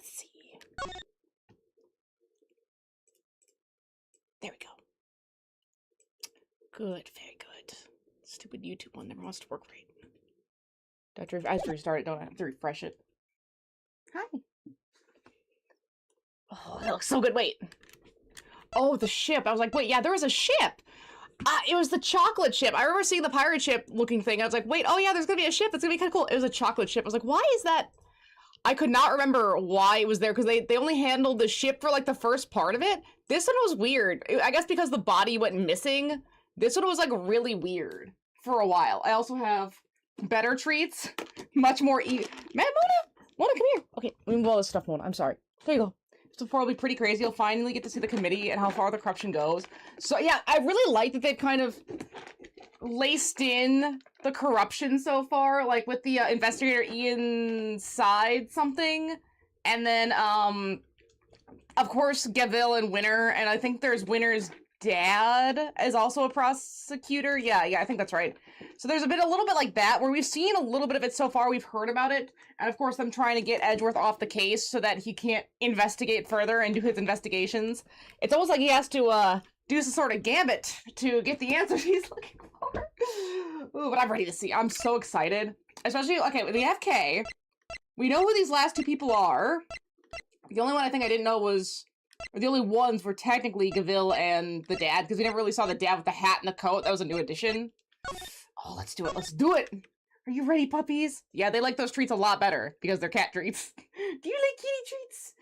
Let's see. There we go. Good, very good. Stupid YouTube one never wants to work right. I have to restart it, don't I? I have to refresh it. Hi. Oh, that looks so good. Wait. Oh, the ship. I was like, wait, yeah, there was a ship. It was the chocolate ship. I remember seeing the pirate ship looking thing. I was like, wait, oh yeah, there's gonna be a ship. That's gonna be kind of cool. It was a chocolate ship. I was like, why is that? I could not remember why it was there because they only handled the ship for like the first part of it. This one was weird. I guess because the body went missing. This one was like really weird for a while. I also have better treats. Much more Man, Mona, come here. Okay, let me blow this stuff, Mona. I'm sorry. There you go. So far, it'll be pretty crazy. You'll finally get to see the committee and how far the corruption goes. So yeah, I really like that they've kind of laced in the corruption so far, like with the investigator Ian Side something, and then of course Gavil and Winner, and I think there's Winner's dad is also a prosecutor. Yeah, I think that's right. So there's a little bit like that, where we've seen a little bit of it so far, we've heard about it, and of course them trying to get Edgeworth off the case so that he can't investigate further and do his investigations. It's almost like he has to do some sort of gambit to get the answers he's looking for. Ooh, but I'm ready to see. I'm so excited. Especially, okay, with the FK, we know who these last two people are. The only one I think I didn't know was, or the only ones were technically Gavil and the dad, because we never really saw the dad with the hat and the coat. That was a new addition. Oh, let's do it. Let's do it. Are you ready, puppies? Yeah, they like those treats a lot better because they're cat treats. Do you like kitty treats?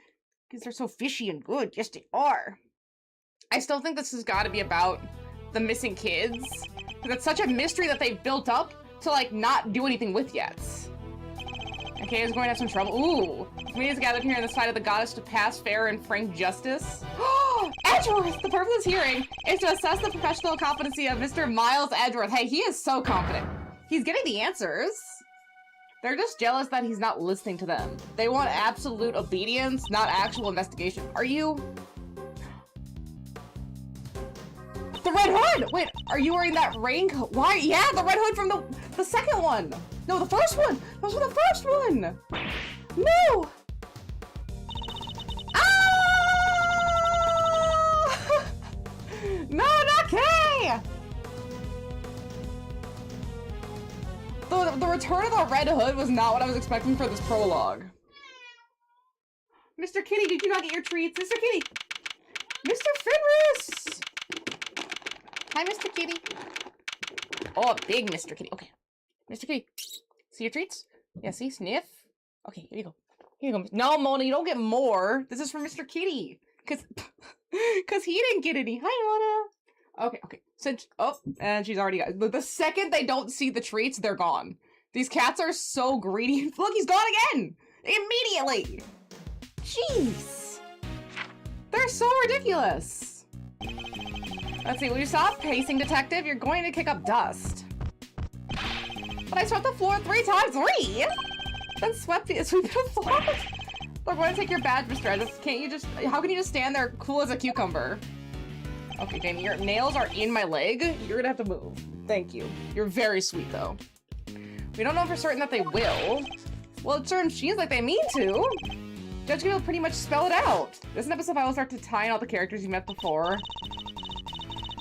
Because they're so fishy and good. Yes, they are. I still think this has got to be about the missing kids. Because it's such a mystery that they've built up to, like, not do anything with yet. Okay, is going to have some trouble. Ooh. Community is gathered here on the side of the goddess to pass fair and frank justice. Edgeworth! The purpose of this hearing is to assess the professional competency of Mr. Miles Edgeworth. Hey, he is so confident. He's getting the answers. They're just jealous that he's not listening to them. They want absolute obedience, not actual investigation. Are you... The red hood! Wait, are you wearing that raincoat? Why? Yeah, the red hood from the second one. No, the first one. That was from the first one. No. Ah! No, not Kay. The return of the red hood was not what I was expecting for this prologue. Mr. Kitty, did you not get your treats? Mr. Kitty. Mr. Fenris. Hi, Mr. Kitty. Oh, big Mr. Kitty. Okay. Mr. Kitty. See your treats? Yeah, see? Sniff. Okay, here you go. Here you go. No, Mona, you don't get more. This is for Mr. Kitty. Cause he didn't get any. Hi, Mona. Okay. Since, oh, and she's already got, the second they don't see the treats, they're gone. These cats are so greedy. Look, he's gone again! Immediately! Jeez. They're so ridiculous. Let's see, will you stop pacing, detective? You're going to kick up dust. But I swept the floor 3 times. 3? Then sweep the floor? They're going to take your badge, Mr. Edgeworth. Can't you just, how can you just stand there cool as a cucumber? Okay, Jamie, your nails are in my leg. You're gonna have to move. Thank you. You're very sweet, though. We don't know for certain that they will. Well, it sure seems like they mean to. Judge will pretty much spell it out. This is an episode I will start to tie in all the characters you met before.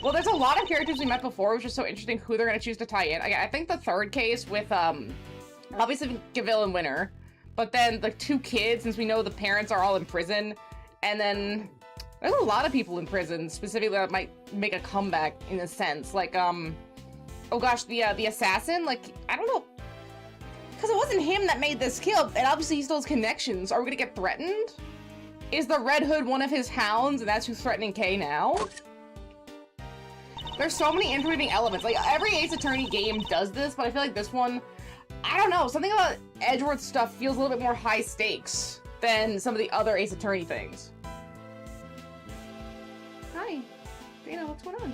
Well, there's a lot of characters we met before, which is so interesting who they're gonna choose to tie in. I think the third case with, obviously Gavil and Winner, but then the 2 kids, since we know the parents are all in prison, and then there's a lot of people in prison, specifically that might make a comeback in a sense. Like, oh gosh, the assassin, like, I don't know. Because it wasn't him that made this kill, and obviously he still has connections. Are we gonna get threatened? Is the Red Hood one of his hounds, and that's who's threatening Kay now? There's so many interweaving elements. Like, every Ace Attorney game does this, but I feel like this one, I don't know, something about Edgeworth stuff feels a little bit more high stakes than some of the other Ace Attorney things. Hi, Dana, what's going on?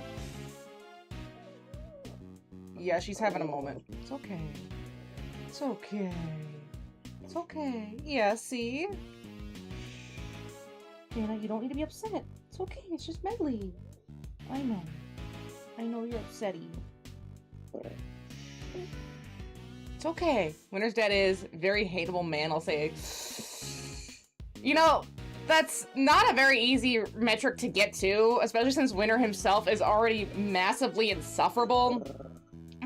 Yeah, she's having a moment. It's okay. It's okay. It's okay. Yeah, see? Dana, you don't need to be upset. It's okay, it's just medley. I know. I know you're upsetty. It's okay. Winter's Dead is a very hateable man, I'll say. You know, that's not a very easy metric to get to, especially since Winter himself is already massively insufferable.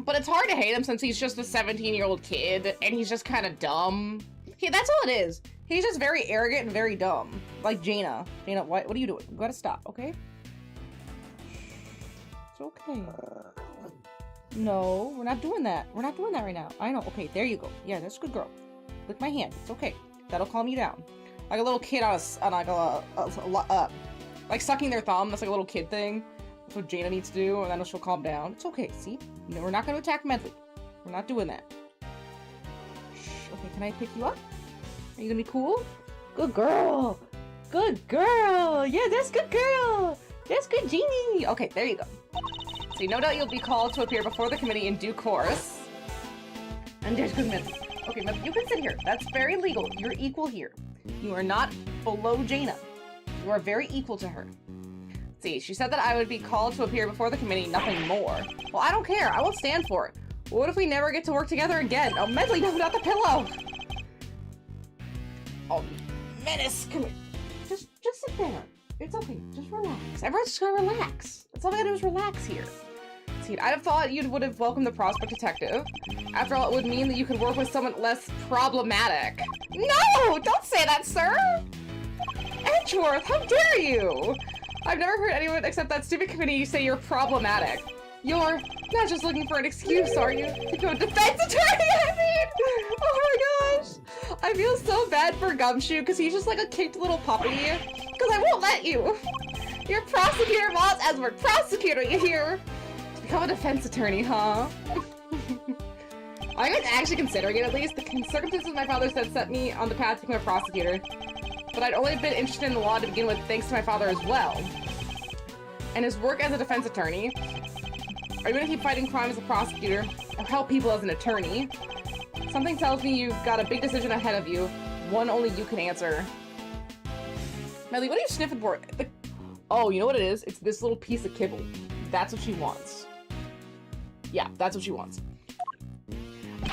But it's hard to hate him since he's just a 17-year-old kid, and he's just kind of dumb. That's all it is. He's just very arrogant and very dumb. Like Jaina. Jaina, what are you doing? You gotta stop, okay? It's okay. No, we're not doing that. We're not doing that right now. I know. Okay, there you go. Yeah, that's a good girl. Lick my hand. It's okay. That'll calm you down. Like a little kid on like sucking their thumb. That's like a little kid thing. That's what Jaina needs to do, and then she'll calm down. It's okay, see? No, we're not going to attack Medley. We're not doing that. Shh. Okay, can I pick you up? Are you going to be cool? Good girl. Good girl. Yeah, that's good girl. That's good Genie. Okay, there you go. See, no doubt you'll be called to appear before the committee in due course. And there's good Medley. Okay, Medley, you can sit here. That's very legal. You're equal here. You are not below Jaina. You are very equal to her. See, she said that I would be called to appear before the committee, nothing more. Well, I don't care. I won't stand for it. What if we never get to work together again? Oh, Medley, no, not the pillow! Oh, Menace, come here. Just sit there. It's okay. Just relax. Everyone's just gonna relax. That's all we gotta do is relax here. See, I'd have thought you would have welcomed the prospect detective. After all, it would mean that you could work with someone less problematic. No! Don't say that, sir! Edgeworth, how dare you! I've never heard anyone except that stupid committee say you're problematic. You're not just looking for an excuse, are you? To go defense attorney, I mean! Oh my gosh! I feel so bad for Gumshoe, because he's just like a kicked little puppy. Because I won't let you! You're prosecutor, boss, as we're prosecutor, you hear? To become a defense attorney, huh? I was actually considering it, at least. The circumstances my father said set me on the path to become a prosecutor. But I'd only been interested in the law to begin with thanks to my father as well. And his work as a defense attorney. Are you gonna keep fighting crime as a prosecutor, or help people as an attorney? Something tells me you've got a big decision ahead of you, one only you can answer. Medley, what are you sniffing for? Oh, you know what it is? It's this little piece of kibble. That's what she wants. Yeah, that's what she wants.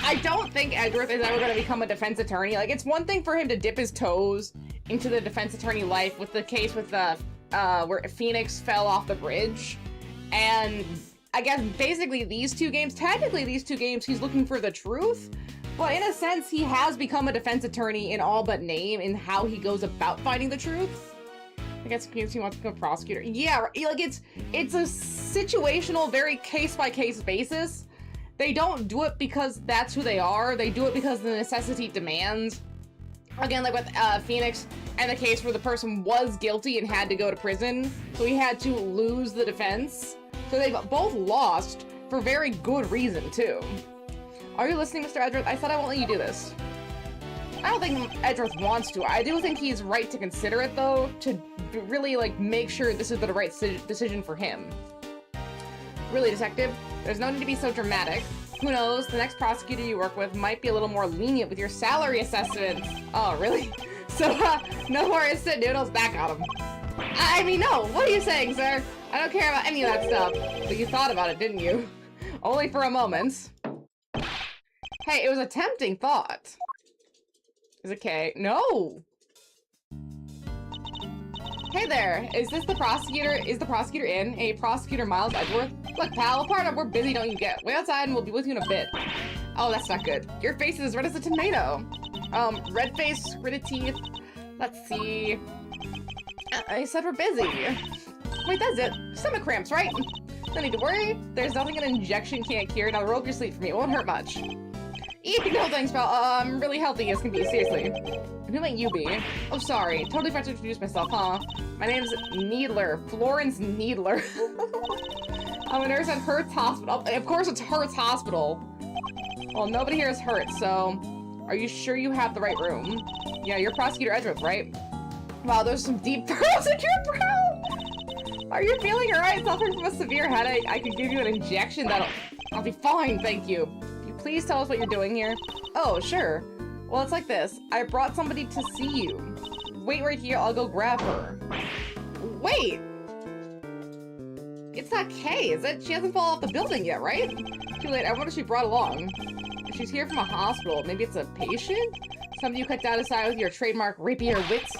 I don't think Edgeworth is ever gonna become a defense attorney. Like, it's one thing for him to dip his toes into the defense attorney life with the case with the, where Phoenix fell off the bridge. And I guess basically these two games, technically these two games, he's looking for the truth. But in a sense, he has become a defense attorney in all but name in how he goes about finding the truth. I guess he wants to become a prosecutor. Yeah, like it's a situational, very case-by-case basis. They don't do it because that's who they are. They do it because the necessity demands. Again, like with Phoenix and the case where the person was guilty and had to go to prison, so he had to lose the defense. So they've both lost for very good reason, too. Are you listening, Mr. Edgeworth? I said I won't let you do this. I don't think Edgeworth wants to. I do think he's right to consider it, though, to really, like, make sure this is the right decision for him. Really, Detective, there's no need to be so dramatic. Who knows, the next prosecutor you work with might be a little more lenient with your salary assessments. Oh, really? So, no more instant noodles back on him. I mean, no, what are you saying, sir? I don't care about any of that stuff. But you thought about it, didn't you? Only for a moment. Hey, it was a tempting thought. Is it Kay? No! Hey there, is this the prosecutor? Is the prosecutor in? Hey, Prosecutor Miles Edgeworth? Look, pal, part of we're busy, don't you get? Wait outside and we'll be with you in a bit. Oh, that's not good. Your face is as red as a tomato. Red face, gritted teeth. Let's see. I said we're busy. Wait, that's it. Stomach cramps, right? No need to worry. There's nothing an injection can't cure. Now roll up your sleeve for me. It won't hurt much. Eek, no thanks, pal. I'm really healthy as can be, seriously. And who might you be? Oh, sorry. Totally forgot to introduce myself, huh? My name's Needler. Florence Needler. I'm a nurse at Hertz Hospital. Oh, of course it's Hertz Hospital. Well, nobody here is hurt, so... Are you sure you have the right room? Yeah, you're Prosecutor Edgeworth, right? Wow, there's some deep furrows in your brow! Are you feeling alright? Suffering from a severe headache? I could give you an injection that'll... I'll be fine, thank you. Can you please tell us what you're doing here? Oh, sure. Well, it's like this. I brought somebody to see you. Wait right here, I'll go grab her. Wait! It's not Kay, is it? She hasn't fallen off the building yet, right? Too late, I wonder if she brought along. If she's here from a hospital, maybe it's a patient? Something you cut down aside with your trademark rapier wits?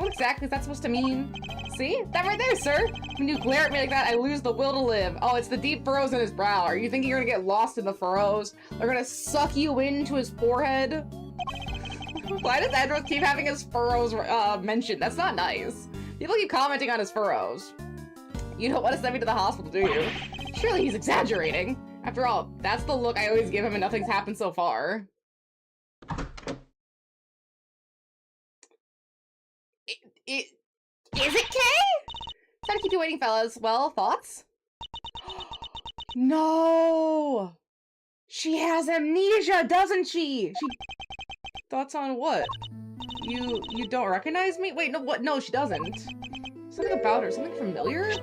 What exactly is that supposed to mean? See? That right there, sir! When you glare at me like that, I lose the will to live. Oh, it's the deep furrows in his brow. Are you thinking you're gonna get lost in the furrows? They're gonna suck you into his forehead? Why does Edward keep having his furrows mentioned? That's not nice. People keep commenting on his furrows. You don't want to send me to the hospital, do you? Surely he's exaggerating. After all, that's the look I always give him and nothing's happened so far. Is it Kay? Sorry to keep you waiting, fellas. Well, thoughts? No! She has amnesia, doesn't she? Thoughts on what? You don't recognize me? Wait, no, what? No, she doesn't. Something about her, something familiar?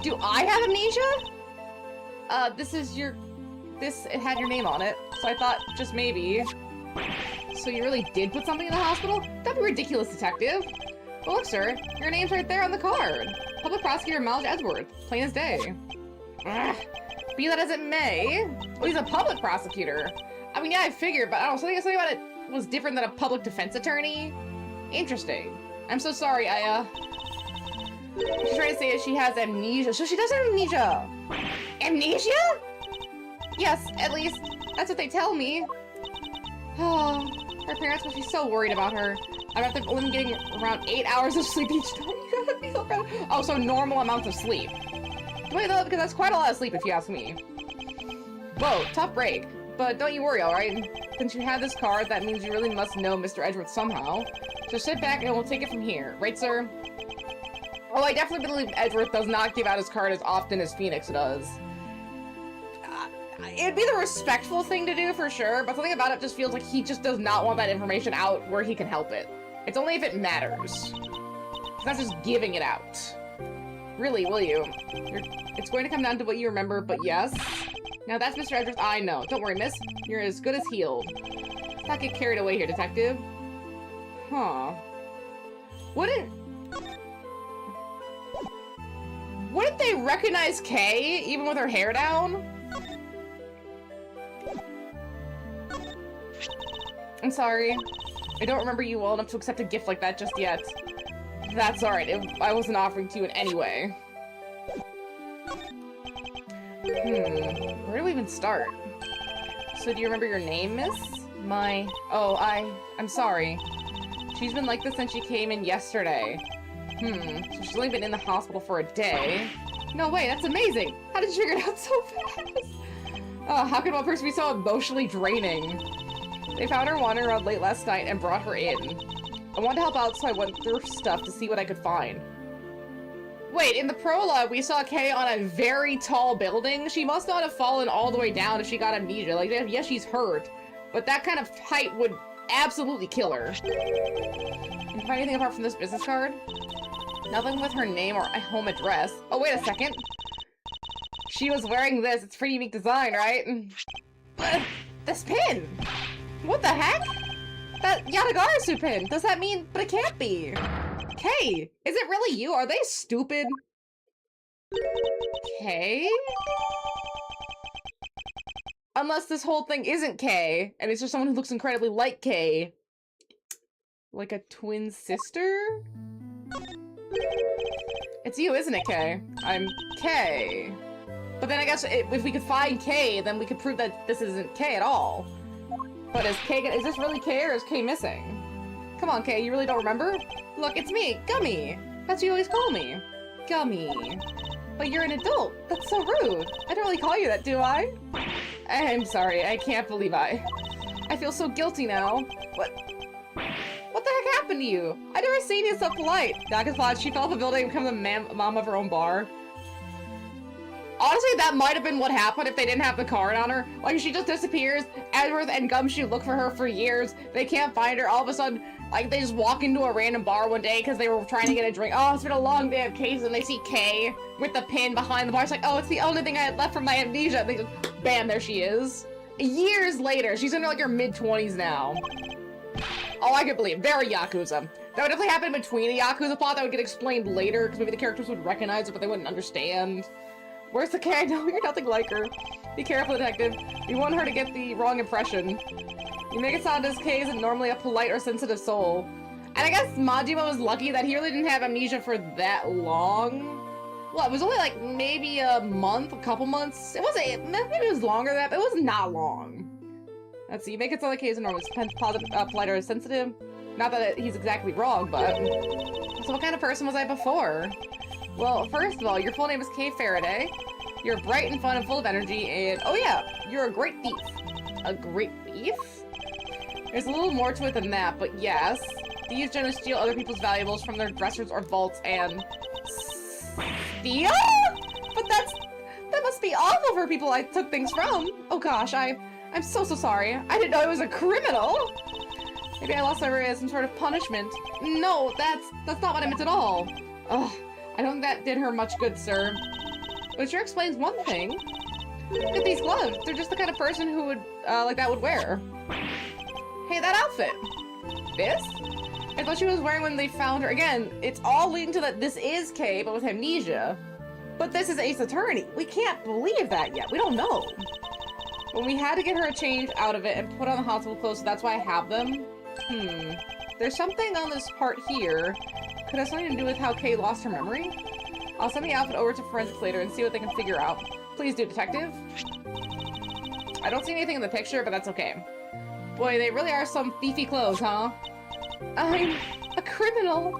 Do I have amnesia? It had your name on it, so I thought just maybe. So you really did put something in the hospital? That'd be ridiculous, detective. Well, look, sir, your name's right there on the card. Public Prosecutor Miles Edgeworth, plain as day. Ugh. Be that as it may, well, he's a public prosecutor. I mean, yeah, I figured, but I don't know, something about it was different than a public defense attorney. Interesting. I'm so sorry, she's trying to say that she has amnesia. So she does have amnesia. Amnesia? Yes, at least that's what they tell me. Oh, her parents must be so worried about her. I bet they've only been getting around 8 hours of sleep each night. Oh, so normal amounts of sleep. Wait, though, because that's quite a lot of sleep if you ask me. Whoa, tough break. But don't you worry, alright? Since you have this card, that means you really must know Mr. Edgeworth somehow. So sit back and we'll take it from here. Right, sir? Oh, I definitely believe Edgeworth does not give out his card as often as Phoenix does. It'd be the respectful thing to do for sure, but something about it just feels like he just does not want that information out where he can help it. It's only if it matters. He's not just giving it out. Really, will you? It's going to come down to what you remember, but yes. Now that's Mr. Edgeworth, I know. Don't worry, miss. You're as good as healed. Let's not get carried away here, detective. Huh. Wouldn't they recognize Kay, even with her hair down? I'm sorry. I don't remember you well enough to accept a gift like that just yet. That's alright. I wasn't offering to you in any way. Where do we even start? So do you remember your name, miss? I'm sorry. She's been like this since she came in yesterday. So she's only been in the hospital for a day. No way, that's amazing! How did you figure it out so fast? Oh, how can one person be so emotionally draining? They found her wandering around late last night and brought her in. I wanted to help out, so I went through her stuff to see what I could find. Wait, in the prologue, we saw Kay on a very tall building. She must not have fallen all the way down if she got amnesia. Like, yes, she's hurt, but that kind of height would absolutely kill her. Can you find anything apart from this business card? Nothing with her name or home address. Oh, wait a second. She was wearing this. It's pretty unique design, right? This pin! What the heck? That Yatagarasu pin! Does that mean... But it can't be! Kay! Is it really you? Are they stupid? Kay? Unless this whole thing isn't Kay, and it's just someone who looks incredibly like Kay. Like a twin sister? It's you, isn't it, Kay? I'm Kay. But then I guess if we could find Kay, then we could prove that this isn't Kay at all. But is this really Kay, or is Kay missing? Come on, Kay, you really don't remember? Look, it's me, Gummy. That's what you always call me. Gummy. But you're an adult. That's so rude. I don't really call you that, do I? I'm sorry, I can't believe I feel so guilty now. What the heck happened to you? I've never seen you so polite. Naka thought she fell off a building and become the mom of her own bar. Honestly, that might have been what happened if they didn't have the card on her. Like, she just disappears, Edgeworth and Gumshoe look for her for years, they can't find her, all of a sudden, like, they just walk into a random bar one day because they were trying to get a drink. Oh, it's been a long day of cases, and they see Kay with the pin behind the bar. It's like, oh, it's the only thing I had left from my amnesia. And they just, bam, there she is. Years later, she's in, like, her mid-20s now. Oh, I could believe. Very Yakuza. That would definitely happen in between a Yakuza plot that would get explained later, because maybe the characters would recognize it, but they wouldn't understand. Where's the Kay? I know you're nothing like her. Be careful, detective. You want her to get the wrong impression. You make it sound as Kay isn't normally a polite or sensitive soul. And I guess Majima was lucky that he really didn't have amnesia for that long. Well, it was only like maybe a month, a couple months. It wasn't, maybe it was longer than that, but it was not long. Let's see, make it sound like he's normal, positive, polite, or sensitive. Not that he's exactly wrong, but... So what kind of person was I before? Well, first of all, your full name is Kay Faraday. You're bright and fun and full of energy, and oh yeah, you're a great thief. A great thief? There's a little more to it than that, but yes. Thieves generally steal other people's valuables from their dressers or vaults and... Steal? But that must be awful for people I took things from. Oh gosh, I'm so sorry. I didn't know I was a criminal. Maybe I lost my way as some sort of punishment. No, that's not what I meant at all. Ugh, I don't think that did her much good, sir. But it sure explains one thing. Look at these gloves. They're just the kind of person who would, like that would wear. Hey, that outfit. This? I thought she was wearing when they found her. Again, it's all leading to that this is Kay, but with amnesia. But this is Ace Attorney. We can't believe that yet. We don't know. When we had to get her a change out of it and put on the hospital clothes, so that's why I have them. There's something on this part here. Could have something to do with how Kay lost her memory? I'll send the outfit over to forensics later and see what they can figure out. Please do, detective. I don't see anything in the picture, but that's okay. Boy, they really are some thiefy clothes, huh? I'm a criminal.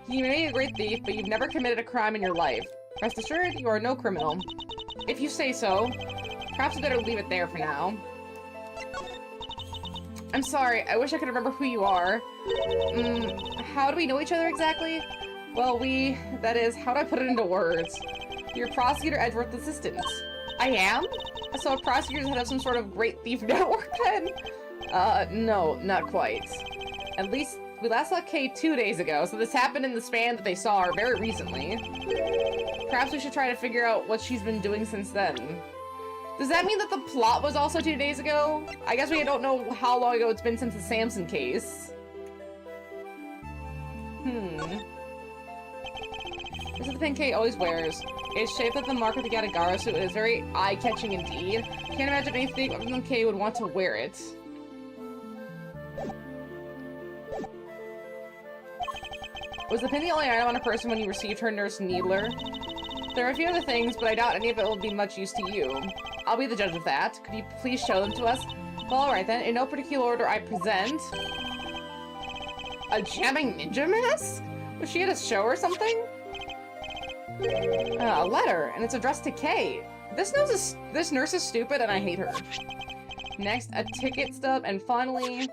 You may be a great thief, but you've never committed a crime in your life. Rest assured, you are no criminal. If you say so. Perhaps we better leave it there for now. I'm sorry, I wish I could remember who you are. How do we know each other exactly? Well, that is, how do I put it into words? You're Prosecutor Edgeworth's assistant. I am? So prosecutors have some sort of great thief network then? No, not quite. At least, we last saw Kay 2 days ago, so this happened in the span that they saw her very recently. Perhaps we should try to figure out what she's been doing since then. Does that mean that the plot was also 2 days ago? I guess we don't know how long ago it's been since the Samson case. This is the pin Kay always wears. It's shaped like the mark of the Yatagara suit. It is very eye-catching indeed. Can't imagine anything other than Kay would want to wear it. Was the pin the only item on a person when you received her Nurse Needler? There are a few other things, but I doubt any of it will be much use to you. I'll be the judge of that. Could you please show them to us? Well, alright then. In no particular order, I present... A jamming ninja mask? Was she at a show or something? A letter, and it's addressed to Kay. This nurse is stupid, and I hate her. Next, a ticket stub, and finally...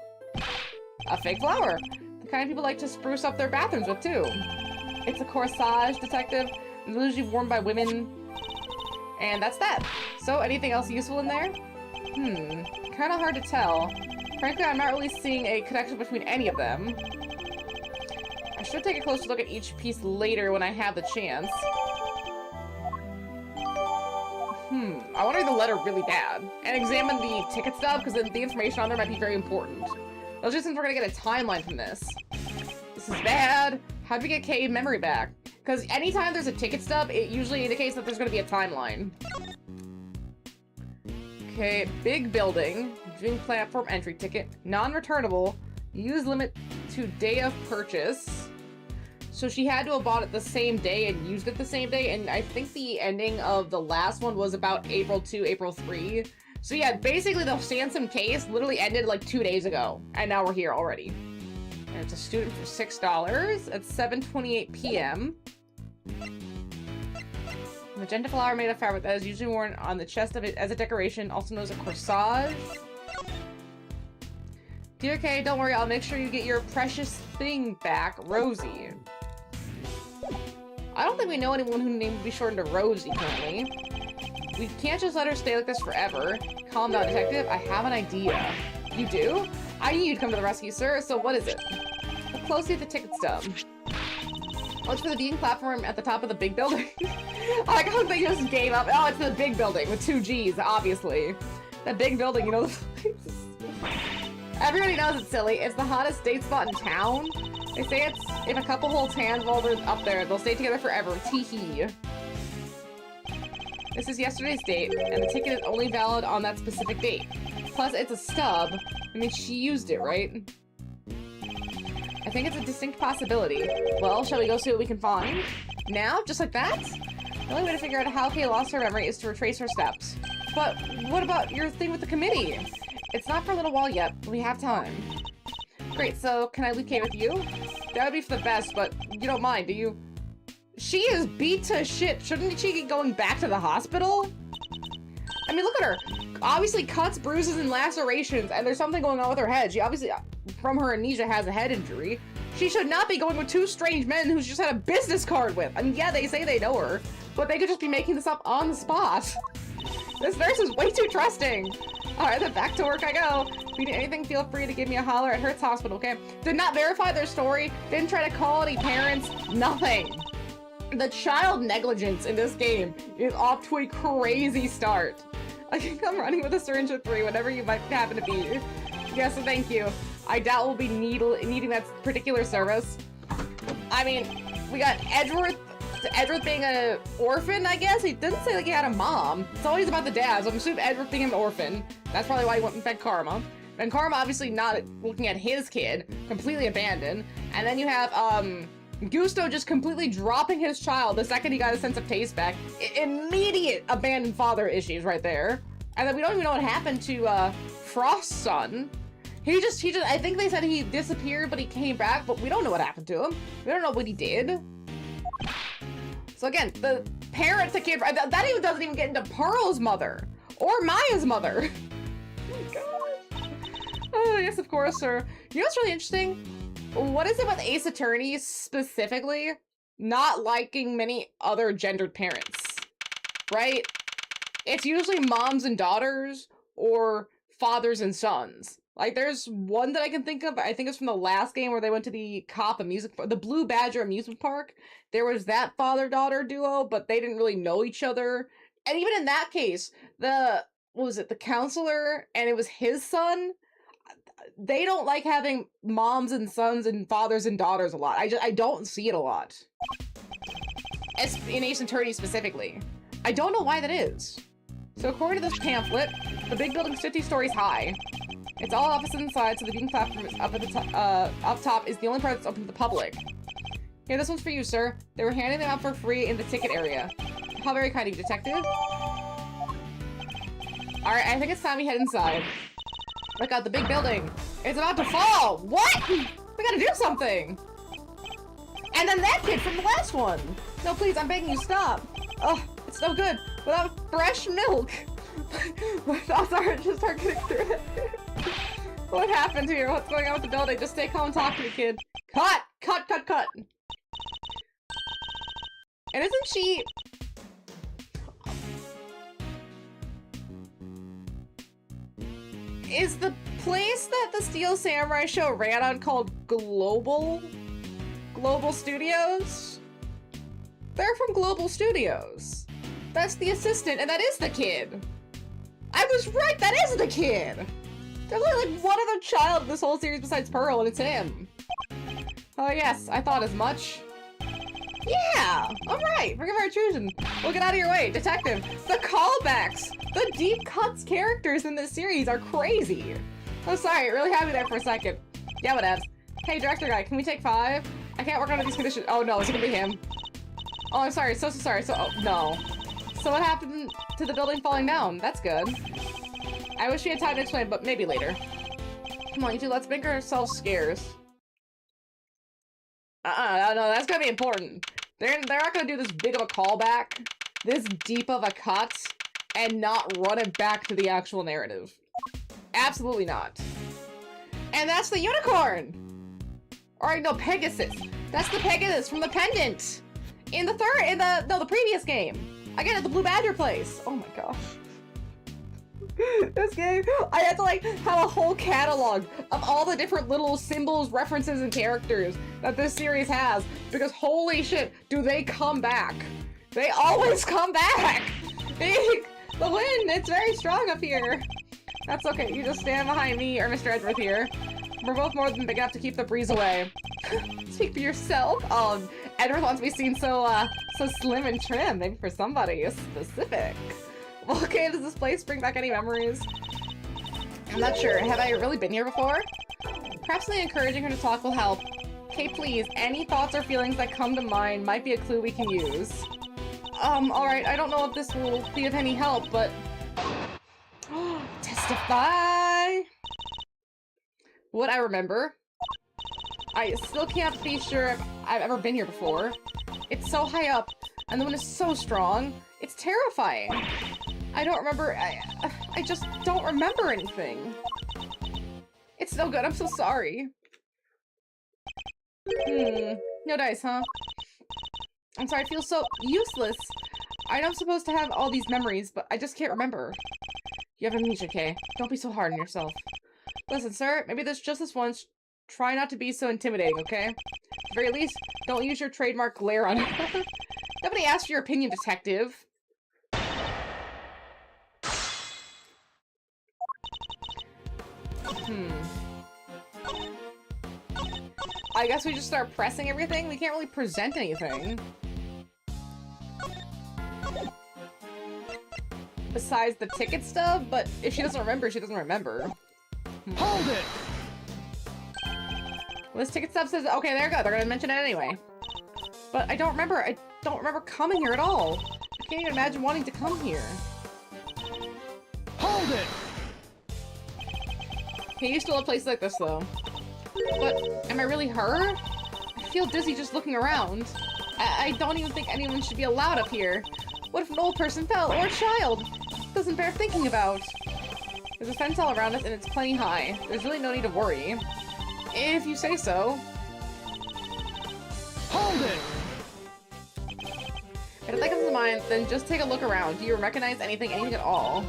a fake flower. The kind people like to spruce up their bathrooms with, too. It's a corsage, detective. It's usually worn by women. And that's that. So, anything else useful in there? Kind of hard to tell. Frankly, I'm not really seeing a connection between any of them. I should take a closer look at each piece later when I have the chance. I want to read the letter really bad. And examine the ticket stub, because the information on there might be very important. Especially since we're going to get a timeline from this. This is bad. How do we get Kay memory back? Because anytime there's a ticket stub, it usually indicates that there's going to be a timeline. Okay, big building. Viewing platform entry ticket. Non-returnable. Use limit to day of purchase. So she had to have bought it the same day and used it the same day. And I think the ending of the last one was about April 2, April 3. So yeah, basically the Sansom case literally ended like 2 days ago. And now we're here already. And it's a student for $6 at 7:28 p.m. Magenta flower made of fabric that is usually worn on the chest of it as a decoration, also known as a corsage. Dear Kay, don't worry, I'll make sure you get your precious thing back, Rosie. I don't think we know anyone whose name would be shortened to Rosie currently. We can't just let her stay like this forever. Calm down, detective. I have an idea. You do? I knew you'd come to the rescue, sir, so what is it? Look closely at the ticket stub. Watch for the viewing platform at the top of the big building. I like how they just gave up. Oh, it's the big building with 2 G's, obviously. That big building, you know, everybody knows it's silly. It's the hottest date spot in town. They say it's if a couple holds hands while they're up there, they'll stay together forever. Tee-hee. This is yesterday's date, and the ticket is only valid on that specific date. Plus, it's a stub. I mean, she used it, right? I think it's a distinct possibility. Well, shall we go see what we can find? Now? Just like that? The only way to figure out how Kay lost her memory is to retrace her steps. But what about your thing with the committee? It's not for a little while yet, but we have time. Great, so can I leave Kay with you? That would be for the best, but you don't mind, do you? She is beat to shit. Shouldn't she be going back to the hospital? I mean, look at her. Obviously cuts, bruises, and lacerations, and there's something going on with her head. She obviously, from her amnesia, has a head injury. She should not be going with two strange men who she just had a business card with. I mean, yeah, they say they know her, but they could just be making this up on the spot. This nurse is way too trusting. All right, then back to work I go. If you need anything, feel free to give me a holler at Hertz Hospital, okay? Did not verify their story, didn't try to call any parents, nothing. The child negligence in this game is off to a crazy start. I can come running with a syringe of 3, whatever you might happen to be. Yes, thank you. I doubt we'll be needing that particular service. I mean, we got Edgeworth being an orphan, I guess? He didn't say like he had a mom. It's always about the dad, so I'm assuming Edgeworth being an orphan. That's probably why he went and fed Karma. And Karma obviously not looking at his kid, completely abandoned. And then you have, Gusto just completely dropping his child the second he got a sense of taste back. Immediate abandoned father issues right there. And then we don't even know what happened to Frost's son. He just, I think they said he disappeared, but he came back, but we don't know what happened to him. We don't know what he did. So again, the parent to kid, that even doesn't even get into Pearl's mother or Maya's mother. Oh my gosh. Oh, yes, of course, sir. You know what's really interesting? What is it with Ace Attorney specifically not liking many other gendered parents, right? It's usually moms and daughters or fathers and sons. Like, there's one that I can think of, I think it's from the last game where they went to the the Blue Badger amusement park. There was that father-daughter duo, but they didn't really know each other. And even in that case, what was it, the counselor, and it was his son? They don't like having moms and sons and fathers and daughters a lot. I don't see it a lot. In Ace Attorney specifically. I don't know why that is. So according to this pamphlet, the big building's 50 stories high. It's all opposite inside, so the viewing platform is up top is the only part that's open to the public. Here, this one's for you, sir. They were handing them out for free in the ticket area. How very kind of you, detective. Alright, I think it's time we head inside. Look out, the big building. It's about to fall! What? We gotta do something! And then that kid from the last one! No, please, I'm begging you, stop! Oh, it's no good. Without fresh milk! My thoughts just aren't getting through it. What happened here? What's going on with the building? Just stay calm and talk to me, kid. Cut! Cut, cut, cut! And isn't she... Is the place that the Steel Samurai show ran on called Global Studios? They're from Global Studios. That's the assistant, and that is the kid. I was right, that is the kid! There's only like one other child in this whole series besides Pearl, and it's him. Oh yes, I thought as much. Yeah! Alright, forgive our intrusion. We'll get out of your way, detective. The callbacks! The deep cuts characters in this series are crazy. Oh, sorry, really happy there for a second. Yeah, whatevs. Hey, director guy, can we take 5? I can't work under these conditions. Oh no, it's gonna be him. Oh, I'm sorry, so sorry. Oh, no. So what happened to the building falling down? That's good. I wish we had time to explain, but maybe later. Come on, you two, let's make ourselves scarce. No, that's gonna be important. They're not gonna do this big of a callback, this deep of a cut, and not run it back to the actual narrative. Absolutely not. And that's the unicorn! Or no, Pegasus. That's the Pegasus from the pendant! In the previous game. Again, at the Blue Badger place. Oh my gosh. This game, I had to like have a whole catalog of all the different little symbols, references, and characters that this series has, because holy shit, do they come back. They always come back! The wind, it's very strong up here. That's okay, you just stand behind me or Mr. Edgeworth here. We're both more than big enough to keep the breeze away. Speak for yourself. Edward wants to be seen so slim and trim, maybe for somebody specific. Well, okay, does this place bring back any memories? I'm not sure. Have I really been here before? Perhaps something encouraging her to talk will help. Okay, please, any thoughts or feelings that come to mind might be a clue we can use. Alright, I don't know if this will be of any help, but... Testify! What I remember? I still can't be sure if I've ever been here before. It's so high up, and the wind is so strong. It's terrifying. I don't remember... I just don't remember anything. It's no good, I'm so sorry. No dice, huh? I'm sorry, I feel so useless. I know I'm supposed to have all these memories, but I just can't remember. You have amnesia, Kay. Don't be so hard on yourself. Listen, sir, maybe there's just this once. Try not to be so intimidating, okay? At the very least, don't use your trademark glare on it. Nobody asked for your opinion, detective. I guess we just start pressing everything? We can't really present anything. Besides the ticket stub, but if she doesn't remember, she doesn't remember. Hold it! Well, this ticket stub says, okay, there you go, they're gonna mention it anyway. But I don't remember coming here at all. I can't even imagine wanting to come here. Hold it! He used to love places like this, though. But, am I really her? I feel dizzy just looking around. I don't even think anyone should be allowed up here. What if an old person fell, or a child? Doesn't bear thinking about. There's a fence all around us, and it's plenty high. There's really no need to worry. If you say so. Hold it! If that comes to mind, then just take a look around. Do you recognize anything at all?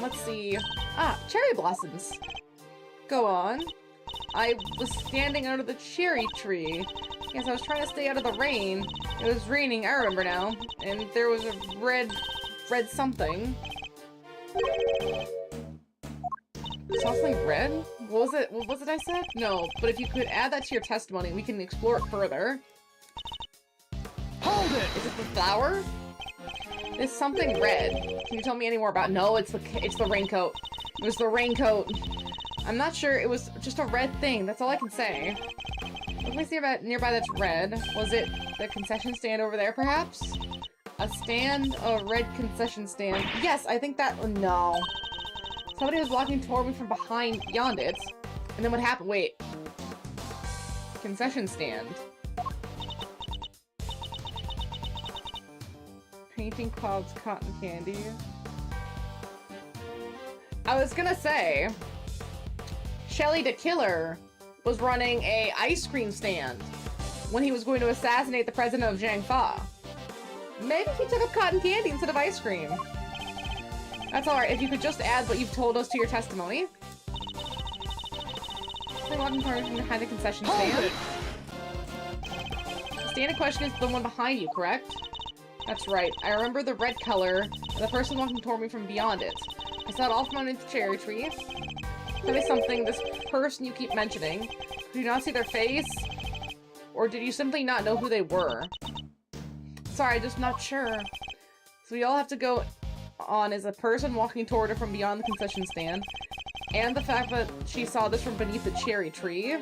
Let's see. Ah, cherry blossoms. Go on. I was standing under the cherry tree. Yes, I was trying to stay out of the rain. It was raining, I remember now. And there was a red something. Something red? What was it I said? No, but if you could add that to your testimony, we can explore it further. Hold it! Is it the flower? There's something red. Can you tell me any more about it? No, it's the raincoat. It was the raincoat. I'm not sure, it was just a red thing. That's all I can say. What place nearby that's red? Was it the concession stand over there, perhaps? A red concession stand. Yes, I think that... No. Somebody was walking toward me from beyond it. And then what happened? Wait. Concession stand. Painting clouds, cotton candy. I was gonna say... Shelly the Killer was running a ice cream stand when he was going to assassinate the president of Zhangfa. Maybe he took up cotton candy instead of ice cream. That's alright, if you could just add what you've told us to your testimony. Walking from behind the concession stand. The stand in question is the one behind you, correct? That's right. I remember the red color and the person walking toward me from beyond it. I saw it all from underneath the cherry tree. Tell me something, this person you keep mentioning, did you not see their face? Or did you simply not know who they were? Sorry, I'm just not sure. So we all have to go on as a person walking toward her from beyond the concession stand, and the fact that she saw this from beneath the cherry tree.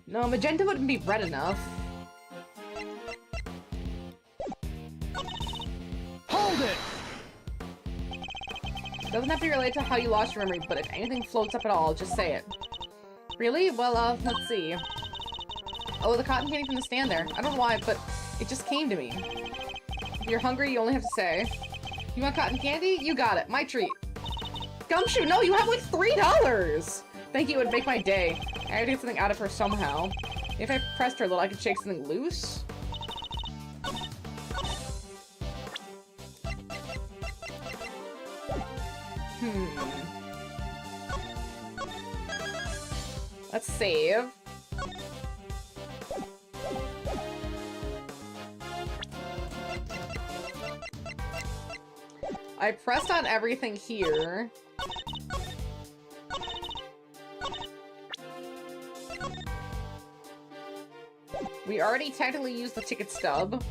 No, magenta wouldn't be red enough. Hold it! Doesn't have to relate to how you lost your memory, but if anything floats up at all, just say it. Really? Well, let's see. Oh, the cotton candy from the stand there. I don't know why, but it just came to me. If you're hungry, you only have to say. You want cotton candy? You got it. My treat. Gumshoe, no, you have like $3! Thank you, it would make my day. I had to get something out of her somehow. If I pressed her a little, I could shake something loose? Let's save. I pressed on everything here. We already technically used the ticket stub.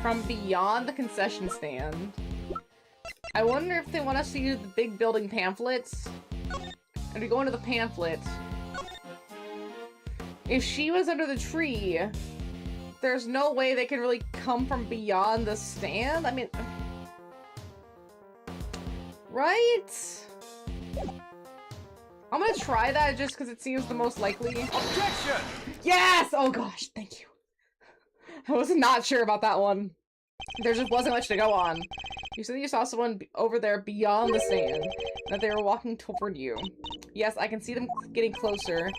From beyond the concession stand. I wonder if they want us to use the big building pamphlets. And we go into the pamphlet. If she was under the tree, there's no way they can really come from beyond the stand. I mean, right? I'm gonna try that just because it seems the most likely. Objection! Yes! Oh gosh, thank you. I was not sure about that one. There just wasn't much to go on. You said you saw someone over there beyond the stand, and that they were walking toward you. Yes, I can see them getting closer.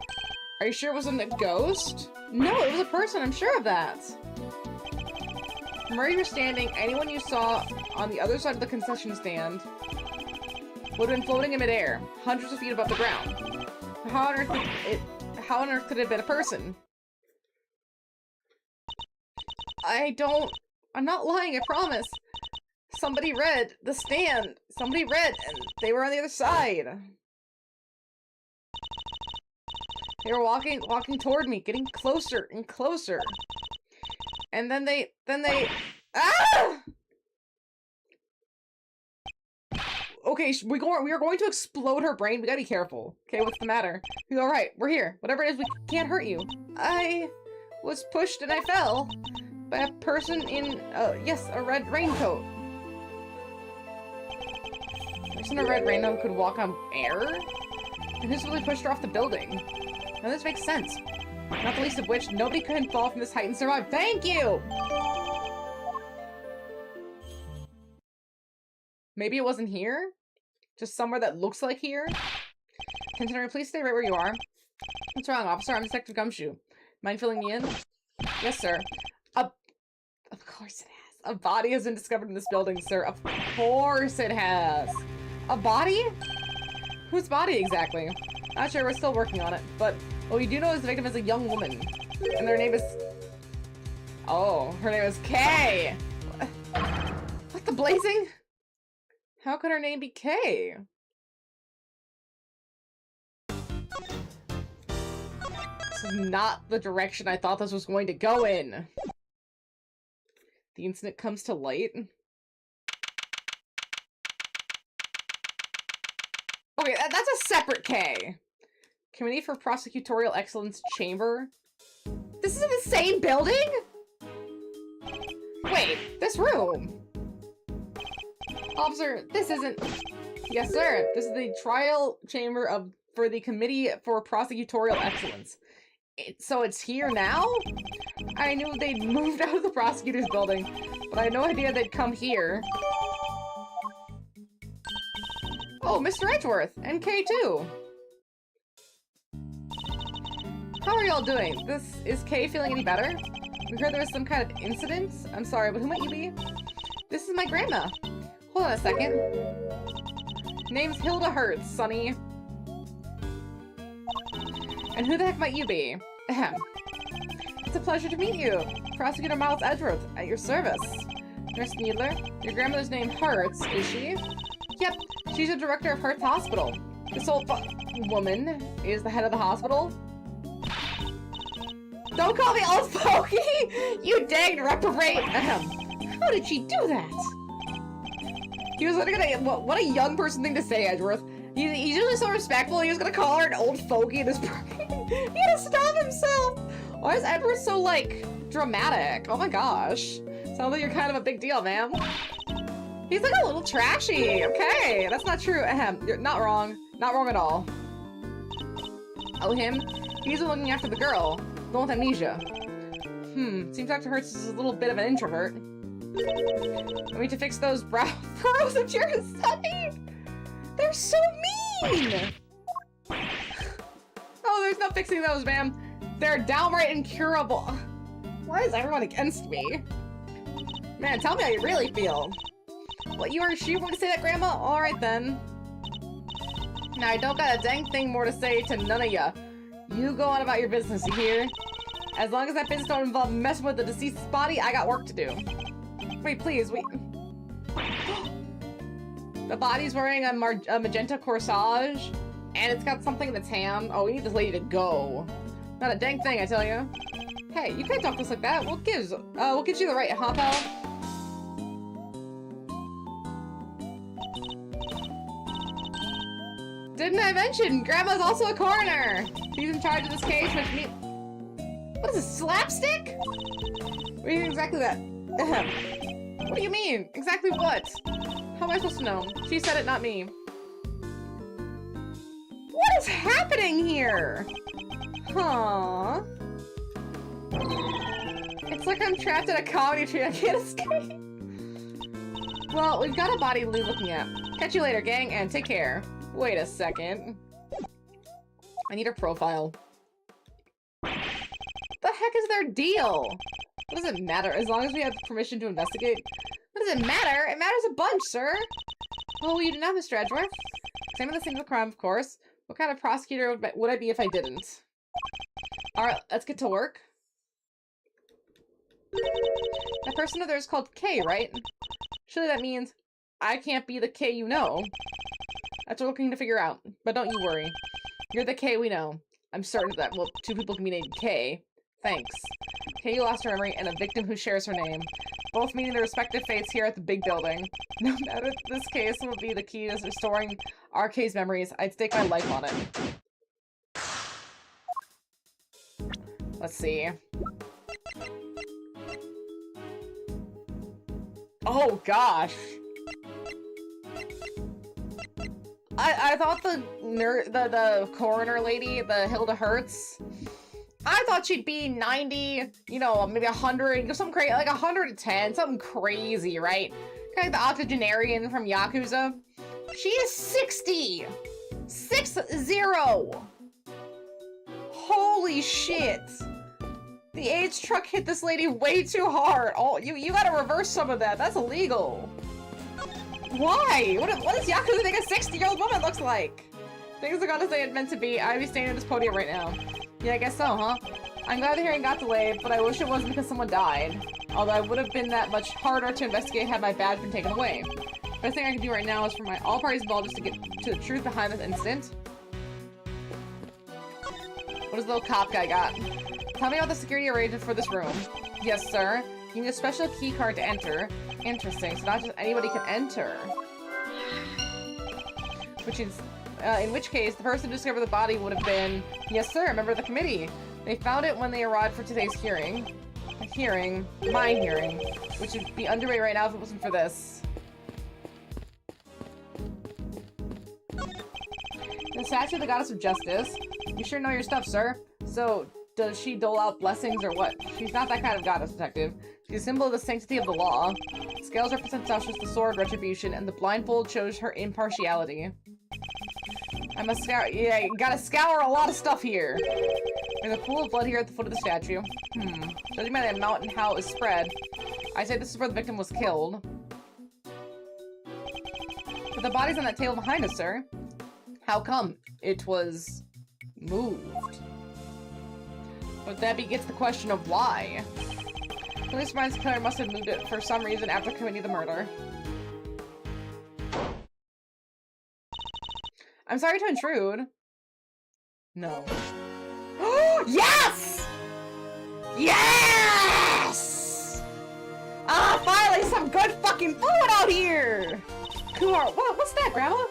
Are you sure it wasn't a ghost? No, it was a person, I'm sure of that. From where you were standing, anyone you saw on the other side of the concession stand would have been floating in midair, hundreds of feet above the ground. How on earth could it have been a person? I'm not lying, I promise. Somebody read the stand. Somebody read, and they were on the other side. They were walking toward me, getting closer and closer. And then they, ah! Okay, we are going to explode her brain. We gotta be careful. Okay, what's the matter? You're all right. We're here. Whatever it is, we can't hurt you. I was pushed and I fell by a person in, yes, a red raincoat. A person in a red raincoat could walk on air? And who's really pushed her off the building? Now this makes sense. Not the least of which, nobody can fall from this height and survive. Thank you! Maybe it wasn't here? Just somewhere that looks like here? Considering, please stay right where you are. What's wrong, officer? I'm Detective Gumshoe. Mind filling me in? Yes, sir. Of course it has. A body has been discovered in this building, sir. Of course it has. A body? Whose body exactly? Not sure, we're still working on it. But what we do know is the victim is a young woman. And their name is... Oh, her name is Kay! What the blazing? How could her name be Kay? This is not the direction I thought this was going to go in. The incident comes to light. Okay, that's a separate K. Committee for Prosecutorial Excellence Chamber. This is in the same building? Wait, this room. Officer, this isn't... Yes, sir. This is the trial chamber for the Committee for Prosecutorial Excellence. So it's here now? I knew they'd moved out of the prosecutor's building, but I had no idea they'd come here. Oh, Mr. Edgeworth, and Kay too. How are y'all doing? Is Kay feeling any better? We heard there was some kind of incident. I'm sorry, but who might you be? This is my grandma. Hold on a second. Name's Hilda Hertz, Sonny. And who the heck might you be? Ahem. It's a pleasure to meet you. Prosecutor Miles Edgeworth, at your service. Nurse Needler, your grandmother's name Hertz, is she? Yep, she's the director of Hertz Hospital. This old woman is the head of the hospital. Don't call me old fogey! You danged reprobate! Ahem. How did she do that? He was literally gonna... What a young person thing to say, Edgeworth. He's usually so respectful, he was gonna call her an old fogey in his brain. He had to stop himself! Why is Edgeworth so, like, dramatic? Oh my gosh. Sounds like you're kind of a big deal, ma'am. He's like a little trashy. Okay, that's not true. Ahem. You're not wrong. Not wrong at all. Oh, him? He's looking after the girl. The one with amnesia. Seems Dr. Hertz is a little bit of an introvert. I need to fix those brow furrows of yours, Sonny! They're so mean! Oh, there's no fixing those, ma'am. They're downright incurable. Why is everyone against me? Man, tell me how you really feel. What, you are she want to say that, Grandma? Alright then. Now, I don't got a dang thing more to say to none of ya. You go on about your business, you hear? As long as that business don't involve messing with the deceased's body, I got work to do. Wait, please, wait. The body's wearing a magenta corsage, and it's got something in its hand. Oh, we need this lady to go. Not a dang thing, I tell you. Hey, you can't talk to us like that. What gives you the right, huh, pal? Didn't I mention Grandma's also a coroner? She's in charge of this case, which means... What is this, slapstick? What do you mean exactly that? What do you mean? Exactly what? How am I supposed to know? She said it, not me. What is happening here? Huh? It's like I'm trapped in a comedy tree I can't escape. Well, we've got a body to be looking at. Catch you later, gang, and take care. Wait a second. I need her profile. The heck is their deal? What does it matter as long as we have permission to investigate? What does it matter? It matters a bunch, sir. Oh, you didn't have Mr. Edgeworth. Examine the scene of the crime, of course. What kind of prosecutor would I be if I didn't? Alright, let's get to work. That person over there is called K, right? Surely that means I can't be the K you know. That's what we're looking to figure out. But don't you worry. You're the K we know. I'm certain of that. Well, two people can be named K. Thanks. K who lost her memory and a victim who shares her name. Both meeting their respective fates here at the big building. No matter if this case will be the key to restoring our K's memories, I'd stake my life on it. Let's see. Oh gosh. I thought the coroner lady, the Hilda Hertz, I thought she'd be 90, you know, maybe 100, something crazy, like 110, something crazy, right? Kind of like the octogenarian from Yakuza. She is 60! 60! Holy shit! The AIDS truck hit this lady way too hard. Oh, you gotta reverse some of that. That's illegal. Why? What does Yakuza think a 60-year-old woman looks like? Things are gonna say it meant to be. I'd be standing at this podium right now. Yeah, I guess so, huh? I'm glad the hearing got delayed, but I wish it wasn't because someone died. Although it would have been that much harder to investigate had my badge been taken away. Best thing I can do right now is for all parties involved just to get to the truth behind this incident. What does the little cop guy got? Tell me about the security arrangement for this room. Yes, sir. You need a special key card to enter. Interesting, so not just anybody can enter. Which is, in which case, the person who discovered the body would have been, yes sir, a member of the committee. They found it when they arrived for today's hearing. My hearing, which would be underway right now if it wasn't for this. The statue of the goddess of justice. You sure know your stuff, sir. So, does she dole out blessings or what? She's not that kind of goddess, detective. She's a symbol of the sanctity of the law. The scales represent justice, the sword, retribution, and the blindfold shows her impartiality. I must scour- yeah, you gotta scour a lot of stuff here. There's a pool of blood here at the foot of the statue. Judging by the amount and how it was spread, I say this is where the victim was killed. But the body's on that table behind us, sir. How come? It was moved. But that begets the question of why. Police forensic killer must have moved it for some reason after committing the murder. I'm sorry to intrude. No. Yes! Yes! Ah, finally some good fucking food out here! Kumar, what's that, Grandma?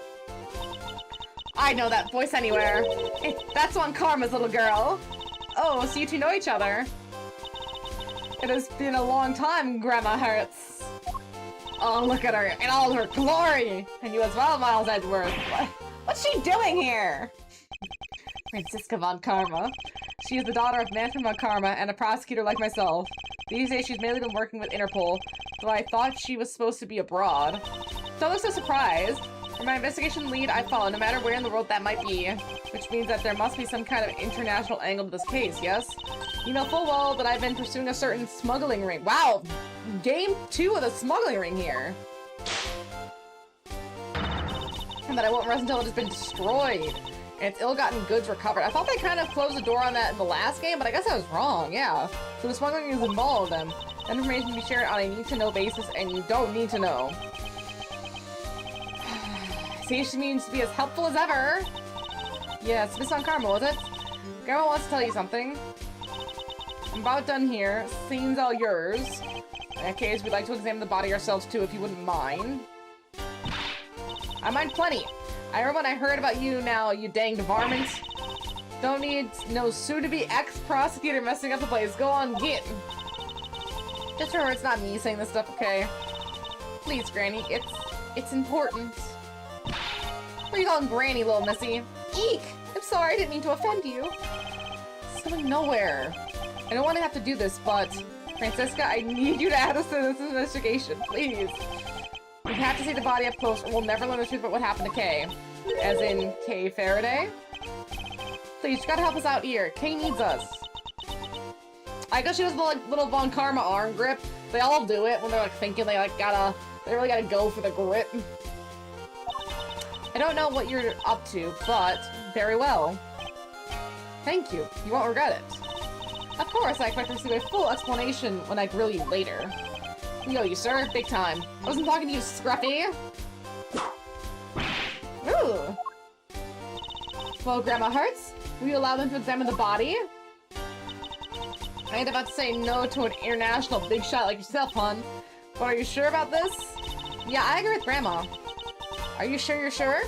I know that voice anywhere. That's one Karma's little girl. Oh, so you two know each other. It has been a long time, Grandma Hertz. Oh, look at her in all her glory! And you as well, Miles Edgeworth. What's she doing here? Franziska von Karma. She is the daughter of Manfred von Karma and a prosecutor like myself. These days she's mainly been working with Interpol, though I thought she was supposed to be abroad. Don't look so surprised. For my investigation lead, I follow, no matter where in the world that might be. Which means that there must be some kind of international angle to this case, yes? You know full well that I've been pursuing a certain smuggling ring. Wow! Game 2 of the smuggling ring here! And that I won't rest until it has been destroyed. And its ill-gotten goods recovered. I thought they kind of closed the door on that in the last game, but I guess I was wrong, yeah. So the smuggling is involved, then. That information can be shared on a need-to-know basis, and you don't need to know. See, she means to be as helpful as ever. Yes, Miss Von Karma, was it? Grandma wants to tell you something. I'm about done here. Scene's all yours. In that case, we'd like to examine the body ourselves too, if you wouldn't mind. I mind plenty. I remember when I heard about you now, you danged varmint. Don't need no soon-to-be ex-prosecutor messing up the place. Go on, get. Just remember, it's not me saying this stuff, okay? Please, Granny, it's important. What are you calling Granny, little missy? Eek! I'm sorry, I didn't mean to offend you. It's going nowhere. I don't want to have to do this, but Francisca, I need you to add us to this investigation, please. We have to see the body up close, or we'll never learn the truth about what happened to Kay. As in, Kay Faraday? Please, you gotta help us out here. Kay needs us. I guess she does the like, little Von Karma arm grip. They all do it when they're like thinking they really gotta go for the grip. I don't know what you're up to, but very well. Thank you. You won't regret it. Of course, I expect to receive a full explanation when I grill you later. We owe you, sir. Big time. I wasn't talking to you, Scruffy. Ooh. Well, Grandma Hearts, will you allow them to examine the body? I ain't about to say no to an international big shot like yourself, hon. But are you sure about this? Yeah, I agree with Grandma. Are you sure you're sure?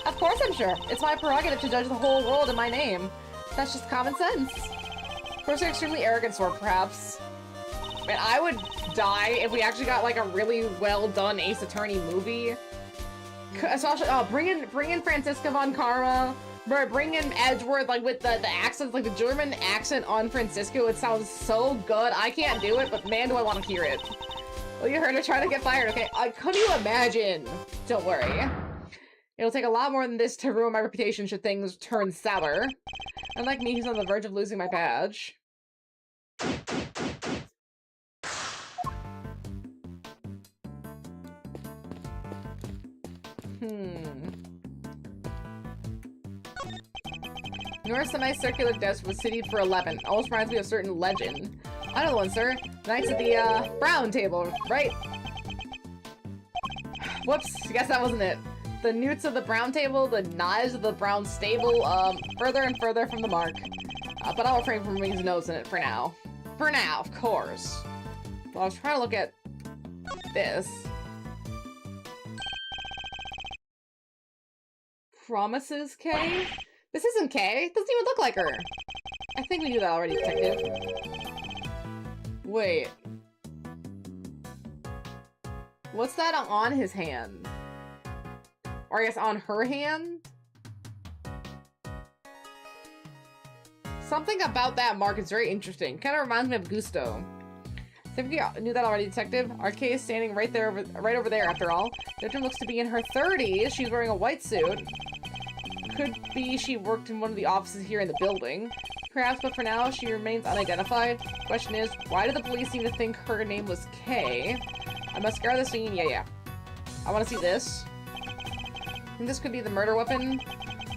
Of course I'm sure. It's my prerogative to judge the whole world in my name. That's just common sense. Of course, an extremely arrogant sort, perhaps. Man, I would die if we actually got like a really well done Ace Attorney movie. Especially, bring in Francisca Von Karma. Bring in Edgeworth, like with the accents, like the German accent on Francisco. It sounds so good. I can't do it, but man, do I want to hear it. Well, you heard her trying to get fired, okay? Could you imagine? Don't worry. It'll take a lot more than this to ruin my reputation should things turn sour. Unlike me, who's on the verge of losing my badge. North semicircular desk was seated for 11. Almost reminds me of a certain legend. I know the one, sir. Knights of the, brown table, right? Whoops, I guess that wasn't it. The newts of the brown table, the knives of the brown stable, further and further from the mark. But I'll refrain from putting his nose in it for now. For now, of course. Well, I was trying to look at this. Promises Kay? This isn't Kay. Doesn't even look like her. I think we knew that already, detective. Wait. What's that on his hand? Or I guess on her hand? Something about that mark is very interesting. Kind of reminds me of Gusto. I think we knew that already, detective. Arcade is standing right over there, after all. The victim looks to be in her 30s. She's wearing a white suit. Could be she worked in one of the offices here in the building. Perhaps, but for now, she remains unidentified. Question is, why did the police seem to think her name was Kay? I must scour the scene. Yeah. I want to see this. I think this could be the murder weapon.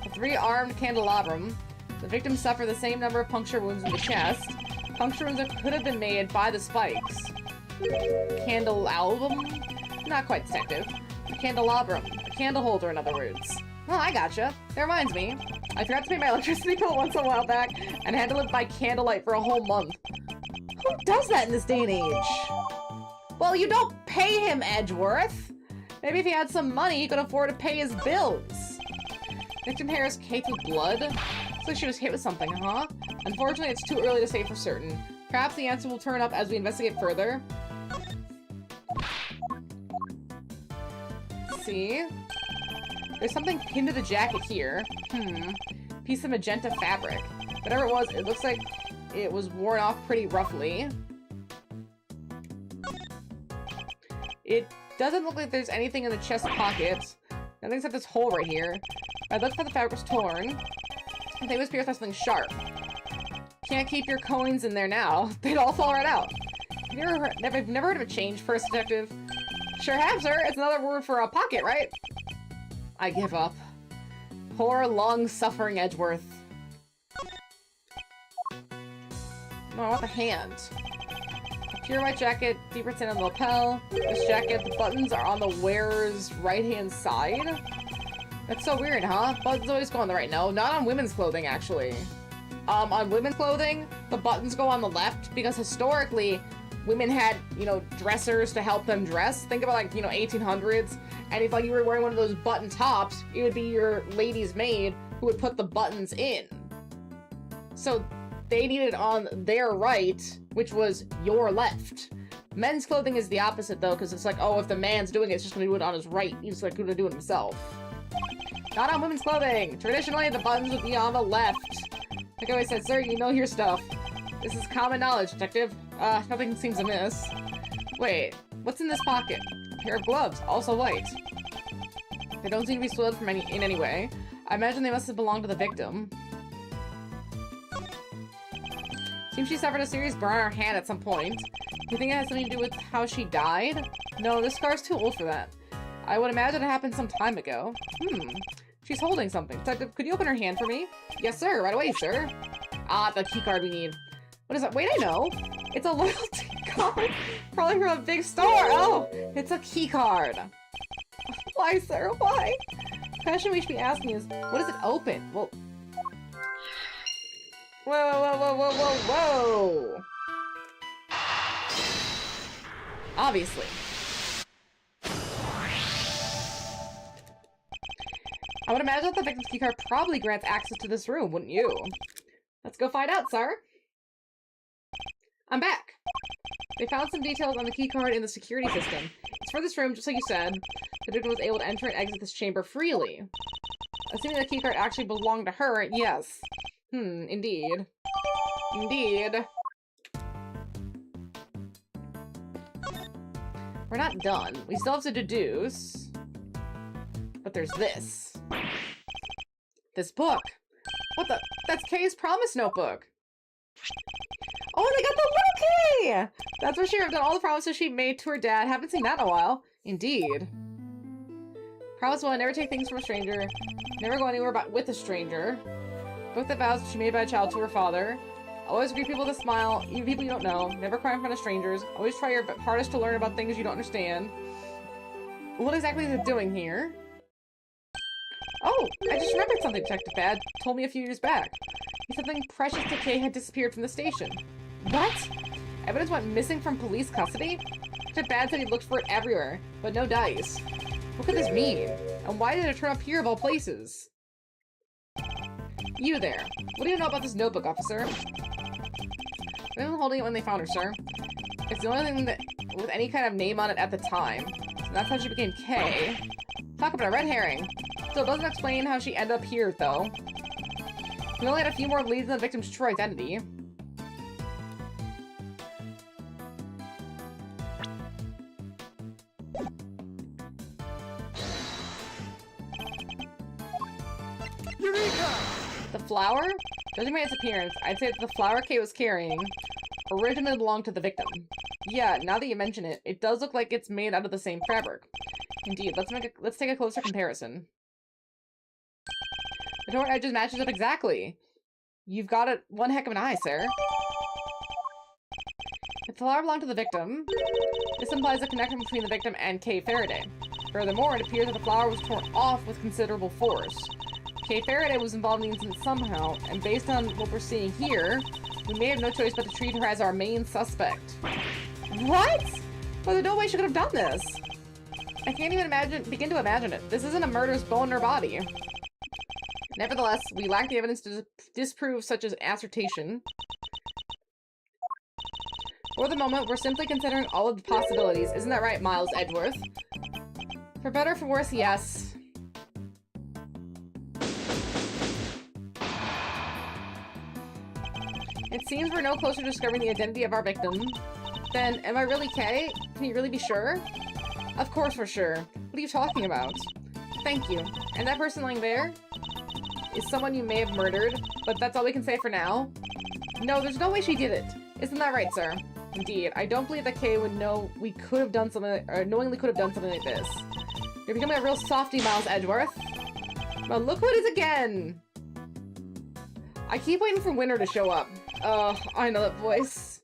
A 3-armed candelabrum. The victim suffered the same number of puncture wounds in the chest. Puncture wounds that could have been made by the spikes. Candelabrum? Not quite, detective. A candelabrum. A candle holder, in other words. Oh, I gotcha. That reminds me. I forgot to pay my electricity bill once a while back, and I had to live by candlelight for a whole month. Who does that in this day and age? Well, you don't pay him, Edgeworth. Maybe if he had some money, he could afford to pay his bills. Victim hair is caked with blood. Looks like she was hit with something, huh? Unfortunately, it's too early to say for certain. Perhaps the answer will turn up as we investigate further. See? There's something pinned to the jacket here. Piece of magenta fabric. Whatever it was, it looks like it was worn off pretty roughly. It doesn't look like there's anything in the chest pockets. Nothing except this hole right here. I looked for the fabric was torn. I think it was pierced by something sharp. Can't keep your coins in there now. They'd all fall right out. Never heard of a change purse, detective? Sure have, sir. It's another word for a pocket, right? I give up. Poor, long-suffering Edgeworth. No, I want the hand. Pure white jacket, deeper tin on the lapel. This jacket, the buttons are on the wearer's right-hand side. That's so weird, huh? Buttons always go on the right. No, not on women's clothing, actually. On women's clothing, the buttons go on the left because historically, women had, you know, dressers to help them dress. Think about, like, you know, 1800s. And if, like, you were wearing one of those button tops, it would be your lady's maid who would put the buttons in. So they needed on their right, which was your left. Men's clothing is the opposite, though, because it's like, oh, if the man's doing it, it's just going to do it on his right. He's, like, going to do it himself. Not on women's clothing. Traditionally, the buttons would be on the left. Like I always said, sir, you know your stuff. This is common knowledge, detective. Nothing seems amiss. Wait, what's in this pocket? A pair of gloves, also white. They don't seem to be soiled from in any way. I imagine they must have belonged to the victim. Seems she suffered a serious burn on her hand at some point. You think it has something to do with how she died? No, this scar's too old for that. I would imagine it happened some time ago. She's holding something. Detective, could you open her hand for me? Yes, sir. Right away, sir. Ah, the key card we need. What is that? Wait, I know. It's a loyalty card. Probably from a big store. Oh, it's a key card. Why, sir? Why? The question we should be asking is, what does it open? Well... Whoa, whoa, whoa, whoa, whoa, whoa! Obviously. I would imagine that the victim's keycard probably grants access to this room, wouldn't you? Let's go find out, sir. I'm back. They found some details on the keycard in the security system. It's for this room, just like you said. The victim was able to enter and exit this chamber freely. Assuming the keycard actually belonged to her, yes. Indeed. Indeed. We're not done. We still have to deduce. But there's this. This book. What the? That's Kay's promise notebook. Oh, they got the little Kay! That's for sure. I've done all the promises she made to her dad. Haven't seen that in a while. Indeed. Promise will never take things from a stranger. Never go anywhere with a stranger. Book the vows she made by a child to her father. Always greet people with a smile, even people you don't know. Never cry in front of strangers. Always try your hardest to learn about things you don't understand. What exactly is it doing here? Oh, I just remembered something Detective Bad told me a few years back. Something precious to Kay had disappeared from the station. What? Evidence went missing from police custody? Detective Bad said he looked for it everywhere, but no dice. What could this mean? And why did it turn up here of all places? You there. What do you know about this notebook, officer? They were holding it when they found her, sir. It's the only thing that with any kind of name on it at the time. So that's how she became Kay. Talk about a red herring. Still doesn't explain how she ended up here, though. We only had a few more leads on the victim's true identity. Eureka! The flower? Judging by its appearance, I'd say that the flower Kay was carrying originally belonged to the victim. Yeah, now that you mention it, it does look like it's made out of the same fabric. Indeed, let's take a closer comparison. The torn edges matches up exactly. You've got it one heck of an eye, sir. If the flower belonged to the victim, this implies a connection between the victim and Kay Faraday. Furthermore, it appears that the flower was torn off with considerable force. Kay Faraday was involved in the incident somehow, and based on what we're seeing here, we may have no choice but to treat her as our main suspect. What? Well, there's no way she could have done this. I can't even begin to imagine it. This isn't a murderous bone in her body. Nevertheless, we lack the evidence to disprove such an assertion. For the moment, we're simply considering all of the possibilities. Isn't that right, Miles Edgeworth? For better or for worse, yes. It seems we're no closer to discovering the identity of our victim. Then, am I really Kay? Can you really be sure? Of course we're sure. What are you talking about? Thank you. And that person lying there is someone you may have murdered, but that's all we can say for now. No, there's no way she did it. Isn't that right, sir? Indeed. I don't believe that Kay would know we could have done something, or knowingly could have done something like this. You're becoming a real softie, Miles Edgeworth. Well, look who it is again! I keep waiting for Winter to show up. Oh, I know that voice.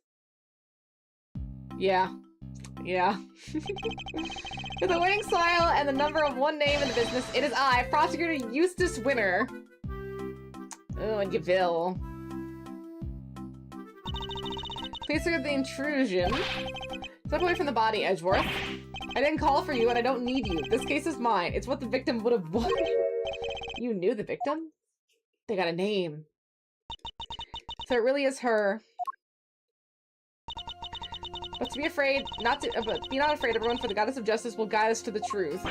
Yeah. Yeah. With a winning smile and the number of one name in the business, it is I, Prosecutor Eustace Winter. Oh, and Yville. Please forgive the intrusion. Step away from the body, Edgeworth. I didn't call for you, and I don't need you. This case is mine. It's what the victim would have wanted. You knew the victim? They got a name. So it really is her. But be not afraid, everyone, for the goddess of justice will guide us to the truth.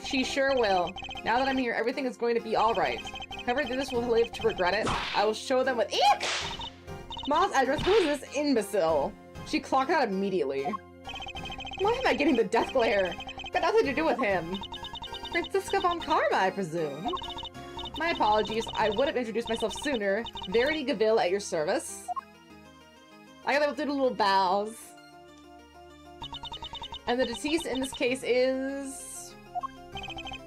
She sure will. Now that I'm here, everything is going to be alright. Whoever did this will live to regret it. I will show them with— Eek! Miles Edgeworth, who is this imbecile? She clocked out immediately. Why am I getting the death glare? Got nothing to do with him. Francisca von Karma, I presume. My apologies. I would have introduced myself sooner. Verity Gaville at your service. I gotta do the little bows. And the deceased in this case is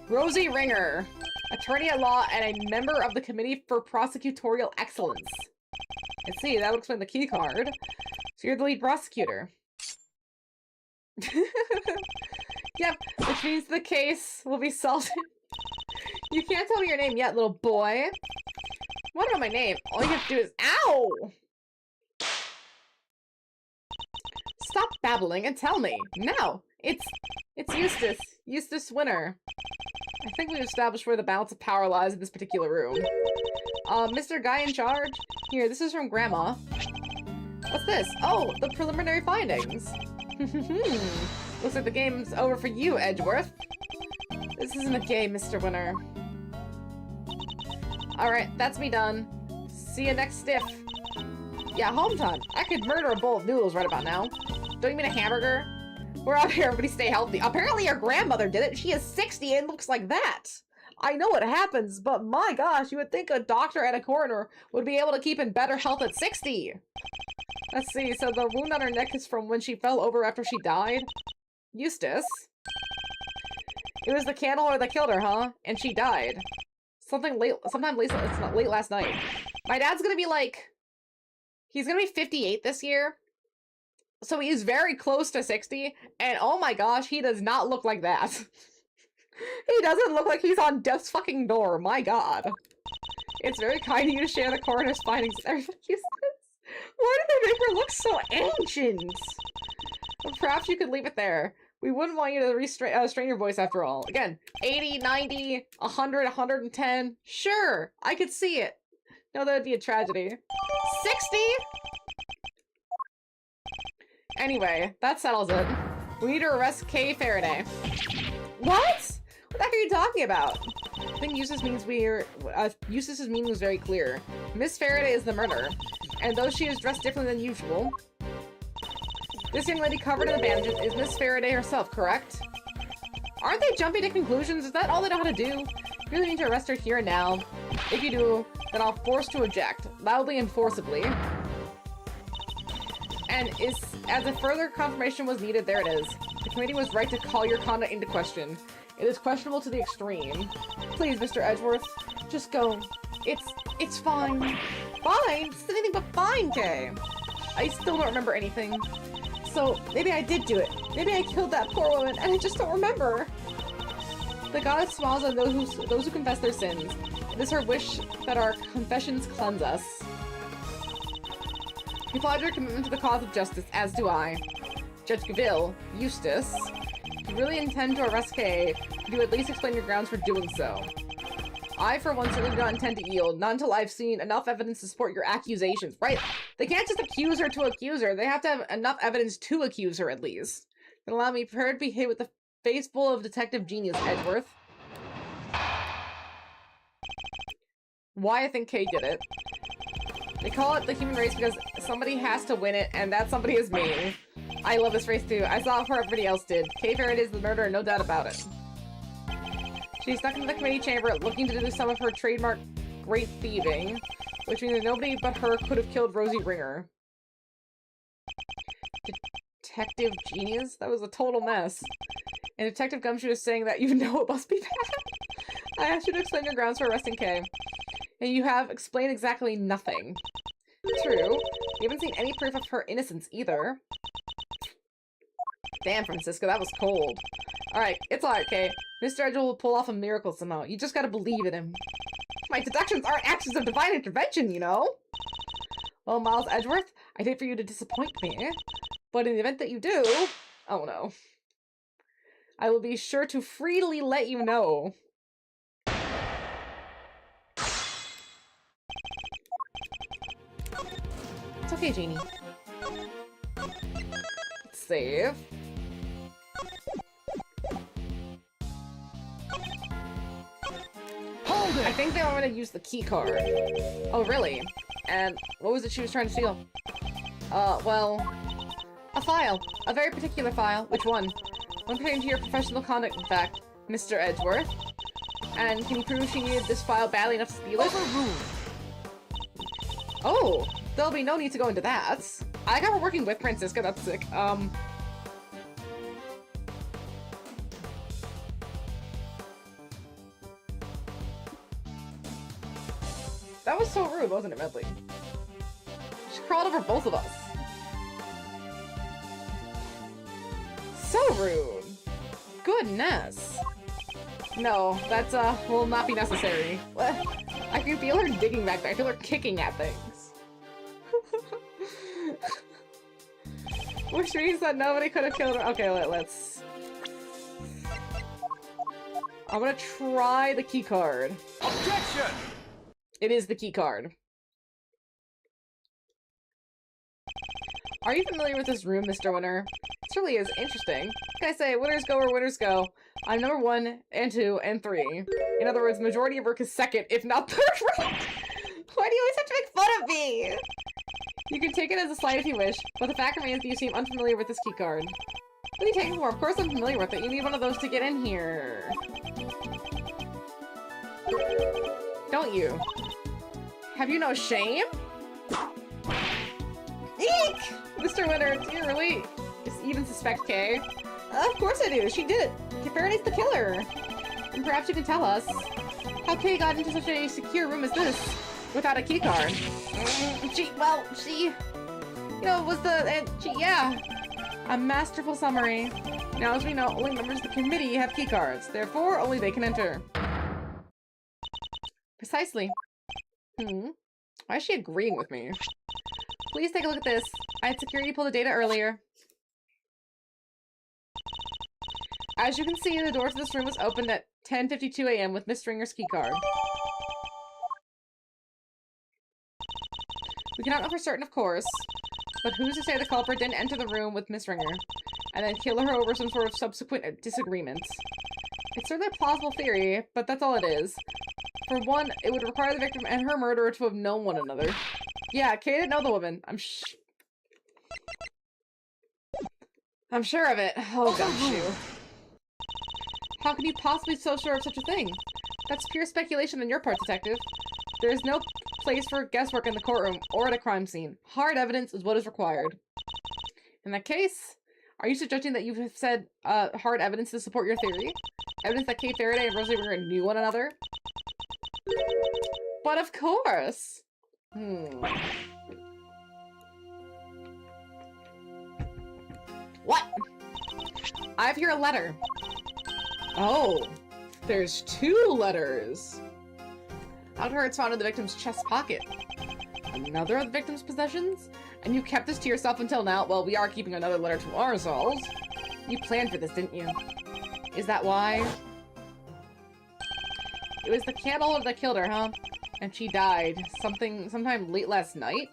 Rosie Ringer, attorney at law and a member of the Committee for Prosecutorial Excellence. I see, that would explain the key card. So you're the lead prosecutor. Yep, which means the case will be solved. You can't tell me your name yet, little boy. What about my name? All you have to do is— Ow! Stop babbling and tell me. Now! It's Eustace. Eustace Winter. I think we've established where the balance of power lies in this particular room. Mr. Guy in charge? Here, this is from Grandma. What's this? Oh, the preliminary findings. Looks like the game's over for you, Edgeworth. This isn't a game, Mr. Winter. Alright, that's me done. See you next stiff. Yeah, home time. I could murder a bowl of noodles right about now. Don't you mean a hamburger? We're out here, everybody stay healthy. Apparently your grandmother did it. She is 60 and looks like that. I know it happens, but my gosh, you would think a doctor and a coroner would be able to keep in better health at 60. Let's see, so the wound on her neck is from when she fell over after she died? Eustace? It was the candle that killed her, huh? And she died. Sometime late last night. My dad's gonna be like... He's gonna be 58 this year. So he's very close to 60. And oh my gosh, he does not look like that. He doesn't look like he's on death's fucking door. My god. It's very kind of you to share the coroner's findings with everybody. Why did they make her look so ancient? Perhaps you could leave it there. We wouldn't want you to restrain your voice after all. Again, 80, 90, 100, 110. Sure, I could see it. No, that would be a tragedy. 60? Anyway, that settles it. We need to arrest Kay Faraday. What? What the heck are you talking about? I think Eustace's meaning was very clear. Miss Faraday is the murderer, and though she is dressed differently than usual, this young lady covered in the bandages is Miss Faraday herself, correct? Aren't they jumping to conclusions? Is that all they know how to do? You really need to arrest her here and now. If you do, then I'll force to eject, loudly and forcibly. And as a further confirmation was needed, there it is. The committee was right to call your conduct into question. It is questionable to the extreme. Please, Mr. Edgeworth, just go. It's fine. Fine? It's anything but fine, Kay. I still don't remember anything. So, maybe I did do it. Maybe I killed that poor woman, and I just don't remember. The goddess smiles on those who confess their sins. It is her wish that our confessions cleanse us. You applaud your commitment to the cause of justice, as do I. Judge Gaville, Eustace, if you really intend to arrest Kay, could you at least explain your grounds for doing so? I, for one, certainly do not intend to yield, not until I've seen enough evidence to support your accusations. Right? They can't just accuse her to accuse her. They have to have enough evidence to accuse her, at least. Then allow me prepared to be hit with the face full of detective genius, Edgeworth. Why I think Kay did it. They call it the human race because somebody has to win it, and that somebody is me. I love this race too. I saw it before everybody else did. Kay Faraday is the murderer, no doubt about it. She snuck into the committee chamber looking to do some of her trademark great thieving, which means that nobody but her could have killed Rosie Ringer. Detective genius? That was a total mess. And Detective Gumshoe is saying that you know it must be bad. I asked you to explain your grounds for arresting Kay. And you have explained exactly nothing. True. You haven't seen any proof of her innocence either. Damn, Francisca, that was cold. Alright, it's alright, Kay. Mr. Edgeworth will pull off a miracle somehow. You just gotta believe in him. My deductions aren't actions of divine intervention, you know? Well, Miles Edgeworth, I'd hate for you to disappoint me, but in the event that you do, oh no, I will be sure to freely let you know. It's okay, Janie. Save. Hold it! I think they want me to use the key card. Oh, really? And what was it she was trying to steal? Well, a file. A very particular file. Which one? One pertaining to your professional conduct, in fact, Mr. Edgeworth. And can you prove she needed this file badly enough to steal it? Overruled. Oh, there'll be no need to go into that. I got her working with Francisca, that's sick. That was so rude, wasn't it, Medley? She crawled over both of us. So rude. Goodness. No, that's, will not be necessary. I can feel her digging back there. I feel her kicking at things. Which means that nobody could have killed her. Okay, let's... I'm gonna try the key card. Objection! It is the key card. Are you familiar with this room, Mr. Winner? It really is interesting. Can I say, winners go where winners go. I'm number 1, and 2, and 3. In other words, majority of work is second, if not third rank. Why do you always have to make fun of me? You can take it as a slight if you wish, but the fact remains that you seem unfamiliar with this key card. What are you taking for? Of course I'm familiar with it. You need one of those to get in here. Don't you? Have you no shame? Eek! Mr. Winner, do you really even suspect Kay? Of course I do. She did it. Faraday's the killer. And perhaps you can tell us how Kay got into such a secure room as this without a key card. She, you know, was yeah. A masterful summary. Now, as we know, only members of the committee have key cards. Therefore, only they can enter. Precisely. Why is she agreeing with me? Please take a look at this. I had security pull the data earlier. As you can see, the door to this room was opened at 10:52 a.m. with Miss Stringer's keycard. We cannot know for certain, of course, but who's to say the culprit didn't enter the room with Miss Stringer and then kill her over some sort of subsequent disagreement? It's certainly a plausible theory, but that's all it is. For one, it would require the victim and her murderer to have known one another. Yeah, Kay didn't know the woman. I'm sure of it. Oh, gosh, you. How can you possibly be so sure of such a thing? That's pure speculation on your part, detective. There is no place for guesswork in the courtroom or at a crime scene. Hard evidence is what is required. In that case, are you suggesting that you have said hard evidence to support your theory? Evidence that Kay Faraday and Rosalie Ringer knew one another? But of course! What? I have here a letter. Oh, there's 2 letters. Out her, it's found in the victim's chest pocket. Another of the victim's possessions? And you kept this to yourself until now? Well, we are keeping another letter to ourselves. You planned for this, didn't you? Is that why? It was the candle holder that killed her, huh? And she died sometime late last night?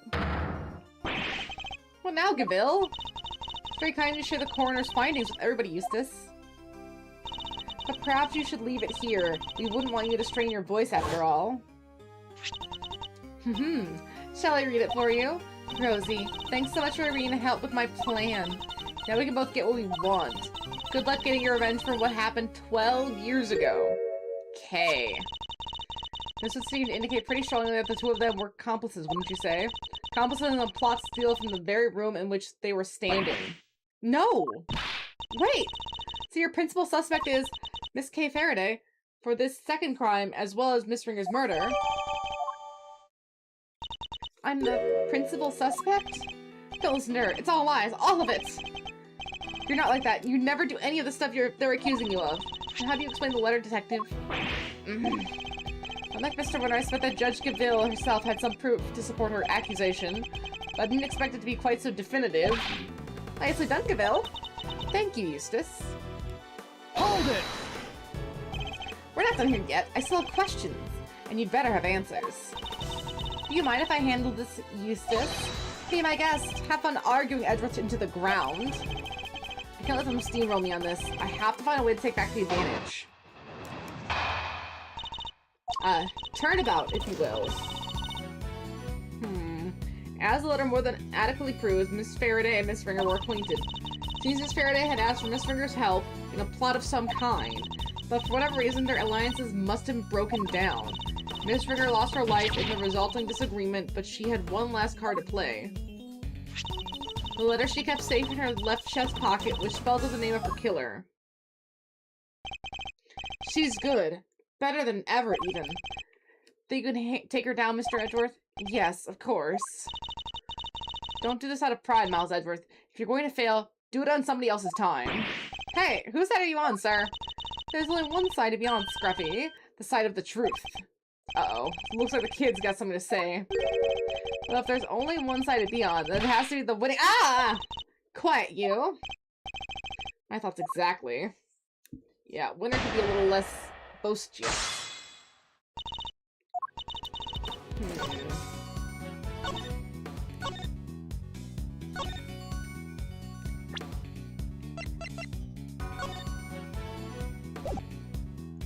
What now, Gabil? It's very kind to share the coroner's findings with everybody, Eustace. But perhaps you should leave it here. We wouldn't want you to strain your voice after all. Shall I read it for you? Rosie, thanks so much for agreeing to help with my plan. Now we can both get what we want. Good luck getting your revenge for what happened 12 years ago. Kay. This would seem to indicate pretty strongly that the 2 of them were accomplices, wouldn't you say? Accomplices in the plot to steal from the very room in which they were standing. No! Wait! So your principal suspect is Miss Kay Faraday for this second crime, as well as Miss Ringer's murder. I'm the principal suspect? Don't listen to her. It's all lies. All of it! You're not like that. You never do any of the stuff they're accusing you of. And how do you explain the letter, detective? A Unlike Mr. Winter, I suspect that Judge Gaville herself had some proof to support her accusation, but I didn't expect it to be quite so definitive. Nicely done, Gaville. Thank you, Eustace. Hold it! We're not done here yet. I still have questions, and you'd better have answers. Do you mind if I handle this, Eustace? Be my guest. Have fun arguing Edgeworth into the ground. I can't let them steamroll me on this. I have to find a way to take back the advantage. Turnabout, if you will. As the letter more than adequately proves, Miss Faraday and Miss Ringer were acquainted. Seems Miss Faraday had asked for Miss Ringer's help in a plot of some kind, but for whatever reason, their alliances must have broken down. Miss Ringer lost her life in the resulting disagreement, but she had one last card to play. The letter she kept safe in her left chest pocket, which spelled out the name of her killer. She's good. Better than ever, even. Think you can take her down, Mr. Edgeworth? Yes, of course. Don't do this out of pride, Miles Edgeworth. If you're going to fail, do it on somebody else's time. Hey, whose side are you on, sir? There's only one side to be on, Scruffy. The side of the truth. Uh-oh. Looks like the kid's got something to say. Well, if there's only one side to be on, then it has to be the winning— Ah! Quiet, you. My thoughts exactly. Yeah, winner could be a little less boisterous.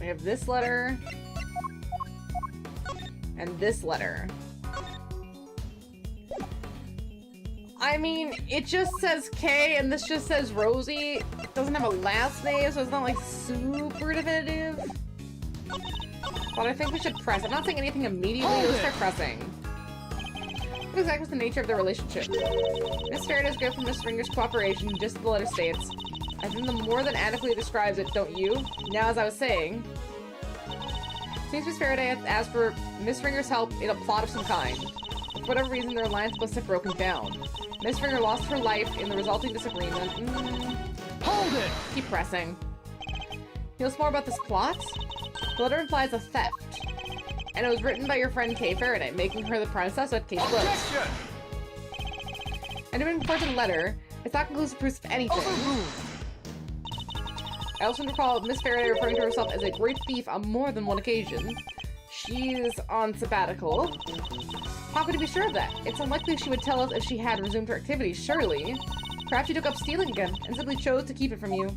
We have this letter. And this letter. I mean, it just says K and this just says Rosie. It doesn't have a last name, so it's not like super definitive. But I think we should press. I'm not saying anything immediately. Let's start pressing. What exactly is the nature of their relationship? Miss Faraday's grateful for Miss Ringer's cooperation, just as the letter states. I think the more than adequately describes it, don't you? Now, as I was saying, seems Miss Faraday has asked for Miss Ringer's help in a plot of some kind. For whatever reason, their alliance must have broken down. Miss Ringer lost her life in the resulting disagreement. Hold it! Keep pressing. Hear more about this plot? The letter implies a theft. And it was written by your friend Kay Faraday, making her the prime suspect case closed. And even before the letter, it's not conclusive proof of anything. I also recall Miss Faraday referring to herself as a great thief on more than one occasion. She's on sabbatical. How could you be sure of that? It's unlikely she would tell us if she had resumed her activities, surely. Perhaps she took up stealing again, and simply chose to keep it from you.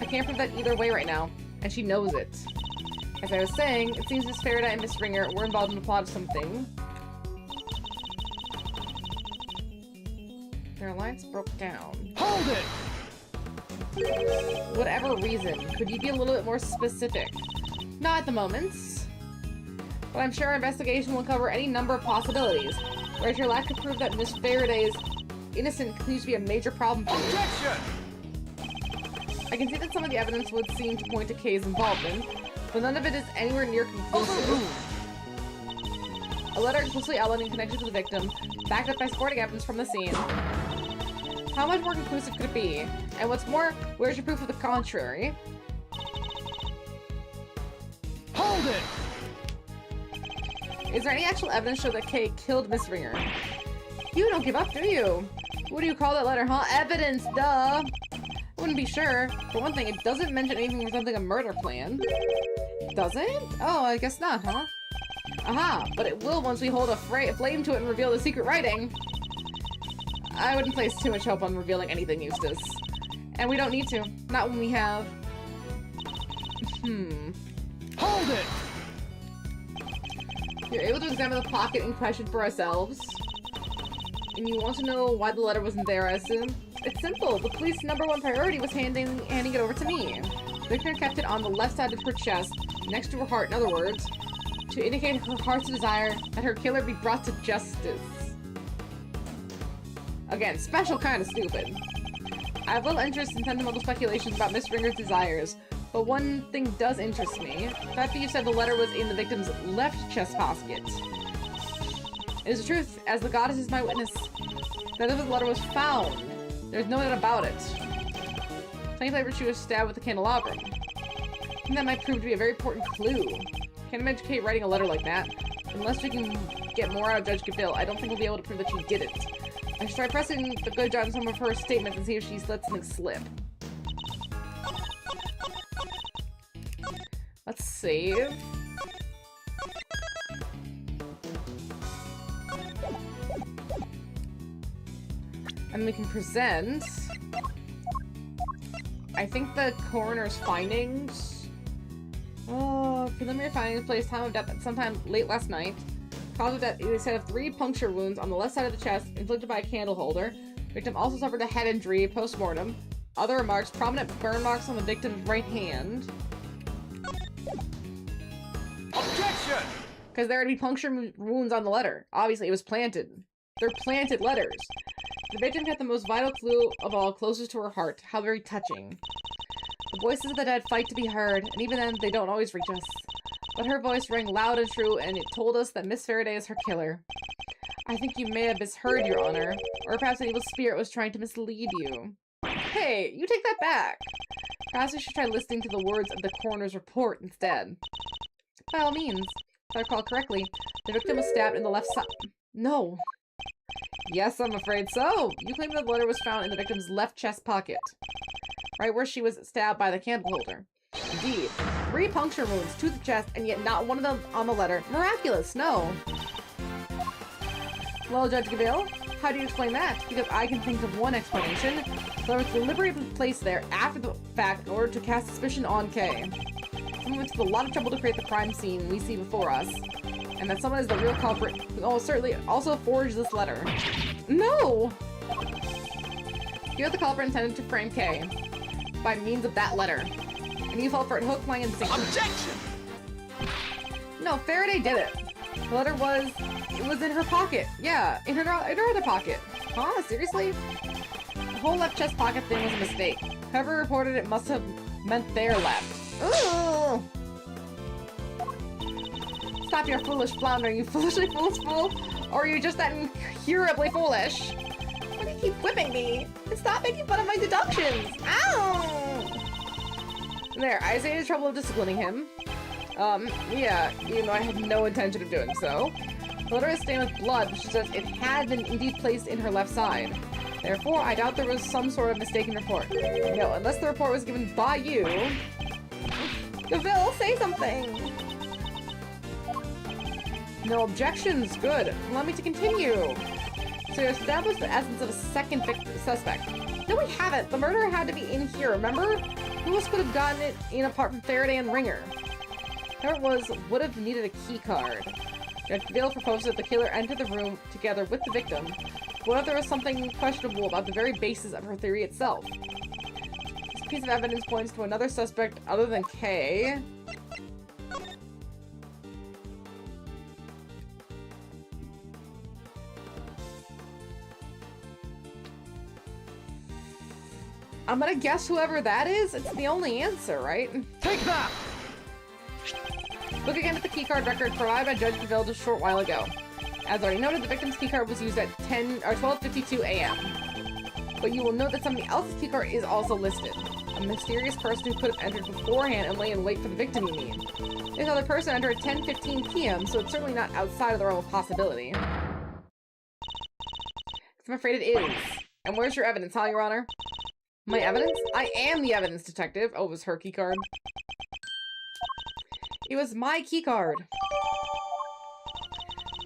I can't prove that either way right now, and she knows it. As I was saying, it seems Miss Faraday and Miss Ringer were involved in the plot of something. Their alliance broke down. Hold it! Whatever reason, could you be a little bit more specific? Not at the moment. But I'm sure our investigation will cover any number of possibilities. Whereas your lack of proof that Miss Faraday is innocent continues to be a major problem for you. Objection! I can see that some of the evidence would seem to point to Kay's involvement, but none of it is anywhere near conclusive. A letter explicitly outlining connection to the victim, backed up by supporting evidence from the scene. How much more conclusive could it be? And what's more, where's your proof of the contrary? Hold it! Is there any actual evidence to show that Kay killed Miss Ringer? You don't give up, do you? What do you call that letter, huh? Evidence, duh! I wouldn't be sure. For one thing, it doesn't mention anything resembling a murder plan. Does it? Oh, I guess not, huh? Aha, but it will once we hold a flame to it and reveal the secret writing. I wouldn't place too much hope on revealing anything, Eustace. And we don't need to. Not when we have... Hold it! You're able to examine the pocket in question for ourselves. And you want to know why the letter wasn't there, I assume? It's simple. The police's #1 priority was handing it over to me. Victor kept it on the left side of her chest, next to her heart, in other words, to indicate her heart's desire that her killer be brought to justice. Again, special kind of stupid. I have little interest in sentimental speculations about Miss Ringer's desires, but one thing does interest me. The fact that you said the letter was in the victim's left chest pocket. It is the truth, as the goddess is my witness. That if the letter was found, there's no doubt about it. Thank you, she was stabbed with a candelabrum. I think that might prove to be a very important clue. Can't imagine Kate writing a letter like that. Unless we can get more out of Judge Gabil, I don't think we'll be able to prove that she did it. I should try pressing the good on some of her statements and see if she lets something slip. Let's save. And we can present. I think the coroner's findings. Oh, preliminary findings placed time of death at sometime late last night. Cause of death is a set of 3 puncture wounds on the left side of the chest, inflicted by a candle holder. Victim also suffered a head injury post-mortem. Other remarks: prominent burn marks on the victim's right hand. Objection! Because there would be puncture wounds on the letter. Obviously, it was planted. They're planted letters. The victim got the most vital clue of all, closest to her heart. How very touching. The voices of the dead fight to be heard, and even then, they don't always reach us. But her voice rang loud and true, and it told us that Miss Faraday is her killer. I think you may have misheard, Your Honor. Or perhaps an evil spirit was trying to mislead you. Hey, you take that back. Perhaps we should try listening to the words of the coroner's report instead. By all means. If I recall correctly, the victim was stabbed in the left side. No. Yes, I'm afraid so. You claim that the letter was found in the victim's left chest pocket. Right where she was stabbed by the candle holder. Indeed. 3 puncture wounds to the chest, and yet not one of them on the letter. Miraculous, no. Well, Judge Gabil, how do you explain that? Because I can think of one explanation. So it was deliberately placed there after the fact in order to cast suspicion on Kay. Someone went to a lot of trouble to create the crime scene we see before us. And that someone is the real culprit who almost certainly also forged this letter. No! You're the culprit intended to frame Kay by means of that letter. And you fall for it hook, line, and sinker. Objection! No, Faraday did it. The letter was in her pocket. Yeah, in her other pocket. Huh? Seriously? The whole left chest pocket thing was a mistake. Whoever reported it must have meant their left. Ooh! Stop your foolish floundering, you foolishly foolish fool! Or are you just that incurably foolish? Why do you keep whipping me? And stop making fun of my deductions! Ow! There, I saved the trouble of disciplining him. Yeah, even though I had no intention of doing so. The letter is stained with blood, which says it had been indeed placed in her left side. Therefore, I doubt there was some sort of mistaken report. No, unless the report was given by you. Gabil, say something! No objections. Good. Allow me to continue. So you established the essence of a second suspect. No, we haven't. The murderer had to be in here, remember? Who else could have gotten it in apart from Faraday and Ringer? Whoever it was would have needed a key card. Judge Gabil proposed that the killer enter the room together with the victim. What if there was something questionable about the very basis of her theory itself? This piece of evidence points to another suspect other than Kay. I'm gonna guess whoever that is. It's the only answer, right? Take that! Look again at the keycard record provided by Judge Gabil just a short while ago. As already noted, the victim's keycard was used at 12:52 a.m. But you will note that somebody else's keycard is also listed. A mysterious person who could have entered beforehand and lay in wait for the victim, you mean. This other person entered at 10:15 p.m., so it's certainly not outside of the realm of possibility. I'm afraid it is. And where's your evidence, huh, Your Honor? My evidence? I am the evidence detective. Oh, it was her keycard. It was my keycard.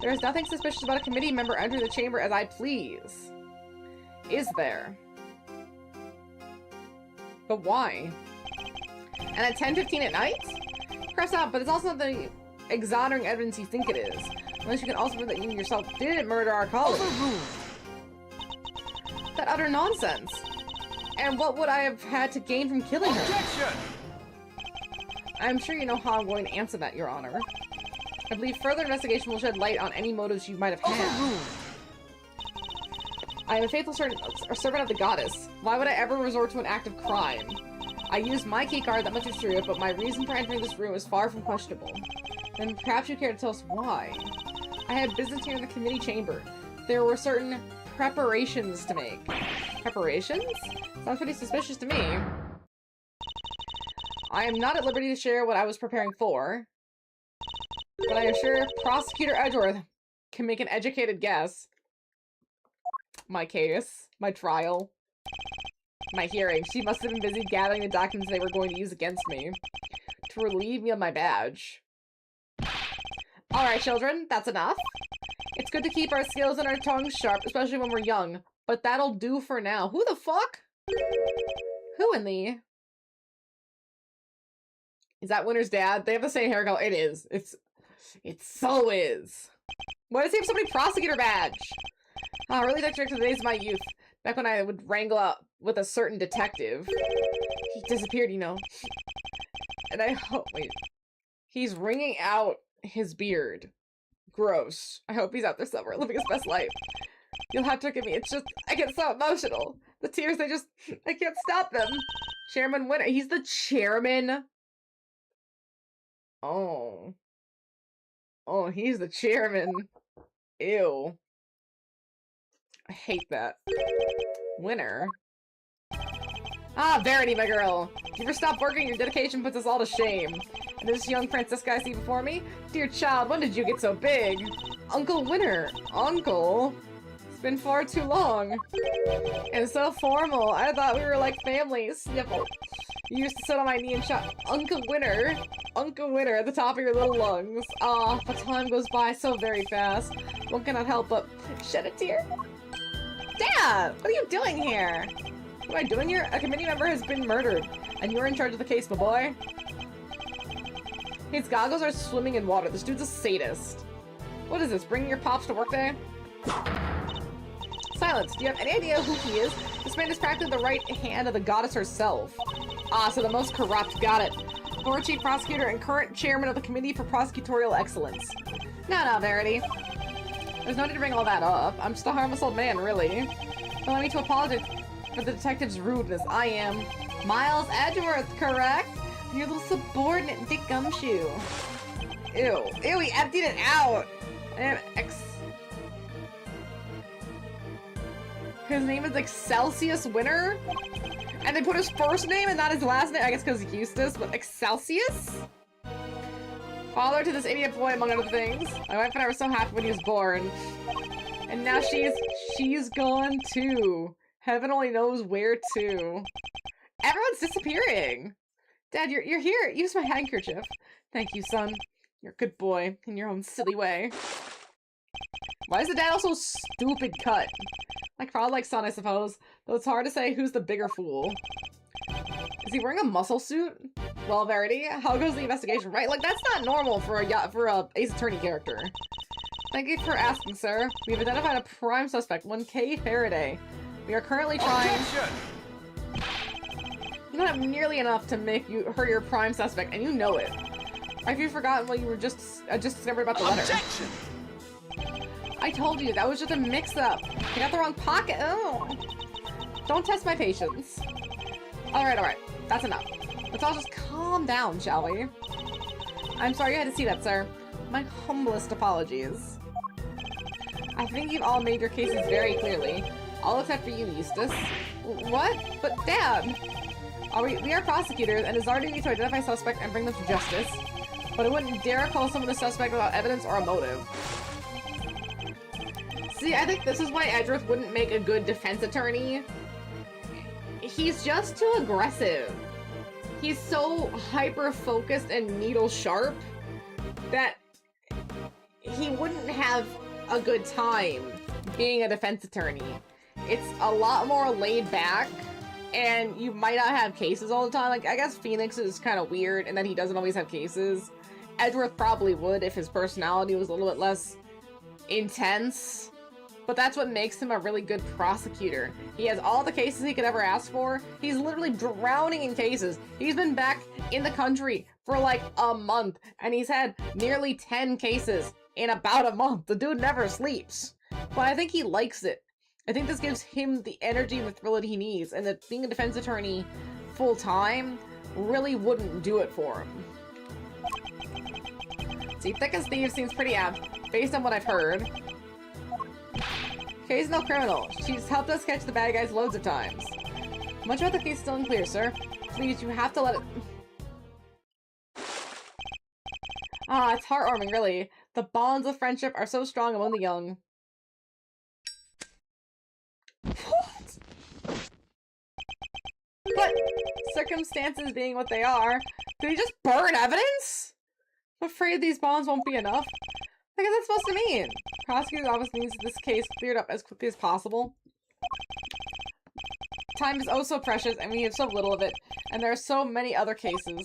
There is nothing suspicious about a committee member entering the chamber as I please. Is there? But why? And at 10:15 at night? Perhaps not, but it's also not the exonerating evidence you think it is. Unless you can also prove that you yourself didn't murder our colleague. That utter nonsense. And what would I have had to gain from killing her? Objection! I'm sure you know how I'm going to answer that, Your Honor. I believe further investigation will shed light on any motives you might have had. I am a faithful servant of the goddess. Why would I ever resort to an act of crime? I used my keycard, that much is true, but my reason for entering this room is far from questionable. Then perhaps you care to tell us why. I had business here in the committee chamber. There were certain preparations to make. Preparations? Sounds pretty suspicious to me. I am not at liberty to share what I was preparing for. but I am sure Prosecutor Edgeworth can make an educated guess. My case, my trial, my hearing. She must have been busy gathering the documents they were going to use against me to relieve me of my badge. Alright, children, that's enough. It's good to keep our skills and our tongues sharp, especially when we're young. But that'll do for now. Who the fuck? Who in the... Is that Winter's dad? They have the same hair color. It is. It so is. Why does he have so many prosecutor badge? Oh, really back to the days of my youth. Back when I would wrangle up with a certain detective. He disappeared, you know. And I hope... Wait. He's wringing out his beard. Gross. I hope he's out there somewhere living his best life. You'll have to forgive me. It's just... I get so emotional. The tears, I can't stop them. Chairman Winter. He's the chairman? Oh. Oh, he's the chairman. Ew. I hate that. Winter. Ah, Verity, my girl. If you ever stop working, your dedication puts us all to shame. And this young Francisca I see before me? Dear child, when did you get so big? Uncle Winter. Uncle? It's been far too long. And so formal. I thought we were like family. Sniffle. You used to sit on my knee and shout, Uncle Winter. Uncle Winter at the top of your little lungs. Ah, but time goes by so very fast. One cannot help but shed a tear. Dad! What are you doing here? What am I doing here? A committee member has been murdered, and you're in charge of the case, my boy. His goggles are swimming in water. This dude's a sadist. What is this? Bringing your pops to work day? Silence. Do you have any idea who he is? This man is practically the right hand of the goddess herself. Ah, so the most corrupt. Got it. Former chief prosecutor and current chairman of the Committee for Prosecutorial Excellence. No, Verity. There's no need to bring all that up. I'm just a harmless old man, really. Allow me to apologize for the detective's rudeness. I am Miles Edgeworth, correct? Your little subordinate, Dick Gumshoe. Ew. Ew, he emptied it out! His name is Excelsius Winter? And they put his first name and not his last name? I guess because Eustace, but Excelsius? Father to this idiot boy, among other things. My wife and I were so happy when he was born. And now she's gone too. Heaven only knows where to. Everyone's disappearing. Dad, you're here. Use my handkerchief. Thank you, son. You're a good boy in your own silly way. Why is the dad also stupid cut? Like father, like son, I suppose. Though it's hard to say who's the bigger fool. Is he wearing a muscle suit? Well, Verity, how goes the investigation? Right, like that's not normal for a Ace Attorney character. Thank you for asking, sir. We've identified a prime suspect, 1K Faraday. We are currently trying. Objection! You don't have nearly enough to make you hurt your prime suspect, and you know it. Or have you forgotten what you were just discovered about the letter? Objection! I told you, that was just a mix-up. I got the wrong pocket. Oh. Don't test my patience. Alright. That's enough. Let's all just calm down, shall we? I'm sorry you had to see that, sir. My humblest apologies. I think you've all made your cases very clearly. All except for you, Eustace. What? But Dad! We are prosecutors, and it's our duty to identify a suspect and bring them to justice. But I wouldn't dare call someone a suspect without evidence or a motive. See, I think this is why Edgeworth wouldn't make a good defense attorney. He's just too aggressive. He's so hyper-focused and needle-sharp that he wouldn't have a good time being a defense attorney. It's a lot more laid back, and you might not have cases all the time. Like, I guess Phoenix is kind of weird in that he doesn't always have cases. Edgeworth probably would if his personality was a little bit less intense. But that's what makes him a really good prosecutor. He has all the cases he could ever ask for. He's literally drowning in cases. He's been back in the country for like a month, and he's had nearly 10 cases in about a month. The dude never sleeps. But I think he likes it. I think this gives him the energy and the thrill that he needs, and that being a defense attorney full-time really wouldn't do it for him. See, Thick as Thieves seems pretty apt, based on what I've heard. Kay's no criminal. She's helped us catch the bad guys loads of times. Much about the case is still unclear, sir. Please, you have to let it... Ah, it's heartwarming, really. The bonds of friendship are so strong among the young. What? But circumstances being what they are, did he just burn evidence? I'm afraid these bonds won't be enough. What is that supposed to mean? Prosecutor's office needs this case cleared up as quickly as possible. Time is oh so precious, and we have so little of it. And there are so many other cases.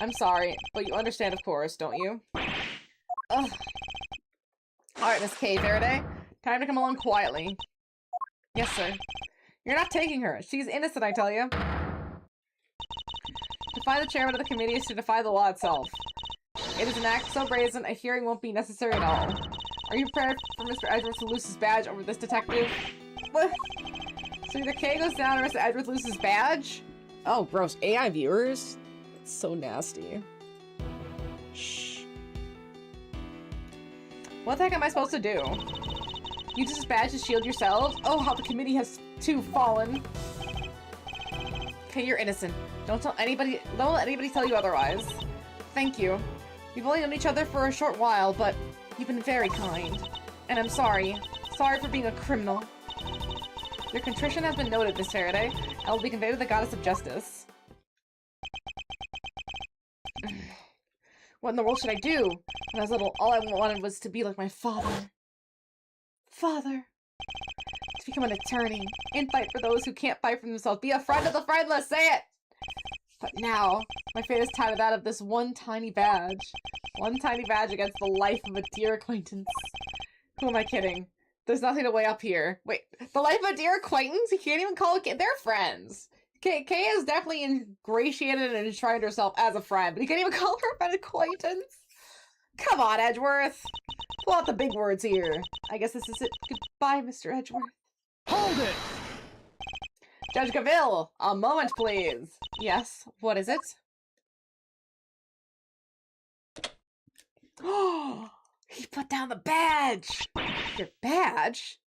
I'm sorry, but you understand, of course, don't you? Ugh. Alright, Miss K. Faraday. Time to come along quietly. Yes, sir. You're not taking her. She's innocent, I tell you. Defy the chairman of the committee is to defy the law itself. It is an act so brazen, a hearing won't be necessary at all. Are you prepared for Mr. Edgeworth to lose his badge over this detective? What? So either K goes down or Mr. Edgeworth loses his badge? Oh, gross. AI viewers? That's so nasty. Shh. What the heck am I supposed to do? Use his badge to shield yourselves? Oh, how the committee has too fallen. Okay, you're innocent. Don't let anybody tell you otherwise. Thank you. We've only known each other for a short while, but you've been very kind. And I'm sorry. Sorry for being a criminal. Your contrition has been noted, Miss Faraday, and will be conveyed to the goddess of justice. What in the world should I do? When I was little, all I wanted was to be like my father. Father. To become an attorney. And fight for those who can't fight for themselves. Be a friend of the friendless, say it! But now, my fate is tied to that of this one tiny badge. One tiny badge against the life of a dear acquaintance. Who am I kidding? There's nothing to weigh up here. Wait, the life of a dear acquaintance? You can't even call it- they're friends. Kay is definitely ingratiated and enshrined herself as a friend, but you can't even call her an acquaintance? Come on, Edgeworth. Pull out the big words here. I guess this is it. Goodbye, Mr. Edgeworth. Hold it! Judge Gaville, a moment, please. Yes, what is it? Oh, he put down the badge. Your badge?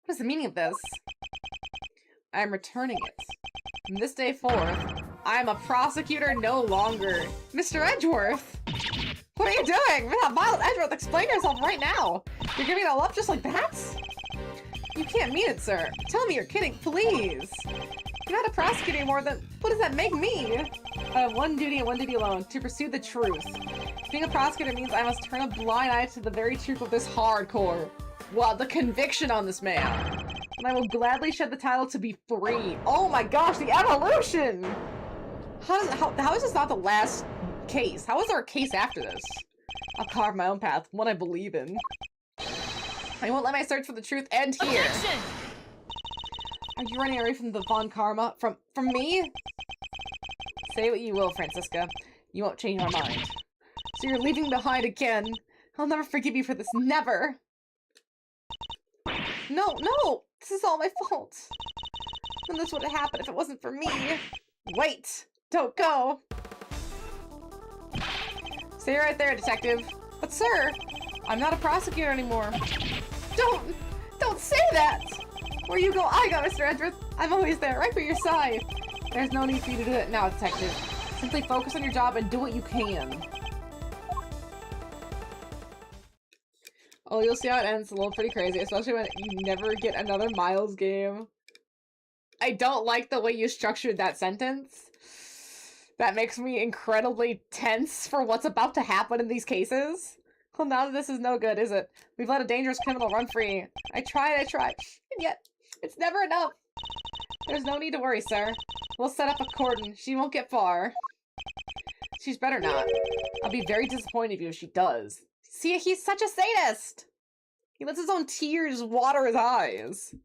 What is the meaning of this? I'm returning it. From this day forth, I am a prosecutor no longer. Mr. Edgeworth! What are you doing? Violet Edgeworth, explain yourself right now! You're giving it all up just like that? You can't mean it, sir. Tell me you're kidding, please! You're not a prosecutor anymore, then what does that make me? I have one duty and one duty alone, to pursue the truth. Being a prosecutor means I must turn a blind eye to the very truth of this hardcore. Wow, the conviction on this man! And I will gladly shed the title to be free. Oh my gosh, the evolution! How is this not the last case? How is there a case after this? I'll carve my own path, one I believe in. I won't let my search for the truth end here. Objection! Are you running away from the Von Karma? From me? Say what you will, Francisca. You won't change my mind. So you're leaving behind again. I'll never forgive you for this. Never! No! This is all my fault. And this would have happened if it wasn't for me. Wait! Don't go! Stay right there, detective. But sir, I'm not a prosecutor anymore. Don't say that! Where you go, I go, Mr. Edgeworth. I'm always there, right by your side. There's no need for you to do that now, detective. Simply focus on your job and do what you can. Oh, you'll see how it ends. A little pretty crazy, especially when you never get another Miles game. I don't like the way you structured that sentence. That makes me incredibly tense for what's about to happen in these cases. Well, now this is no good, is it? We've let a dangerous criminal run free. I tried, and yet it's never enough. There's no need to worry, sir. We'll set up a cordon. She won't get far. She's better not. I'll be very disappointed if she does. See, he's such a sadist! He lets his own tears water his eyes.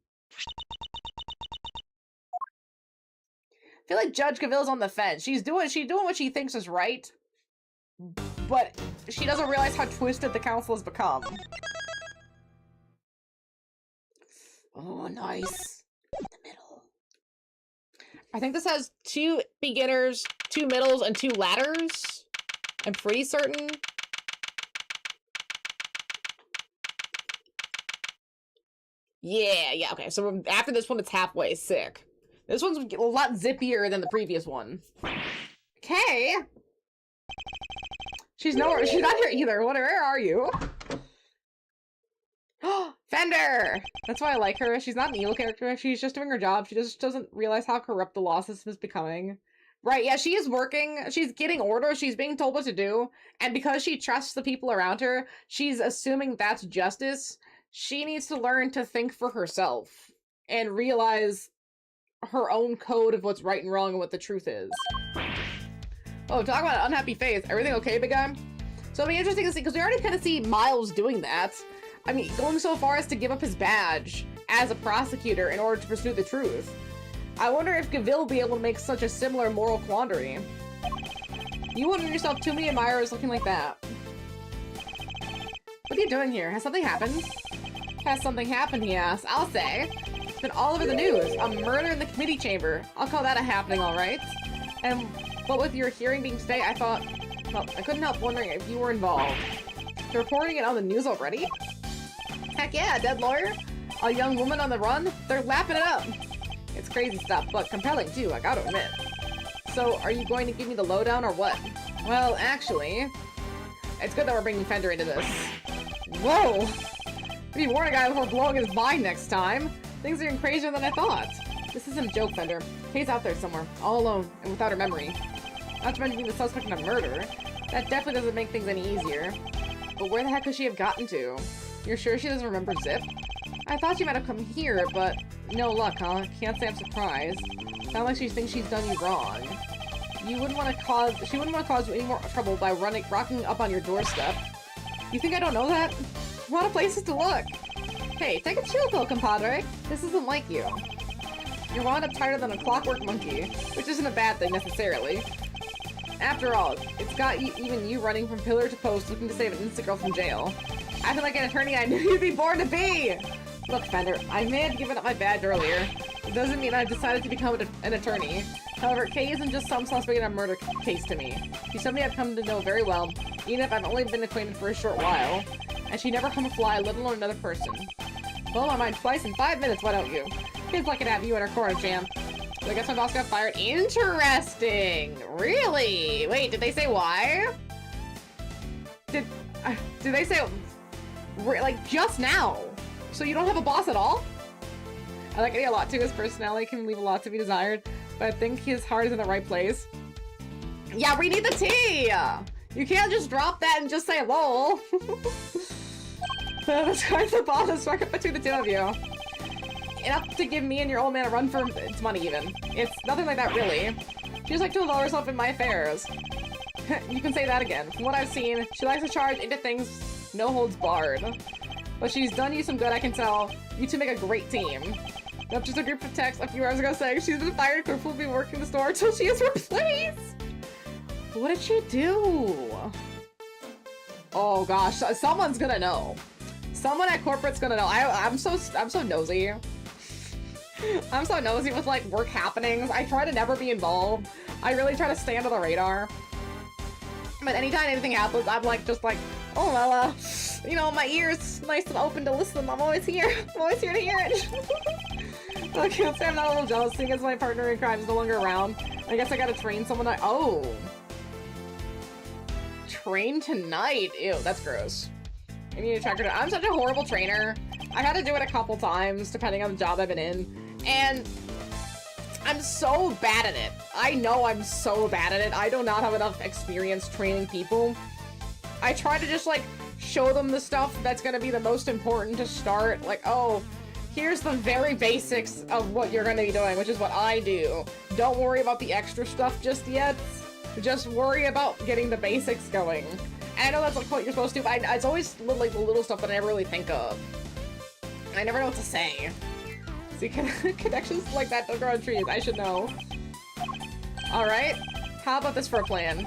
I feel like Judge Cavill's on the fence. She's doing what she thinks is right, but she doesn't realize how twisted the council has become. Oh, nice. In the middle. I think this has 2 beginners, 2 middles, and 2 ladders. I'm pretty certain. Yeah, okay. So after this one, it's halfway. Sick. This one's a lot zippier than the previous one. Okay. She's nowhere. She's not here either. Where are you? Fender! That's why I like her. She's not an evil character. She's just doing her job. She just doesn't realize how corrupt the law system is becoming. Right, yeah, she is working. She's getting orders. She's being told what to do. And because she trusts the people around her, she's assuming that's justice. She needs to learn to think for herself and realize her own code of what's right and wrong and what the truth is. Oh, talk about an unhappy face. Everything okay, big guy? So it'll be interesting to see, because we already kind of see Miles doing that. I mean, going so far as to give up his badge as a prosecutor in order to pursue the truth. I wonder if Gavil will be able to make such a similar moral quandary. You wouldn't yourself too many admirers looking like that. What are you doing here? Has something happened? Has something happened, he asks. I'll say. It's been all over the news. A murder in the committee chamber. I'll call that a happening, alright? And what with your hearing being today, I thought... Well, I couldn't help wondering if you were involved. They're reporting it on the news already? Heck yeah, a dead lawyer? A young woman on the run? They're lapping it up. It's crazy stuff, but compelling too, I gotta admit. So, are you going to give me the lowdown or what? Well, actually... It's good that we're bringing Fender into this. Whoa! Maybe warn a guy before blowing his mind next time. Things are getting crazier than I thought. This isn't a joke, Fender. Kay's out there somewhere, all alone, and without her memory. Not to mention being the suspect in a murder. That definitely doesn't make things any easier. But where the heck could she have gotten to? You're sure she doesn't remember Zip? I thought she might have come here, but no luck, huh? Can't say I'm surprised. Sounds like she thinks she's done you wrong. You wouldn't want to cause. She wouldn't want to cause you any more trouble by rocking up on your doorstep. You think I don't know that? A lot of places to look. Hey, take a chill pill, compadre. This isn't like you. You're wound up tighter than a clockwork monkey, which isn't a bad thing necessarily. After all, it's got even you running from pillar to post looking to save an innocent girl from jail. Acting like an attorney I knew you'd be born to be! Look, Fender, I may have given up my badge earlier. It doesn't mean I've decided to become an attorney. However, Kay isn't just some suspect in a murder case to me. She's somebody I've come to know very well, even if I've only been acquainted for a short while. And she never harmed a fly, let alone another person. Blow my mind twice in 5 minutes, why don't you? Kids lucky to have you in her corner, champ. So I guess my boss got fired. Interesting! Really? Wait, did they say why? Did they say... Like, just now? So you don't have a boss at all? I like Eddie a lot too. His personality can leave a lot to be desired, but I think his heart is in the right place. Yeah, we need the tea! You can't just drop that and just say lol. That's quite the boss is stuck up between the two of you. Enough to give me and your old man a run for its money even. It's nothing like that really. She just like to involve herself in my affairs. You can say that again. From what I've seen, she likes to charge into things no holds barred. But she's done you some good, I can tell. You two make a great team. Not just a group of texts a few hours ago saying she's been fired, Cliff will be working the store until she is replaced! What did she do? Oh gosh, someone's gonna know. Someone at corporate's gonna know. I'm so nosy. I'm so nosy with like work happenings. I try to never be involved. I really try to stay under the radar. But anytime anything happens, I'm like, just like, oh well, you know, my ears nice and open to listen. I'm always here. I'm always here to hear it. I can't say I'm not a little jealous seeing as my partner in crime is no longer around. I guess I gotta train someone. Oh. Train tonight. Ew, that's gross. I need to track her. I'm such a horrible trainer. I had to do it a couple times depending on the job I've been in. And I'm so bad at it. I know I'm so bad at it. I do not have enough experience training people. I try to just like show them the stuff that's gonna be the most important to start. Like, oh, here's the very basics of what you're gonna be doing, which is what I do. Don't worry about the extra stuff just yet. Just worry about getting the basics going. And I know that's like what you're supposed to do, but it's always like the little stuff that I never really think of. I never know what to say. See, connections like that don't grow on trees. I should know. Alright. How about this for a plan?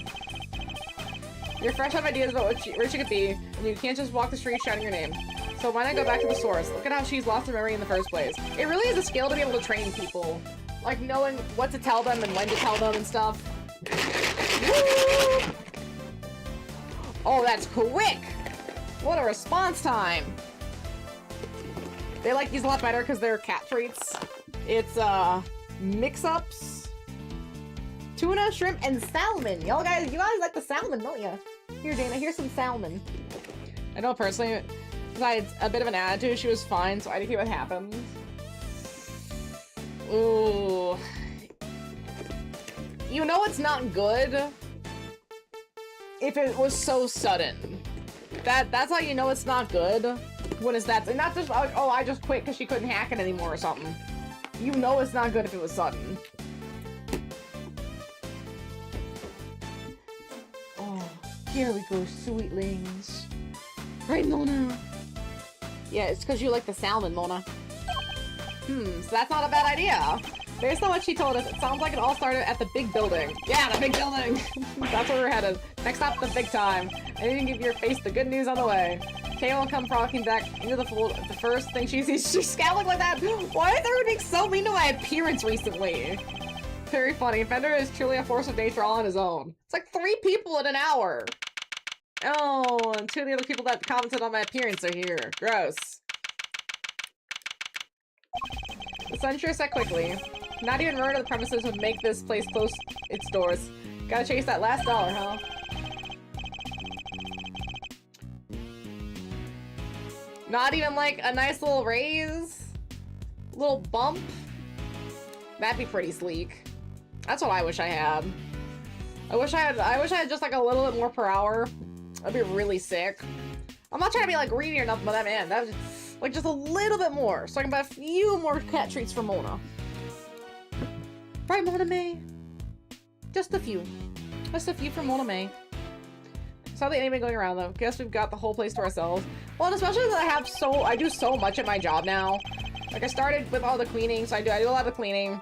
You're fresh on ideas about where she could be, and you can't just walk the streets shouting your name. So why not go back to the source? Look at how she's lost her memory in the first place. It really is a skill to be able to train people. Like knowing what to tell them and when to tell them and stuff. Woo! Oh, that's quick! What a response time! They like these a lot better because they're cat treats. It's, mix-ups, tuna, shrimp, and salmon. You guys like the salmon, don't you? Here, Dana, here's some salmon. I know personally, besides a bit of an attitude, she was fine, so I didn't see what happened. Ooh. You know it's not good if it was so sudden. That's how you know it's not good. When it's that, and not just like, oh, I just quit because she couldn't hack it anymore or something. You know it's not good if it was sudden. Oh, here we go, sweetlings. Right, Mona? Yeah, it's because you like the salmon, Mona. So that's not a bad idea. Based on what she told us, it sounds like it all started at the big building. Yeah, the big building! That's where we're headed. Next stop, the big time. I need to give your face the good news on the way. Kay will come frolicking back into the fold. The first thing she sees, she's scowling like that. Why is everyone being so mean to my appearance recently? Very funny. Fender is truly a force of nature all on his own. It's like 3 people in an hour. Oh, and 2 of the other people that commented on my appearance are here. Gross. The sun sure set quickly. Not even murder the premises would make this place close its doors. Gotta chase that last dollar, huh? Not even like a nice little raise? Little bump? That'd be pretty sleek. That's what I wish I had. I wish I had just like a little bit more per hour. That'd be really sick. I'm not trying to be like greedy or nothing, but that was like just a little bit more, so I can buy a few more cat treats for Mona. Right, Mona May? Just a few. Just a few for Mona May. Saw the anime going around though. Guess we've got the whole place to ourselves. Well, and especially that I do so much at my job now. Like I started with all the cleaning, so I do a lot of cleaning.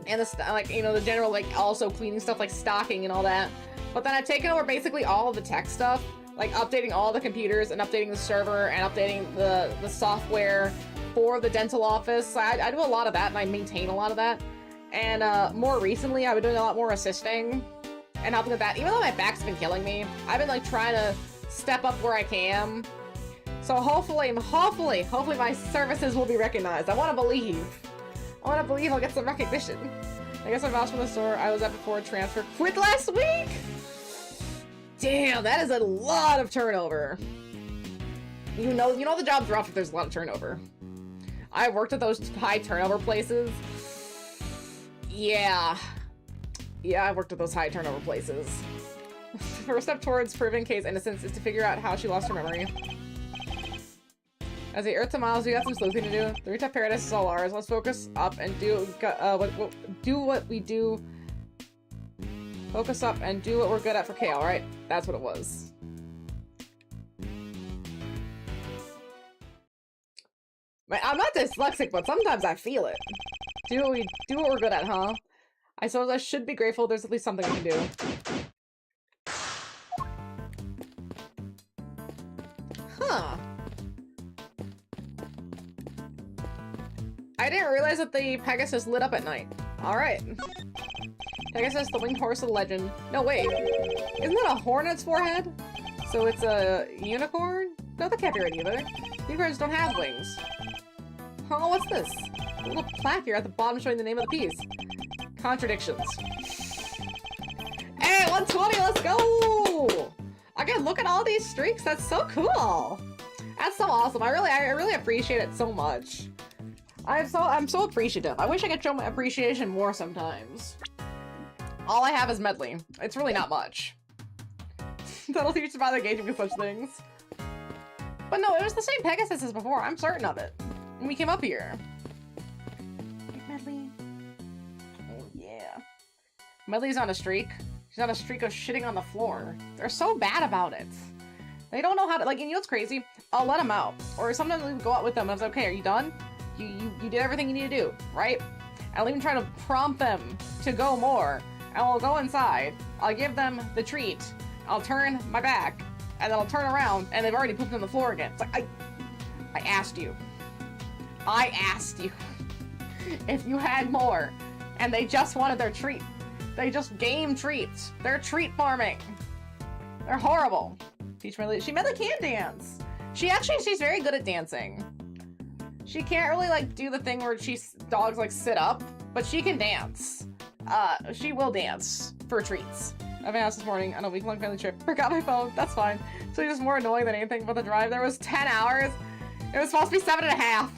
And the like, you know, the general like also cleaning stuff like stocking and all that. But then I've taken over basically all of the tech stuff, like updating all the computers and updating the server and updating the software for the dental office. So I do a lot of that and I maintain a lot of that. And more recently, I've been doing a lot more assisting and helping with that. Even though my back's been killing me, I've been like trying to step up where I can. So hopefully my services will be recognized. I want to believe I'll get some recognition. I guess my boss from the store I was at before transfer quit last week. Damn, that is a lot of turnover. You know the job's rough if there's a lot of turnover. I worked at those high turnover places. Yeah, I worked at those high turnover places. First step towards proving Kay's innocence is to figure out how she lost her memory. As the Earth to Miles, we got some sleuthing to do. The rooftop paradise is all ours. Let's focus up and do what we do. Focus up and do what we're good at for Kay, alright? That's what it was. I'm not dyslexic, but sometimes I feel it. Do what we're good at, huh? I suppose I should be grateful there's at least something I can do. Huh. I didn't realize that the Pegasus lit up at night. Alright. Pegasus, the winged horse of the legend. No, wait. Isn't that a hornet's forehead? So it's a unicorn? No, that can't be right either. Unicorns don't have wings. Oh, what's this? A little plaque here at the bottom showing the name of the piece. Contradictions. Hey, 120, let's go! Again, look at all these streaks. That's so cool. That's so awesome. I really appreciate it so much. I'm so appreciative. I wish I could show my appreciation more sometimes. All I have is medley. It's really not much. That'll teach you about engaging with such things. But no, it was the same Pegasus as before. I'm certain of it. When we came up here. Medley. Oh yeah. Medley's on a streak. She's on a streak of shitting on the floor. They're so bad about it. They don't know how to, like, you know what's crazy? I'll let them out. Or sometimes we go out with them and I was like, okay, are you done? You did everything you need to do, right? I'll even try to prompt them to go more. And we'll go inside. I'll give them the treat. I'll turn my back. And then I'll turn around and they've already pooped on the floor again. It's like, I asked you. I asked you if you had more. And they just wanted their treat. They just game treats. They're treat farming. They're horrible. Teach Medley. She Medley can dance. She's very good at dancing. She can't really like do the thing where dogs like sit up, but she can dance. She will dance for treats. at my house this morning on a week-long family trip. Forgot my phone. That's fine. So it's just more annoying than anything, but the drive there was 10 hours. It was supposed to be 7.5.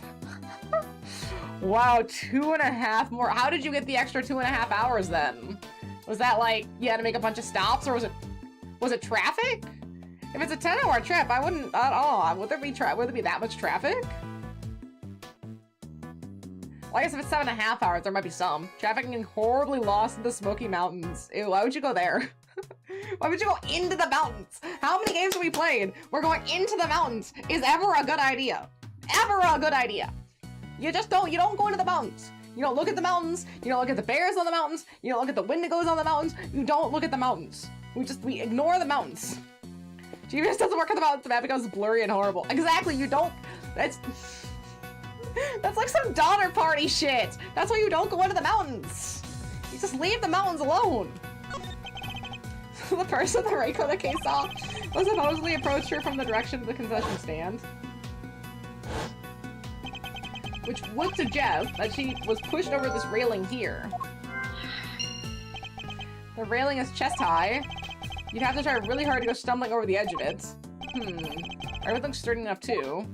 Wow, 2.5 more. How did you get the extra 2.5 hours then? Was that like, you had to make a bunch of stops, or was it traffic? If it's a 10-hour trip, I wouldn't at all. Would there be that much traffic? Well, I guess if it's 7.5 hours, there might be some. Traffic and horribly lost in the Smoky Mountains. Ew, why would you go there? Why would you go into the mountains? How many games have we played? We're going into the mountains is ever a good idea. Ever a good idea. You don't go into the mountains. You don't look at the mountains. You don't look at the bears on the mountains. You don't look at the wendigos on the mountains. You don't look at the mountains. We ignore the mountains. GPS doesn't work on the mountains. The map becomes blurry and horrible. Exactly, you don't, that's like some Donner Party shit. That's why you don't go into the mountains. You just leave the mountains alone. The person the Reiko the case saw was supposedly approached her from the direction of the concession stand, which would suggest that she was pushed over this railing here. The railing is chest high. You'd have to try really hard to go stumbling over the edge of it. Everything's sturdy enough too.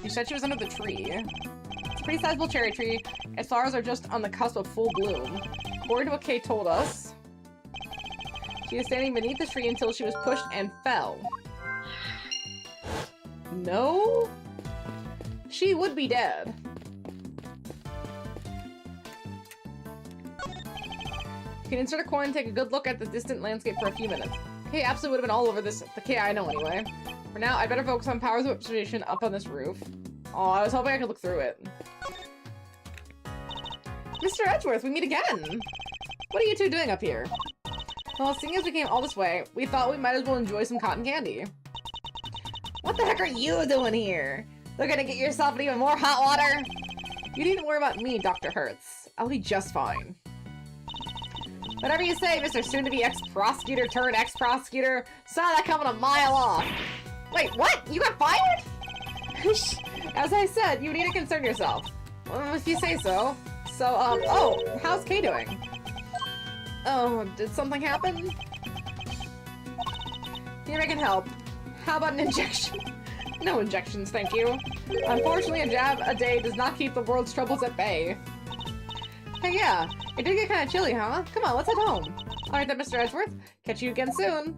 You said she was under the tree. It's a pretty sizable cherry tree. Its flowers are just on the cusp of full bloom. According to what Kay told us, she was standing beneath the tree until she was pushed and fell. No? She would be dead. You can insert a coin and take a good look at the distant landscape for a few minutes. Kay absolutely would have been all over this. The Kay I know anyway. For now, I better focus on powers of observation up on this roof. Oh, I was hoping I could look through it. Mr. Edgeworth, we meet again! What are you two doing up here? Well, seeing as we came all this way, we thought we might as well enjoy some cotton candy. What the heck are you doing here? Looking to get yourself in even more hot water? You needn't worry about me, Dr. Hertz. I'll be just fine. Whatever you say, Mr. Soon-to-be ex-prosecutor turned ex-prosecutor. Saw that coming a mile off. Wait, what? You got fired? As I said, you need to concern yourself. Well, if you say so. So, oh, how's Kay doing? Oh, did something happen? Here I can help. How about an injection? No injections, thank you. Unfortunately, a jab a day does not keep the world's troubles at bay. Hey, yeah, it did get kind of chilly, huh? Come on, let's head home. Alright then, Mr. Edgeworth. Catch you again soon.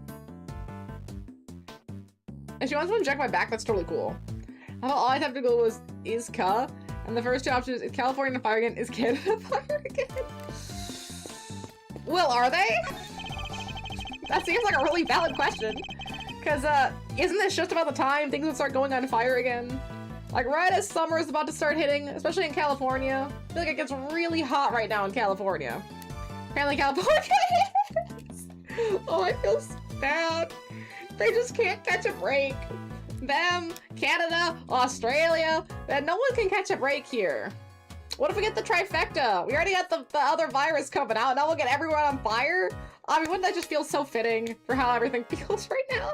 If she wants to inject my back, that's totally cool. All I'd have to go was, is Ka? And the first two options is California fire again, is Canada fire again? Well, are they? That seems like a really valid question. Because, isn't this just about the time things would start going on fire again? Like, right as summer is about to start hitting, especially in California. I feel like it gets really hot right now in California. Apparently California is. Oh, I feel so bad. They just can't catch a break. Them, Canada, Australia, and no one can catch a break here. What if we get the trifecta? We already got the other virus coming out, now we'll get everyone on fire? I mean, wouldn't that just feel so fitting for how everything feels right now?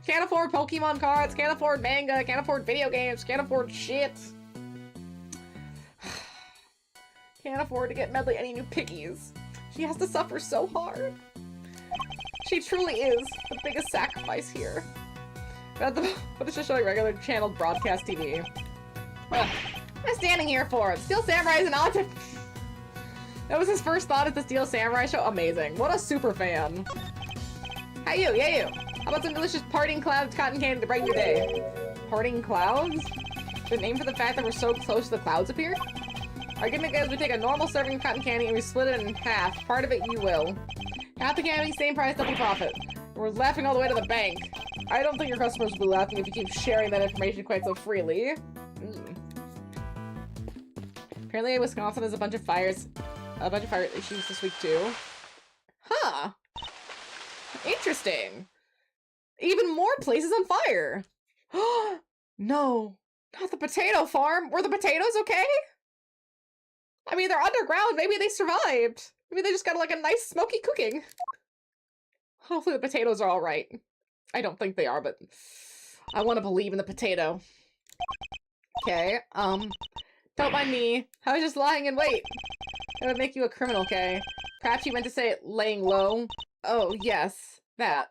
Can't afford Pokemon cards, can't afford manga, can't afford video games, can't afford shit. Can't afford to get Medley any new piggies. She has to suffer so hard. She truly is the biggest sacrifice here. But it's just showing regular channeled broadcast TV. What am I standing here for? Steel Samurai is an object. That was his first thought at the Steel Samurai show. Amazing. What a super fan. Hey you, yeah you. How about some delicious parting clouds cotton candy to brighten your day? Parting clouds? The name for the fact that we're so close to the clouds appear? Our gimmick is we take a normal serving of cotton candy and we split it in half. Part of it you will. Half the candy, same price, double profit. We're laughing all the way to the bank. I don't think your customers will be laughing if you keep sharing that information quite so freely. Apparently Wisconsin has a bunch of fire issues this week too. Huh. Interesting. Even more places on fire. No, not the potato farm. Were the potatoes okay? I mean, they're underground. Maybe they survived. Maybe they just got like a nice smoky cooking. Hopefully the potatoes are all right. I don't think they are, but I want to believe in the potato. Okay, don't mind me. I was just lying in wait. It would make you a criminal, Kay. Perhaps you meant to say laying low. Oh, yes. That.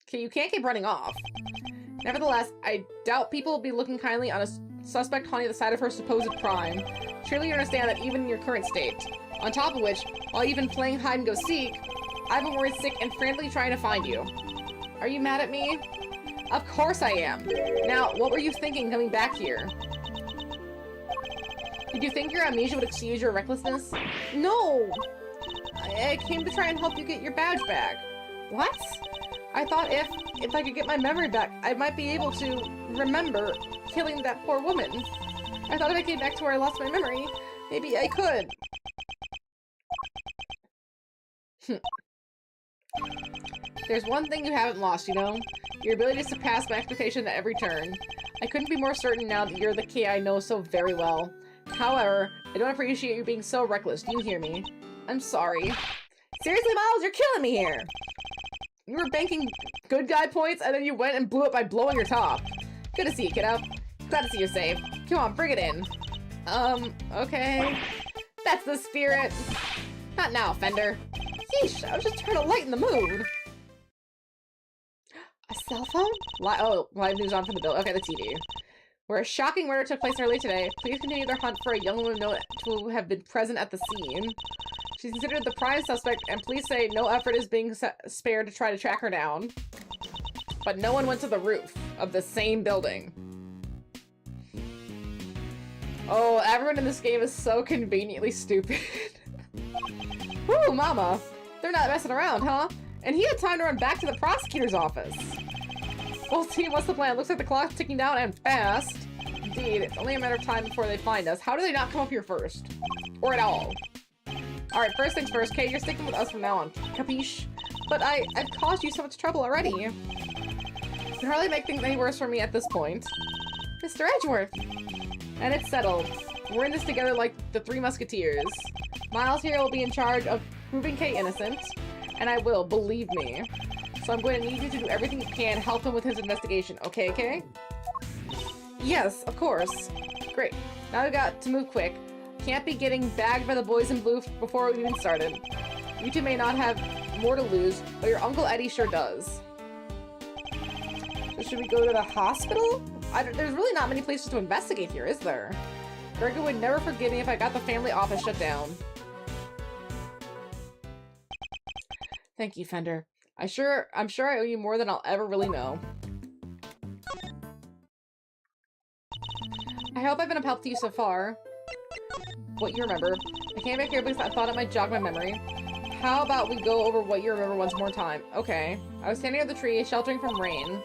Okay, you can't keep running off. Nevertheless, I doubt people will be looking kindly on a suspect haunting the site of her supposed crime. Surely you understand that even in your current state. On top of which, while you've been playing hide-and-go-seek, I've been worried sick and frantically trying to find you. Are you mad at me? Of course I am. Now, what were you thinking coming back here? Did you think your amnesia would excuse your recklessness? No! I came to try and help you get your badge back. What? I thought if I could get my memory back, I might be able to remember killing that poor woman. I thought if I came back to where I lost my memory, maybe I could. There's one thing you haven't lost, you know? Your ability to surpass my expectation at every turn. I couldn't be more certain now that you're the Kay I know so very well. However, I don't appreciate you being so reckless. Do you hear me? I'm sorry. Seriously, Miles, you're killing me here! You were banking good guy points, and then you went and blew it by blowing your top. Good to see you, kiddo. Glad to see you're safe. Come on, bring it in. Okay. That's the spirit. Not now, Fender. Yeesh, I was just trying to lighten the mood. A cell phone? Live news on from the bill. Okay, the TV. Where a shocking murder took place early today, please continue their hunt for a young woman known to have been present at the scene. She's considered the prime suspect, and police say no effort is being spared to try to track her down. But no one went to the roof of the same building. Oh, everyone in this game is so conveniently stupid. Woo, mama. They're not messing around, huh? And he had time to run back to the prosecutor's office. Well, team, what's the plan? Looks like the clock's ticking down and fast. Indeed, it's only a matter of time before they find us. How do they not come up here first? Or at all? Alright, first things first, Kay, you're sticking with us from now on. Capiche? But I've caused you so much trouble already. You can hardly make things any worse for me at this point. Mr. Edgeworth! And it's settled. We're in this together like the Three Musketeers. Miles here will be in charge of proving Kay innocent. And I will, believe me. So I'm going to need you to do everything you can to help him with his investigation. Okay, Kay? Yes, of course. Great. Now we got to move quick. Can't be getting bagged by the boys in blue before we even started. You two may not have more to lose, but your Uncle Eddie sure does. So should we go to the hospital? There's really not many places to investigate here, is there? Gregor would never forgive me if I got the family office shut down. Thank you, Fender. I'm sure I owe you more than I'll ever really know. I hope I've been of help to you so far. What you remember. I came back here because I thought it might jog my memory. How about we go over what you remember once more time? Okay. I was standing under the tree, sheltering from rain.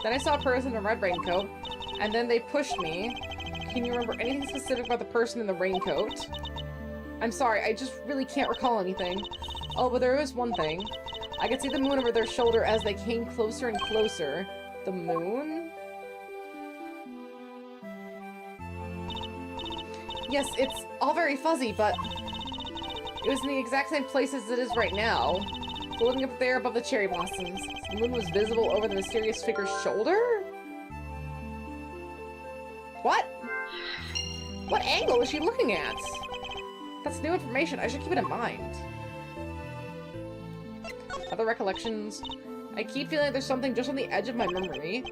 Then I saw a person in a red raincoat, and then they pushed me. Can you remember anything specific about the person in the raincoat? I'm sorry, I just really can't recall anything. Oh, but there is one thing. I could see the moon over their shoulder as they came closer and closer. The moon? Yes, it's all very fuzzy, but it was in the exact same place as it is right now. Floating up there above the cherry blossoms. The moon was visible over the mysterious figure's shoulder? What? What angle is she looking at? That's new information. I should keep it in mind. Other recollections? I keep feeling like there's something just on the edge of my memory.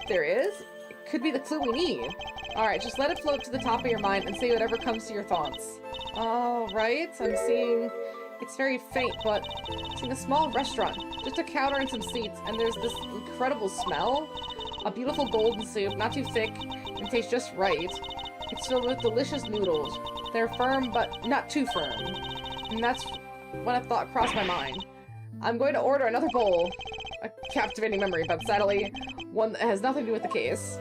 There is? It could be the clue we need. Alright, just let it float to the top of your mind and say whatever comes to your thoughts. Alright, I'm seeing... It's very faint, but I'm seeing a small restaurant. Just a counter and some seats, and there's this incredible smell. A beautiful golden soup, not too thick, and tastes just right. It's filled with delicious noodles. They're firm, but not too firm. And that's when a thought crossed my mind. I'm going to order another bowl. A captivating memory, but sadly, one that has nothing to do with the case.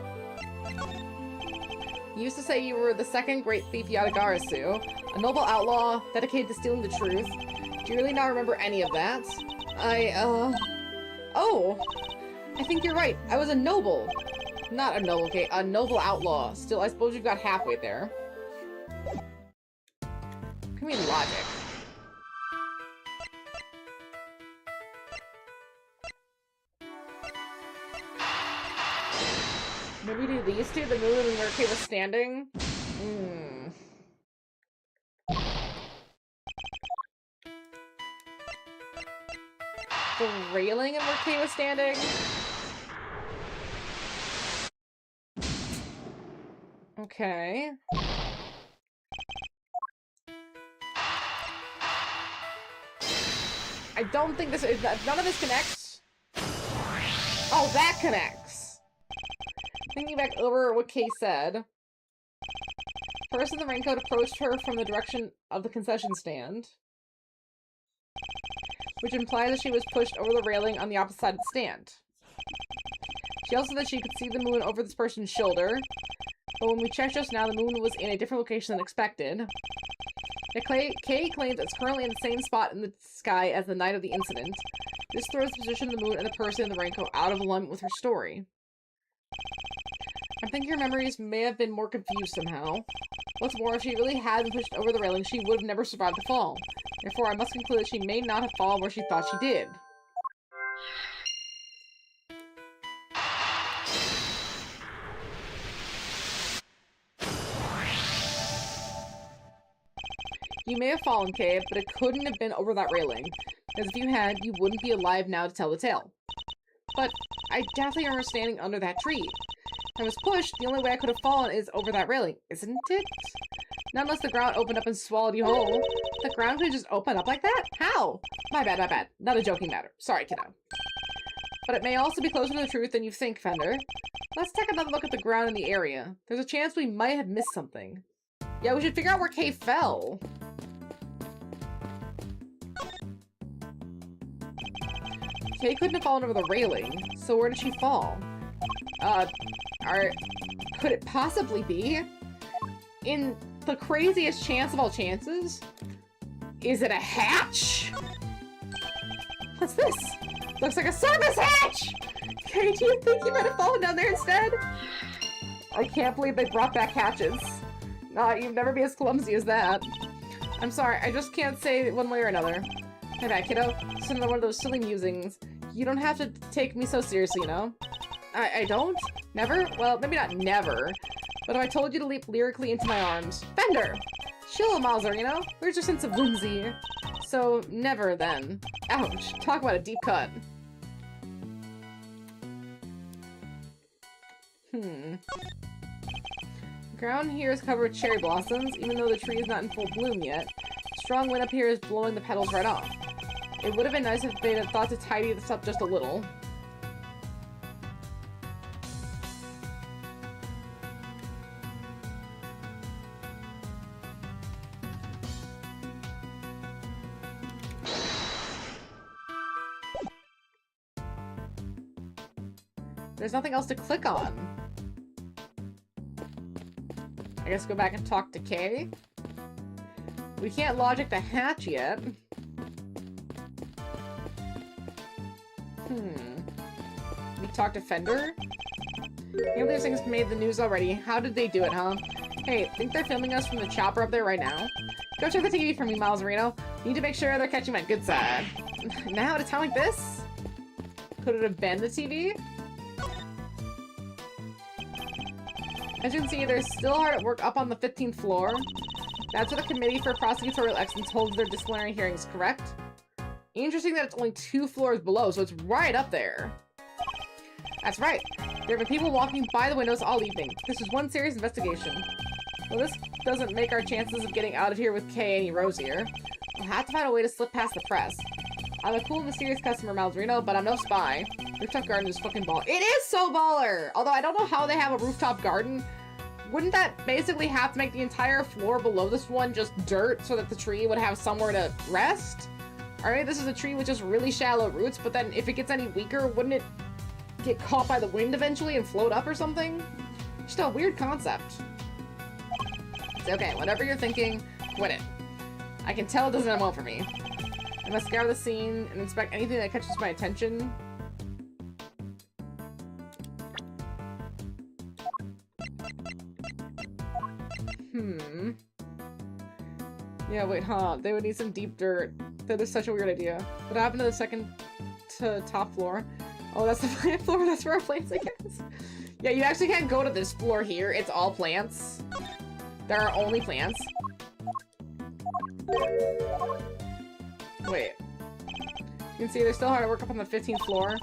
You used to say you were the second great thief Yadagarasu, a noble outlaw dedicated to stealing the truth. Do you really not remember any of that? Oh! I think you're right. I was a noble. Not a noble, okay, a noble outlaw. Still, I suppose you've got halfway there. I mean, logic. Maybe do these two, the moon and where Kay was standing? Hmm. The railing and where Kay was standing? Okay. I don't think this is- none of this connects. Oh, that connects! Thinking back over what Kay said. Person in the raincoat approached her from the direction of the concession stand, which implied that she was pushed over the railing on the opposite side of the stand. She also said that she could see the moon over this person's shoulder, but when we checked just now, the moon was in a different location than expected. Kay claims it's currently in the same spot in the sky as the night of the incident. This throws the position of the moon and the person in the raincoat out of alignment with her story. I think your memories may have been more confused somehow. What's more, if she really had been pushed over the railing, she would have never survived the fall. Therefore, I must conclude that she may not have fallen where she thought she did. You may have fallen, Kay, but it couldn't have been over that railing. Because if you had, you wouldn't be alive now to tell the tale. But I definitely remember standing under that tree. If I was pushed, the only way I could have fallen is over that railing, isn't it? Not unless the ground opened up and swallowed you whole. The ground could just open up like that? How? My bad, my bad. Not a joking matter. Sorry, kiddo. But it may also be closer to the truth than you think, Fender. Let's take another look at the ground in the area. There's a chance we might have missed something. Yeah, we should figure out where Kay fell. Kay couldn't have fallen over the railing, so where did she fall? Could it possibly be? In the craziest chance of all chances? Is it a hatch? What's this? Looks like a service hatch! Kay, do you think you might have fallen down there instead? I can't believe they brought back hatches. You'd never be as clumsy as that. I'm sorry, I just can't say one way or another. Hey back, kiddo. It's another one of those silly musings. You don't have to take me so seriously, you know? I don't? Never? Well, maybe not never. But if I told you to leap lyrically into my arms. Fender! Chill, Mauser, you know? Where's your sense of whimsy? So, never then. Ouch. Talk about a deep cut. The ground here is covered with cherry blossoms, even though the tree is not in full bloom yet. Strong wind up here is blowing the petals right off. It would have been nice if they'd have thought to tidy this up just a little. There's nothing else to click on. I guess go back and talk to Kay. We can't logic the hatch yet. We talk to Fender? Maybe these things made the news already. How did they do it, huh? Hey, think they're filming us from the chopper up there right now? Go check the TV for me, Miles Reno. Need to make sure they're catching my good side. Now at a time like this? Could it have been the TV? As you can see, they're still hard at work up on the 15th floor. That's where the Committee for Prosecutorial Excellence holds their disciplinary hearings, correct? Interesting that it's only 2 floors below, so it's right up there. That's right. There have been people walking by the windows all evening. This is one serious investigation. Well, this doesn't make our chances of getting out of here with Kay any rosier. We'll have to find a way to slip past the press. I'm a cool, mysterious customer, Malzarino, but I'm no spy. Rooftop garden is fucking baller. It is so baller! Although I don't know how they have a rooftop garden. Wouldn't that basically have to make the entire floor below this one just dirt so that the tree would have somewhere to rest? Alright, this is a tree with just really shallow roots, but then if it gets any weaker, wouldn't it get caught by the wind eventually and float up or something? Just a weird concept. It's okay, whatever you're thinking, quit it. I can tell it doesn't end well for me. I must scour the scene and inspect anything that catches my attention. Yeah, wait, huh? They would need some deep dirt. That is such a weird idea. What happened to the second to top floor? Oh, that's the plant floor? That's where our plants, I guess. Yeah, you actually can't go to this floor here. It's all plants. There are only plants. Wait. You can see they're still hard at work up on the 15th floor.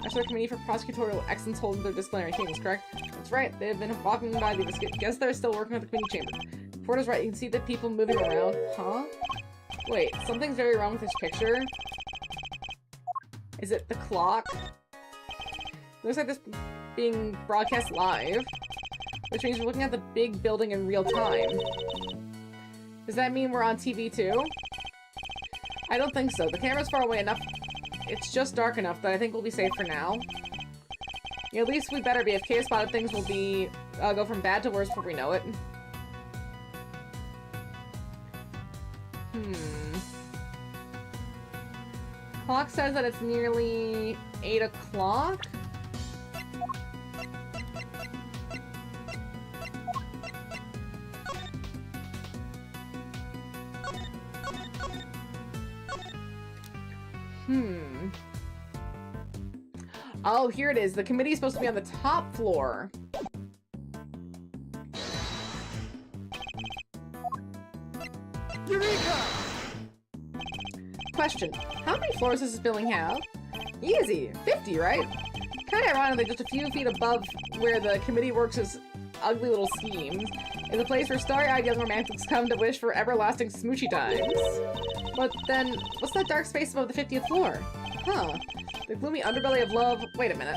Actually, the Committee for Prosecutorial Excellence holding their disciplinary meetings, correct? That's right. They've been walking by the biscuit. Guess they're still working at the committee chamber. Porter's right. You can see the people moving around. Huh? Wait, something's very wrong with this picture. Is it the clock? Looks like this being broadcast live, which means we're looking at the big building in real time. Does that mean we're on TV too? I don't think so. The camera's far away enough. It's just dark enough that I think we'll be safe for now. Yeah, at least we better be. If Kay spotted things, will be go from bad to worse before we know it. Clock says that it's nearly 8 o'clock. Oh, here it is. The committee is supposed to be on the top floor. Eureka! Question. How many floors does this building have? Easy. 50, right? Kind of ironically, just a few feet above where the committee works its ugly little schemes is a place where starry-eyed young romantics come to wish for everlasting smoochy times. But then, what's that dark space above the 50th floor? Huh. The gloomy underbelly of love. Wait a minute.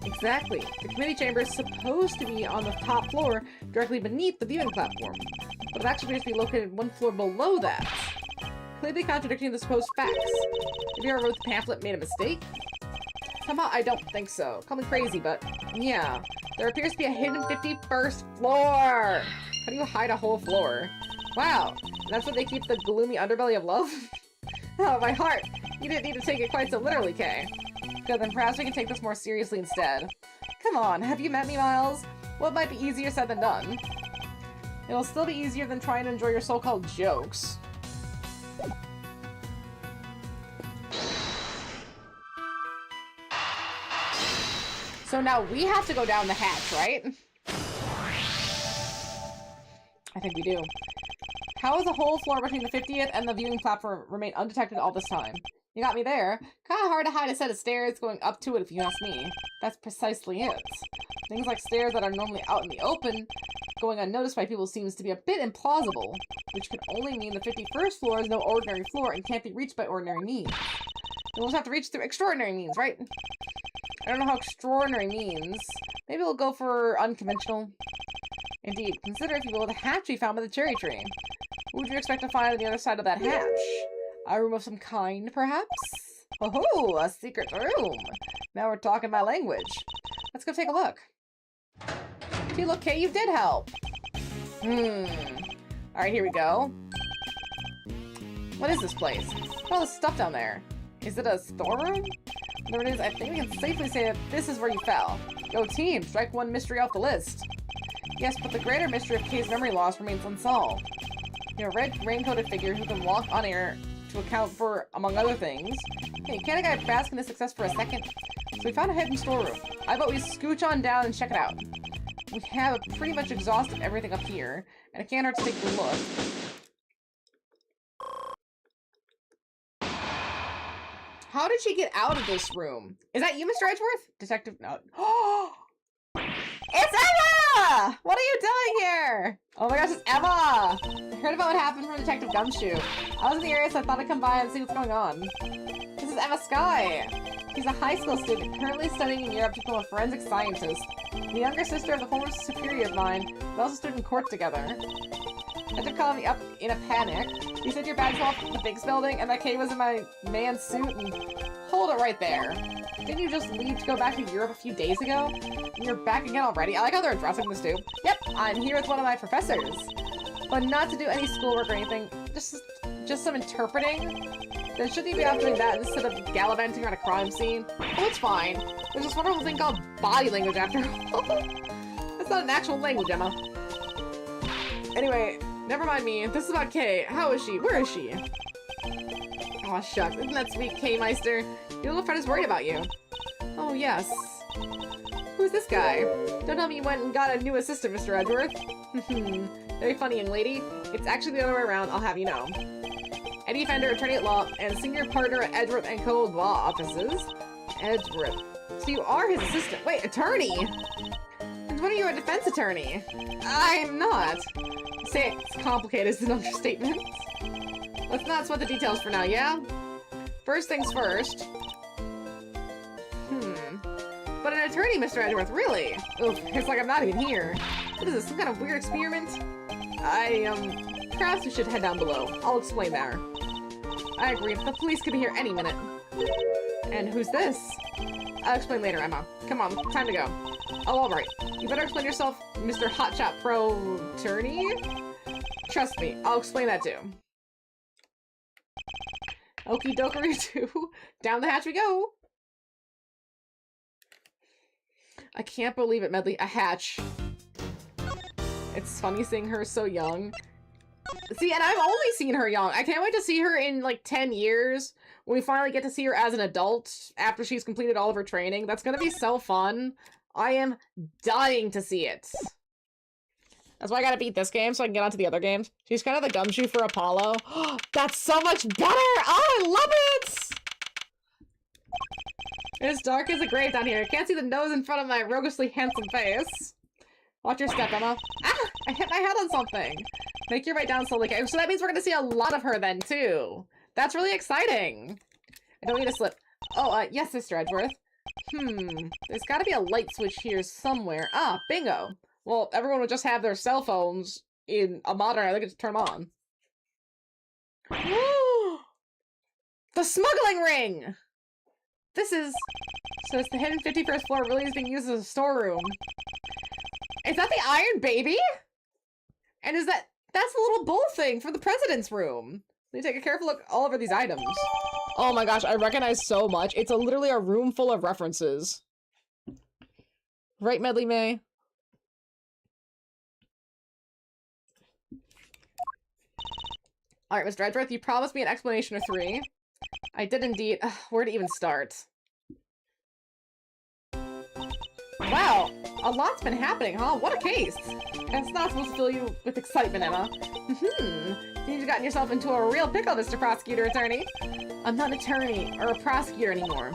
Exactly. The committee chamber is supposed to be on the top floor, directly beneath the viewing platform. But it actually appears to be located one floor below that. Clearly contradicting the supposed facts. If whoever wrote the pamphlet made a mistake? Somehow I don't think so. Call me crazy, but yeah. There appears to be a hidden 51st floor! How do you hide a whole floor? Wow. That's where they keep the gloomy underbelly of love? Oh, my heart! You didn't need to take it quite so literally, Kay. Good, then perhaps we can take this more seriously instead. Come on, have you met me, Miles? What might be easier said than done? It'll still be easier than trying to enjoy your so-called jokes. So now we have to go down the hatch, right? I think we do. How has the whole floor between the 50th and the viewing platform remained undetected all this time? You got me there. Kinda hard to hide a set of stairs going up to it if you ask me. That's precisely it. Things like stairs that are normally out in the open, going unnoticed by people seems to be a bit implausible, which can only mean the 51st floor is no ordinary floor and can't be reached by ordinary means. We'll just have to reach through extraordinary means, right? I don't know how extraordinary means. Maybe we'll go for unconventional. Indeed, consider, if you will, the hatch we found by the cherry tree. What would you expect to find on the other side of that hatch? A room of some kind, perhaps? Oh, a secret room! Now we're talking my language. Let's go take a look. Gee, look, Kay, you did help! Alright, here we go. What is this place? Look at all this stuff down there. Is it a storeroom? Whatever it is, I think we can safely say that this is where you fell. Go team, strike one mystery off the list. Yes, but the greater mystery of Kay's memory loss remains unsolved. You're a red raincoated figure who can walk on air to account for, among other things. Hey, can't a guy bask in this success for a second? So we found a hidden storeroom. I vote we scooch on down and check it out. We have pretty much exhausted everything up here, and it can't hurt to take a look. How did she get out of this room? Is that you, Mr. Edgeworth? Detective, no. Oh! It's Emma! What are you doing here? Oh my gosh, it's Emma! I heard about what happened from Detective Gumshoe. I was in the area, so I thought I'd come by and see what's going on. This is Emma Skye. She's a high school student, currently studying in Europe to become a forensic scientist. The younger sister of the former superior of mine, we also stood in court together. After calling me up in a panic, you said your bags off the Biggs building and that Kay was in my man's suit and... Hold it right there. Didn't you just leave to go back to Europe a few days ago? And you're back again already? I like how they're addressing this too. Yep, I'm here with one of my professors. But not to do any schoolwork or anything, just some interpreting. Then shouldn't you be out doing that instead of gallivanting around a crime scene? Oh, it's fine. There's this wonderful thing called body language after all. That's not an actual language, Emma. Anyway, never mind me. This is about Kay. How is she? Where is she? Aw, shucks. Isn't that sweet, Kay Meister? Your little friend is worried about you. Oh, yes. Who's this guy? Don't tell me you went and got a new assistant, Mr. Edgeworth. Very funny, young lady. It's actually the other way around, I'll have you know. Eddie Fender, attorney at law, and senior partner at Edgeworth & Co. Law Offices. Edgeworth. So you are his assistant. Wait, attorney? And when are you a defense attorney? I'm not. Say it's complicated is an understatement. Let's not sweat the details for now, yeah? First things first. But an attorney, Mr. Edgeworth, really? Oof, it's like I'm not even here. What is this, some kind of weird experiment? Perhaps we should head down below. I'll explain there. I agree, the police could be here any minute. And who's this? I'll explain later, Emma. Come on, time to go. Oh, alright. You better explain yourself, Mr. Hotshot Pro Attorney? Trust me, I'll explain that too. Okie dokery 2. Down the hatch we go! I can't believe it, Medley. A hatch. It's funny seeing her so young. See, and I've only seen her young. I can't wait to see her in, like, 10 years. When we finally get to see her as an adult after she's completed all of her training. That's gonna be so fun. I am dying to see it. That's why I gotta beat this game so I can get onto the other games. She's kind of the gumshoe for Apollo. That's so much better! Oh, I love it! It's dark as a grave down here. I can't see the nose in front of my roguishly handsome face. Watch your step, Emma. Ah! I hit my head on something. Make your way down slowly. Okay, so that means we're gonna see a lot of her then, too. That's really exciting. I don't need to slip. Oh, yes, Mr. Edgeworth. There's gotta be a light switch here somewhere. Ah, bingo. Well, everyone would just have their cell phones in a modern era. They could just turn them on. The smuggling ring! This is... So it's the hidden 51st floor really is being used as a storeroom. Is that the Iron Baby? And is that... That's the little bowl thing for the president's room. Let me take a careful look all over these items. Oh my gosh, I recognize so much. It's literally a room full of references. Right, Medley May? Alright, Mr. Edgeworth, you promised me an explanation or 3. I did indeed. Ugh, where to even start? Wow, a lot's been happening, huh? What a case! It's not supposed to fill you with excitement, Emma. You've gotten yourself into a real pickle, Mr. Prosecutor Attorney. I'm not an attorney or a prosecutor anymore.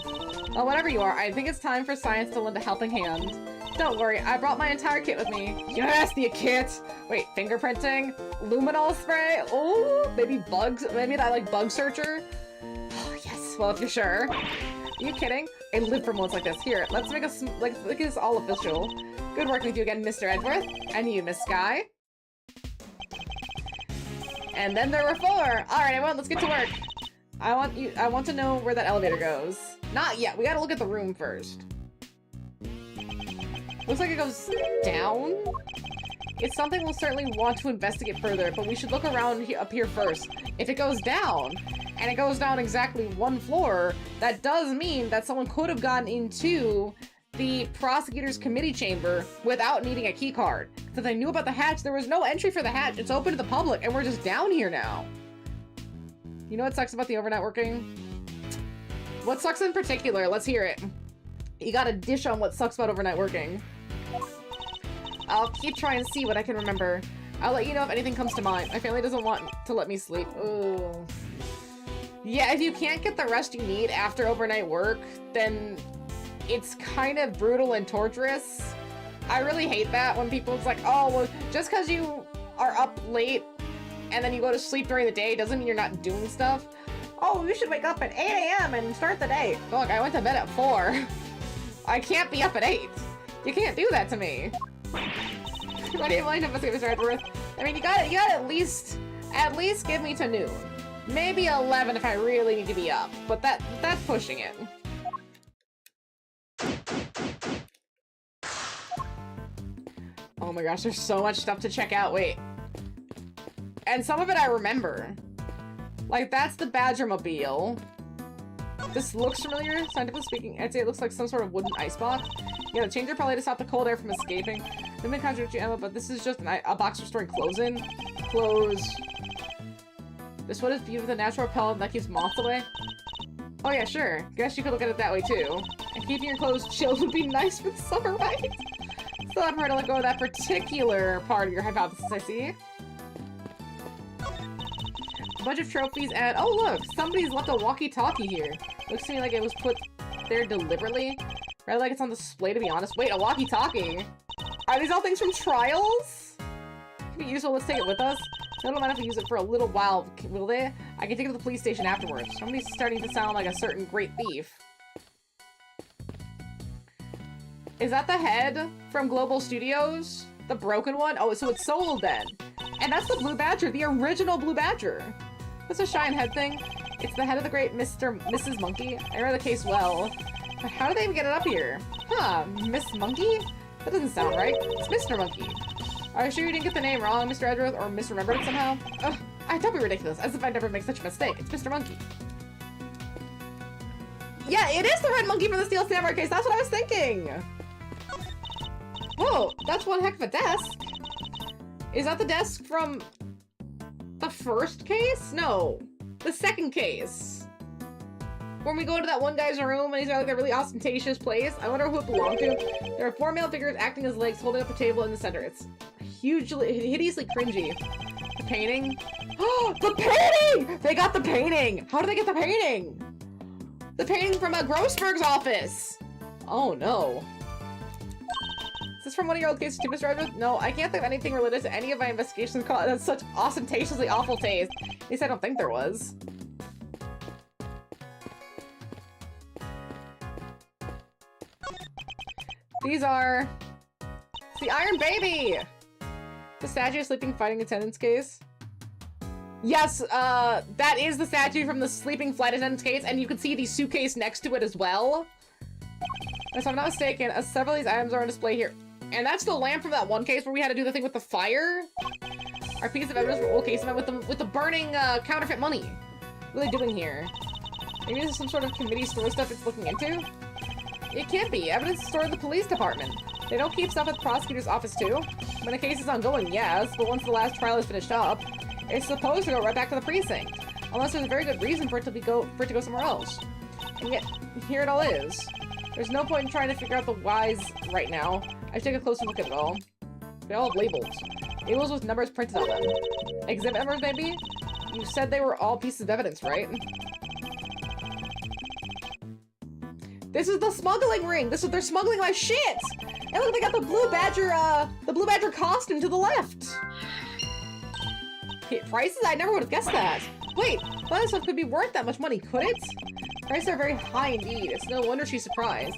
Well, whatever you are, I think it's time for science to lend a helping hand. Don't worry, I brought my entire kit with me. Yes, the kit! Wait, fingerprinting? Luminol spray? Oh, maybe bugs? Maybe that, like, bug searcher? Oh, yes, well, if you're sure. Are you kidding? I live for moments like this. Here, let's make us, like, look at this all official. Good working with you again, Mr. Edgeworth. And you, Miss Sky. And then there were 4! Alright, everyone, let's get to work. I want to know where that elevator goes. Not yet, we gotta look at the room first. Looks like it goes down? It's something we'll certainly want to investigate further, but we should look around up here first. If it goes down, and it goes down exactly 1 floor, that does mean that someone could have gotten into the prosecutor's committee chamber without needing a key card. Since I knew about the hatch, there was no entry for the hatch. It's open to the public, and we're just down here now. You know what sucks about the overnight working? What sucks in particular? Let's hear it. You got a dish on what sucks about overnight working. I'll keep trying to see what I can remember. I'll let you know if anything comes to mind. My family doesn't want to let me sleep. Ooh. Yeah, if you can't get the rest you need after overnight work, then it's kind of brutal and torturous. I really hate that when it's like, oh, well, just because you are up late and then you go to sleep during the day doesn't mean you're not doing stuff. Oh, you should wake up at 8 a.m. and start the day. Look, I went to bed at 4. I can't be up at 8. You can't do that to me. What do you want to investigate, Mr. Edgeworth? I mean, you gotta at least give me to noon. Maybe 11 if I really need to be up, but that's pushing it. Oh my gosh, there's so much stuff to check out. Wait. And some of it I remember. Like, that's the Badgermobile. This looks familiar, scientifically speaking. I'd say it looks like some sort of wooden icebox. Yeah, the changer probably to stop the cold air from escaping. Let me contradict you, Emma, but this is just a box for storing clothes in. Clothes. This one is viewed with a natural repellent that keeps moths away. Oh yeah, sure. Guess you could look at it that way too. And keeping your clothes chilled would be nice for the summer, right? Still haven't heard to let go of that particular part of your hypothesis, I see. A bunch of trophies and... Oh, look! Somebody's left a walkie-talkie here. Looks to me like it was put there deliberately. Rather like it's on display, to be honest. Wait, a walkie-talkie? Are these all things from trials? Could be useful. Let's take it with us. I don't mind if we use it for a little while, will they? I can take it to the police station afterwards. Somebody's starting to sound like a certain great thief. Is that the head from Global Studios? The broken one? Oh, so it's sold then. And that's the Blue Badger, the original Blue Badger. That's a Shine head thing. It's the head of the great Mrs. Monkey. I remember the case well. But how did they even get it up here? Huh, Miss Monkey? That doesn't sound right. It's Mr. Monkey. Are you sure you didn't get the name wrong, Mr. Edgeworth, or misremembered it somehow? Ugh, don't be ridiculous, as if I'd never make such a mistake. It's Mr. Monkey. Yeah, it is the red monkey from the Steel Samurai case. That's what I was thinking. Whoa, that's one heck of a desk. Is that the desk from the first case? No, the second case. When we go into that one guy's room and he's got like a really ostentatious place, I wonder who it belonged to. There are 4 male figures acting as legs holding up a table in the center. It's hugely, hideously cringy. The painting? Oh, the painting! They got the painting! How did they get the painting? The painting from Grossberg's office! Oh no. Is this from one of your old cases too, Mr. Edgeworth? No, I can't think of anything related to any of my investigations called that's such ostentatiously awful taste. At least I don't think there was. These are... It's the Iron Baby! The statue of sleeping fighting attendants case. Yes, that is the statue from the sleeping flight attendants case, and you can see the suitcase next to it as well. If I'm not mistaken, several of these items are on display here. And that's the lamp from that one case where we had to do the thing with the fire. Our piece of evidence from old case with the burning counterfeit money. What are they doing here? Maybe this is some sort of committee store stuff it's looking into? It can't be. Evidence is stored in the police department. They don't keep stuff at the prosecutor's office too. When a case is ongoing, yes, but once the last trial is finished up, it's supposed to go right back to the precinct. Unless there's a very good reason for it to go somewhere else. And yet, here it all is. There's no point in trying to figure out the whys right now. I should take a closer look at it all. They all have labels. Labels with numbers printed on them. Exhibit numbers, maybe? You said they were all pieces of evidence, right? This is the smuggling ring! They're smuggling my shit! And look, they got the Blue Badger costume to the left! Okay, prices? I never would have guessed that. Wait, that stuff could be worth that much money, could it? Prices are very high indeed. It's no wonder she's surprised.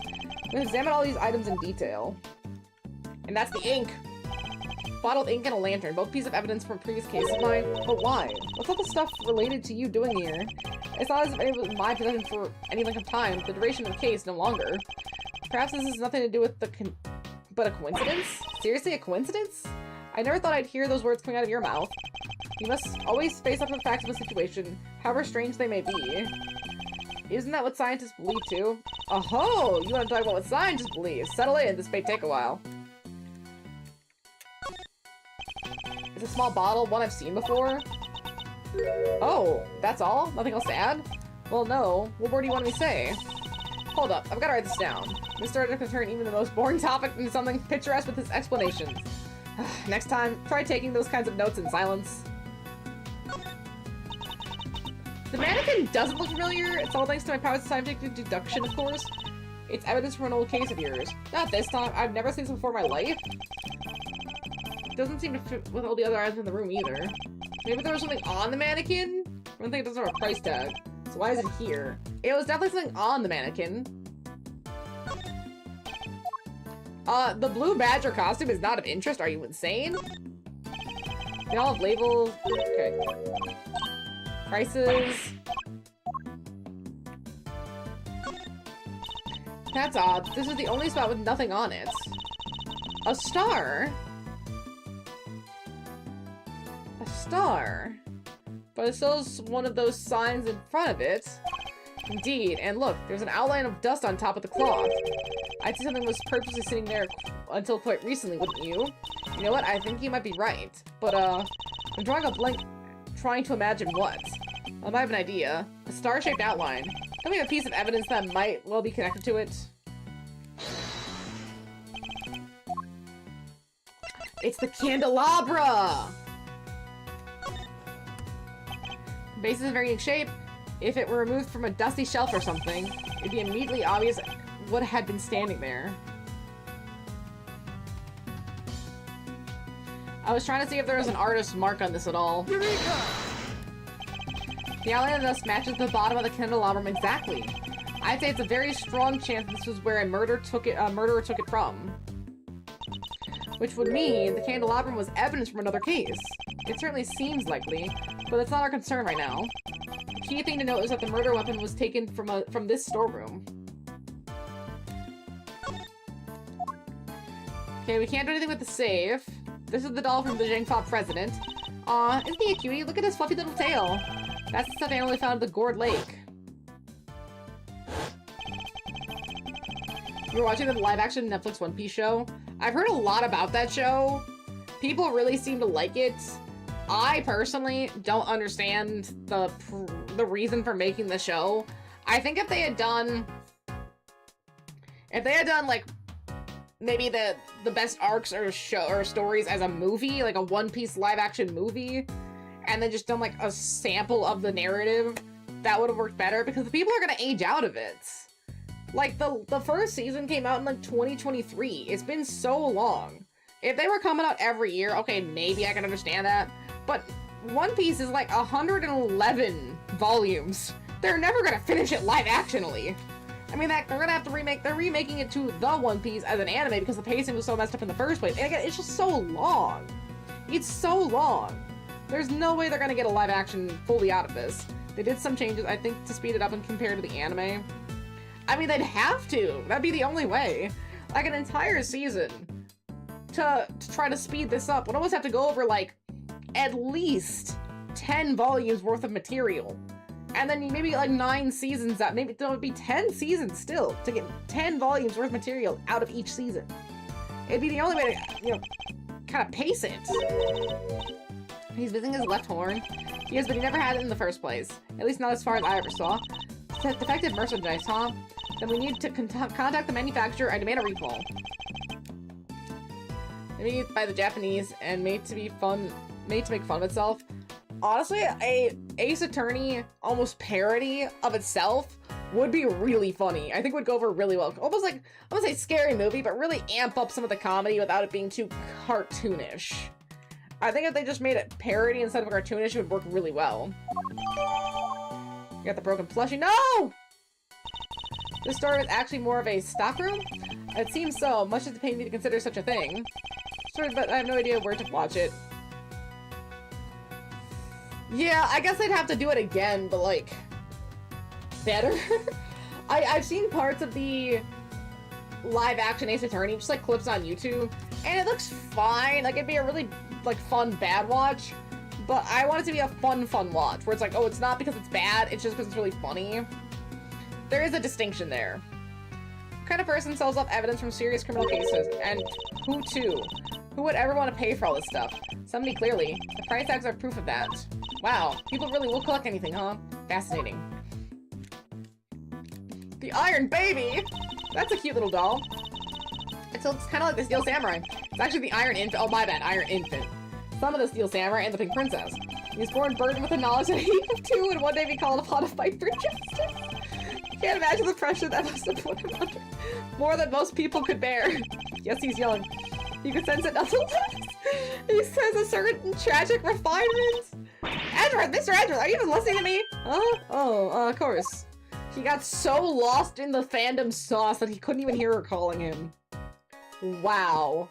Let's examine all these items in detail. And that's the ink. Bottled ink and a lantern, both pieces of evidence from a previous case of mine. But why? What's all the stuff related to you doing here? It's not as if it was my possession for any length of time. The duration of the case, no longer. Perhaps this has nothing to do with but a coincidence? Seriously, a coincidence? I never thought I'd hear those words coming out of your mouth. You must always face up to the facts of the situation, however strange they may be. Isn't that what scientists believe too? Oh, you want to talk about what scientists believe? Settle in, this may take a while. It's a small bottle, one I've seen before. Oh, that's all? Nothing else to add? Well, no. What more do you want me to say? Hold up, I've got to write this down. Mr. Edgeworth can turn even the most boring topic into something picturesque with his explanations. Next time, try taking those kinds of notes in silence. The mannequin doesn't look familiar. It's all thanks to my powers of scientific deduction, of course. It's evidence from an old case of yours. Not this time. I've never seen this before in my life. It doesn't seem to fit with all the other items in the room either. Maybe there was something on the mannequin? I don't think it doesn't have a price tag. So why is it here? It was definitely something on the mannequin. The Blue Badger costume is not of interest. Are you insane? They all have labels. Okay. Prices. That's odd. This is the only spot with nothing on it. A star? A star? But it still has one of those signs in front of it. Indeed, and look, there's an outline of dust on top of the cloth. I'd say something was purposely sitting there until quite recently, wouldn't you? You know what, I think you might be right. But, I'm drawing a blank, trying to imagine what. I might have an idea. A star-shaped outline. Don't we have a piece of evidence that might well be connected to it? It's the candelabra! Base is in very unique shape. If it were removed from a dusty shelf or something, it'd be immediately obvious what had been standing there. I was trying to see if there was an artist's mark on this at all. Eureka! The outline of this matches the bottom of the candelabrum exactly. I'd say it's a very strong chance this was where a murderer took it from. Which would mean the candelabrum was evidence from another case. It certainly seems likely, but that's not our concern right now. The key thing to note is that the murder weapon was taken from this storeroom. Okay, we can't do anything with the safe. This is the doll from the Jingfa president. Aw, isn't he a cutie? Look at his fluffy little tail. That's the stuff I only found at the Gourd Lake. You were watching the live-action Netflix One Piece show? I've heard a lot about that show. People really seem to like it. I personally don't understand the reason for making the show. I think if they had done like maybe the best arcs or stories as a movie, like a One Piece live-action movie, and then just done like a sample of the narrative, that would have worked better because the people are gonna age out of it. Like the first season came out in like 2023. It's been so long. If they were coming out every year, okay, maybe I can understand that. But One Piece is like 111 volumes. They're never gonna finish it live-actionally. I mean, they're gonna have to they're remaking it to the One Piece as an anime because the pacing was so messed up in the first place. And again, it's just so long. It's so long. There's no way they're gonna get a live-action fully out of this. They did some changes, I think, to speed it up and compare to the anime. I mean, they'd have to. That'd be the only way. Like, an entire season to try to speed this up would almost have to go over, like, at least 10 volumes worth of material. And then maybe, like, 9 seasons out. Maybe it would be 10 seasons still to get 10 volumes worth of material out of each season. It'd be the only way to, you know, kind of pace it. He's missing his left horn. He is, but he never had it in the first place. At least not as far as I ever saw. Defective merchandise, huh? Then we need to contact the manufacturer and demand a recall. Made by the Japanese and made to make fun of itself. Honestly, a Ace Attorney almost parody of itself would be really funny. I think it would go over really well. Almost like, I wouldn't say scary movie, but really amp up some of the comedy without it being too cartoonish. I think if they just made it parody instead of cartoonish, it would work really well. You got the broken plushie. No! This store is actually more of a stockroom? It seems so, much as it pains me to consider such a thing. Sort of, but I have no idea where to watch it. Yeah, I guess I'd have to do it again, but like, better? I've seen parts of the live-action Ace Attorney, just like clips on YouTube, and it looks fine. Like, it'd be a really, like, fun bad watch, but I want it to be a fun watch, where it's like, oh, it's not because it's bad, it's just because it's really funny. There is a distinction there. What kind of person sells off evidence from serious criminal cases? And who to? Who would ever want to pay for all this stuff? Somebody clearly. The price tags are proof of that. Wow, people really will collect anything, huh? Fascinating. The Iron Baby! That's a cute little doll. It looks kind of like the Steel Samurai. It's actually the Iron Infant. Oh, my bad. Iron Infant. Some of the Steel Samurai and the Pink Princess. He was born burdened with the knowledge that he could do and one day be called upon to fight for justice. Can't imagine the pressure that must have put him under. More than most people could bear. Yes, he's young. You can sense it nonetheless. He says a certain tragic refinement. Edward, Mr. Edward, are you even listening to me? Huh? Oh, of course. He got so lost in the fandom sauce that he couldn't even hear her calling him. Wow.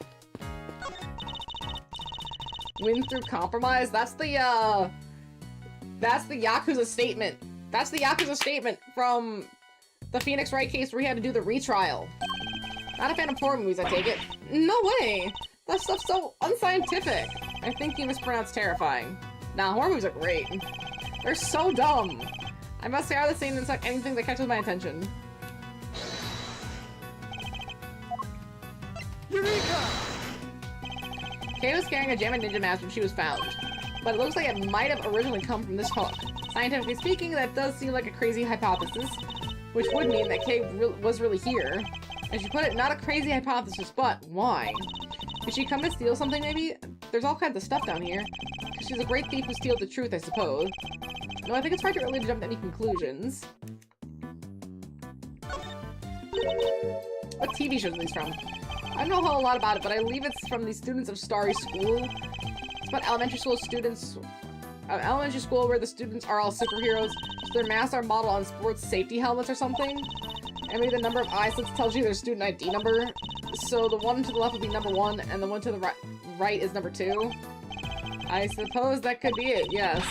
Win through compromise? That's the Yakuza statement. That's the Yakuza statement from the Phoenix Wright case where he had to do the retrial. Not a fan of horror movies, I take it. No way! That stuff's so unscientific. I think you mispronounced terrifying. Nah, horror movies are great. They're so dumb. I must say, I haven't seen anything that catches my attention. Eureka! Kay was carrying a Jammin' Ninja mask when she was found, but it looks like it might have originally come from this hook. Scientifically speaking, that does seem like a crazy hypothesis, which would mean that Kay was really here. And she put it, not a crazy hypothesis, but why? Did she come to steal something, maybe? There's all kinds of stuff down here. She's a great thief who steals the truth, I suppose. No, I think it's far too early to jump to any conclusions. What TV show is these from? I don't know a whole lot about it, but I believe it's from the students of Starry School. It's about elementary school students. Elementary school where the students are all superheroes. So their masks are modeled on sports safety helmets or something. And maybe the number of eye slits tells you their student ID number. So the one to the left would be number 1, and the one to the right is number 2. I suppose that could be it, yes.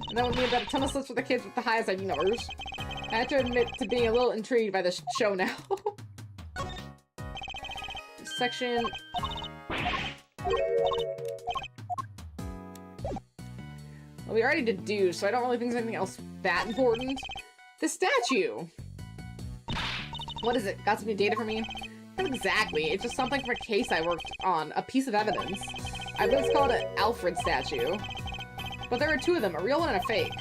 And that would mean that a ton of slits for the kids with the highest ID numbers. I have to admit to being a little intrigued by this show now. Section... Well, we already did do, so I don't really think there's anything else that important. The statue! What is it? Got some new data for me? Not exactly. It's just something from a case I worked on. A piece of evidence. I believe it's called an Alfred statue. But there are 2 of them, a real one and a fake.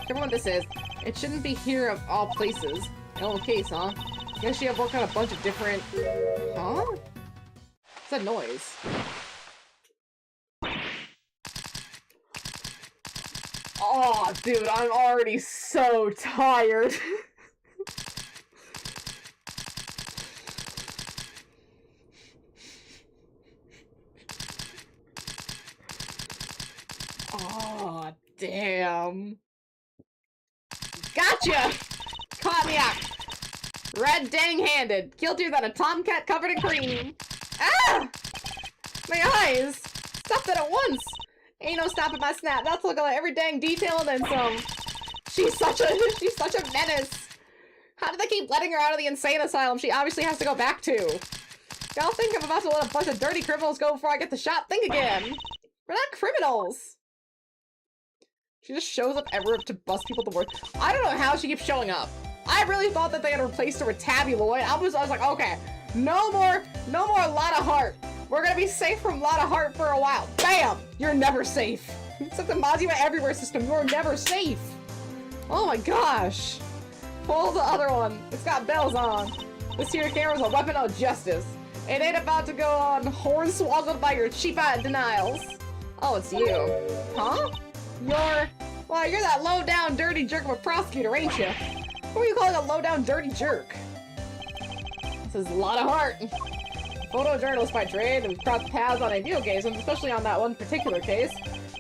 Remember what this is. It shouldn't be here of all places. An old case, huh? Guess you have worked on a bunch of different... Huh? What's that noise? Oh, dude, I'm already so tired. Oh, damn. Gotcha! Caught me out. Red dang-handed. Guiltier than a tomcat covered in cream. Ah! My eyes! Stopped it at once! Ain't no stopping my snap. That's looking like every dang detail and then some. She's such a menace. How do they keep letting her out of the insane asylum she obviously has to go back to? Y'all think I'm about to let a bunch of dirty criminals go before I get the shot? Think again. We're not criminals. She just shows up everywhere to bust people to work. I don't know how she keeps showing up. I really thought that they had replaced her with Tabby Lloyd. I was like, okay, no more Lotta Hart. We're gonna be safe from Lotta Hart for a while. Bam! You're never safe. Except the Monument Everywhere system, you're never safe. Oh my gosh. Pull the other one. It's got bells on. This here camera's a weapon of justice. It ain't about to go on hornswoggled by your cheap-eyed denials. Oh, it's you. Huh? You're that low-down dirty jerk of a prosecutor, ain't you? Who are you calling a low-down dirty jerk? This is Lotta Hart. Photojournalist by trade, and we've crossed paths on a few occasions, especially on that one particular case.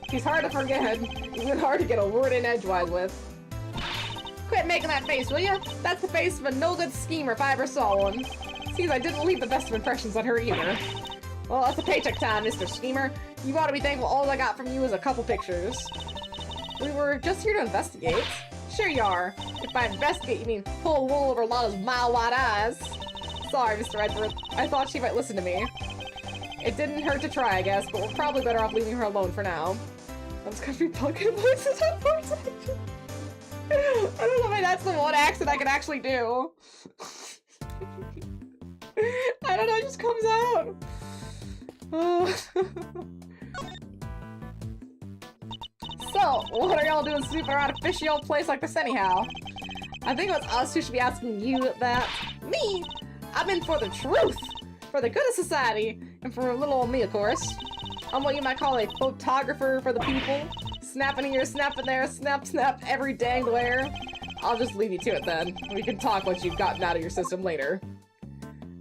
He's hard to forget, even hard to get a word in edgewise with. Quit making that face, will ya? That's the face of a no-good schemer if I ever saw one. Seems I didn't leave the best of impressions on her either. Well, that's a paycheck time, Mr. Schemer. You ought to be thankful all I got from you is a couple pictures. We were just here to investigate. Sure you are. If by investigate you mean pull wool over Lotta's mile-wide eyes. Sorry, Mr. Edward. I thought she might listen to me. It didn't hurt to try, I guess, but we're probably better off leaving her alone for now. I'm just gonna be plugging voices on voice action. I don't know if that's the one accent I can actually do. I don't know, it just comes out. So, what are y'all doing snooping around a fishy old place like this anyhow? I think it's us who should be asking you that. Me? I'm in for the truth! For the good of society, and for little old me, of course. I'm what you might call a photographer for the people. Snapping here, snapping there, snap, snap, every dang where. I'll just leave you to it then. We can talk once you've gotten out of your system later.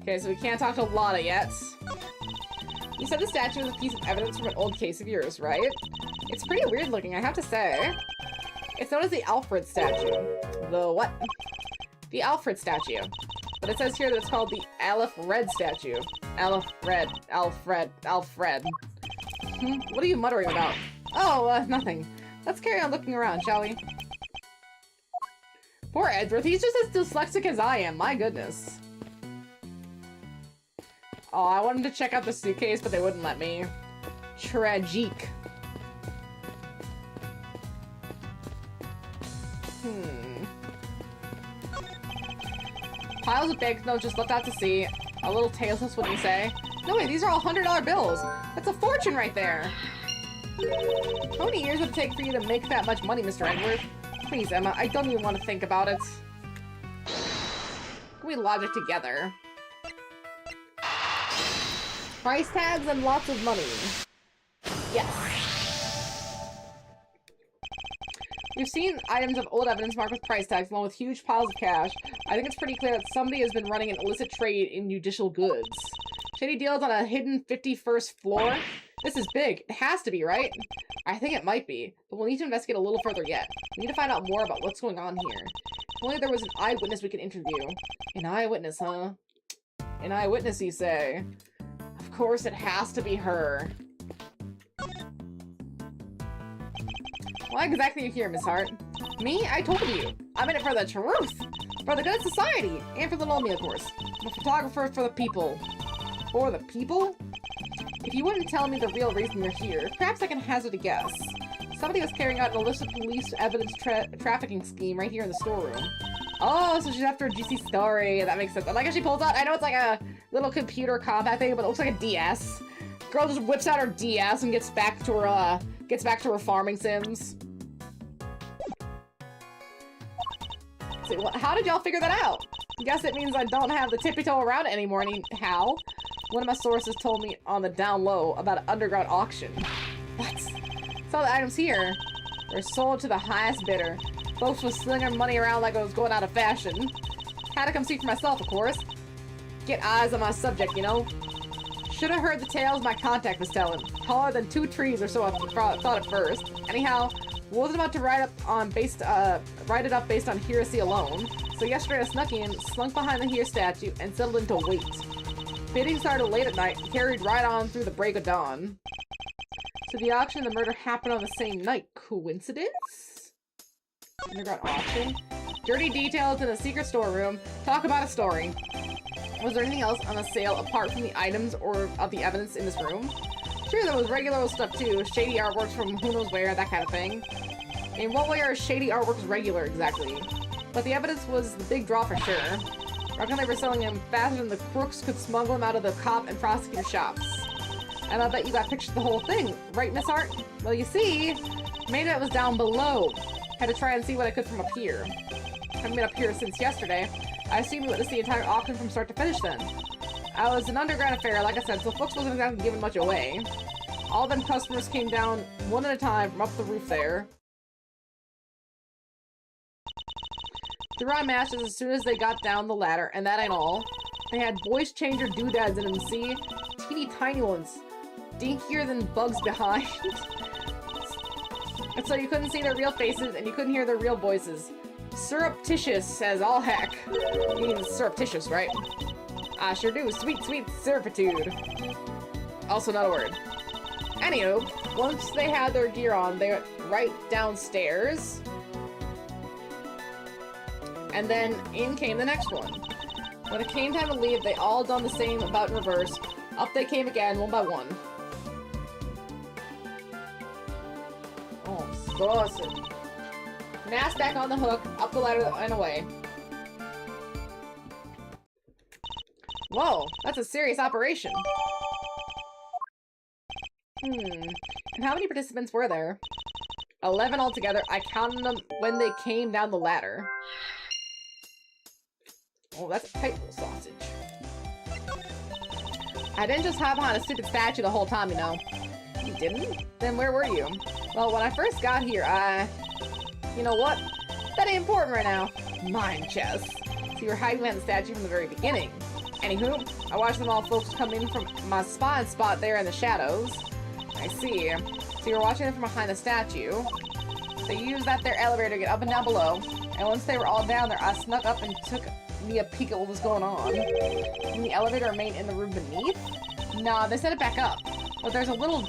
Okay, so we can't talk to Lotta yet. You said the statue is a piece of evidence from an old case of yours, right? It's pretty weird looking, I have to say. It's known as the Alfred statue. The what? The Alfred statue. But it says here that it's called the Alfred statue. Alfred. What are you muttering about? Oh, nothing. Let's carry on looking around, shall we? Poor Edward, he's just as dyslexic as I am, my goodness. Oh, I wanted to check out the suitcase, but they wouldn't let me. Tragique. Piles of banknotes just left out to sea. A little tasteless, wouldn't you say? No way, these are all $100 bills. That's a fortune right there. How many years would it take for you to make that much money, Mr. Edward? Please, Emma, I don't even want to think about it. Can we logic together? Price tags and lots of money. Yes. We've seen items of old evidence marked with price tags along with huge piles of cash. I think it's pretty clear that somebody has been running an illicit trade in judicial goods. Shady deals on a hidden 51st floor? This is big. It has to be, right? I think it might be, but we'll need to investigate a little further yet. We need to find out more about what's going on here. If only there was an eyewitness we could interview. An eyewitness, huh? An eyewitness, you say? Of course it has to be her. Why exactly are you here, Miss Hart? Me? I told you. I'm in it for the truth. For the good of society. And for the lonely, of course. I'm a photographer for the people. For the people? If you wouldn't tell me the real reason you're here, perhaps I can hazard a guess. Somebody was carrying out an illicit police evidence trafficking scheme right here in the storeroom. Oh, so she's after a juicy story. That makes sense. I like how she pulls out, I know it's like a little computer combat thing, but it looks like a DS. Girl just whips out her DS and gets back to her farming sims. See, how did y'all figure that out? Guess it means I don't have the tippy toe around anymore anyhow. One of my sources told me on the down low about an underground auction. What? Saw the items here. They're sold to the highest bidder. Folks was slinging money around like it was going out of fashion. Had to come see for myself, of course. Get eyes on my subject, you know? Should have heard the tales my contact was telling. Taller than 2 trees or so I thought at first. Anyhow, wasn't about to write it up based on hearsay alone. So yesterday I snuck in, slunk behind the here statue, and settled into wait. Bidding started late at night and carried right on through the break of dawn. So the auction and the murder happened on the same night. Coincidence? Underground auction? Dirty details in a secret storeroom. Talk about a story. Was there anything else on the sale apart from the items or of the evidence in this room? Sure, there was regular old stuff too. Shady artworks from who knows where, that kind of thing. In what way are shady artworks regular exactly? But the evidence was the big draw for sure. Reckon they were selling them faster than the crooks could smuggle them out of the cop and prosecutor shops. And I bet you got pictures of the whole thing, right, Miss Hart? Well, you see, maybe it was down below. Had to try and see what I could from up here. Haven't been up here since yesterday. I assumed we witnessed the entire auction from start to finish then. I was an underground affair, like I said, so folks wasn't exactly giving much away. All them customers came down one at a time from up the roof there. Threw on matches as soon as they got down the ladder, and that ain't all. They had voice changer doodads in them, see? Teeny tiny ones. Dinkier than bugs behind. And so you couldn't see their real faces, and you couldn't hear their real voices. Surreptitious as all heck. You mean surreptitious, right? I sure do. Sweet, sweet servitude. Also not a word. Anywho, once they had their gear on, they went right downstairs. And then in came the next one. When it came time to leave, they all done the same about in reverse. Up they came again, one by one. Oh, saucy. Mask back on the hook, up the ladder and away. Whoa, that's a serious operation. And how many participants were there? 11 altogether. I counted them when they came down the ladder. Oh, that's a tight little sausage. I didn't just hop on a stupid statue the whole time, you know. You didn't? Then where were you? Well, when I first got here, you know what? That ain't important right now. Mind chess. So you were hiding behind the statue from the very beginning. Anywho, I watched them all folks come in from my spot there in the shadows. I see. So you were watching them from behind the statue. They used that there elevator to get up and down below. And once they were all down there, I snuck up and took me a peek at what was going on. And the elevator remained in the room beneath? Nah, they set it back up. But there's a little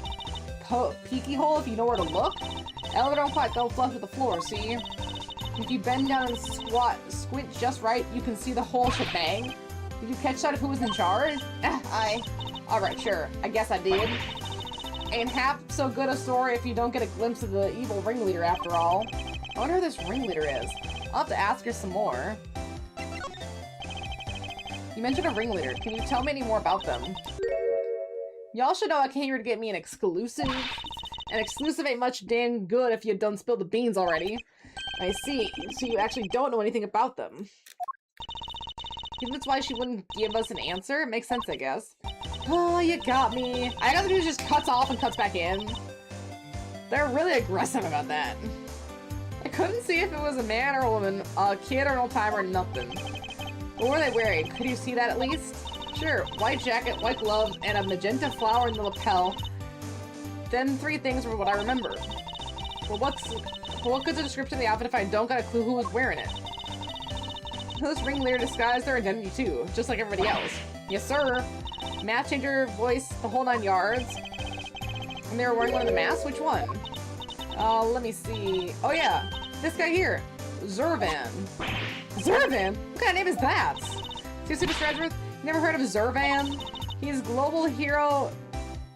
peeky hole if you know where to look. The elevator don't quite go flush with the floor, see? If you bend down and squint just right, you can see the whole shebang. Did you catch sight of who was in charge? Alright, sure. I guess I did. Ain't half so good a story if you don't get a glimpse of the evil ringleader after all. I wonder who this ringleader is. I'll have to ask her some more. You mentioned a ringleader. Can you tell me any more about them? Y'all should know I came here to get me an exclusive. An exclusive ain't much damn good if you done spilled the beans already. I see. So you actually don't know anything about them. Think that's why she wouldn't give us an answer? It makes sense, I guess. Oh, you got me. I got the dude just cuts off and cuts back in. They're really aggressive about that. I couldn't see if it was a man or a woman, a kid or an old timer, nothing. What were they wearing? Could you see that at least? Sure, white jacket, white gloves, and a magenta flower in the lapel. Then 3 things were what I remember. Well, what good's the description of the outfit if I don't got a clue who was wearing it? This ringleader disguised their identity too, just like everybody else. Yes, sir. Mask changer, voice, the whole 9 yards. And they were wearing one of the masks? Which one? Let me see. Oh yeah, this guy here. Zurvan. Zurvan? What kind of name is that? See Super Stradworth? Never heard of Zurvan? He's global hero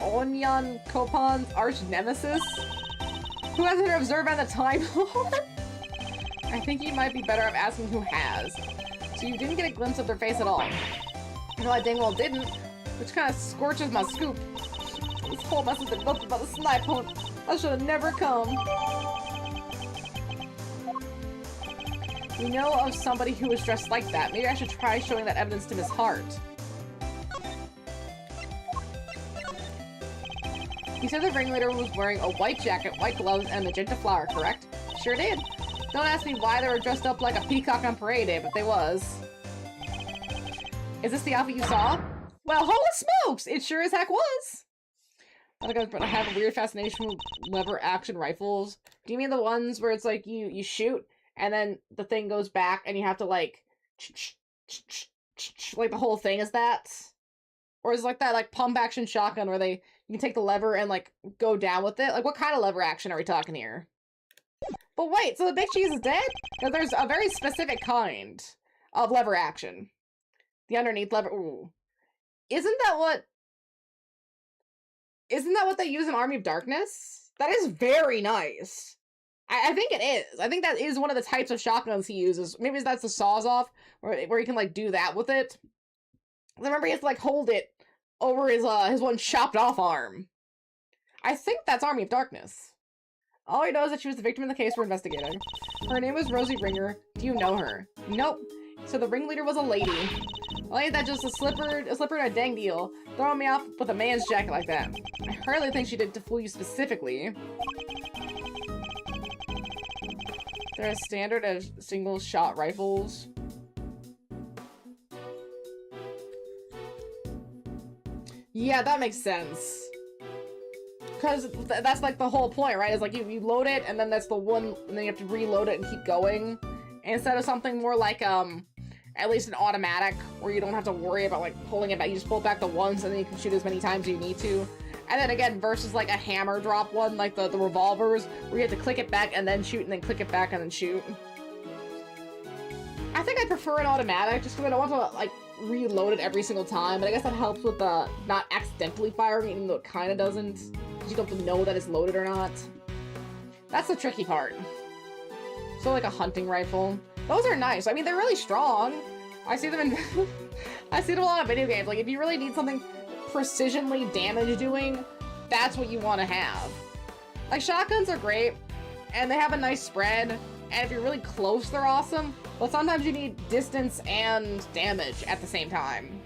Onyan Kopan's arch nemesis? Who hasn't heard of Zurvan the Time Lord? I think you might be better off asking who has. So you didn't get a glimpse of their face at all. No, I dang well didn't, which kind of scorches my scoop. This whole mess has been built about the snipe hunt. I should have never come. We know of somebody who was dressed like that. Maybe I should try showing that evidence to Miss Hart. You said the ringleader was wearing a white jacket, white gloves, and a magenta flower, correct? Sure did. Don't ask me why they were dressed up like a peacock on parade day, but they was. Is this the outfit you saw? Well, holy smokes! It sure as heck was! I have a weird fascination with lever action rifles. Do you mean the ones where it's like you shoot and then the thing goes back and you have to like like the whole thing is that? Or is it like that like pump action shotgun where you can take the lever and like go down with it? Like what kind of lever action are we talking here? But wait, so the big cheese is dead? No, there's a very specific kind of lever action. The underneath lever. Ooh. Isn't that what they use in Army of Darkness? That is very nice. I think it is. I think that is one of the types of shotguns he uses. Maybe that's the Sawzall, where he can like do that with it. I remember he has to like hold it over his one chopped off arm. I think that's Army of Darkness. All I know is that she was the victim in the case we're investigating. Her name was Rosie Ringer. Do you know her? Nope. So the ringleader was a lady. Well, ain't that just a slipper and a dang deal? Throwing me off with a man's jacket like that. I hardly think she did to fool you specifically. They're a standard of single-shot rifles. Yeah, that makes sense. Because that's like the whole point, right? It's like you load it, and then that's the one, and then you have to reload it and keep going. Instead of something more like, at least an automatic, where you don't have to worry about like pulling it back. You just pull it back the once, and then you can shoot as many times as you need to. And then again, versus like a hammer drop one, like the revolvers, where you have to click it back and then shoot, and then click it back and then shoot. I think I prefer an automatic, just because I don't want to like reload it every single time, but I guess that helps with the not accidentally firing, even though it kind of doesn't, because you don't have to know that it's loaded or not. That's the tricky part. So like a hunting rifle. Those are nice. I mean, they're really strong. I see them in I see them a lot of video games. Like if you really need something precisionally damage doing, that's what you want to have. Like shotguns are great and they have a nice spread, and if you're really close they're awesome, but sometimes you need distance and damage at the same time.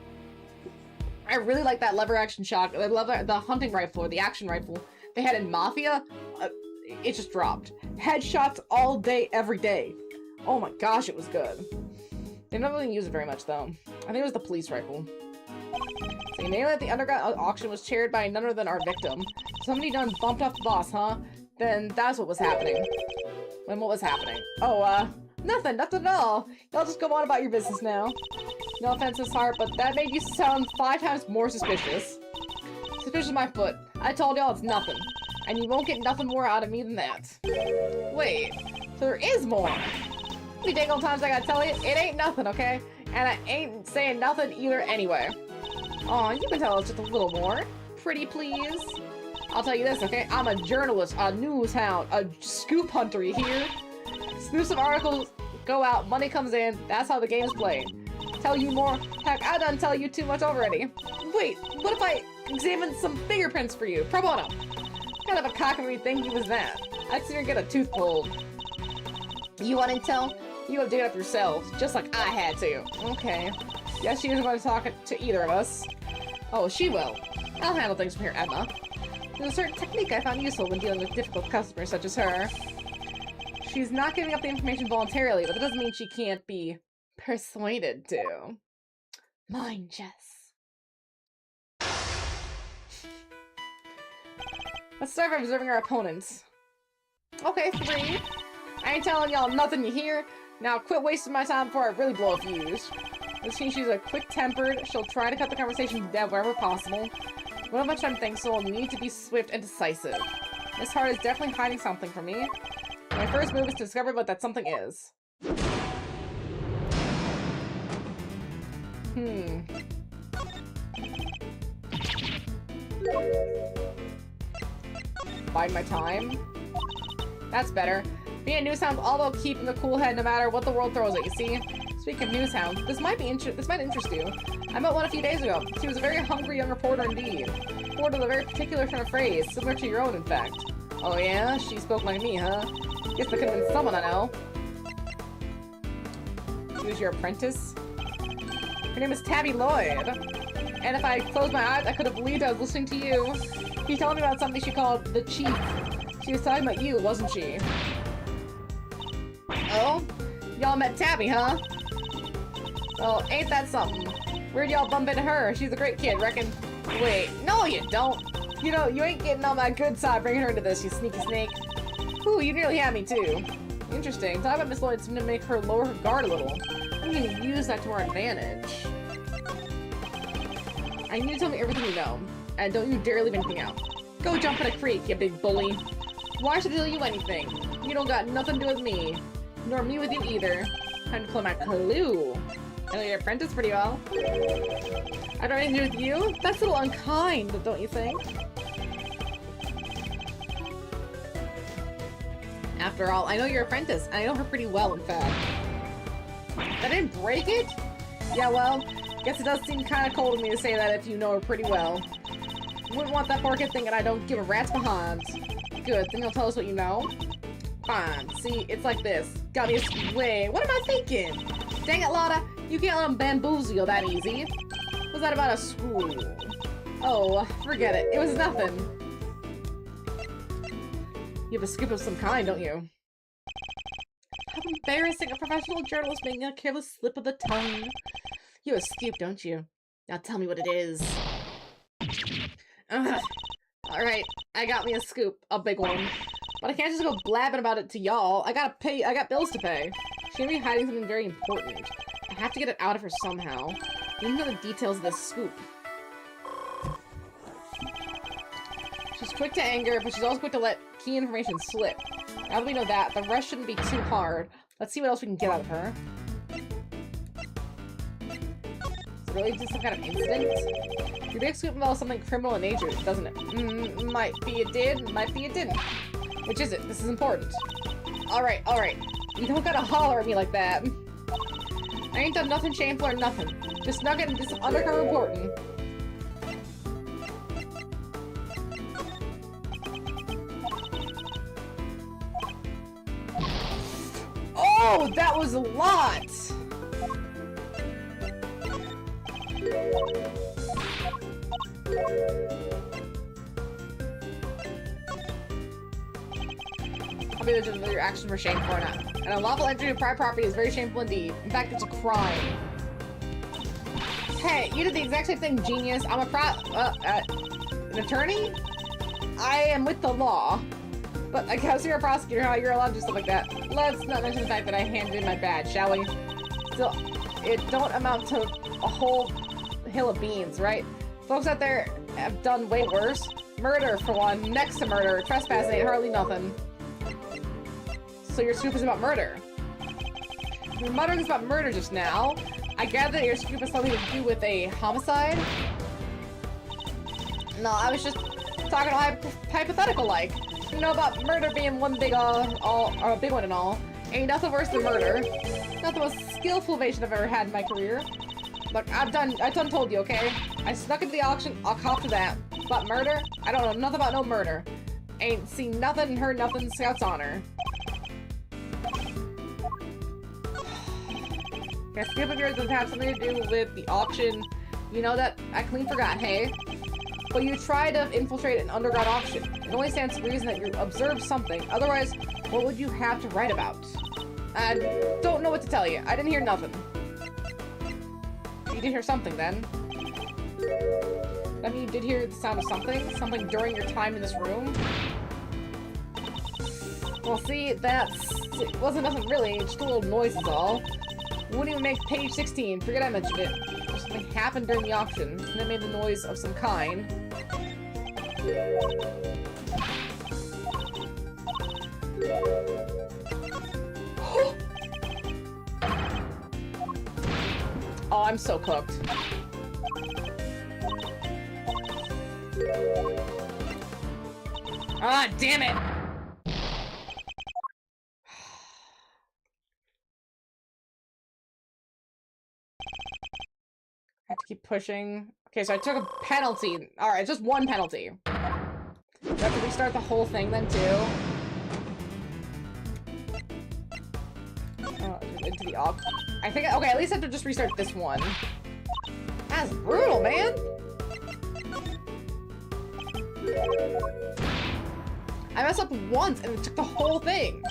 I really like that lever action shotgun. I love the hunting rifle or the action rifle they had in Mafia. It just dropped. Headshots all day, every day. Oh my gosh, it was good. They don't really use it very much though. I think it was the police rifle. So you nailed it. The underground auction was chaired by none other than our victim. Somebody done bumped off the boss, huh? Then that's what was happening. When what was happening? Oh, nothing at all. Y'all just go on about your business now. No offense, Miss Hart, but that made you sound 5 times more suspicious. Suspicious of my foot. I told y'all it's nothing. And you won't get nothing more out of me than that. Wait, so there is more. You dang old times I gotta tell you, it ain't nothing, okay? And I ain't saying nothing either anyway. Aw, you can tell us just a little more. Pretty please. I'll tell you this, okay? I'm a journalist, a news hound, a scoop hunter, you hear? Snoop some articles, go out, money comes in, that's how the game's played. Tell you more? Heck, I done tell you too much already. Wait, what if I examined some fingerprints for you? Pro bono. What kind of a cockamamie thing was that? I'd sooner get a tooth pulled. You want intel? You go dig it up yourselves, just like I had to. Okay. Guess she isn't going to talk to either of us. Oh, she will. I'll handle things from here, Emma. There's a certain technique I found useful when dealing with difficult customers such as her. She's not giving up the information voluntarily, but that doesn't mean she can't be persuaded to. Mind, Jess. Let's start by observing our opponents. Okay, 3. I ain't telling y'all nothing, you hear? Now quit wasting my time before I really blow a fuse. This means she's a quick-tempered. She'll try to cut the conversation dead wherever possible. One of time thinks so will need to be swift and decisive. This heart is definitely hiding something from me. My first move is to discover what that something is. Bide my time. That's better. Being a news hound all about keeping a cool head no matter what the world throws at you, see? Speaking of news hounds, this might interest you. I met one a few days ago. She was a very hungry young reporter indeed. Reported a very particular turn of phrase, similar to your own, in fact. Oh yeah? She spoke like me, huh? Guess there could have been someone I know. She was your apprentice? Her name is Tabby Lloyd. And if I closed my eyes, I could have believed I was listening to you. She told me about something she called the Chief. She was talking about you, wasn't she? Oh? Y'all met Tabby, huh? Well, ain't that something? Where'd y'all bump into her? She's a great kid, reckon. Wait, no you don't. You know, you ain't getting on my good side bringing her into this, you sneaky snake. Ooh, you nearly had me too. Interesting. Talk about Miss Lloyd seemed to make her lower her guard a little. I'm gonna use that to our advantage. I need you to tell me everything you know. And don't you dare leave anything out. Go jump in a creek, you big bully. Why should I tell you anything? You don't got nothing to do with me. Nor me with you either. Time to play my clue. I know your apprentice pretty well. I don't have anything to do with you? That's a little unkind, don't you think? After all, I know your apprentice, and I know her pretty well, in fact. I didn't break it? Yeah, well, guess it does seem kind of cold of me to say that if you know her pretty well. Wouldn't want that poor kid thinking I don't give a rat's behind. Good, then you'll tell us what you know. Fine, see, it's like this. Got me a way. What am I thinking? Dang it, Lotta, you can't let them bamboozle you that easy. Was that about a school? Oh, forget it. It was nothing. You have a scoop of some kind, don't you? How embarrassing, a professional journalist making a careless slip of the tongue. You have a scoop, don't you? Now tell me what it is. Alright, I got me a scoop. A big one. But I can't just go blabbing about it to y'all. I got bills to pay. She may be hiding something very important. I have to get it out of her somehow. You need to know the details of this scoop. She's quick to anger, but she's also quick to let key information slip. Now that we know that, the rest shouldn't be too hard. Let's see what else we can get out of her. Is it really just some kind of incident? Your big scoop involves something criminal in nature, doesn't it? Might be it did, might be it didn't. Which is it? This is important. Alright, alright. You don't gotta holler at me like that. I ain't done nothing shameful or nothing. Just nugget and do some undercover reporting. Oh, that was a lot! I'll be the your actions were shameful or not. An unlawful entry to private property is very shameful indeed. In fact, it's a crime. Hey, you did the exact same thing, genius. I'm an attorney? I am with the law. But I guess you're a prosecutor, how you're allowed to do stuff like that. Let's not mention the fact that I handed in my badge, shall we? Still, it don't amount to a whole hill of beans, right? Folks out there have done way worse. Murder, for one. Next to murder. Trespassing ain't hardly nothing. So your scoop is about murder. Your muttering is about murder just now. I gather that your scoop has something to do with a homicide? No, I was just talking hypothetical-like. You know about murder being one big a big one and all. Ain't nothing worse than murder. Not the most skillful evasion I've ever had in my career. Look, I done told you, okay? I snuck into the auction, I'll cop to that. But murder? I don't know nothing about no murder. Ain't seen nothing, heard nothing, Scout's honor. That skip of yours doesn't have something to do with the auction. You know that I clean forgot, hey? But you tried to infiltrate an underground auction. It only stands to reason that you observed something. Otherwise, what would you have to write about? I don't know what to tell you. I didn't hear nothing. You did hear something then. I mean, you did hear the sound of something? Something during your time in this room? Well, see, it wasn't nothing really. Just a little noise is all. Wouldn't even make page 16. Forget I mentioned it. Something happened during the auction, and it made a noise of some kind. Oh, I'm so cooked. Ah, damn it! I have to keep pushing. Okay, so I took a penalty. Alright, just one penalty. Do I have to restart the whole thing then, too? Into the op. I think, okay, at least I have to just restart this one. That's brutal, man! I messed up once and it took the whole thing.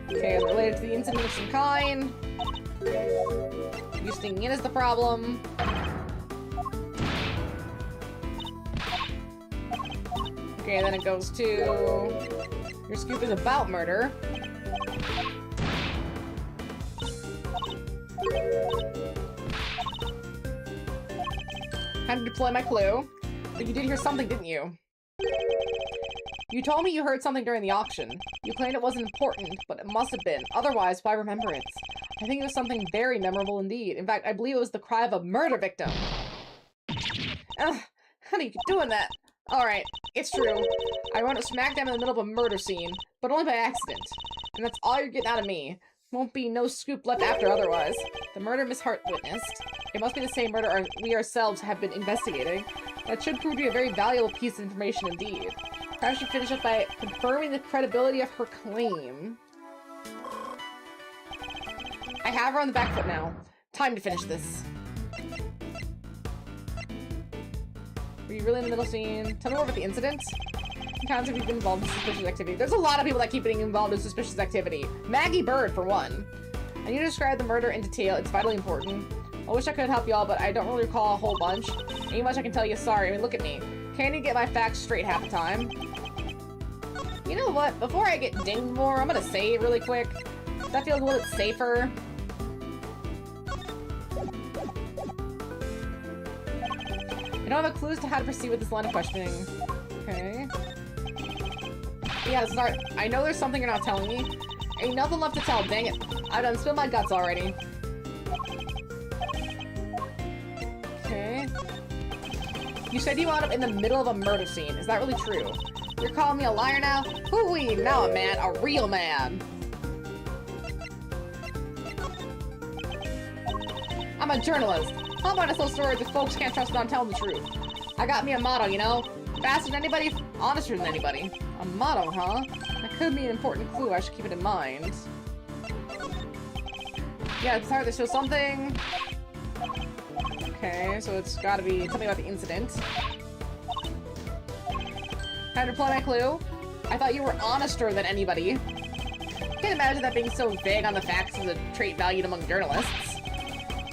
Okay, it's related to the incident of some kind. You sneaking in is the problem. Okay, then it goes to... Your scoop is about murder. Time to deploy my clue. But you did hear something, didn't you? You told me you heard something during the auction. You claimed it wasn't important, but it must have been. Otherwise, why remember it? I think it was something very memorable indeed. In fact, I believe it was the cry of a murder victim. Ugh, how do you keep doing that? Alright, it's true. I wound up smack dab in the middle of a murder scene, but only by accident. And that's all you're getting out of me. Won't be no scoop left after otherwise. The murder Miss Hart witnessed. It must be the same murder we ourselves have been investigating. That should prove to be a very valuable piece of information indeed. Perhaps she finish up by confirming the credibility of her claim. I have her on the back foot now. Time to finish this. Were you really in the middle scene? Tell me more about the incident. Times have you been involved in suspicious activity? There's a lot of people that keep getting involved in suspicious activity. Maggie Bird, for one. I need to describe the murder in detail. It's vitally important. I wish I could help y'all, but I don't really recall a whole bunch. Ain't much I can tell you. Sorry. I mean, look at me. Can't even get my facts straight half the time. You know what? Before I get dinged more, I'm gonna say it really quick. That feels a little bit safer. I don't have a clue as to how to proceed with this line of questioning. Okay. Yeah, start. I know there's something you're not telling me. Ain't nothing left to tell, dang it. I've done spilled my guts already. Okay. You said you wound up in the middle of a murder scene. Is that really true? You're calling me a liar now? Hooey, now a man, a real man. I'm a journalist. How about I tell stories if folks can't trust that I'm telling the truth? I got me a motto, you know? Faster than anybody, honester than anybody. A motto, huh? That could be an important clue. I should keep it in mind. Yeah, it's hard to show something. Okay, so it's gotta be something about the incident. Time to apply my clue. I thought you were honester than anybody. Can't imagine that being so vague on the facts is a trait valued among journalists.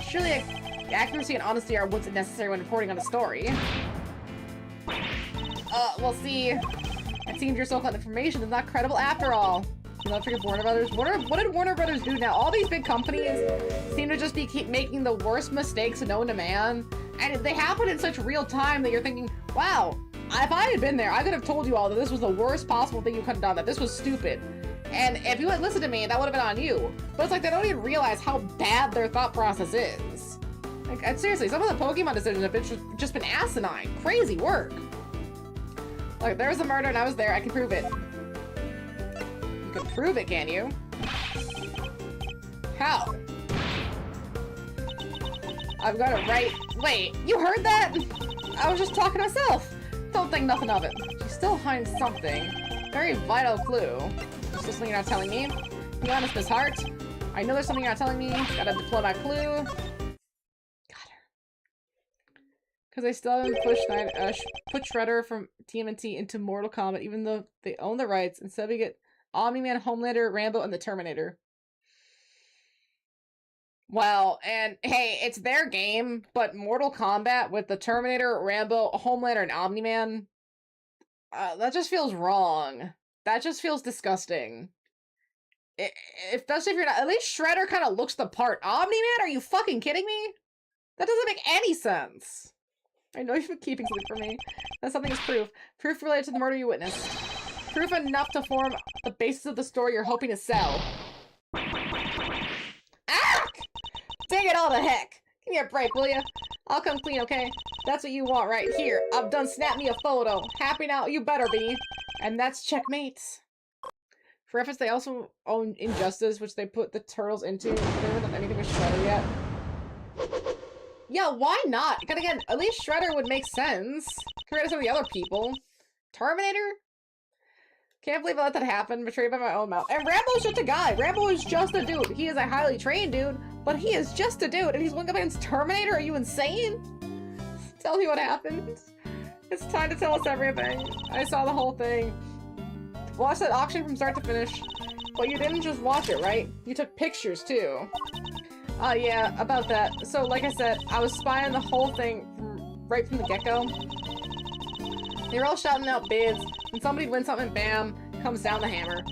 Surely accuracy and honesty are what's necessary when reporting on a story. Well, see, it seems your so-called information is not credible after all. You know, for Warner Brothers. What did Warner Brothers do now? All these big companies seem to just keep making the worst mistakes known to man, and they happen in such real time that you're thinking, wow, if I had been there, I could have told you all that this was the worst possible thing you could have done, that this was stupid. And if you had listened to me, that would have been on you. But it's like they don't even realize how bad their thought process is. Like, seriously, some of the Pokemon decisions have just been asinine. Crazy work. Like, there was a murder and I was there. I can prove it. You can prove it, can you? How? I've got it right. Wait, you heard that? I was just talking to myself. Don't think nothing of it. She's still hiding something. Very vital clue. Is this something you're not telling me? Be honest, Miss Hart. I know there's something you're not telling me. Gotta deploy my clue. Because they still haven't put Shredder from TMNT into Mortal Kombat, even though they own the rights. Instead, we get Omni-Man, Homelander, Rambo, and the Terminator. Well, and hey, it's their game, but Mortal Kombat with the Terminator, Rambo, Homelander, and Omni-Man, that just feels wrong. That just feels disgusting. Especially if you're not, at least Shredder kind of looks the part. Omni-Man, are you fucking kidding me? That doesn't make any sense. I know you've been keeping something from me. That something is proof. Proof related to the murder you witnessed. Proof enough to form the basis of the story you're hoping to sell. Ah! Dang it all to heck! Give me a break, will ya? I'll come clean, okay? That's what you want right here. I'm done. Snap me a photo. Happy now? You better be. And that's checkmate. For reference, they also own Injustice, which they put the Turtles into. They haven't done anything with Shredder yet. Yeah, why not? Because again, at least Shredder would make sense compared to some of the other people. Terminator? Can't believe I let that happen. Betrayed by my own mouth. And Rambo's just a guy. Rambo is just a dude. He is a highly trained dude, but he is just a dude. And he's going up against Terminator? Are you insane? Tell me what happened. It's time to tell us everything. I saw the whole thing. Watched that auction from start to finish. But you didn't just watch it, right? You took pictures, too. Yeah, about that. So, like I said, I was spying the whole thing right from the get-go. They were all shouting out bids, and somebody wins something, bam, comes down the hammer.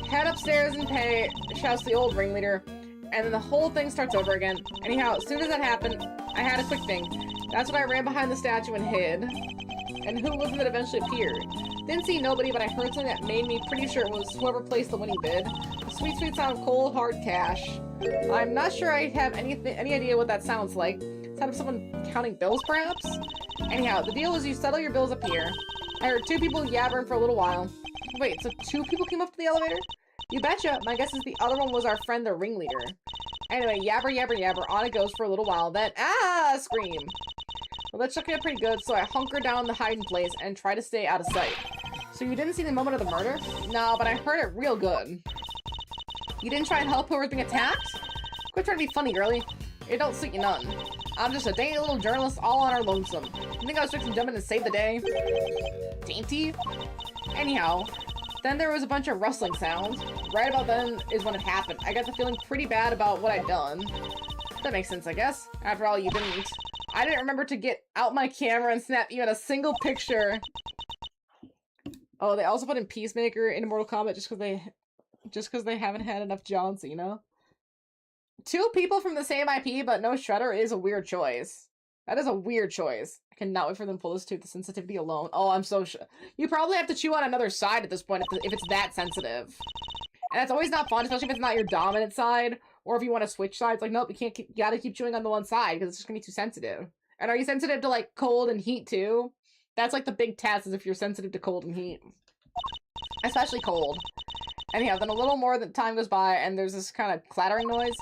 Head upstairs and pay, shouts the old ringleader, and then the whole thing starts over again. Anyhow, as soon as that happened, I had a quick thing. That's when I ran behind the statue and hid. And who was it that eventually appeared? Didn't see nobody, but I heard something that made me pretty sure it was whoever placed the winning bid. The sweet, sweet sound of cold, hard cash. I'm not sure I have any idea what that sounds like. Sound of someone counting bills, perhaps? Anyhow, the deal is you settle your bills up here. I heard two people yabbering for a little while. Wait, so two people came up to the elevator? You betcha. My guess is the other one was our friend, the ringleader. Anyway, yabber, yabber, yabber. On it goes for a little while. Then, scream. Well, that shook me up pretty good, so I hunkered down in the hiding place and tried to stay out of sight. So you didn't see the moment of the murder? No, but I heard it real good. You didn't try and help whoever being attacked? Quit trying to be funny, girlie. It don't suit you none. I'm just a dainty little journalist all on our lonesome. You think I was fixing to jump in and save the day? Dainty? Anyhow, then there was a bunch of rustling sounds. Right about then is when it happened. I got the feeling pretty bad about what I'd done. That makes sense, I guess. After all, you didn't. I didn't remember to get out my camera and snap even a single picture. Oh, they also put in Peacemaker into Mortal Kombat just because they haven't had enough John Cena. Two people from the same IP, but no Shredder is a weird choice. That is a weird choice. I cannot wait for them to pull this tooth. The sensitivity alone. Oh, I'm so sure. You probably have to chew on another side at this point if it's that sensitive. And that's always not fun, especially if it's not your dominant side, or if you want to switch sides. Like, nope, you gotta keep chewing on the one side because it's just gonna be too sensitive. And are you sensitive to, like, cold and heat, too? That's, like, the big test, is if you're sensitive to cold and heat. Especially cold. Anyhow, then a little more time goes by, and there's this kind of clattering noise.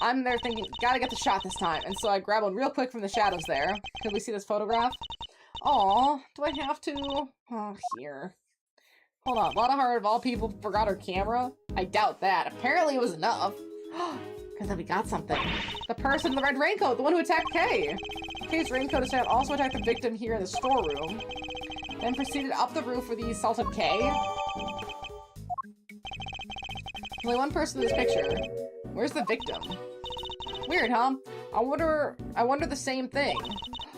I'm there thinking, gotta get the shot this time. And so I grab one real quick from the shadows there. Could we see this photograph? Aw, do I have to? Oh, here. Hold on, Lotta Heart of all people forgot her camera? I doubt that. Apparently it was enough. Because then we got something. The person in the red raincoat, the one who attacked Kay. Kay's raincoat is found also attacked the victim here in the storeroom. Then proceeded up the roof where the assaulted Kay. Only one person in this picture. Where's the victim? Weird, huh? I wonder the same thing.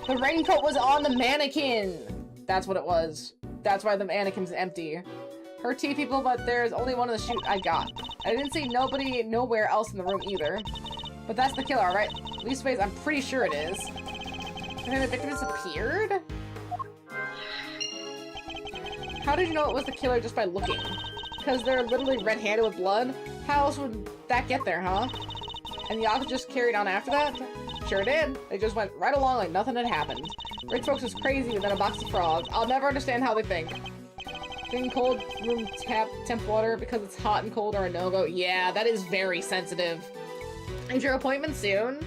The raincoat was on the mannequin! That's what it was. That's why the mannequin's empty. Her T people, but there's only one in the shoot I got. I didn't see nobody nowhere else in the room either. But that's the killer, right? Leastways, I'm pretty sure it is. And then the victim disappeared? How did you know it was the killer just by looking? Because they're literally red-handed with blood? How else would that get there, huh? And the officer just carried on after that? Sure did. They just went right along like nothing had happened. Rich folks is crazier than a box of frogs. I'll never understand how they think. Drinking cold room temp water because it's hot and cold are a no-go. Yeah, that is very sensitive. Is your appointment soon?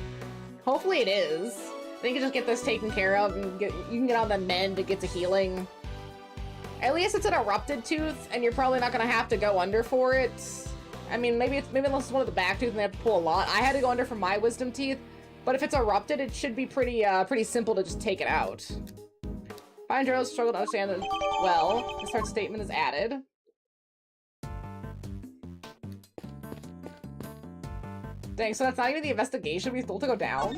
Hopefully it is. Then you can just get this taken care of and you can get on the mend to get to healing. At least it's an erupted tooth, and you're probably not gonna have to go under for it. I mean, maybe unless it's one of the back tooth and they have to pull a lot. I had to go under for my wisdom teeth, But if it's erupted, it should be pretty simple to just take it out. Find journalists struggle to understand that well. The start statement is added. Dang, so that's not even the investigation. We still have to go down.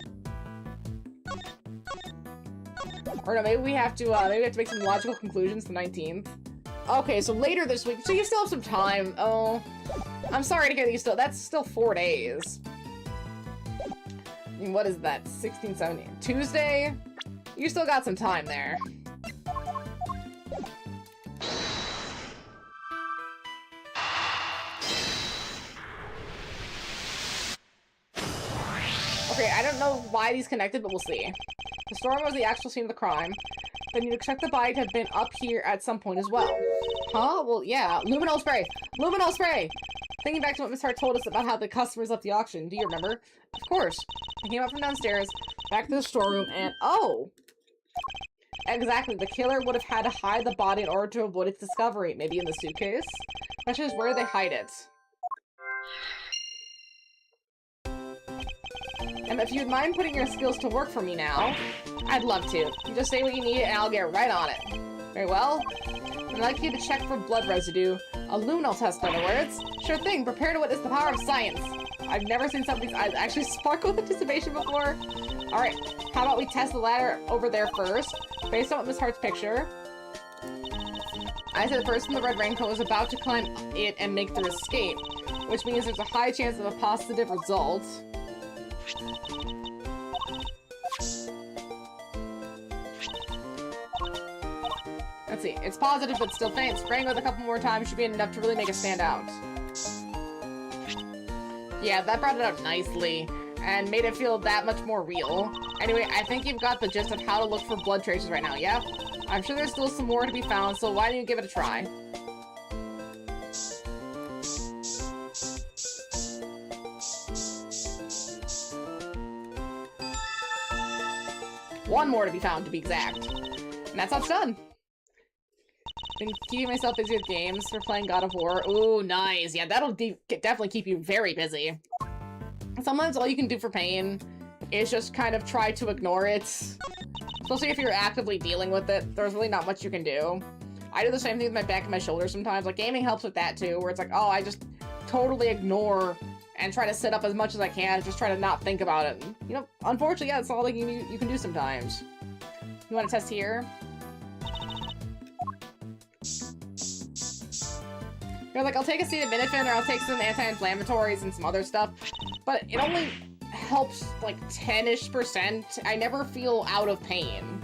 Or no, maybe we have to make some logical conclusions the 19th. Okay, so later this week. So you still have some time. Oh, I'm sorry to hear that you still. That's still 4 days. I mean, what is that? 16, 17. Tuesday? You still got some time there. Okay, I don't know why these connected, but we'll see. The storm was the actual scene of the crime. Then you'd expect the body to have been up here at some point as well. Huh? Well, yeah. Luminol spray! Luminol spray! Thinking back to what Miss Hart told us about how the customers left the auction, do you remember? Of course. I came up from downstairs, back to the storeroom, and oh! Exactly, the killer would have had to hide the body in order to avoid its discovery. Maybe in the suitcase? Question is, where do they hide it? And if you'd mind putting your skills to work for me now, I'd love to. You just say what you need and I'll get right on it. Very well. I'd like you to check for blood residue. A luminol test, in other words. Sure thing, prepare to witness the power of science. I've never seen something's eyes actually sparkle with anticipation before. Alright, how about we test the ladder over there first, based on what Miss Hart's picture. I said the person in the red raincoat was about to climb it and make their escape, which means there's a high chance of a positive result. Let's see, it's positive but still faint. Spraying with a couple more times should be enough to really make it stand out. Yeah, that brought it up nicely and made it feel that much more real. Anyway, I think you've got the gist of how to look for blood traces right now, yeah? I'm sure there's still some more to be found, so why don't you give it a try? One more to be found, to be exact. And that's how it's done. Been keeping myself busy with games for playing God of War. Ooh, nice. Yeah, that'll definitely keep you very busy. Sometimes all you can do for pain is just kind of try to ignore it. Especially if you're actively dealing with it, there's really not much you can do. I do the same thing with my back and my shoulders sometimes. Like, gaming helps with that too, where it's like, oh, I just totally ignore and try to sit up as much as I can, just try to not think about it. And, you know, unfortunately, yeah, that's all that you can do sometimes. You want to test here? You're like, I'll take a seed of Minifin, or I'll take some anti-inflammatories and some other stuff, but it only helps like 10-ish%. I never feel out of pain.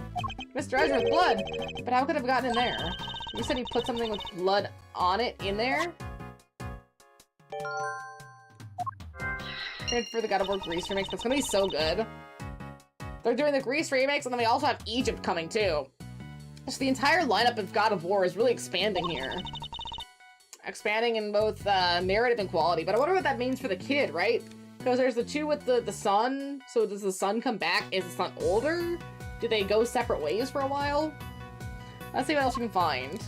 Mr. Ezra with blood, but how could I have gotten in there? You said you put something with blood on it in there? For the God of War Grease remix, that's gonna be so good. They're doing the Grease remix, and then we also have Egypt coming too. So the entire lineup of God of War is really expanding here. Expanding in both narrative and quality, but I wonder what that means for the kid, right? Because there's the two with the son, so does the son come back? Is the son older? Do they go separate ways for a while? Let's see what else we can find.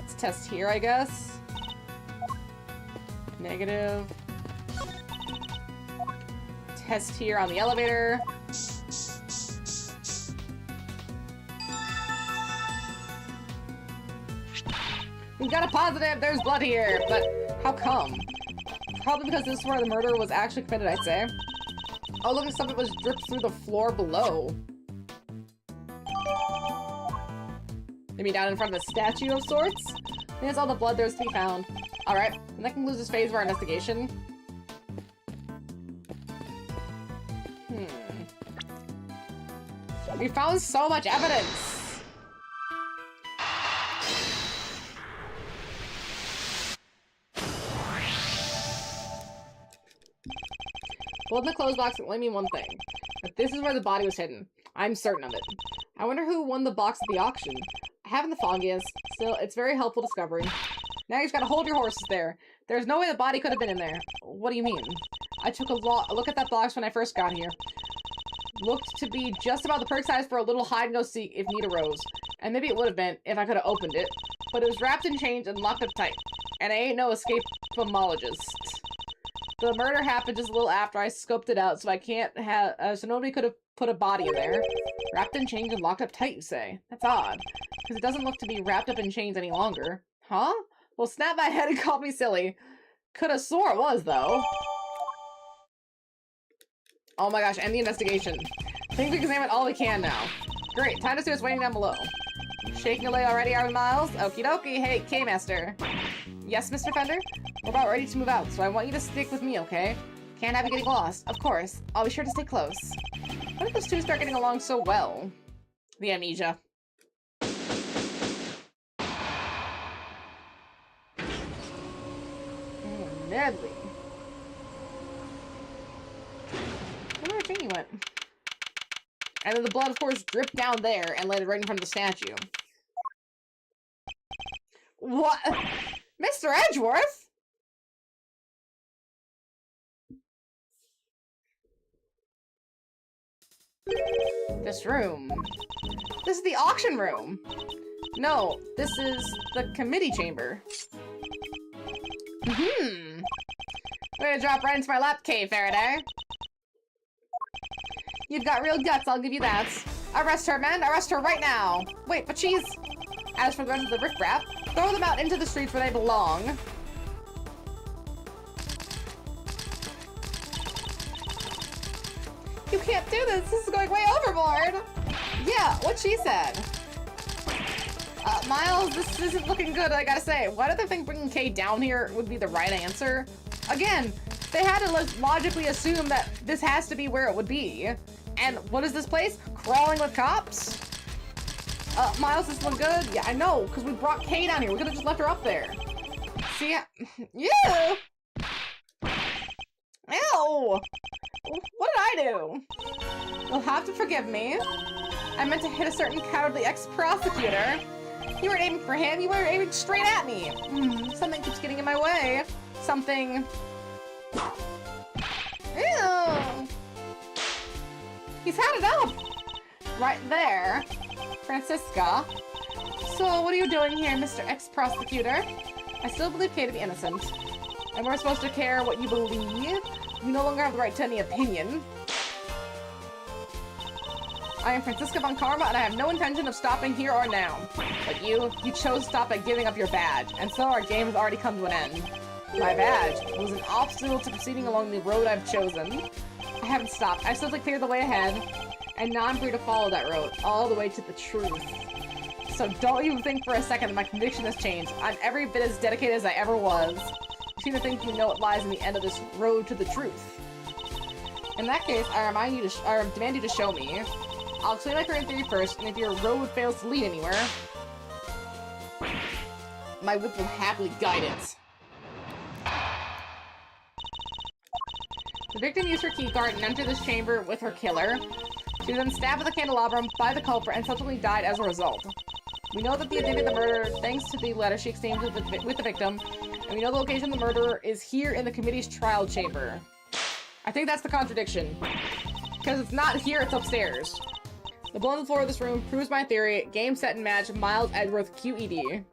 Let's test here, I guess. Negative. Test here on the elevator. We got a positive, there's blood here, but how come? Probably because this is where the murder was actually committed, I'd say. Oh, look at stuff that was dripped through the floor below. Maybe down in front of a statue of sorts? I think that's all the blood there's to be found. Alright, and that concludes this phase of our investigation. We found so much evidence! Blood in the clothes box can only mean one thing. That this is where the body was hidden. I'm certain of it. I wonder who won the box at the auction. I haven't the foggiest. Still, it's very helpful discovery. Now you just gotta hold your horses there. There's no way the body could have been in there. What do you mean? I took a look at that box when I first got here. Looked to be just about the perfect size for a little hide-and-go-seek if need arose. And maybe it would have been if I could have opened it. But it was wrapped in chains and locked up tight. And I ain't no escapologist. The murder happened just a little after I scoped it out, so I can't have, so nobody could have put a body in there. Wrapped in chains and locked up tight, you say? That's odd, because it doesn't look to be wrapped up in chains any longer. Huh? Well, snap my head and call me silly. Coulda swore it was, though. Oh my gosh, end the investigation. I think we can examine all we can now. Great, time to see what's waiting down below. Shaking a leg already, are we, Miles? Okie dokie. Hey, K-Master. Yes, Mr. Fender? We're about ready to move out, so I want you to stick with me, okay? Can't have you getting lost. Of course. I'll be sure to stay close. When did those two start getting along so well? The amnesia. Deadly. I wonder where Janie went. And then the blood, of course, dripped down there and landed right in front of the statue. What? Mr. Edgeworth? This room. This is the auction room. No, this is the committee chamber. Way to drop right into my lap, cave, Faraday. You've got real guts, I'll give you that. Arrest her, men! Arrest her right now! Wait, but she's... As for the rest of the riffraff, throw them out into the streets where they belong. You can't do this! This is going way overboard! Yeah, what she said. Miles, this isn't looking good, I gotta say. Why did they think bringing Kay down here would be the right answer? Again, they had to logically assume that this has to be where it would be. And what is this place? Crawling with cops? Miles, this look good? Yeah, I know, because we brought Kay down here. We could have just left her up there. See? You! Ew! What did I do? You'll have to forgive me. I meant to hit a certain cowardly ex-prosecutor. You weren't aiming for him, you were aiming straight at me. Something keeps getting in my way. Something... Ew! He's had it up! Right there. Francisca. So, what are you doing here, Mr. Ex-Prosecutor? I still believe Kay to be innocent. And we're supposed to care what you believe? You no longer have the right to any opinion. I am Francisca von Karma, and I have no intention of stopping here or now. But you chose to stop by giving up your badge, and so our game has already come to an end. My badge was an obstacle to proceeding along the road I've chosen. I haven't stopped. I've simply cleared the way ahead, and now I'm free to follow that road, all the way to the truth. So don't even think for a second that my conviction has changed. I'm every bit as dedicated as I ever was. You seem to think you know what lies in the end of this road to the truth. In that case, I demand you to show me. I'll explain my current theory first, and if your road fails to lead anywhere, my whip will happily guide it. The victim used her keycard and entered this chamber with her killer. She was then stabbed with a candelabrum by the culprit and subsequently died as a result. We know that the identity of the murderer thanks to the letter she exchanged with the victim, and we know the location of the murderer is here in the committee's trial chamber. I think that's the contradiction. Because it's not here, it's upstairs. The blood on the floor of this room proves my theory. Game, set, and match. Miles Edgeworth, QED.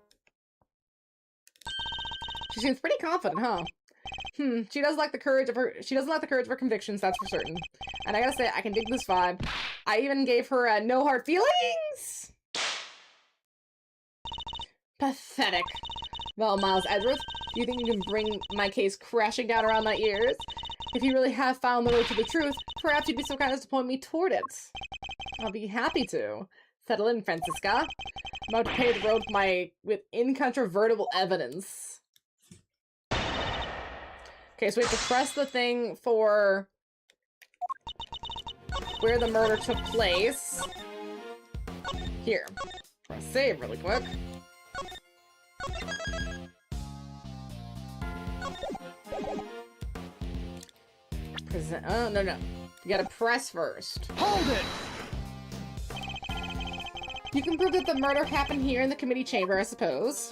She seems pretty confident, huh? She doesn't lack the courage of her convictions, that's for certain. And I gotta say, I can dig this vibe. I even gave her no hard feelings. Pathetic. Well, Miles Edgeworth, do you think you can bring my case crashing down around my ears? If you really have found the road to the truth, perhaps you'd be so kind as to point me toward it. I'll be happy to. Settle in, Francisca. I'm about to pave the road with incontrovertible evidence. Okay, so we have to press the thing for where the murder took place. Here. Press save really quick. Oh, no. You gotta press first. Hold it! You can prove that the murder happened here in the committee chamber, I suppose.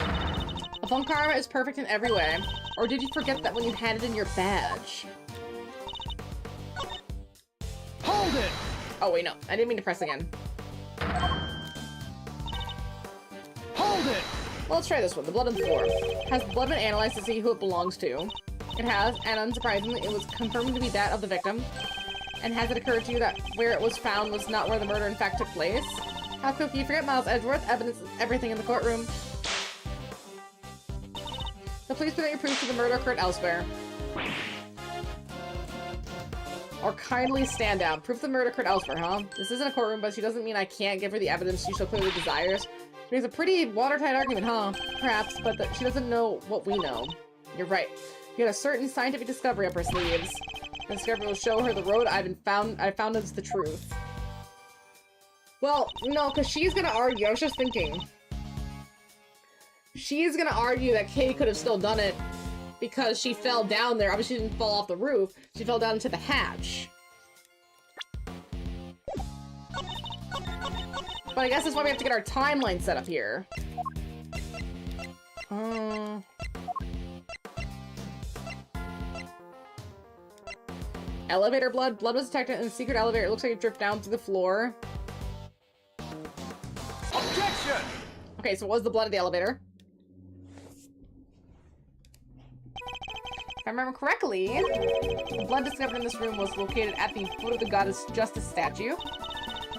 Von Karma is perfect in every way. Or did you forget that when you handed in your badge? Hold it! Oh, wait, no. I didn't mean to press again. Hold it! Well, let's try this one. The blood on the floor. Has the blood been analyzed to see who it belongs to? It has, and unsurprisingly, it was confirmed to be that of the victim. And has it occurred to you that where it was found was not where the murder in fact took place? How quickly you forget, Miles Edgeworth? Evidence is everything in the courtroom. So please present your proof that the murder occurred elsewhere. Or kindly stand down. Proof the murder occurred elsewhere, huh? This isn't a courtroom, but she doesn't mean I can't give her the evidence she so clearly desires. She makes a pretty watertight argument, huh? Perhaps, but she doesn't know what we know. You're right. She had a certain scientific discovery up her sleeves. The discovery will show her the road I found is the truth. Well, no, because she's gonna argue. I was just thinking. She's gonna argue that Kay could have still done it because she fell down there. Obviously, she didn't fall off the roof. She fell down into the hatch. But I guess that's why we have to get our timeline set up here. Elevator blood. Blood was detected in the secret elevator. It looks like it dripped down through the floor. Objection! Okay, so it was the blood of the elevator. If I remember correctly, the blood discovered in this room was located at the foot of the goddess Justice statue.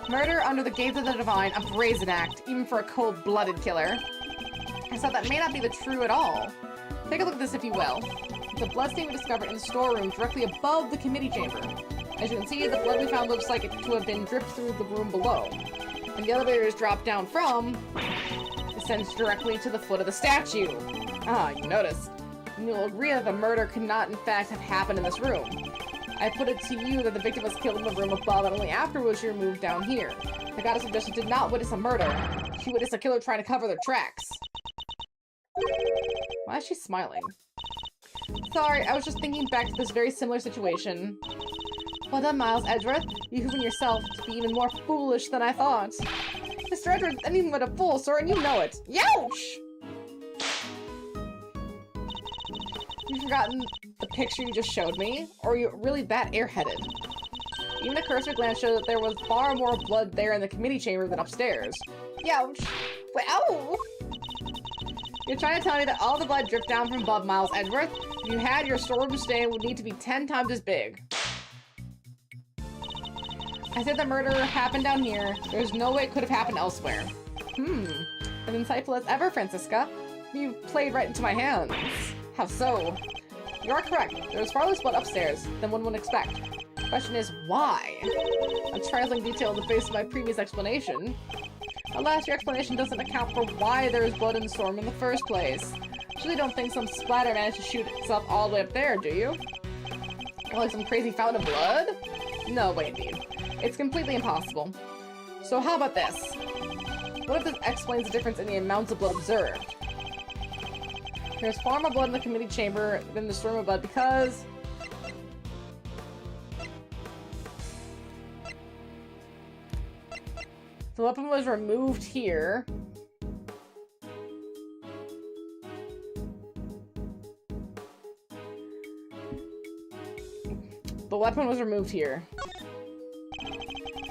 Murder under the gaze of the divine, a brazen act, even for a cold-blooded killer. And so that may not be the true at all. Take a look at this if you will. It's a bloodstain we discovered in the storeroom directly above the committee chamber. As you can see, the blood we found looks like it to have been dripped through the room below. And the elevator is dropped down from, descends directly to the foot of the statue. Ah, you noticed. And you'll agree that the murder could not in fact have happened in this room. I put it to you that the victim was killed in the room above and only afterwards she removed down here. The goddess of justice did not witness a murder. She witnessed a killer trying to cover their tracks. Why is she smiling? Sorry, I was just thinking back to this very similar situation. Well done, Miles Edgeworth. You've proven yourself to be even more foolish than I thought. Mr. Edgeworth is anything but a fool, sir, and you know it. Youch! You've forgotten the picture you just showed me? Or are you really that airheaded? Even a cursory glance showed that there was far more blood there in the committee chamber than upstairs. Youch! Wait, ow! You're trying to tell me that all the blood dripped down from above, Miles Edgeworth? If you had, your storeroom stay would need to be 10 times as big. I said the murder happened down here. There's no way it could have happened elsewhere. As insightful as ever, Francisca. You've played right into my hands. How so? You are correct. There's far less blood upstairs than one would expect. The question is, why? A trifling detail in the face of my previous explanation. Alas, your explanation doesn't account for why there is blood in the storm in the first place. You surely don't think some splatter managed to shoot itself all the way up there, do you? Or like some crazy fountain of blood? No way, indeed. It's completely impossible. So how about this? What if this explains the difference in the amounts of blood observed? There's far more blood in the committee chamber than the storm of blood because... the weapon was removed here. The weapon was removed here.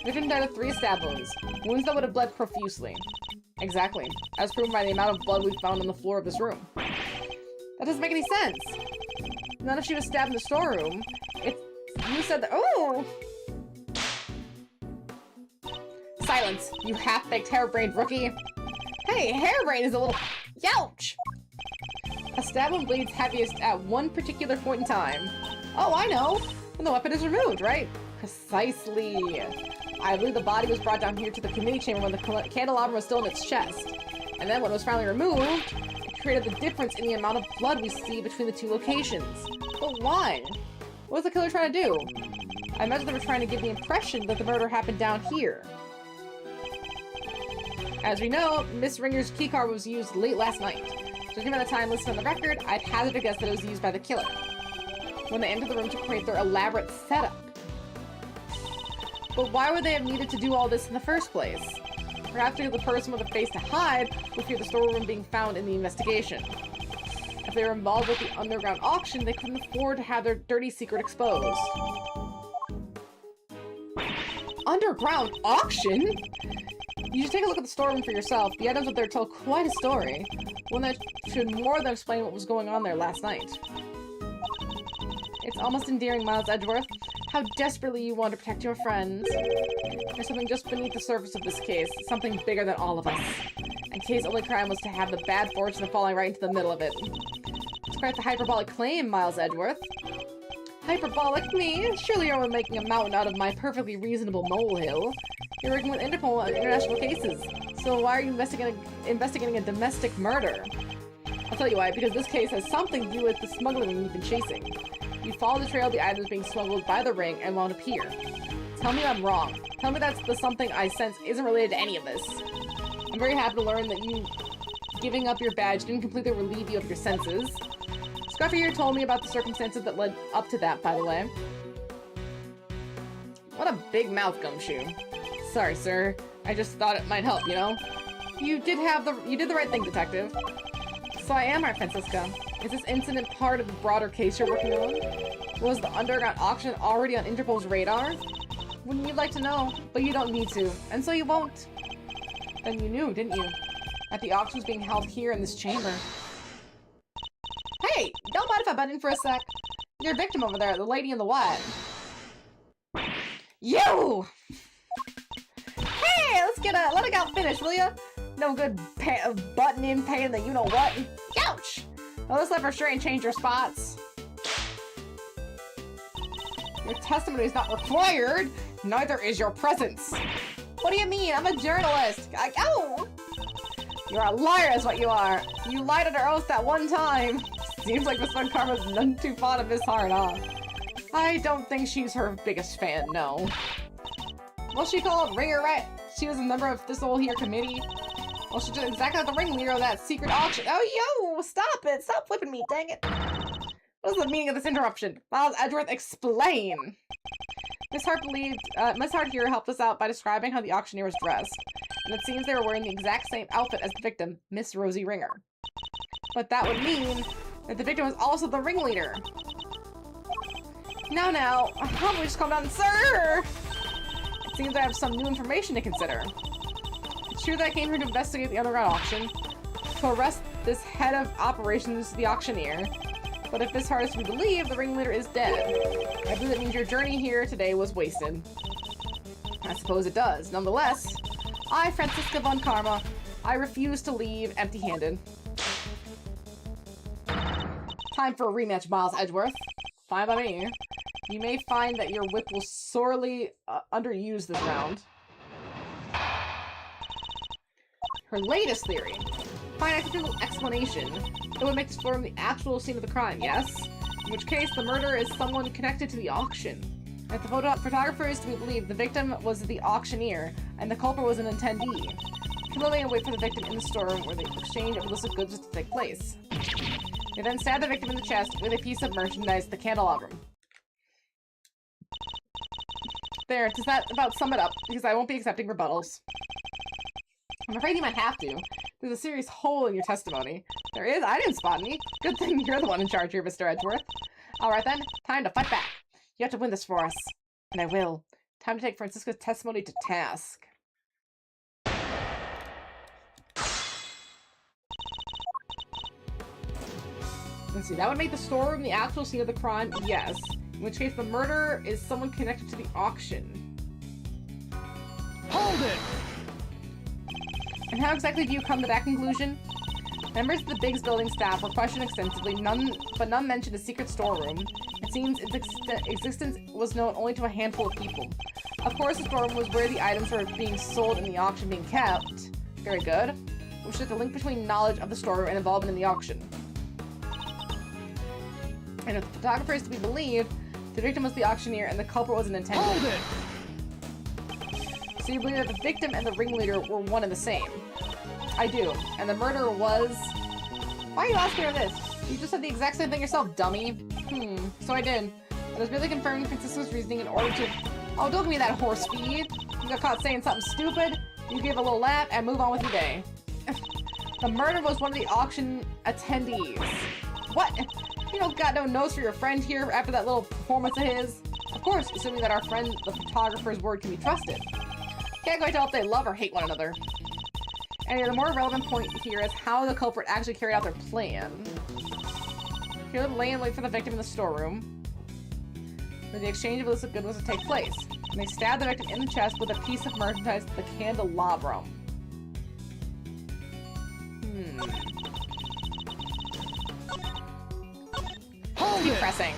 Victim died of 3 stab wounds. Wounds that would have bled profusely. Exactly. As proven by the amount of blood we found on the floor of this room. That doesn't make any sense. Not if she was stabbed in the storeroom. You said that- oh! Silence, you half-baked harebrained rookie. Hey, harebrained is a little- youch! A stab wound bleeds heaviest at one particular point in time. Oh, I know! When the weapon is removed, right? Precisely. I believe the body was brought down here to the committee chamber when the candelabra was still in its chest. And then when it was finally removed, it created the difference in the amount of blood we see between the 2 locations. But why? What was the killer trying to do? I imagine they were trying to give the impression that the murder happened down here. As we know, Miss Ringer's keycard was used late last night. Judging by the time listed on the record, I'd hazard a guess that it was used by the killer when they entered the room to create their elaborate setup. But why would they have needed to do all this in the first place? Perhaps because the person with a face to hide would fear the storeroom being found in the investigation. If they were involved with the underground auction, they couldn't afford to have their dirty secret exposed. Underground auction? You should take a look at the storeroom for yourself. The items up there tell quite a story. One that should more than explain what was going on there last night. almost endearing, Miles Edgeworth. How desperately you want to protect your friends. There's something just beneath the surface of this case, something bigger than all of us. And Kay's only crime was to have the bad fortune of falling right into the middle of it. It's quite the hyperbolic claim, Miles Edgeworth. Hyperbolic me? Surely you're making a mountain out of my perfectly reasonable molehill. You're working with Interpol on international cases, so why are you investigating a domestic murder? I'll tell you why, because this case has something to do with the smuggling you've been chasing. You followed the trail of the items being smuggled by the ring and wound up here. Tell me I'm wrong. Tell me that's the something I sense isn't related to any of this. I'm very happy to learn that you giving up your badge didn't completely relieve you of your senses. Scruffy here told me about the circumstances that led up to that, by the way. What a big mouth, Gumshoe. Sorry, sir. I just thought it might help, you know? You did the right thing, Detective. So I am right, Francisca. Is this incident part of the broader case you're working on? Was the underground auction already on Interpol's radar? Wouldn't you like to know? But you don't need to, and so you won't. Then you knew, didn't you? That the auction was being held here in this chamber. Hey, don't mind if I butt in for a sec. Your victim over there, the lady in the white. You! Hey, let a gal finish, will ya? No good button in paying the you-know-what. Ouch! Well, this lever sure ain't change your spots. Your testimony is not required. Neither is your presence. What do you mean? I'm a journalist. Oh! You're a liar is what you are. You lied under oath that one time. Seems like Miss Von Karma's none too fond of Miss Hart, huh? I don't think she's her biggest fan, no. What's she called? Ringer, right? She was a member of this whole here committee. Well, she's just exactly like the ringleader of that secret auction. Oh, yo! Stop it! Stop flipping me, dang it! What is the meaning of this interruption? Miles Edgeworth, explain! Miss Hart here helped us out by describing how the auctioneer was dressed. And it seems they were wearing the exact same outfit as the victim, Miss Rosie Ringer. But that would mean that the victim was also the ringleader. Now, how about we just calm down, sir? It seems I have some new information to consider. It's true that I came here to investigate the underground auction, to arrest this head of operations, the auctioneer. But if Miss Hart is to be believed, the ringleader is dead. I believe that means your journey here today was wasted. I suppose it does. Nonetheless, I, Francisca Von Karma, I refuse to leave empty-handed. Time for a rematch, Miles Edgeworth. Fine by me. You may find that your whip will sorely underuse this round. Her latest theory. Fine accidental explanation. It would make this form the actual scene of the crime, yes? In which case, the murderer is someone connected to the auction. If the photographer is to be believed, the victim was the auctioneer, and the culprit was an attendee. Clearly, and wait for the victim in the storeroom where the exchange of illicit goods was to take place. They then stab the victim in the chest with a piece of merchandise, the candelabrum. There, does that about sum it up? Because I won't be accepting rebuttals. I'm afraid you might have to. There's a serious hole in your testimony. There is? I didn't spot any. Good thing you're the one in charge here, Mr. Edgeworth. Alright then, time to fight back. You have to win this for us. And I will. Time to take Francisca's testimony to task. Let's see, that would make the storeroom the actual scene of the crime, yes. In which case the murderer is someone connected to the auction. Hold it! And how exactly do you come to that conclusion? Members of the Biggs building staff were questioned extensively, but none mentioned a secret storeroom. It seems its existence was known only to a handful of people. Of course, the storeroom was where the items were being sold and the auction being kept. Very good. Which is the link between knowledge of the storeroom and involvement in the auction. And if the photographer is to be believed, the victim was the auctioneer and the culprit was an attendee. Hold it! So you believe that the victim and the ringleader were one and the same? I do. And the murderer was... Why are you asking her this? You just said the exact same thing yourself, dummy. So I did. I was merely confirming Francisco's reasoning in order to... Oh, don't give me that horse feed. You got caught saying something stupid, you give a little laugh, and move on with your day. The murderer was one of the auction attendees. What? You don't got no nose for your friend here after that little performance of his? Of course, assuming that our friend, the photographer's word can be trusted. Can't quite tell if they love or hate one another. Anyway, the more relevant point here is how the culprit actually carried out their plan. Here, lay in wait for the victim in the storeroom. where the exchange of illicit goods was to take place. And they stabbed the victim in the chest with a piece of merchandise, the candelabrum. Keep pressing.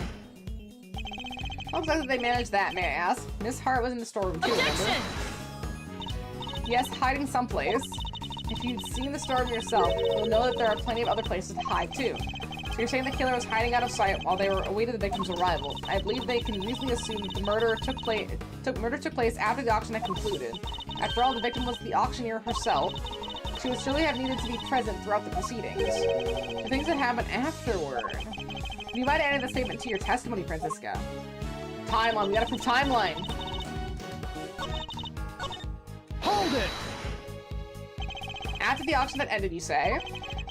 How exactly did they manage that, may I ask? Miss Hart was in the storeroom too, remember? Yes, hiding someplace. If you'd seen the storeroom yourself, you'll know that there are plenty of other places to hide too. So you're saying the killer was hiding out of sight while they were awaiting the victim's arrival. I believe they can reasonably assume that the murder took place after the auction had concluded. After all, the victim was the auctioneer herself. She would surely have needed to be present throughout the proceedings. The things that happened afterward. You might add the statement to your testimony, Francisca. Timeline. We gotta prove timeline. Hold it! After the auction had ended, you say?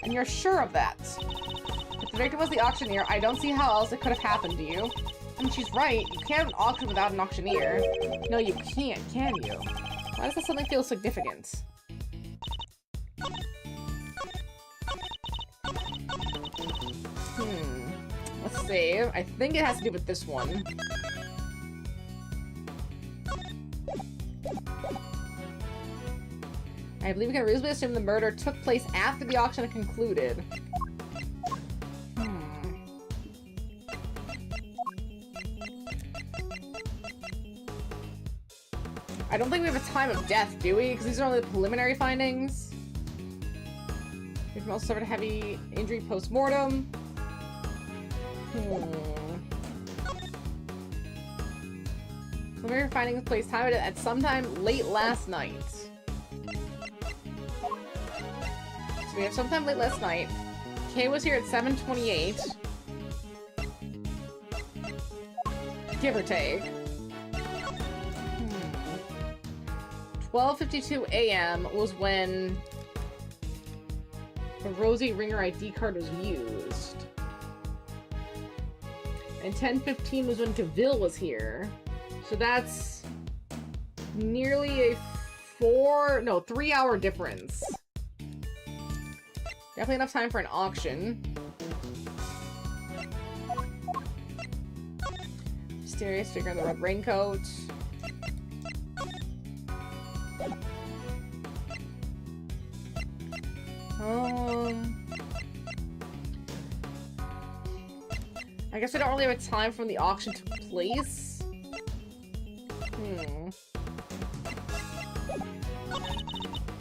And you're sure of that? If the victim was the auctioneer, I don't see how else it could have happened, do you? I mean, she's right. You can't have an auction without an auctioneer. No, you can't, can you? Why does this suddenly feel significant? Let's see. I think it has to do with this one. I believe we can reasonably assume the murder took place after the auction had concluded. I don't think we have a time of death, do we? Because these are only the preliminary findings. We can also suffer a heavy injury post-mortem. Preliminary findings place time at sometime late last night. So we have sometime late last night. Kay was here at 7:28. Give or take. 12:52 a.m. was when the Rosie Ringer ID card was used. And 10:15 was when Cavill was here. So that's nearly a 3-hour difference. Definitely enough time for an auction. Mysterious figure in the red raincoat. I guess we don't really have a time from the auction took place.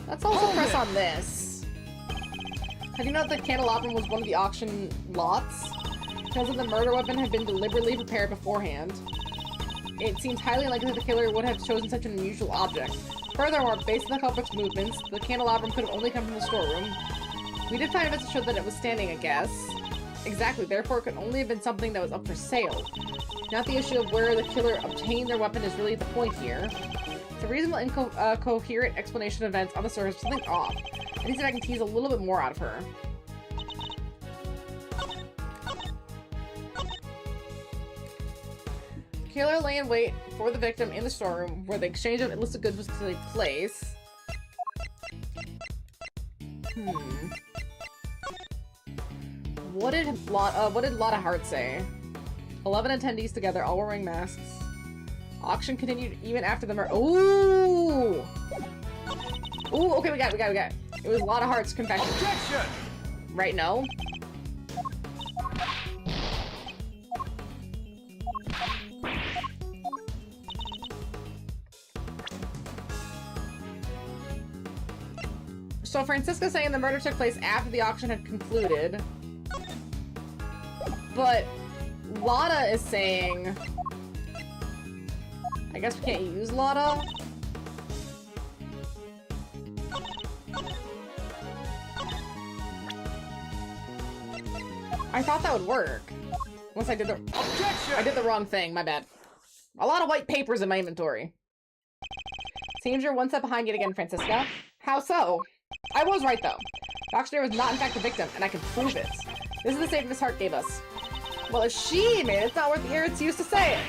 Let's also press on this. How do you know that the candelabrum was one of the auction lots? Because of the murder weapon had been deliberately prepared beforehand. It seems highly unlikely that the killer would have chosen such an unusual object. Furthermore, based on the culprit's movements, the candelabrum could have only come from the storeroom. We did find evidence to show that it was standing, I guess. Exactly, therefore it could only have been something that was up for sale. Not the issue of where the killer obtained their weapon is really the point here. It's a reasonable coherent explanation of events on the surface, something off. I need to see if I can tease a little bit more out of her. The killer lay in wait for the victim in the storeroom where the exchange of illicit goods was to take place. What did Lotta Hart say? 11 attendees together, all wearing masks. Auction continued even after the murder. Ooh! Ooh, okay, we got it. It was Lotta Hart's confession. Objection! Right, no? So Francisca's saying the murder took place after the auction had concluded. But Lotta is saying... I guess we can't use Lotta? I thought that would work. Once I did the... Objection! I did the wrong thing, my bad. A lot of white papers in my inventory. Seems you're one step behind yet again, Francisca. How so? I was right, though. The auctioneer was not, in fact, the victim, and I can prove it. This is the statement Miss Hart gave us. Well, if she made it, it's not worth the air it's used to say it.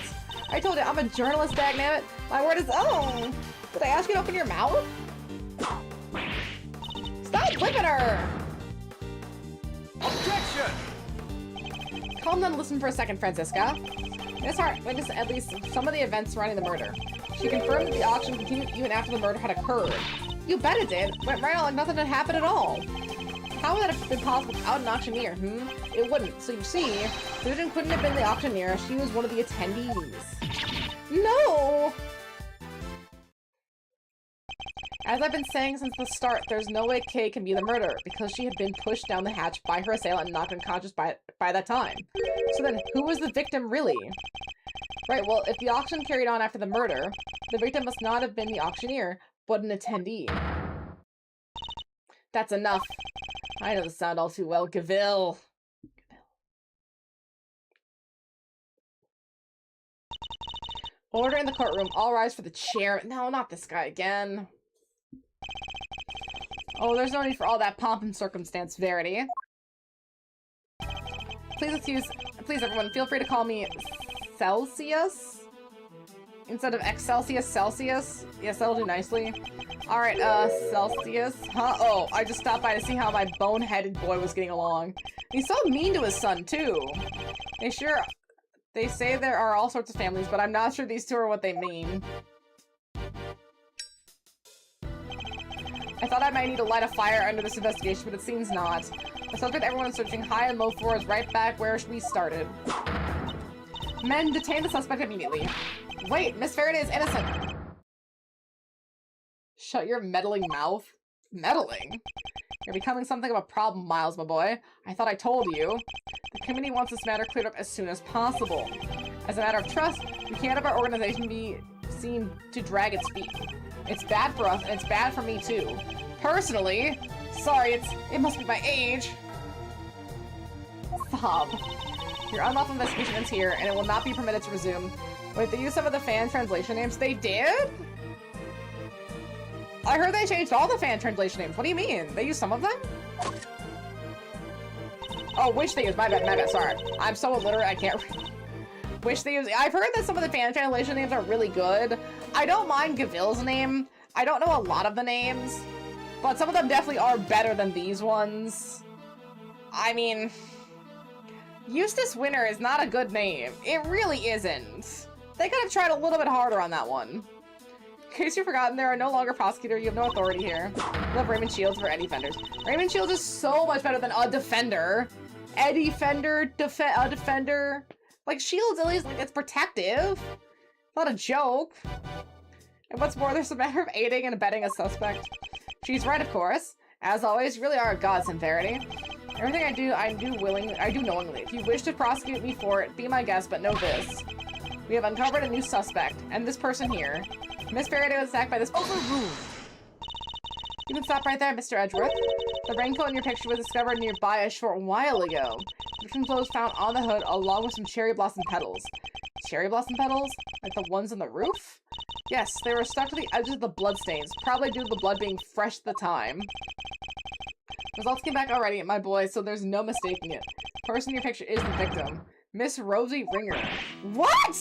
I told you, I'm a journalist, dagnabbit. My word is own. Did I ask you to open your mouth? Stop whipping her! Objection! Calm down and listen for a second, Francisca. Miss Hart witnessed at least some of the events surrounding the murder. She confirmed that the auction continued even after the murder had occurred. You bet it did. Went right on like nothing had happened at all. How would that have been possible without an auctioneer, It wouldn't. So you see, the victim couldn't have been the auctioneer. She was one of the attendees. No! As I've been saying since the start, there's no way Kay can be the murderer, because she had been pushed down the hatch by her assailant and knocked unconscious by that time. So then, who was the victim really? Right, well, if the auction carried on after the murder, the victim must not have been the auctioneer, but an attendee. That's enough. I know the sound all too well. Gavil. Order in the courtroom. All rise for the chair. No, not this guy again. Oh, there's no need for all that pomp and circumstance, Verity. Please everyone, feel free to call me Celsius instead of Excelsius Celsius. Yes, that'll do nicely. Alright, Celsius. Huh? Oh, I just stopped by to see how my bone-headed boy was getting along. He's so mean to his son, too. They say there are all sorts of families, but I'm not sure these two are what they mean. I thought I might need to light a fire under this investigation, but it seems not. The suspect everyone's searching high and low for is right back where we started. Men, detain the suspect immediately. Wait, Miss Faraday is innocent. Shut your meddling mouth. Meddling? You're becoming something of a problem, Miles, my boy. I thought I told you. The committee wants this matter cleared up as soon as possible. As a matter of trust, we can't have our organization be seen to drag its feet. It's bad for us, and it's bad for me, too. Personally, sorry, it must be my age. Stop. Your unlawful investigation ends here, and it will not be permitted to resume. Wait, they used some of the fan translation names? They did? I heard they changed all the fan translation names. What do you mean? They used some of them? Oh, which they used. My bad, sorry. I'm so illiterate, I can't read. Wish they used. I've heard that some of the fan translation names are really good. I don't mind Gavil's name. I don't know a lot of the names, but some of them definitely are better than these ones. I mean, Eustace Winter is not a good name. It really isn't. They could have tried a little bit harder on that one. In case you've forgotten, there are no longer prosecutors. You have no authority here. We love Raymond Shields for Eddie Fenders. Raymond Shields is so much better than a defender. Eddie Fender, a defender. Like, Shields at least, like, it's protective. Not a joke. And what's more, there's a matter of aiding and abetting a suspect. She's right, of course. As always, you really are a godsend, Verity. Everything I do knowingly. If you wish to prosecute me for it, be my guest, but know this. We have uncovered a new suspect, and this person here. Miss Faraday was attacked by this overruled. You can stop right there, Mr. Edgeworth. The raincoat in your picture was discovered nearby a short while ago. Victim clothes found on the hood along with some cherry blossom petals. Cherry blossom petals? Like the ones on the roof? Yes, they were stuck to the edges of the bloodstains, probably due to the blood being fresh at the time. Results came back already, my boy, so there's no mistaking it. The person in your picture is the victim. Miss Rosie Ringer. What?!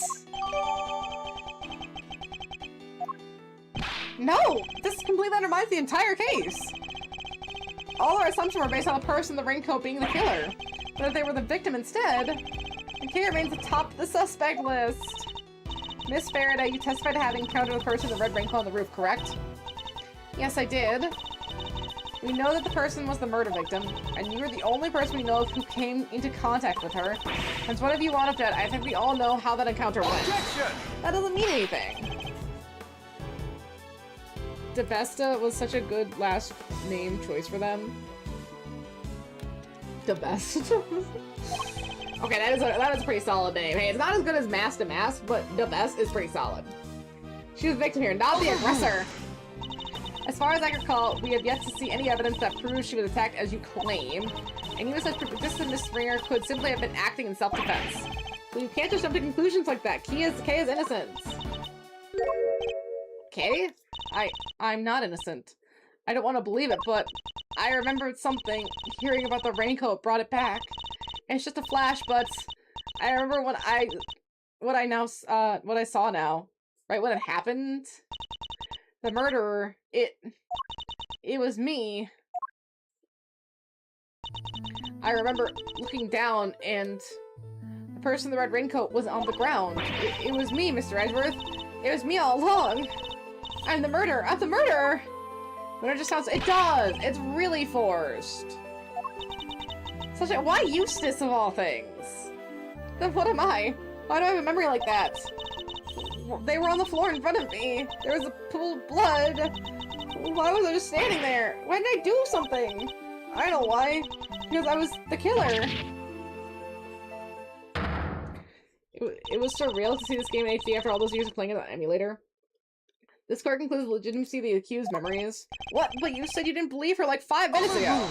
No! This completely undermines the entire case! All our assumptions were based on the person in the raincoat being the killer. But if they were the victim instead, the killer remains atop the suspect list. Miss Faraday, you testified to having encountered the person in the red raincoat on the roof, correct? Yes, I did. We know that the person was the murder victim, and you were the only person we know of who came into contact with her. Since one of you wound up dead, I think we all know how that encounter went. Objection! That doesn't mean anything. DeVesta was such a good last name choice for them. DeVesta. Okay, that is a pretty solid name. Hey, it's not as good as Mask to Mask, but DeVesta is pretty solid. She was the victim here, not the aggressor. As far as I can recall, we have yet to see any evidence that proves she was attacked as you claim. And even such persistent Miss Ringer could simply have been acting in self-defense. But you can't just jump to conclusions like that. Kay is innocent. Kay? I'm not innocent. I don't want to believe it, but I remembered something. Hearing about the raincoat brought it back. It's just a flash, but I remember what I saw now. Right when it happened. The murderer, it was me. I remember looking down and the person in the red raincoat was on the ground. It was me, Mr. Edgeworth. It was me all along. I'm the murderer. I'm the murderer. But it just sounds. It does. It's really forced. Such a. Why Eustace of all things? Then what am I? Why do I have a memory like that? They were on the floor in front of me. There was a pool of blood. Why was I just standing there? Why didn't I do something? I don't know why. Because I was the killer. It was surreal to see this game in HD after all those years of playing it on emulator. This court concludes the legitimacy of the accused memories. What? But you said you didn't believe her like 5 minutes ago.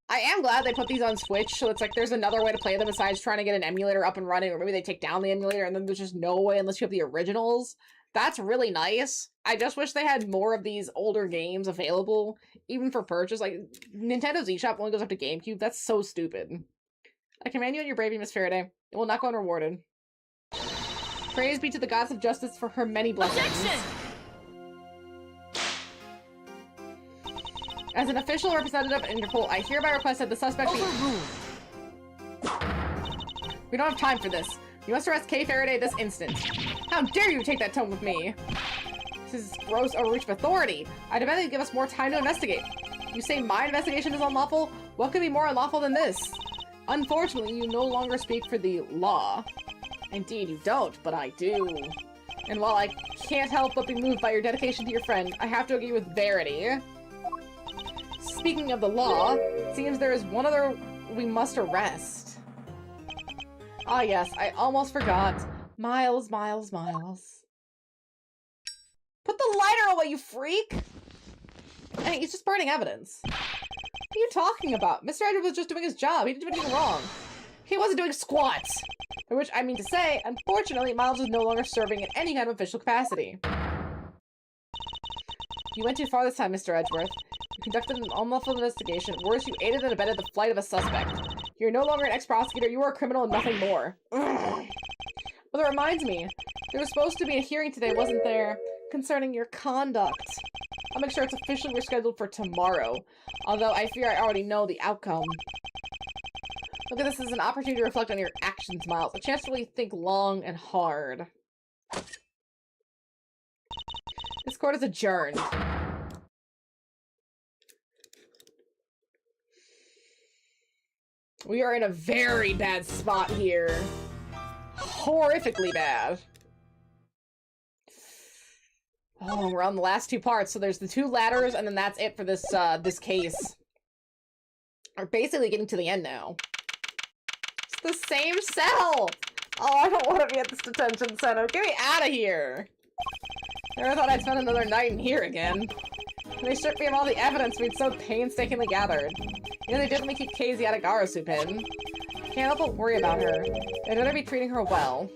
I am glad they put these on Switch, so it's like there's another way to play them besides trying to get an emulator up and running, or maybe they take down the emulator and then there's just no way unless you have the originals. That's really nice. I just wish they had more of these older games available, even for purchase. Like, Nintendo's eShop only goes up to GameCube. That's so stupid. I commend you on your bravery, Miss Faraday. It will not go unrewarded. Praise be to the gods of justice for her many blessings. Objection! As an official representative of Interpol, I hereby request that the suspect be... We don't have time for this. You must arrest Kay Faraday this instant. How dare you take that tone with me? This is gross overreach of authority. I demand that you give us more time to investigate. You say my investigation is unlawful? What could be more unlawful than this? Unfortunately, you no longer speak for the law. Indeed, you don't, but I do. And while I can't help but be moved by your dedication to your friend, I have to agree with Verity. Speaking of the law, it seems there is one other we must arrest. Ah yes, I almost forgot. Miles, Miles, Miles. Put the lighter away, you freak! Hey, he's just burning evidence. What are you talking about? Mr. Edward was just doing his job. He didn't do anything wrong. He wasn't doing squats! By which I mean to say, unfortunately, Miles is no longer serving in any kind of official capacity. You went too far this time, Mr. Edgeworth. You conducted an unlawful investigation. Worse, you aided and abetted the flight of a suspect. You're no longer an ex-prosecutor. You are a criminal and nothing more. Ugh. Well, that reminds me. There was supposed to be a hearing today, wasn't there? Concerning your conduct. I'll make sure it's officially rescheduled for tomorrow. Although I fear I already know the outcome. Look at this as an opportunity to reflect on your actions, Miles. A chance to really think long and hard. This court is adjourned. We are in a very bad spot here. Horrifically bad. Oh, we're on the last 2 parts, so there's the 2 ladders, and then that's it for this, this case. We're basically getting to the end now. It's the same cell! Oh, I don't want to be at this detention center. Get me out of here! Never thought I'd spend another night in here again. They stripped me of all the evidence we'd so painstakingly gathered. You know, they didn't keep Casey out of Garosu Pin. Can't help but worry about her. They'd better be treating her well.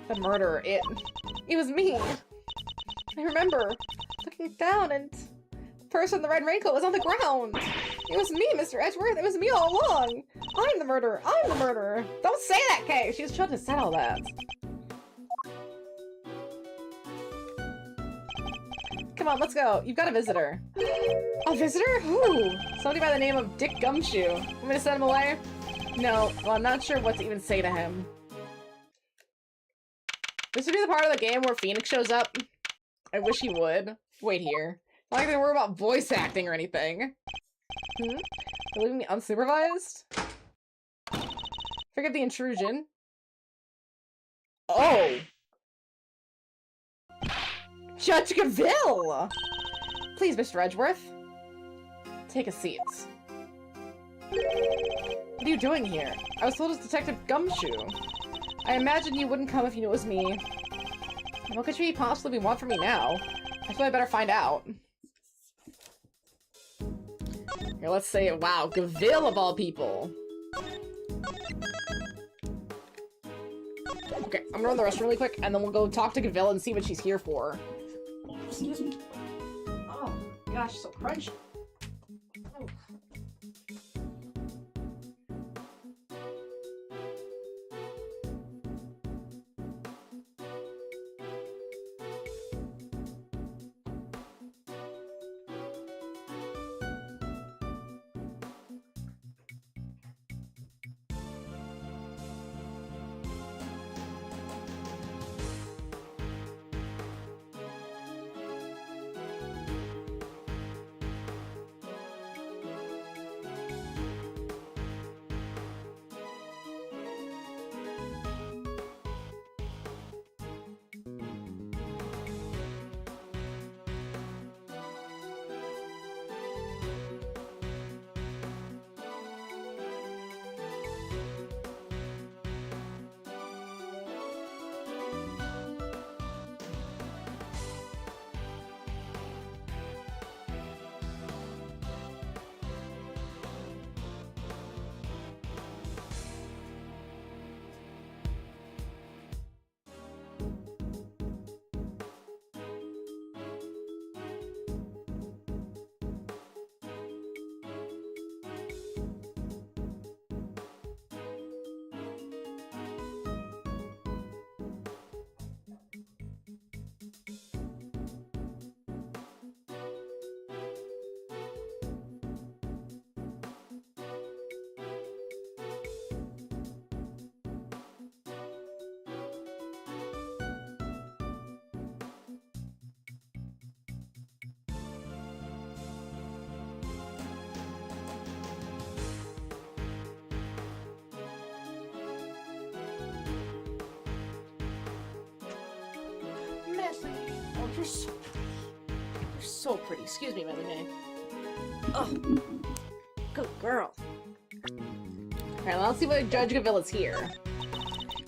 The murderer, it was me. I remember looking down and the person in the red raincoat was on the ground. It was me, Mr. Edgeworth. It was me all along. I'm the murderer. I'm the murderer. Don't say that, Kay. She was trying to settle that. Come on, let's go. You've got a visitor. A visitor? Who? Somebody by the name of Dick Gumshoe. Want me to send him away? No. Well, I'm not sure what to even say to him. This would be the part of the game where Phoenix shows up. I wish he would. Wait here. Not like they were about voice acting or anything. Hmm? They're leaving me unsupervised? Forget the intrusion. Oh! Judge Gaville! Please, Mr. Edgeworth. Take a seat. What are you doing here? I was told it's Detective Gumshoe. I imagine you wouldn't come if you knew it was me. What could she possibly want from me now? I feel I better find out. Here, let's say, wow, Gaville of all people. Okay, I'm gonna run the restroom really quick, and then we'll go talk to Gaville and see what she's here for. Excuse me. Oh, gosh, so crunchy. Oh. You're so pretty. You're so pretty. Excuse me, Melanie. Oh, good girl. Alright, well, let's see what Judge Gaville is here.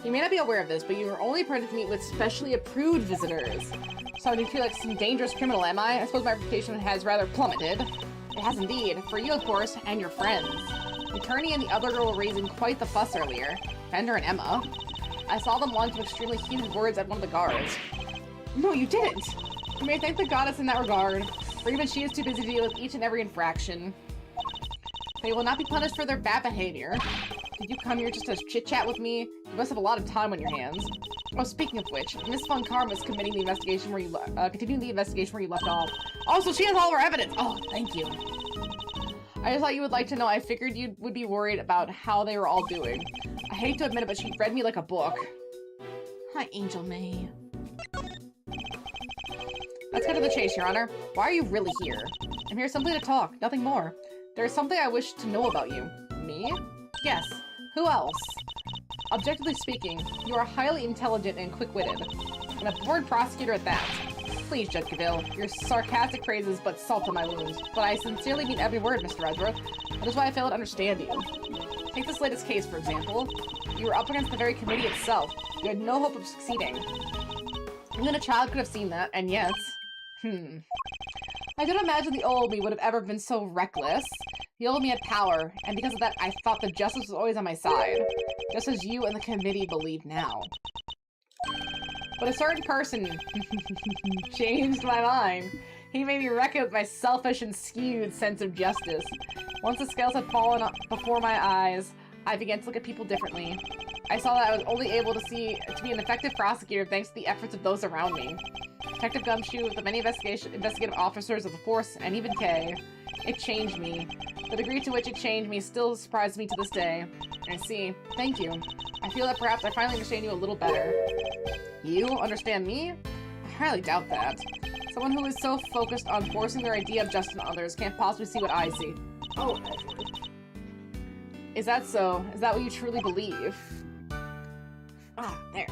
You may not be aware of this, but you are only permitted to meet with specially approved visitors. So do you feel like some dangerous criminal, am I? I suppose my reputation has rather plummeted. It has indeed. For you, of course, and your friends. The attorney and the other girl were raising quite the fuss earlier. Bender and Emma. I saw them launch some extremely heated words at one of the guards. No, you didn't! You may thank the goddess in that regard, for even she is too busy to deal with each and every infraction. They will not be punished for their bad behavior. Did you come here just to chit-chat with me? You must have a lot of time on your hands. Oh, speaking of which, Miss Von Karma is committing the investigation where you continuing the investigation where you left off. Oh, so she has all of our evidence. Oh, thank you. I just thought you would like to know. I figured you would be worried about how they were all doing. I hate to admit it, but she read me like a book. Hi, Angel May. Let's get to the chase, Your Honor. Why are you really here? I'm here simply to talk, nothing more. There is something I wish to know about you. Me? Yes. Who else? Objectively speaking, you are highly intelligent and quick-witted. And a bored prosecutor at that. Please, Judge Gaville, your sarcastic praises but salt to my wounds. But I sincerely mean every word, Mr. Edgeworth. That is why I fail to understand you. Take this latest case, for example. You were up against the very committee itself. You had no hope of succeeding. Even a child could have seen that, and yes. I don't imagine the old me would have ever been so reckless. The old me had power, and because of that, I thought that justice was always on my side. Just as you and the committee believe now. But a certain person changed my mind. He made me reckon with my selfish and skewed sense of justice. Once the scales had fallen up before my eyes, I began to look at people differently. I saw that I was only able to be an effective prosecutor thanks to the efforts of those around me. Detective Gumshoe, the many investigative officers of the Force, and even Kay. It changed me. The degree to which it changed me still surprises me to this day. I see. Thank you. I feel that perhaps I finally understand you a little better. You understand me? I highly doubt that. Someone who is so focused on forcing their idea of justice on others can't possibly see what I see. Oh, is that so? Is that what you truly believe? Ah, there.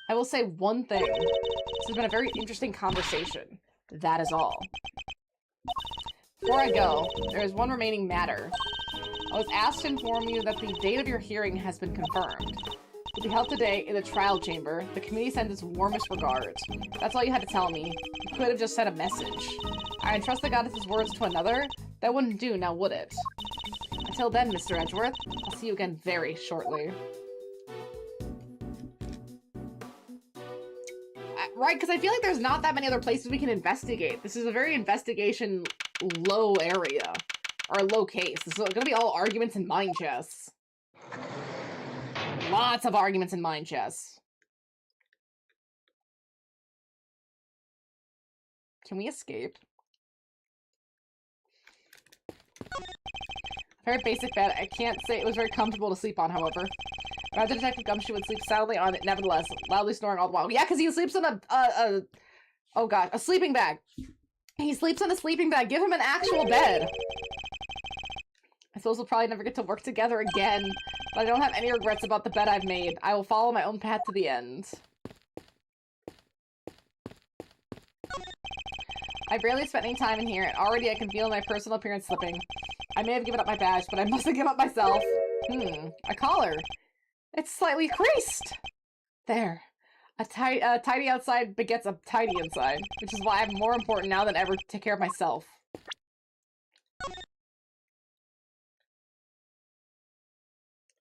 I will say one thing. This has been a very interesting conversation. That is all. Before I go, there is one remaining matter. I was asked to inform you that the date of your hearing has been confirmed. It will be held today in the trial chamber. The committee sends its warmest regards. That's all you had to tell me. You could have just sent a message. I entrust the goddess's words to another? That wouldn't do, now would it? Until then, Mr. Edgeworth, I'll see you again very shortly. Right, because I feel like there's not that many other places we can investigate. This is a very investigation-low area. Or low case. This is gonna be all arguments and mind chess. Lots of arguments and mind chess. Can we escape? Very basic bed. I can't say it was very comfortable to sleep on, however. Imagine Detective Gumshoe would sleep soundly on it, nevertheless, loudly snoring all the while. Yeah, because he sleeps in oh god, a sleeping bag. He sleeps in a sleeping bag. Give him an actual bed. I suppose we'll probably never get to work together again, but I don't have any regrets about the bet I've made. I will follow my own path to the end. I've barely spent any time in here, and already I can feel my personal appearance slipping. I may have given up my badge, but I mustn't give up myself. A collar. It's slightly creased. There. A tidy outside begets a tidy inside, which is why I'm more important now than ever to take care of myself.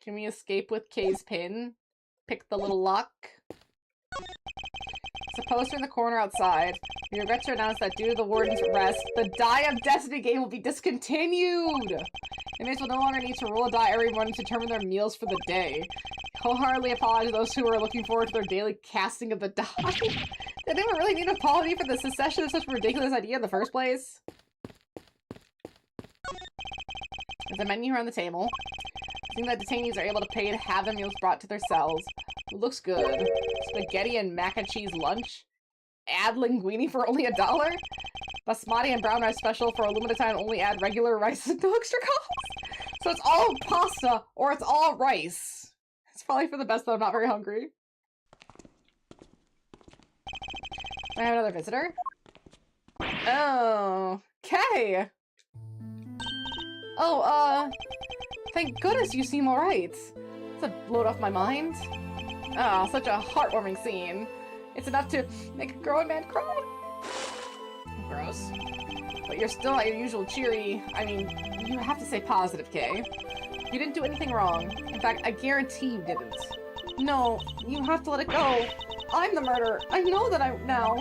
Can we escape with Kay's pin? Pick the little lock. It's a poster in the corner outside. We regret to announce that due to the warden's arrest, the Die of Destiny game will be discontinued! Inmates will no longer need to roll a die every morning to determine their meals for the day. Wholeheartedly apologize to those who are looking forward to their daily casting of the die. Did anyone really need an apology for the secession of such a ridiculous idea in the first place? There's a menu here on the table. I think that detainees are able to pay to have their meals brought to their cells. It looks good. Spaghetti and mac and cheese lunch? Add linguine for only $1? Basmati and brown rice special for a limited time, only add regular rice and no extra cost. So it's all pasta or it's all rice. It's probably for the best that I'm not very hungry. I have another visitor? Oh, Kay! Oh, thank goodness you seem alright. It's a load off my mind. Ah, such a heartwarming scene. It's enough to make a grown man cry. Gross. But you're still not your usual cheery. I mean, you have to say positive, Kay. You didn't do anything wrong. In fact, I guarantee you didn't. No, you have to let it go. I'm the murderer. I know that now.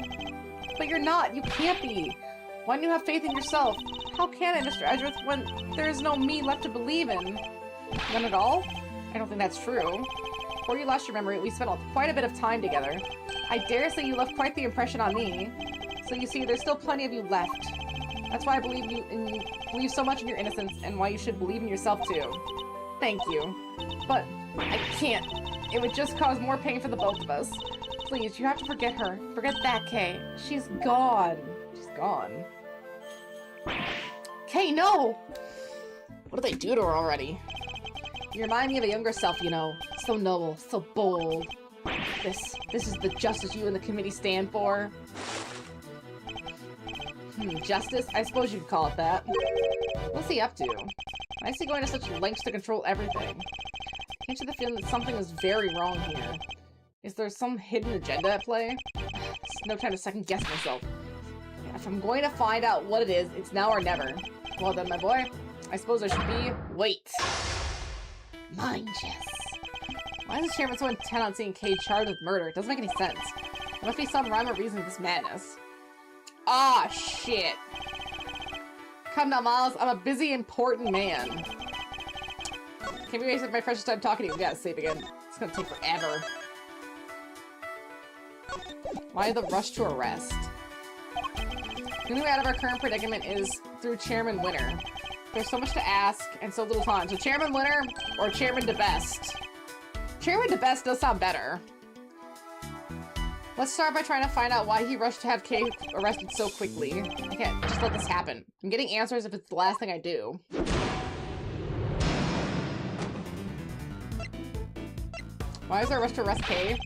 But you're not. You can't be. Why don't you have faith in yourself? How can I, Mr. Edgeworth, when there is no me left to believe in? None at all? I don't think that's true. Before you lost your memory, we spent quite a bit of time together. I dare say you left quite the impression on me. So you see, there's still plenty of you left. That's why I believe so much in your innocence, and why you should believe in yourself too. Thank you. But I can't. It would just cause more pain for the both of us. Please, you have to forget her. Forget that, Kay. She's gone. She's gone. Kay, no! What did they do to her already? You remind me of a younger self, you know. So noble, so bold. This is the justice you and the committee stand for. Justice? I suppose you'd call it that. What's he up to? Why is he going to such lengths to control everything? Can't you get the feeling that something is very wrong here? Is there some hidden agenda at play? There's no time to second guess myself. If I'm going to find out what it is, it's now or never. Well then, my boy, I suppose I should be... Wait. Mind chess. Why is the chairman so intent on seeing Kay charged with murder? It doesn't make any sense. There must be some rhyme or reason to this madness. Ah, shit. Come now, Miles. I'm a busy, important man. Can't be wasting my precious time talking to you. We gotta save again. It's gonna take forever. Why the rush to arrest? The only way out of our current predicament is through Chairman Winter. There's so much to ask and so little time. So Chairman Winter or Chairman DeBest? Chairman DeBest does sound better. Let's start by trying to find out why he rushed to have Kay arrested so quickly. I can't just let this happen. I'm getting answers if it's the last thing I do. Why is there a rush to arrest Kay?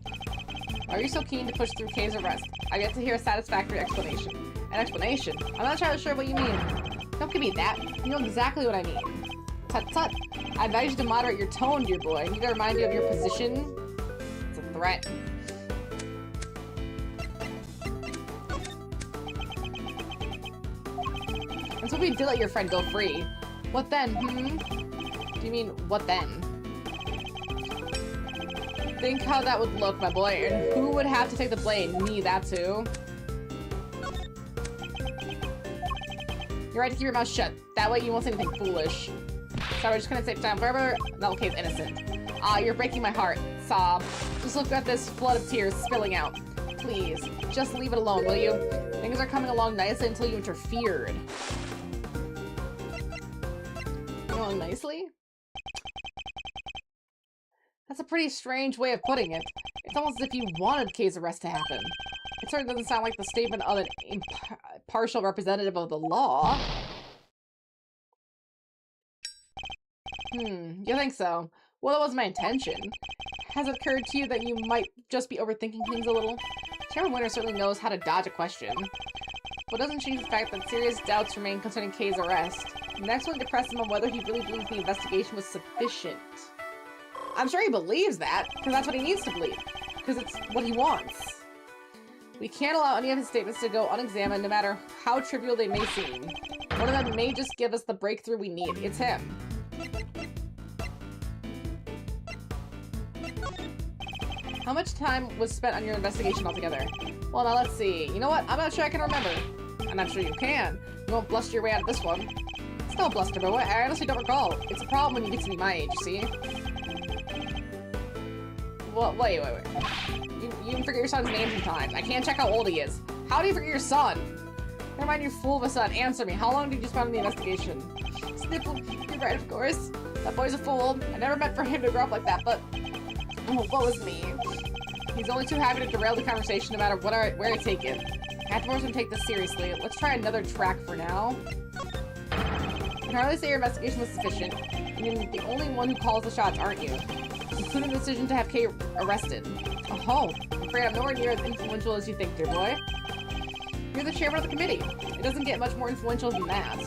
Why are you so keen to push through Kay's arrest? I've yet to hear a satisfactory explanation. An explanation? I'm not entirely sure what you mean. Don't give me that. You know exactly what I mean. Tut tut. I advise you to moderate your tone, dear boy. I need to remind you of your position. It's a threat. And so we did let your friend go free. What then, Do you mean, what then? Think how that would look, my boy. And who would have to take the blame? Me, that too. You're right to keep your mouth shut. That way you won't say anything foolish. Sorry, we're just gonna take time. Forever. No, okay, it's innocent. Ah, you're breaking my heart. Sob. Just look at this flood of tears spilling out. Please, just leave it alone, will you? Things are coming along nicely until you interfered. Going nicely? That's a pretty strange way of putting it. It's almost as if you wanted Kay's arrest to happen. It certainly doesn't sound like the statement of an impartial representative of the law. You think so? Well, that was my intention. Has it occurred to you that you might just be overthinking things a little? Chairman Winter certainly knows how to dodge a question. But doesn't change the fact that serious doubts remain concerning Kay's arrest. Next one to press him on whether he really believes the investigation was sufficient. I'm sure he believes that, because that's what he needs to believe. Because it's what he wants. We can't allow any of his statements to go unexamined, no matter how trivial they may seem. One of them may just give us the breakthrough we need. It's him. How much time was spent on your investigation altogether? Well, now let's see. You know what? I'm not sure I can remember. I'm not sure you can. You won't bluster your way out of this one. It's no bluster, but I honestly don't recall. It's a problem when you get to be my age, you see? Well, wait. You can forget your son's name sometimes. I can't check how old he is. How do you forget your son? Never mind, you fool of a son. Answer me. How long did you spend on the investigation? Sniffle. You're right, of course. That boy's a fool. I never meant for him to grow up like that, but... Oh, what was me? He's only too happy to derail the conversation no matter where I take it. I have to force him to take this seriously. Let's try another track for now. You can hardly say your investigation was sufficient. I mean, the only one who calls the shots, aren't you? Including the decision to have Kay arrested. Oh, I'm afraid I'm nowhere near as influential as you think, dear boy. You're the chairman of the committee. It doesn't get much more influential than that.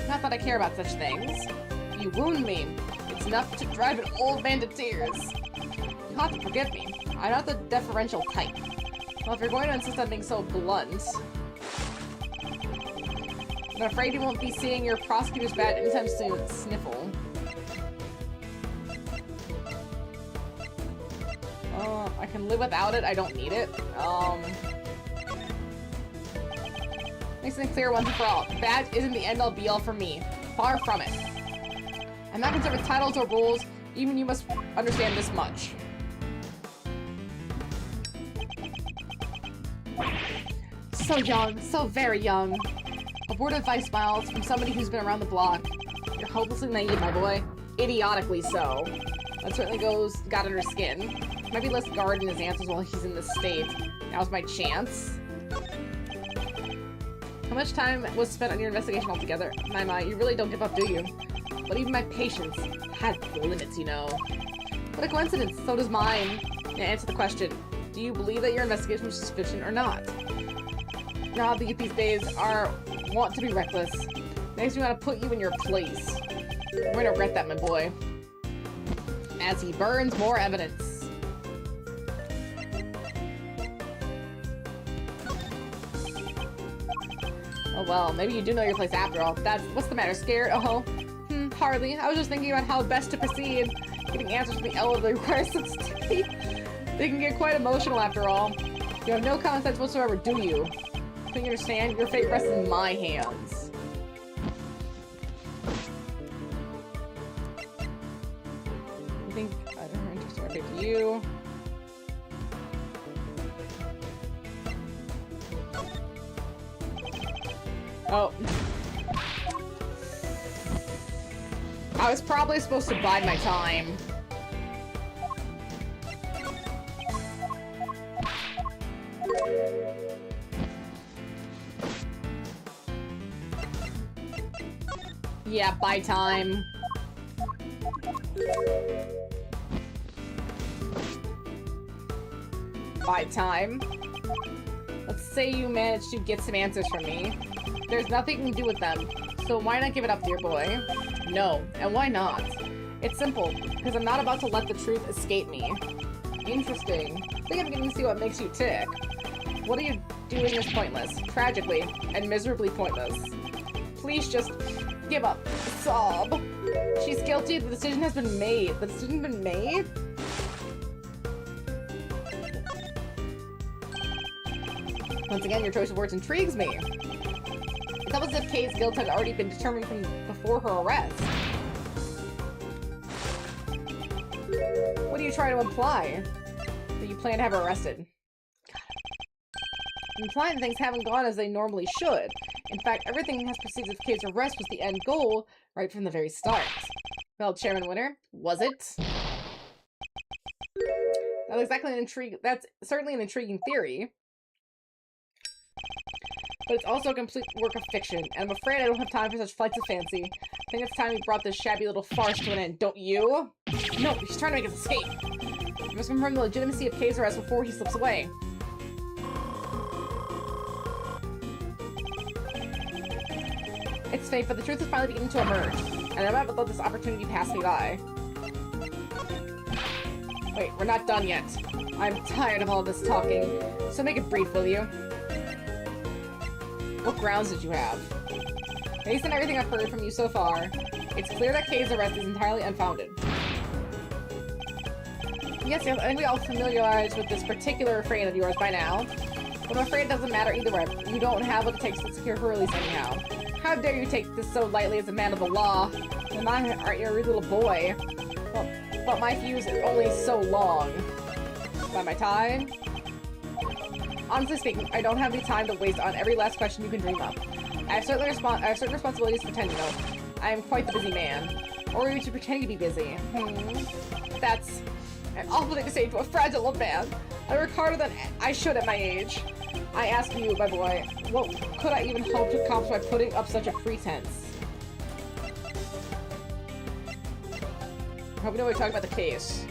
Not that I care about such things. You wound me. It's enough to drive an old man to tears. You'll have to forgive me. I'm not the deferential type. Well, if you're going to insist on being so blunt... I'm afraid you won't be seeing your prosecutor's bat anytime soon. Sniffle. I can live without it. I don't need it. Makes it clear once and for all. Badge isn't the end-all be-all for me. Far from it. I'm not concerned with titles or rules. Even you must understand this much. So young. So very young. A word of advice, Miles, from somebody who's been around the block. You're hopelessly naive, my boy. Idiotically so. That certainly got under his skin. Might be less guarded in his answers while he's in this state. Now's my chance. How much time was spent on your investigation altogether? My, you really don't give up, do you? But even my patience has limits, you know. What a coincidence, so does mine. Now answer the question. Do you believe that your investigation was sufficient or not? Now the youth these days want to be reckless. Makes me want to put you in your place. You're going to regret that, my boy. As he burns more evidence. Oh well, maybe you do know your place after all. What's the matter, scared? Oh, hardly. I was just thinking about how best to proceed. Getting answers from the elderly requires sensitivity. They can get quite emotional after all. You have no common sense whatsoever, do you? Can you understand? Your fate rests in my hands. I think I don't know, interesting. I picked you. Oh. I was probably supposed to bide my time. Yeah, buy time. Buy time. Let's say you managed to get some answers from me. There's nothing you can do with them, so why not give it up, dear boy? No, and why not? It's simple, because I'm not about to let the truth escape me. Interesting. I think I'm getting to see what makes you tick. What are you doing is pointless, tragically, and miserably pointless. Please just give up. Sob. She's guilty, the decision has been made. The decision's been made? Once again, your choice of words intrigues me. It's almost as if Kay's guilt had already been determined from before her arrest. What do you try to imply? That you plan to have her arrested? I'm implying that things haven't gone as they normally should. In fact, everything has proceeded as if Kay's arrest was the end goal right from the very start. Well, Chairman Winter, was it? That's certainly an intriguing theory. But it's also a complete work of fiction, and I'm afraid I don't have time for such flights of fancy. I think it's time we brought this shabby little farce to an end, don't you? No, he's trying to make his escape. We must confirm the legitimacy of Kay's arrest before he slips away. It's fate, but the truth is finally beginning to emerge, and I'm not about to let this opportunity pass me by. Wait, we're not done yet. I'm tired of all this talking, so make it brief, will you? What grounds did you have? Based on everything I've heard from you so far, it's clear that Kay's arrest is entirely unfounded. Yes, I think we all familiarized with this particular refrain of yours by now. But I'm afraid it doesn't matter either way. You don't have what it takes to secure her release anyhow. How dare you take this so lightly as a man of the law? And aren't you a little boy? Well, but my fuse is only so long. By my time? Honestly speaking, I don't have any time to waste on every last question you can dream up. I have certain responsibilities to pretend, you know. I am quite the busy man. Or are you to pretend to be busy? That's an awful thing to say to a fragile old man. I work harder than I should at my age. I ask you, my boy, what could I even hope to accomplish by putting up such a pretense? I hope you know we're talking about the case.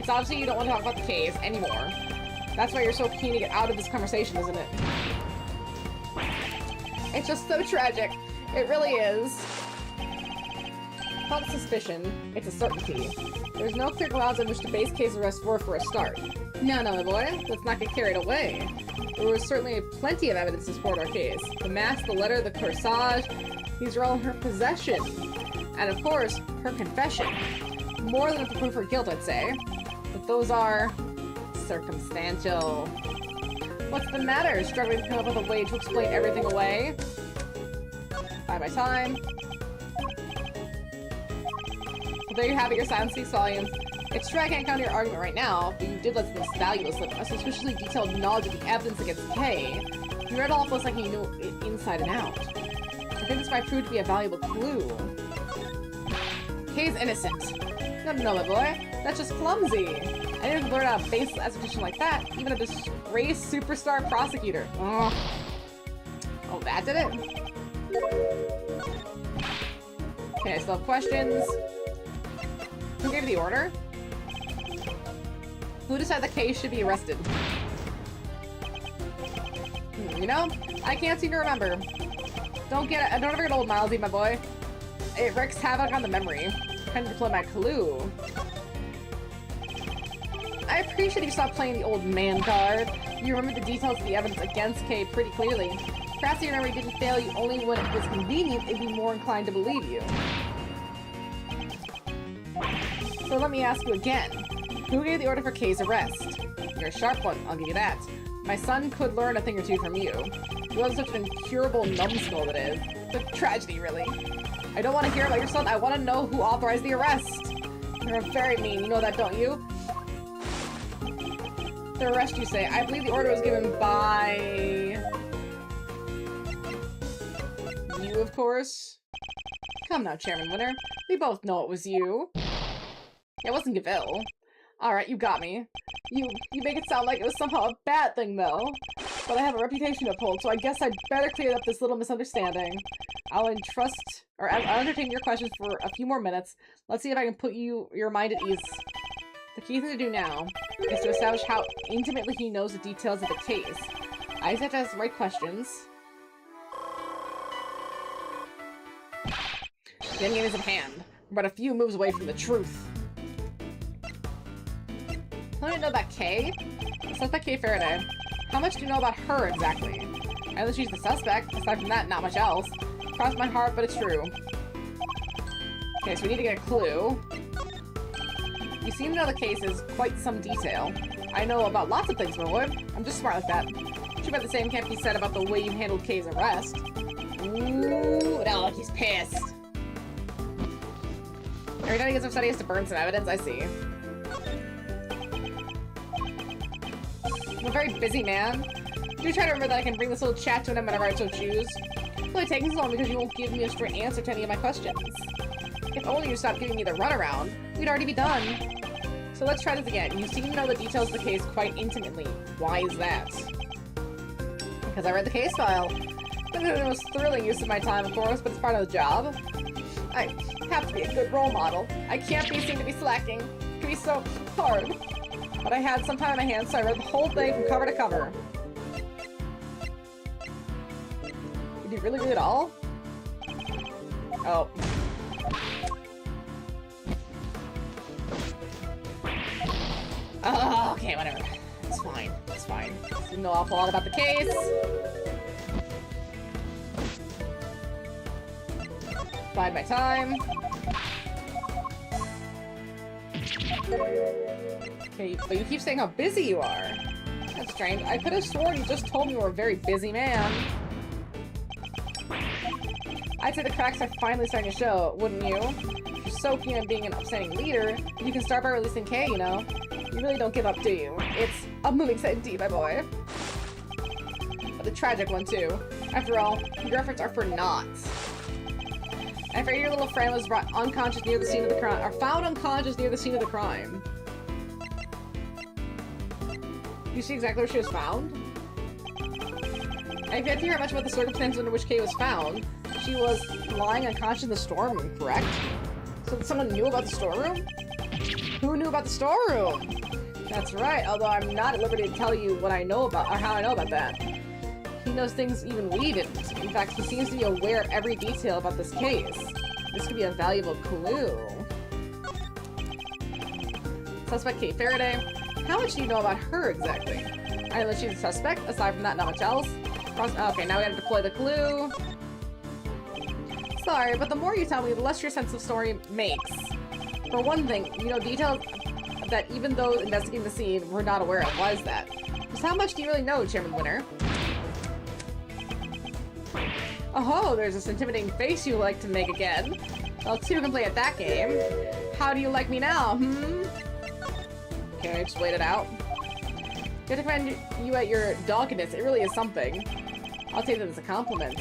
It's obviously you don't want to talk about the case anymore. That's why you're so keen to get out of this conversation, isn't it? It's just so tragic. It really is. Not a suspicion, it's a certainty. There's no clear grounds on which to base case arrest for a start. No, my boy, let's not get carried away. There was certainly plenty of evidence to support our case. The mask, the letter, the corsage, these are all in her possession. And of course, her confession. More than to prove her guilt, I'd say. But those are circumstantial. What's the matter? Struggling to come up with a way to explain everything away? By my time. Well, there you have it, your silence speaks volumes. It's true I can't counter your argument right now, but you did let this valuable slip. A suspiciously detailed knowledge of the evidence against Kay. You read all of us like you knew it inside and out. I think this might prove to be a valuable clue. Kay's innocent. No, my boy. That's just clumsy. I didn't learn out a baseless expedition like that, even a disgraced superstar prosecutor. Oh, that did it? Okay, I still have questions. Who gave the order? Who decided the case should be arrested? You know, I can't seem to remember. Don't ever get old, Milesy, my boy. It wreaks havoc on the memory. Trying to deploy my clue. I appreciate you stopped playing the old man card. You remember the details of the evidence against Kay pretty clearly. Perhaps your memory didn't fail you only when it was convenient, it'd be more inclined to believe you. So let me ask you again. Who gave the order for Kay's arrest? You're a sharp one, I'll give you that. My son could learn a thing or two from you. You have such an incurable numbskull that is. It's a tragedy, really. I don't want to hear about your son, I want to know who authorized the arrest. You're very mean, you know that, don't you? The arrest, you say. I believe the order was given by... you, of course. Come now, Chairman Winter. We both know it was you. It wasn't Gaville. Alright, you got me. You make it sound like it was somehow a bad thing, though. But I have a reputation to uphold, so I guess I'd better clear up this little misunderstanding. I'll entertain your questions for a few more minutes. Let's see if I can put your mind at ease. The key thing to do now is to establish how intimately he knows the details of the case. I just have to ask the right questions. The endgame is at hand. We're but a few moves away from the truth. Let me know about Kay. The suspect Kay Faraday. How much do you know about her exactly? I know she's the suspect. Aside from that, not much else. Cross my heart, but it's true. Okay, so we need to get a clue. You seem to know the case is quite some detail. I know about lots of things, Millwood. I'm just smart like that. Too bad the same can't be said about the way you handled Kay's arrest. Ooh, now look, he's pissed. Every time he gets upset, he has to burn some evidence. I see. I'm a very busy man. Do try to remember that I can bring this little chat to an end whenever I so choose. It's only taking so long because you won't give me a straight answer to any of my questions. If only you stopped giving me the runaround, we'd already be done. So let's try this again. You seem to know the details of the case quite intimately. Why is that? Because I read the case file. It's the most thrilling use of my time, of course, but it's part of the job. I have to be a good role model. I can't seem to be slacking. It can be so hard. But I had some time on my hands, so I read the whole thing from cover to cover. Did you really read it all? Oh. Oh, okay, whatever. It's fine. It's fine. You know an awful lot about the case. Bide my time. Okay, but you keep saying how busy you are. That's strange. I could have sworn you just told me you were a very busy man. I'd say the cracks are finally starting to show, wouldn't you? If you're so keen on being an upstanding leader, you can start by releasing Kay, you know? You really don't give up, do you? It's a moving sight indeed, my boy. But a tragic one, too. After all, your efforts are for naught. I fear your little friend was brought unconscious near the scene of the crime, or found unconscious near the scene of the crime. You see exactly where she was found? I've yet to hear much about the circumstances under which Kay was found. She was lying unconscious in the storeroom, correct? So someone knew about the storeroom? Who knew about the storeroom? That's right, although I'm not at liberty to tell you what I know about, or how I know about that. He knows things even we didn't. In fact, he seems to be aware of every detail about this case. This could be a valuable clue. Suspect Kate Faraday. How much do you know about her exactly? I know she's a suspect. Aside from that, not much else. Okay, now we gotta deploy the clue. Sorry, but the more you tell me, the less your sense of story makes. For one thing, you know details that even those investigating the scene were not aware of. Why is that? Just how much do you really know, Chairman Winner? Oh, there's this intimidating face you like to make again. Well, two can play at that game. How do you like me now, Okay, just wait it out. Good to commend you at your doggedness. It really is something. I'll take that as a compliment.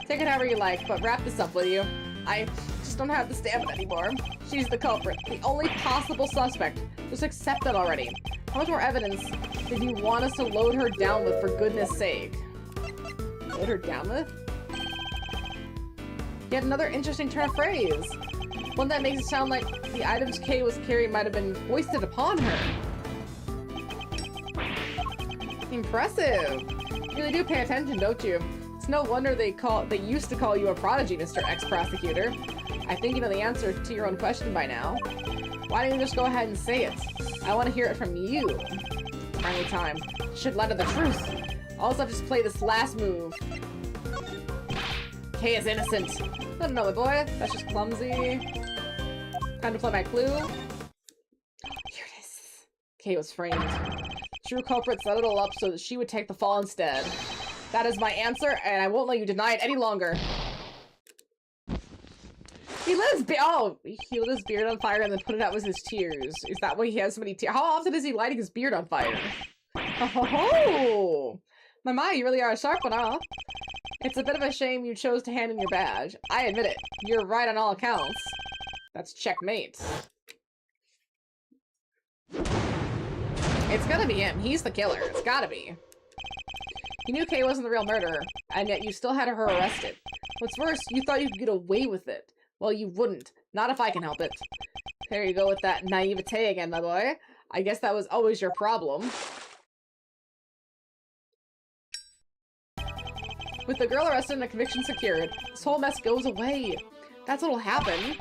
Take it however you like, but wrap this up, will you? I just don't have the stamina anymore. She's the culprit. The only possible suspect. Just accept that already. How much more evidence did you want us to load her down with, for goodness sake? Load her down with? Yet another interesting turn of phrase. One that makes it sound like the items Kay was carrying might have been foisted upon her. Impressive. You really do pay attention, don't you? It's no wonder they used to call you a prodigy, Mr. Ex-Prosecutor. I think you know the answer to your own question by now. Why don't you just go ahead and say it? I want to hear it from you. Finally time. Should let her the truth. Also, just play this last move. Kay is innocent. I don't know, my boy. That's just clumsy. Time to play my clue. Here it is. Kay was framed. True culprit set it all up so that she would take the fall instead. That is my answer, and I won't let you deny it any longer. He lit his beard on fire and then put it out with his tears. Is that why he has so many tears? How often is he lighting his beard on fire? Oh, my, you really are a sharp one, huh? It's a bit of a shame you chose to hand in your badge. I admit it. You're right on all accounts. That's checkmate. It's gonna be him. He's the killer. It's gotta be. You knew Kay wasn't the real murderer, and yet you still had her arrested. What's worse, you thought you could get away with it. Well, you wouldn't. Not if I can help it. There you go with that naivete again, my boy. I guess that was always your problem. With the girl arrested and a conviction secured, this whole mess goes away. That's what'll happen.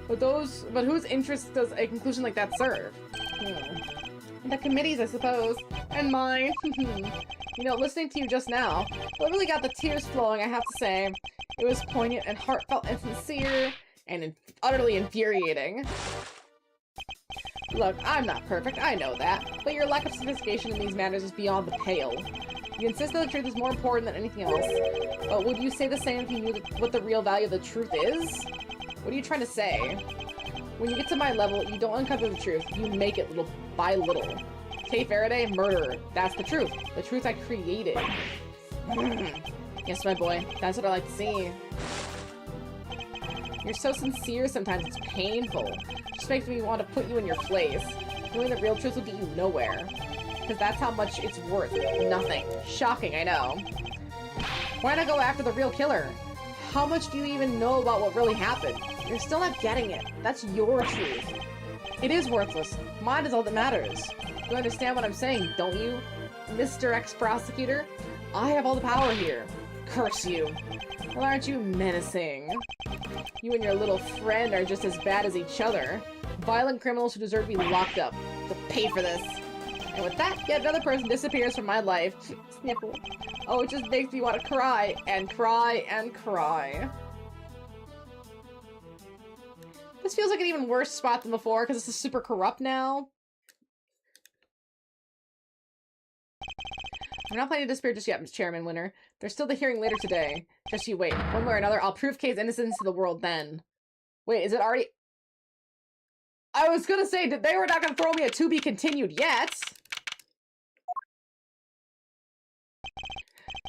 But whose interest does a conclusion like that serve? The committee's, I suppose. And mine. You know, listening to you just now, what really got the tears flowing, I have to say. It was poignant and heartfelt and sincere and utterly infuriating. Look, I'm not perfect, I know that, but your lack of sophistication in these matters is beyond the pale. You insist that the truth is more important than anything else. But would you say the same if you knew what the real value of the truth is? What are you trying to say? When you get to my level, you don't uncover the truth, you make it little by little. Kay Faraday, murderer. That's the truth. The truth I created. Yes, my boy. That's what I like to see. You're so sincere sometimes, it's painful. It just makes me want to put you in your place. Knowing the real truth will get you nowhere. Because that's how much it's worth. Nothing. Shocking, I know. Why not go after the real killer? How much do you even know about what really happened? You're still not getting it. That's your truth. It is worthless. Mine is all that matters. You understand what I'm saying, don't you? Mr. Ex-Prosecutor? I have all the power here. Curse you. Well, aren't you menacing? You and your little friend are just as bad as each other. Violent criminals who deserve to be locked up. They'll pay for this. And with that, yet another person disappears from my life. Sniffle. Oh, it just makes me want to cry and cry and cry. This feels like an even worse spot than before because this is super corrupt now. I'm not planning to disappear just yet, Mr. Chairman Winner. There's still the hearing later today. Just you wait. One way or another, I'll prove Kay's innocence to the world then. Wait, is it already... I was gonna say, they were not gonna throw me a to be continued yet!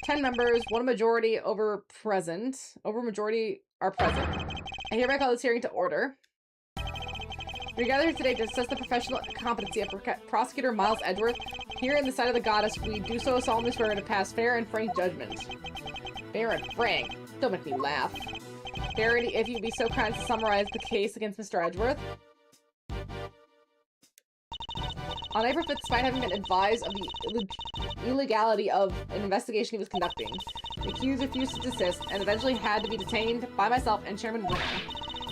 10 members, one majority over majority are present. I hereby call this hearing to order. We gather here today to assess the professional competency of Prosecutor Miles Edgeworth. Here in the sight of the goddess, we do so solemnly swear to pass fair and frank judgment. Fair and frank? Don't make me laugh. Verity, if you'd be so kind to summarize the case against Mr. Edgeworth. On April 5th, despite having been advised of the illegality of an investigation he was conducting, the accused refused to desist and eventually had to be detained by myself and Chairman Winner.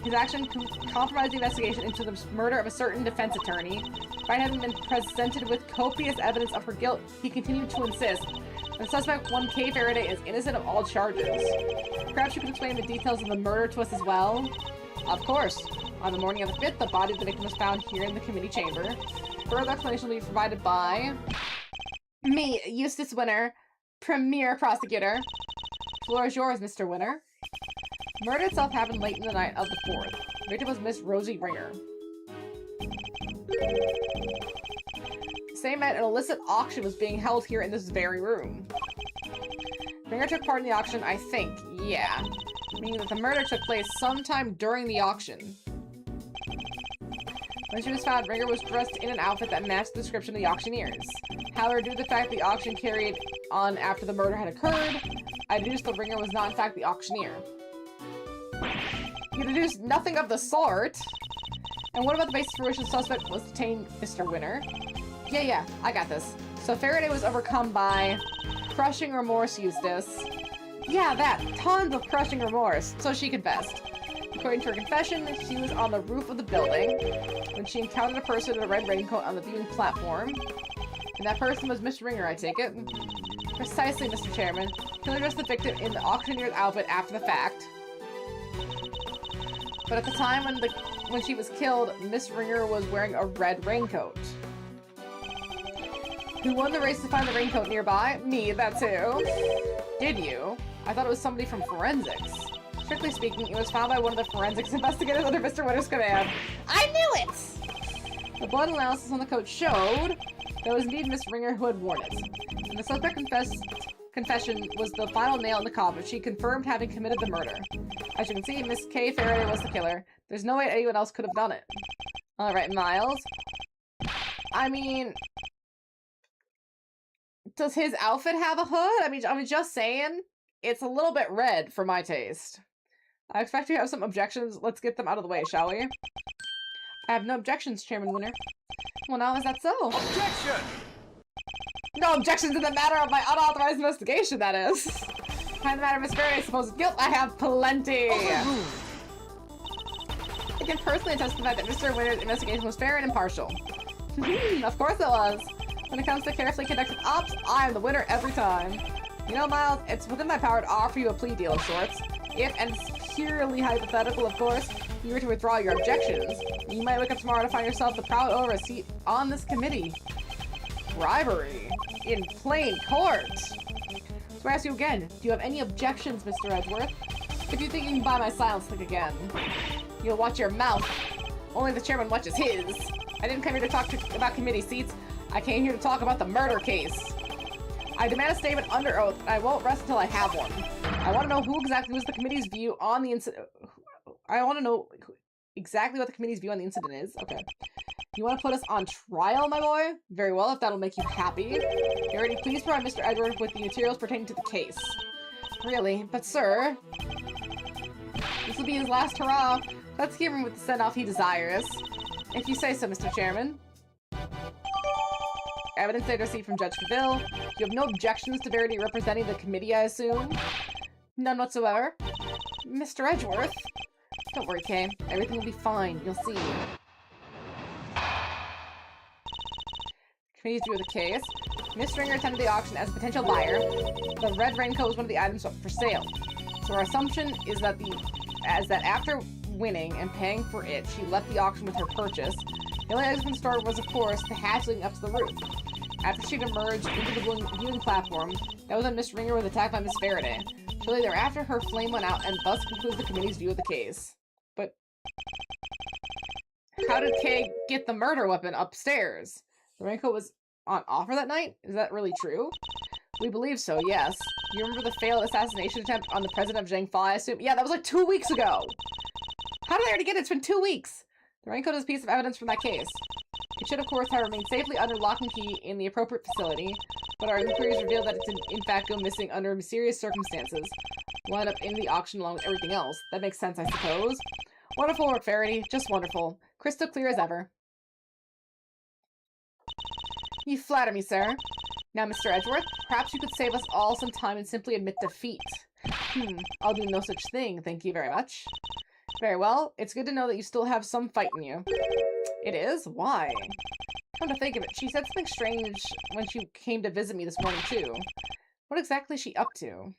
His action compromised the investigation into the murder of a certain defense attorney. Despite having been presented with copious evidence of her guilt, he continued to insist that the suspect, one Kay Faraday, is innocent of all charges. Perhaps you could explain the details of the murder to us as well? Of course. On the morning of the 5th, the body of the victim was found here in the committee chamber. Further explanation will be provided by me, Eustace Winner, Premier Prosecutor. Floor is yours, Mr. Winner. Murder itself happened late in the night of the 4th. The victim was Miss Rosie Ringer. The same night, an illicit auction was being held here in this very room. Ringer took part in the auction, I think. Yeah. Meaning that the murder took place sometime during the auction. When she was found, Ringer was dressed in an outfit that matched the description of the auctioneers. However, due to the fact the auction carried on after the murder had occurred, I deduced that Ringer was not in fact the auctioneer. You deduced nothing of the sort! And what about the basis for which the suspect was detained, Mr. Winner? Yeah, I got this. So Faraday was overcome by crushing remorse, Eustace. Yeah, that. Tons of crushing remorse. So she confessed. According to her confession, she was on the roof of the building when she encountered a person in a red raincoat on the viewing platform. And that person was Miss Ringer, I take it? Precisely, Mr. Chairman. Killer dressed the victim in the auctioneer's outfit after the fact. But at the time when she was killed, Miss Ringer was wearing a red raincoat. Who won the race to find the raincoat nearby? Me, that too. Did you? I thought it was somebody from forensics. Strictly speaking, it was found by one of the forensics investigators under Mr. Winter's command. I knew it! The blood analysis on the coat showed that it was indeed Miss Ringer who had worn it. And the suspect confession was the final nail in the coffin. She confirmed having committed the murder. As you can see, Miss Kay Faraday was the killer. There's no way anyone else could have done it. Alright, Miles. I mean... Does his outfit have a hood? I mean, just saying. It's a little bit red for my taste. I expect you have some objections. Let's get them out of the way, shall we? I have no objections, Chairman Winner. Well, now is that so? Objection! No objections in the matter of my unauthorized investigation, that is. Behind the matter of Miss Faraday's supposed guilt, I have plenty. I can personally attest to the fact that Mr. Winner's investigation was fair and impartial. Of course it was. When it comes to carefully conducted ops, I am the winner every time. You know, Miles, it's within my power to offer you a plea deal of sorts. If, and it's purely hypothetical, of course, you were to withdraw your objections. You might wake up tomorrow to find yourself the proud owner of a seat on this committee. Bribery. In plain court. So I ask you again, do you have any objections, Mr. Edgeworth? If you think you can buy my silence, think again. You'll watch your mouth. Only the chairman watches his. I didn't come here to talk about committee seats. I came here to talk about the murder case. I demand a statement under oath, and I won't rest until I have one. I want to know who exactly was the committee's view on the incident. I want to know exactly what the committee's view on the incident is. Okay. You want to put us on trial, my boy? Very well, if that'll make you happy. Already, please provide Mr. Edward with the materials pertaining to the case. Really? But sir... This will be his last hurrah. Let's give him with the send-off he desires. If you say so, Mr. Chairman. Evidence they received from Judge Cavill. You have no objections to Verity representing the committee, I assume? None whatsoever. Mr. Edgeworth? Don't worry, Kay. Everything will be fine. You'll see. Committee's view of the case. Miss Stringer attended the auction as a potential buyer. The red raincoat was one of the items up for sale. So our assumption is that after winning and paying for it, she left the auction with her purchase. The only item from the store was, of course, the hatch leading up to the roof. After she'd emerged into the viewing platform, that was when Miss Ringer was attacked by Miss Faraday. Shortly thereafter, her flame went out, and thus concludes the committee's view of the case. But how did Kay get the murder weapon upstairs? The raincoat was on offer that night? Is that really true? We believe so, yes. You remember the failed assassination attempt on the president of Zhang Fa, I assume? Yeah, that was like 2 weeks ago! How did they already get it? It's been 2 weeks! The raincoat is a piece of evidence from that case. It should, of course, have remained safely under lock and key in the appropriate facility, but our inquiries revealed that it's in fact go missing under mysterious circumstances. Wound up in the auction along with everything else. That makes sense, I suppose. Wonderful work, Verity. Just wonderful. Crystal clear as ever. You flatter me, sir. Now, Mr. Edgeworth, perhaps you could save us all some time and simply admit defeat. I'll do no such thing, thank you very much. Very well, it's good to know that you still have some fight in you. It is? Why? Come to think of it, she said something strange when she came to visit me this morning, too. What exactly is she up to?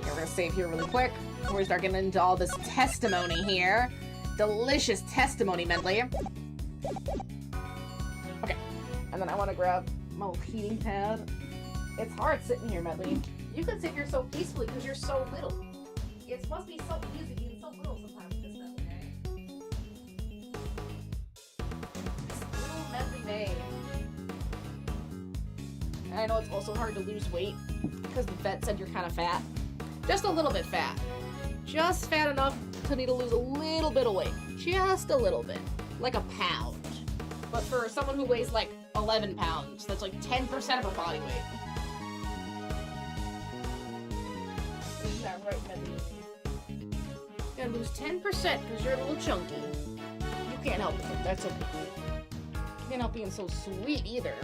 We're gonna save here really quick before we start getting into all this testimony here. Delicious testimony medley. Okay, and then I want to grab my little heating pad. It's hard sitting here, Medley. You can sit here so peacefully because you're so little. It must be so easy being so little sometimes with this Medley, eh? This little Medley May. And I know it's also hard to lose weight because the vet said you're kind of fat. Just a little bit fat. Just fat enough to need to lose a little bit of weight. Just a little bit. Like a pound. But for someone who weighs like 11 pounds, that's like 10% of her body weight. Isn't that right, Medley? You gotta lose 10% because you're a little chunky. You can't help it. That's okay. You can't help being so sweet either.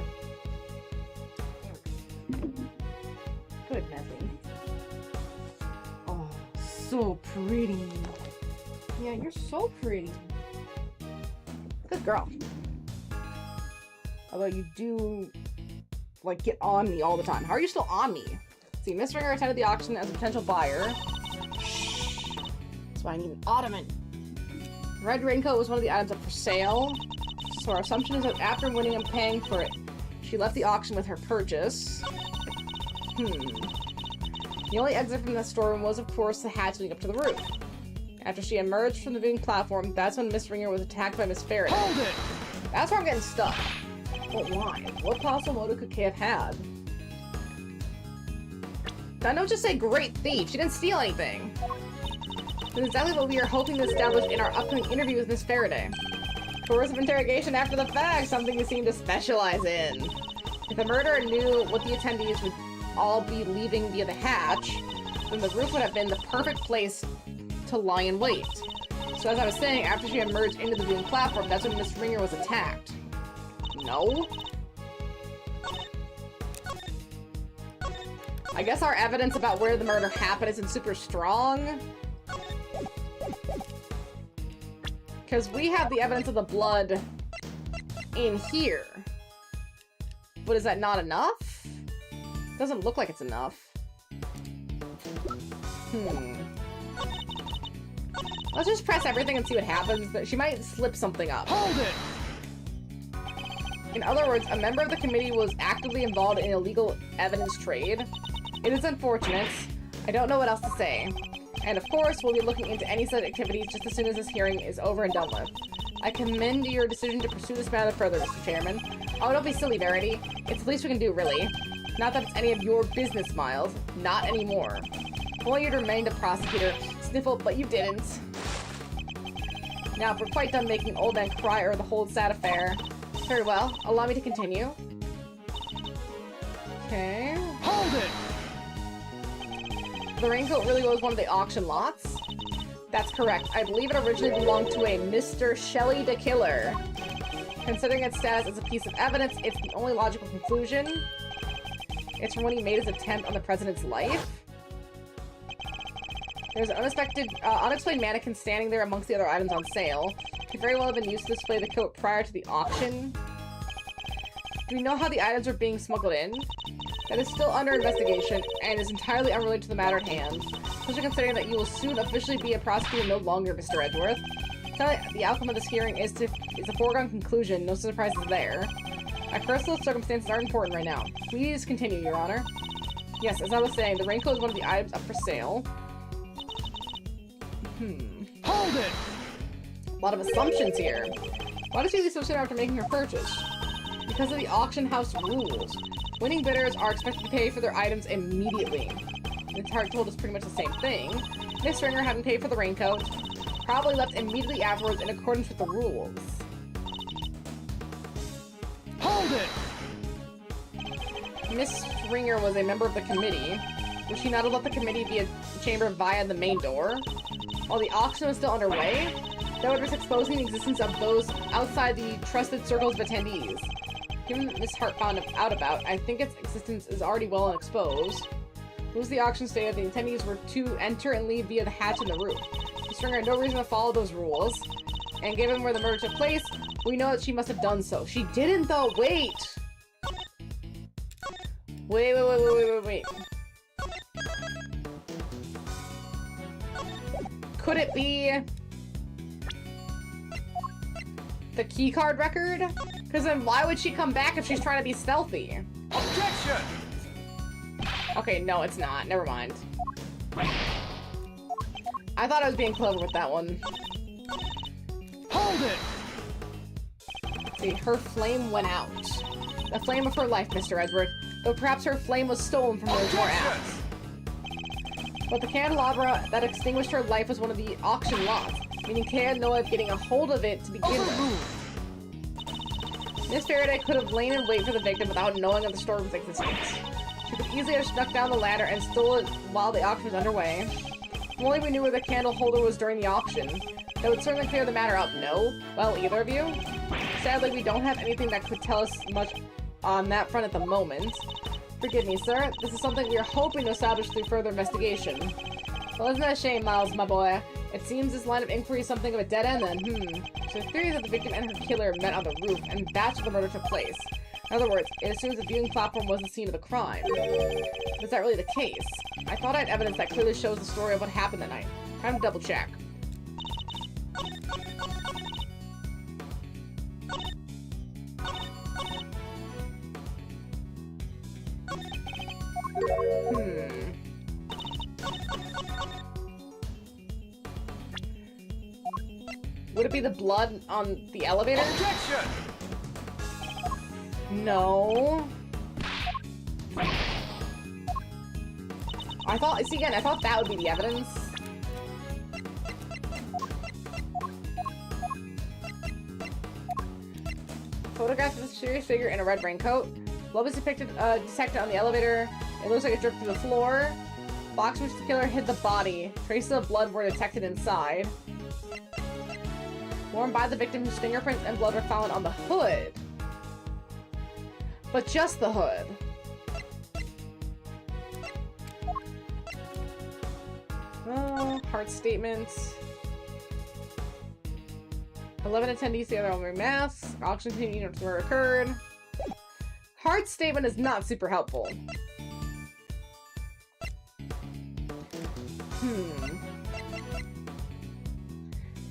Good, Medley. Oh, so pretty. Yeah, you're so pretty. Good girl. Although you do, like, get on me all the time. How are you still on me? See, Miss Ringer attended the auction as a potential buyer. Shh. That's why I need an ottoman. The red raincoat was one of the items up for sale. So our assumption is that after winning and paying for it, she left the auction with her purchase. The only exit from the storeroom was, of course, the hatch leading up to the roof. After she emerged from the viewing platform, that's when Miss Ringer was attacked by Miss Faraday. Hold it! That's where I'm getting stuck. But why? What possible motive could Kay have had? Now, don't just say great thief. She didn't steal anything. That's exactly what we are hoping to establish in our upcoming interview with Miss Faraday. Coercive interrogation after the fact, something you seem to specialize in. If the murderer knew what the attendees would all be leaving via the hatch, then the roof would have been the perfect place to lie in wait. So as I was saying, after she emerged into the viewing platform, that's when Miss Ringer was attacked. No? I guess our evidence about where the murder happened isn't super strong. Because we have the evidence of the blood in here. But is that not enough? Doesn't look like it's enough. Let's just press everything and see what happens. She might slip something up. Hold it! In other words, a member of the committee was actively involved in illegal evidence trade. It is unfortunate. I don't know what else to say. And of course, we'll be looking into any such activities just as soon as this hearing is over and done with. I commend your decision to pursue this matter further, Mr. Chairman. Oh, don't be silly, Verity. It's the least we can do, really. Not that it's any of your business, Miles. Not anymore. I want you to remain the prosecutor. Sniffle, but you didn't. Now, if we're quite done making old man cry or the whole sad affair. Very well. Allow me to continue. Okay. Hold it! The raincoat really was one of the auction lots? That's correct. I believe it originally belonged to a Mr. Shelley the Killer. Considering its status as a piece of evidence, it's the only logical conclusion. It's from when he made his attempt on the president's life. There's an unexplained mannequin standing there amongst the other items on sale. Could very well have been used to display the coat prior to the auction. Do we know how the items are being smuggled in? That is still under investigation, and is entirely unrelated to the matter at hand. Especially considering that you will soon officially be a prosecutor no longer, Mr. Edgeworth. The outcome of this hearing is a foregone conclusion, no surprises there. My personal circumstances are important right now. Please continue, Your Honor. Yes, as I was saying, the raincoat is one of the items up for sale. Hold it! A lot of assumptions here. Why does she leave so soon after making her purchase? Because of the auction house rules. Winning bidders are expected to pay for their items immediately. The chart told us pretty much the same thing. Miss Ringer, having paid for the raincoat, probably left immediately afterwards in accordance with the rules. Hold it! Miss Ringer was a member of the committee. Was she not allowed the committee via chamber via the main door? While the auction was still underway? That would risk exposing the existence of those outside the trusted circles of attendees. Given Miss Hart found out about, I think its existence is already well exposed. Rules of the auction stated the attendees were to enter and leave via the hatch in the roof. Miss Stringer had no reason to follow those rules, and given where the murder took place, we know that she must have done so. She didn't though, wait! Wait. Could it be the keycard record? Because then why would she come back if she's trying to be stealthy? Objection! Okay, no, it's not. Never mind. I thought I was being clever with that one. Hold it! See, her flame went out. The flame of her life, Mr. Edward. Though perhaps her flame was stolen from those who were out. But the candelabra that extinguished her life was one of the auction lots, meaning Kay had no way of getting a hold of it to begin with. Miss Faraday could have lain in wait for the victim without knowing of the store's existence. She could easily have snuck down the ladder and stole it while the auction was underway. If only we knew where the candle holder was during the auction. That would certainly clear the matter up, no? Well, either of you? Sadly, we don't have anything that could tell us much on that front at the moment. Forgive me, sir. This is something we are hoping to establish through further investigation. Well, isn't that a shame, Miles, my boy? It seems this line of inquiry is something of a dead end, then. So the theory that the victim and her killer met on the roof, and that's where the murder took place. In other words, it assumes the viewing platform was the scene of the crime. But is that really the case? I thought I had evidence that clearly shows the story of what happened that night. Time to double check. Would it be the blood on the elevator? Objection! No. I thought that would be the evidence. Photograph of a mysterious figure in a red raincoat. Blood was detected on the elevator. It looks like it dripped through the floor. Box which the killer hid the body. Traces of blood were detected inside. Worn by the victim whose fingerprints and blood were found on the hood. But just the hood. Oh, heart statements. 11 attendees together on wearing masks. Auction continued where it occurred. Heart statement is not super helpful.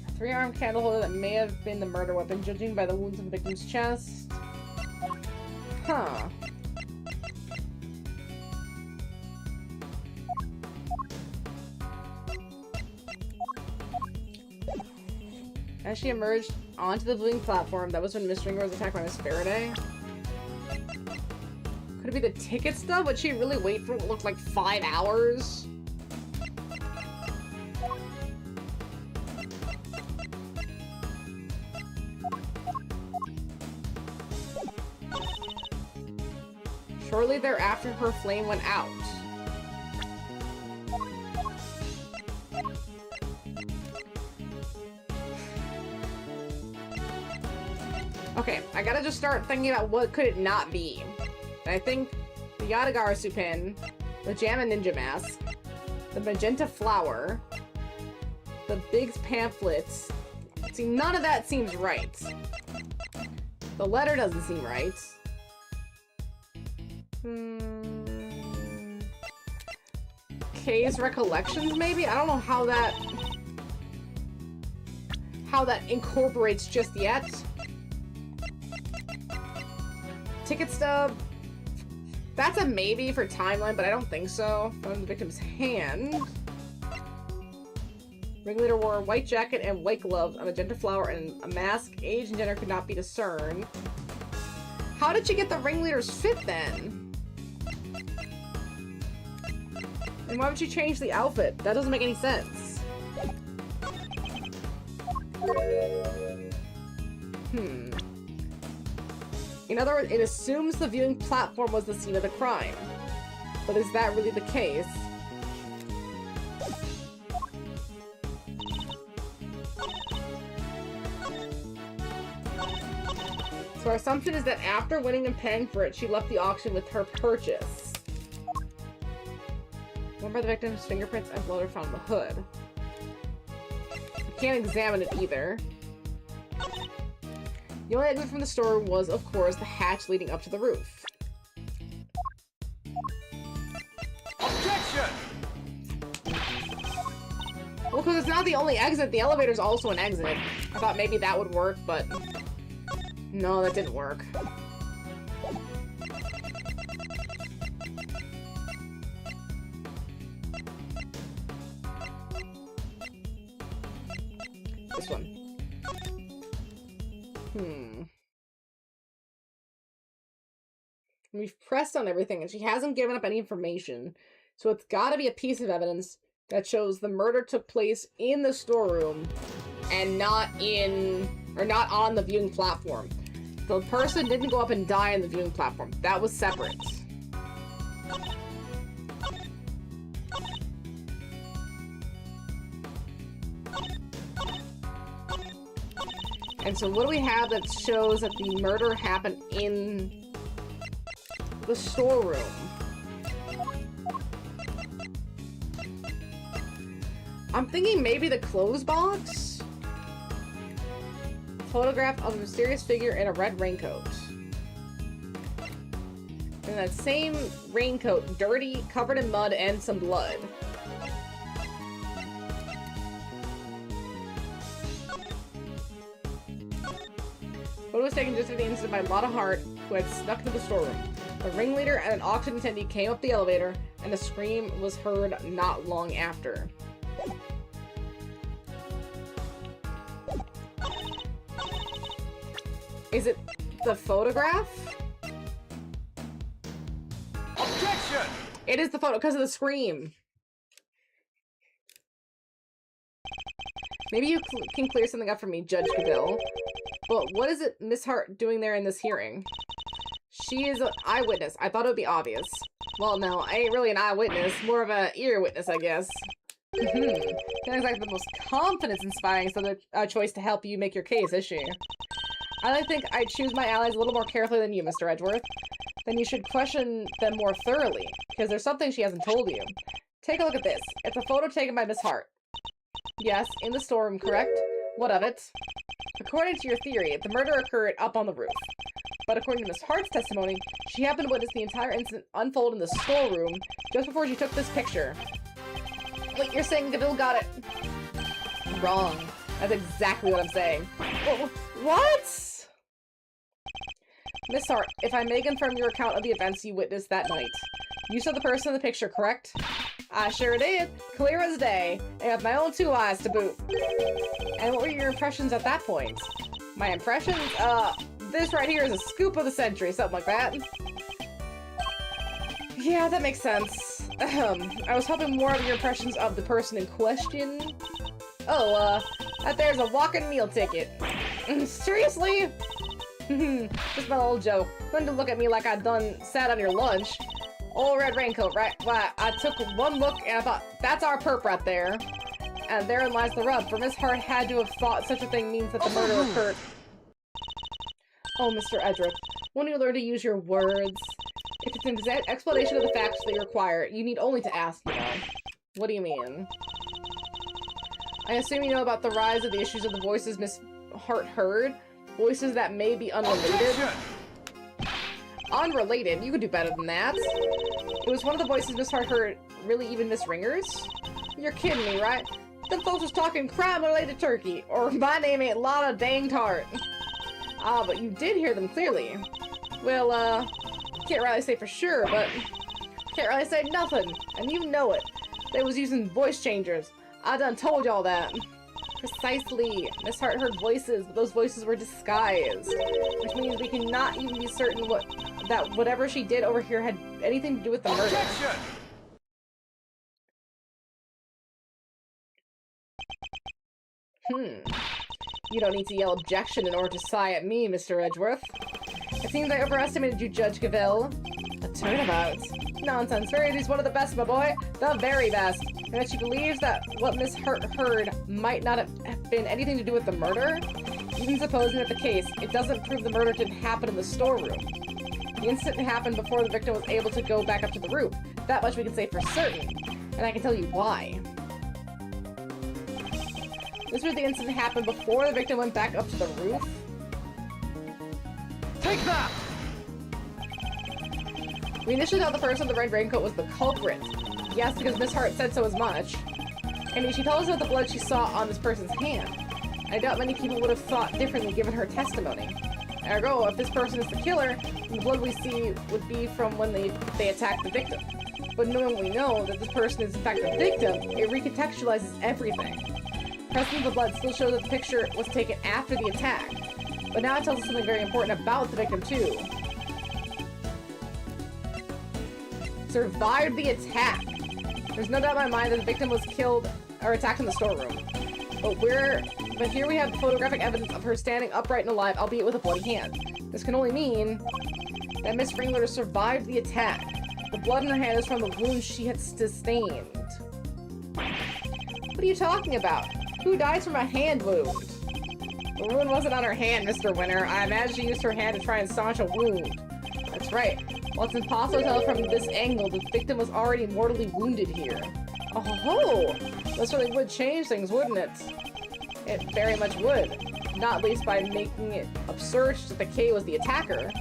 A 3-armed candle holder that may have been the murder weapon, judging by the wounds on the victim's chest. Huh. As she emerged onto the viewing platform, that was when Miss Stringer was attacked by Miss Faraday. Could it be the ticket stub? Would she really wait for what looked like 5 hours? Shortly thereafter, her flame went out. Okay, I gotta just start thinking about what could it not be. And I think the Yatagarasu pin, the Jamma Ninja mask, the magenta flower, the Biggs pamphlets. See, none of that seems right. The letter doesn't seem right. Kay's recollections, maybe? I don't know how that incorporates just yet. Ticket stub. That's a maybe for timeline, but I don't think so. From the victim's hand. Ringleader wore a white jacket and white gloves, a magenta flower, and a mask. Age and gender could not be discerned. How did she get the ringleader's fit then? And why would she change the outfit? That doesn't make any sense. In other words, it assumes the viewing platform was the scene of the crime. But is that really the case? So our assumption is that after winning and paying for it, she left the auction with her purchase. One by the victim's fingerprints and blood are found in the hood. Can't examine it either. The only exit from the store was, of course, the hatch leading up to the roof. Objection! Well, because it's not the only exit, the elevator's also an exit. I thought maybe that would work, but no, that didn't work. This one. We've pressed on everything, and she hasn't given up any information. So it's gotta be a piece of evidence that shows the murder took place in the storeroom and not on the viewing platform. The person didn't go up and die on the viewing platform. That was separate. And so what do we have that shows that the murder happened in the storeroom? I'm thinking maybe the clothes box? Photograph of a mysterious figure in a red raincoat. And that same raincoat, dirty, covered in mud, and some blood. Photo was taken just at the incident by Lotta Hart, who had snuck into the storeroom. The ringleader and an auction attendee came up the elevator, and a scream was heard not long after. Is it the photograph? Objection! It is the photo because of the scream. Maybe you can clear something up for me, Judge Cavill. But what is it Miss Hart doing there in this hearing? She is an eyewitness. I thought it would be obvious. Well, no, I ain't really an eyewitness. More of an ear witness, I guess. Not exactly the most confidence-inspiring choice to help you make your case, is she? I think I'd choose my allies a little more carefully than you, Mr. Edgeworth. Then you should question them more thoroughly, because there's something she hasn't told you. Take a look at this. It's a photo taken by Miss Hart. Yes, in the storeroom, correct? What of it? According to your theory, the murder occurred up on the roof. But according to Miss Hart's testimony, she happened to witness the entire incident unfold in the storeroom just before she took this picture. Wait, you're saying Cavill got it wrong. That's exactly what I'm saying. What? Miss Hart, if I may confirm your account of the events you witnessed that night. You saw the person in the picture, correct? I sure did. Clear as day. And with my own two eyes to boot. And what were your impressions at that point? My impressions? This right here is a scoop of the century, something like that. Yeah, that makes sense. I was hoping more of your impressions of the person in question. Oh, that there's a walking meal ticket. Seriously? Just my old joke. Going to look at me like I done sat on your lunch. Old red raincoat, right? Why, I took one look and I thought, that's our perp right there. And therein lies the rub, for Miss Hart had to have thought such a thing means that the murder occurred. Oh, Mr. Edgeworth, when you learn to use your words? If it's an exact explanation of the facts that you require, you need only to ask, you know. What do you mean? I assume you know about the rise of the issues of the voices Miss Hart heard? Voices that may be unrelated? Unrelated? You could do better than that. It was one of the voices Miss Hart heard, really even Miss Ringer's? You're kidding me, right? Them folks was talking crime-related turkey, or my name ain't Lotta Dang Tart. Ah, but you did hear them clearly. Well, can't really say for sure, but can't really say nothing, and you know it. They was using voice changers. I done told y'all that. Precisely. Miss Hart heard voices, but those voices were disguised, which means we cannot even be certain that whatever she did over here had anything to do with the murder. Objection! You don't need to yell objection in order to sigh at me, Mr. Edgeworth. It seems I overestimated you, Judge Cavill. A turnabout? Nonsense. Verity's one of the best, my boy. The very best. And that she believes that what Miss Hart heard might not have been anything to do with the murder? Even supposing that the case, it doesn't prove the murder didn't happen in the storeroom. The incident happened before the victim was able to go back up to the roof. That much we can say for certain. And I can tell you why. This was the incident happened before the victim went back up to the roof. Take that! We initially thought the person with the red raincoat was the culprit. Yes, because Miss Hart said so as much. And she told us about the blood she saw on this person's hand. I doubt many people would have thought differently given her testimony. Ergo, if this person is the killer, the blood we see would be from when they attacked the victim. But knowing we know that this person is in fact the victim, it recontextualizes everything. Presence of the blood still shows that the picture was taken after the attack. But now it tells us something very important about the victim too. Survived the attack. There's no doubt in my mind that the victim was killed or attacked in the storeroom. But here we have photographic evidence of her standing upright and alive, albeit with a bloody hand. This can only mean that Miss Ringleader survived the attack. The blood in her hand is from the wound she had sustained. What are you talking about? Who dies from a hand wound? The wound wasn't on her hand, Mr. Winter. I imagine she used her hand to try and staunch a wound. That's right. While it's impossible to tell from this angle, the victim was already mortally wounded here. Oh, this really would change things, wouldn't it? It very much would. Not least by making it absurd that the K was the attacker.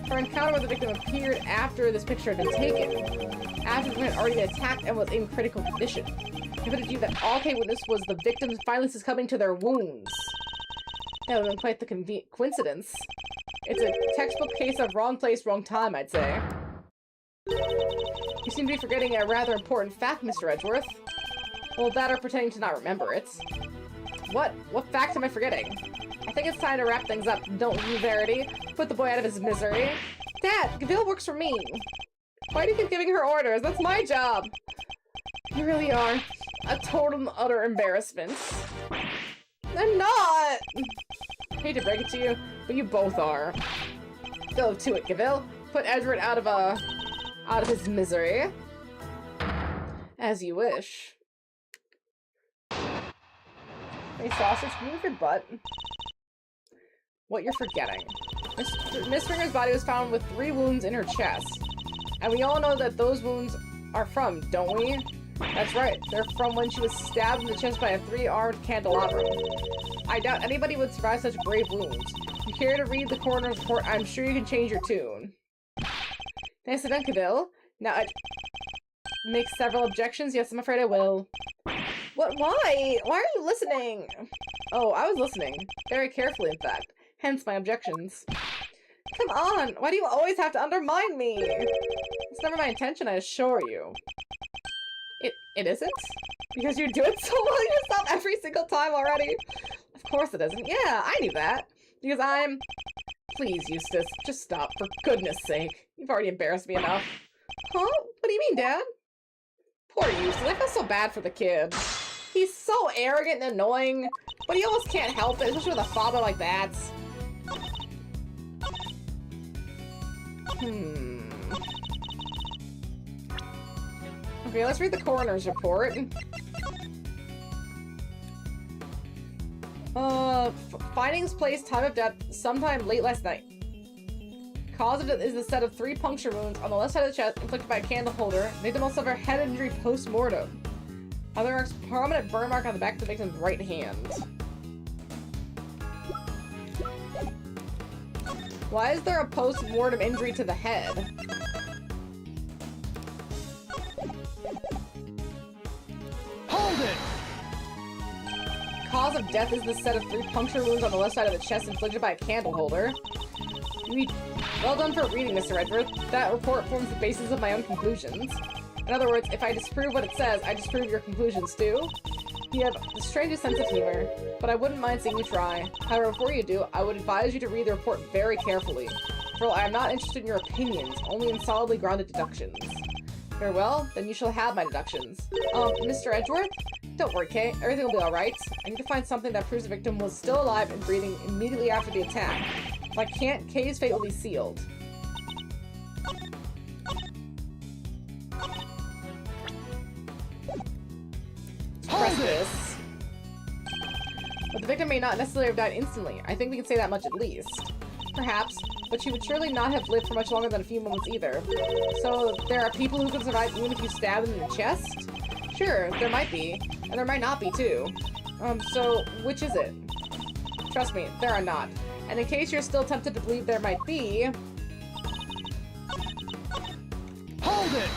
Her encounter with the victim appeared after this picture had been taken. After the victim had already been attacked and was in critical condition. If it you that all K witness was the victim finally succumbing to their wounds. That would have been quite the coincidence. It's a textbook case of wrong place, wrong time, I'd say. You seem to be forgetting a rather important fact, Mr. Edgeworth. Well, that or pretending to not remember it. What? What fact am I forgetting? I think it's time to wrap things up, don't you, Verity? Put the boy out of his misery. Dad, Gabrielle works for me. Why do you keep giving her orders? That's my job. You really are a total and utter embarrassment. I'm not! I hate to break it to you, but you both are. Go to it, Gabrielle. Put Edward out of his misery. As you wish. Hey, sausage, can you move your butt? What you're forgetting. Miss Ringer's body was found with 3 wounds in her chest. And we all know that those wounds are from, don't we? That's right, they're from when she was stabbed in the chest by a 3-armed candelabrum. I doubt anybody would survive such grave wounds. If you care to read the coroner's report, I'm sure you can change your tune. Thanks to Dunkaville. Now I make several objections. Yes, I'm afraid I will. What? Why? Why are you listening? Oh, I was listening. Very carefully, in fact. Hence my objections. Come on! Why do you always have to undermine me? It's never my intention, I assure you. It isn't? Because you do it so well yourself every single time already. Of course it isn't. Yeah, I knew that. Because I'm... Please, Eustace, just stop, for goodness sake. You've already embarrassed me enough. Huh? What do you mean, Dad? Poor Eustace, I feel so bad for the kid. He's so arrogant and annoying, but he almost can't help it, especially with a father like that. Okay, let's read the coroner's report. Findings placed time of death sometime late last night. Cause of death is a set of 3 puncture wounds on the left side of the chest inflicted by a candle holder. Victim will suffer head injury post-mortem. Other marks, prominent burn mark on the back of the victim's right hand. Why is there a post-mortem injury to the head? Hold it! Cause of death is the set of 3 puncture wounds on the left side of the chest inflicted by a candle holder. Well done for reading, Mr. Edward. That report forms the basis of my own conclusions. In other words, if I disprove what it says, I disprove your conclusions too. You have the strangest sense of humor, but I wouldn't mind seeing you try. However, before you do, I would advise you to read the report very carefully. For I am not interested in your opinions, only in solidly grounded deductions. Very well, then you shall have my deductions. Mr. Edgeworth? Don't worry, Kay. Everything will be alright. I need to find something that proves the victim was still alive and breathing immediately after the attack. If I can't, Kay's fate will be sealed. Press this. But The victim may not necessarily have died instantly. I think we can say that much at least. Perhaps, but she would surely not have lived for much longer than a few moments either. So, there are people who can survive even if you stab them in the chest? Sure, there might be. And there might not be, too. So, which is it? Trust me, there are not. And in case you're still tempted to believe there might be... Hold it!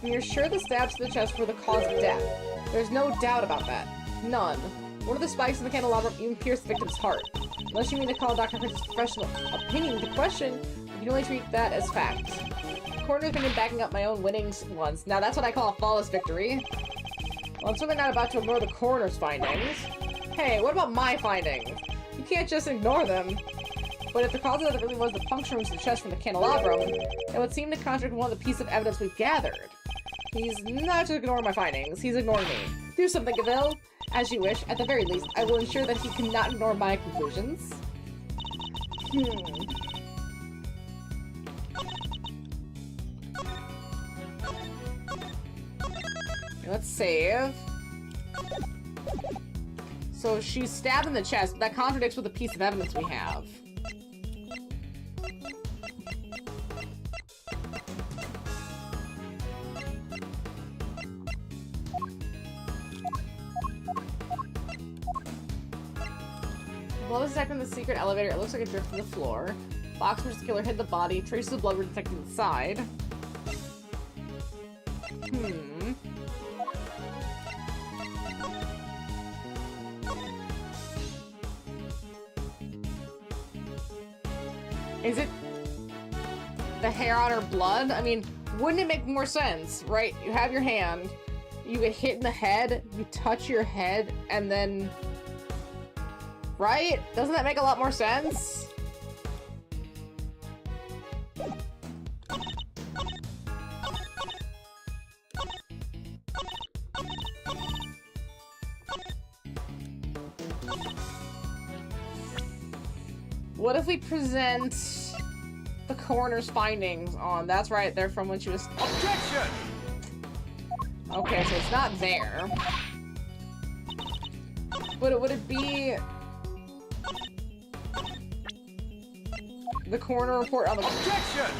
You're sure the stabs to the chest were the cause of death. There's no doubt about that. None. One of the spikes in the candelabrum even pierced the victim's heart. Unless you mean to call Dr. Prince's professional opinion into question, you can only treat that as fact. The coroner's been backing up my own winnings once. Now that's what I call a flawless victory. Well, I'm certainly not about to ignore the coroner's findings. Hey, what about my findings? You can't just ignore them. But if the cause of death really was the puncture wounds to the chest from the candelabrum, it would seem to contradict one of the pieces of evidence we've gathered. He's not just ignoring my findings, he's ignoring me. Do something, Gaville. As you wish. At the very least, I will ensure that he cannot ignore my conclusions. Let's save. So she's stabbed in the chest, but that contradicts with the piece of evidence we have. While detecting the secret elevator, it looks like it drifted to the floor. Box which the killer hid the body. Traces of blood were detected inside. Is it the hair on her blood? I mean, wouldn't it make more sense, right? You have your hand, you get hit in the head, you touch your head, and then... Right? Doesn't that make a lot more sense? What if we present the coroner's findings on... That's right, they're from when she was... Objection! Okay, so it's not there. But would it be... the coroner report on the... Objection!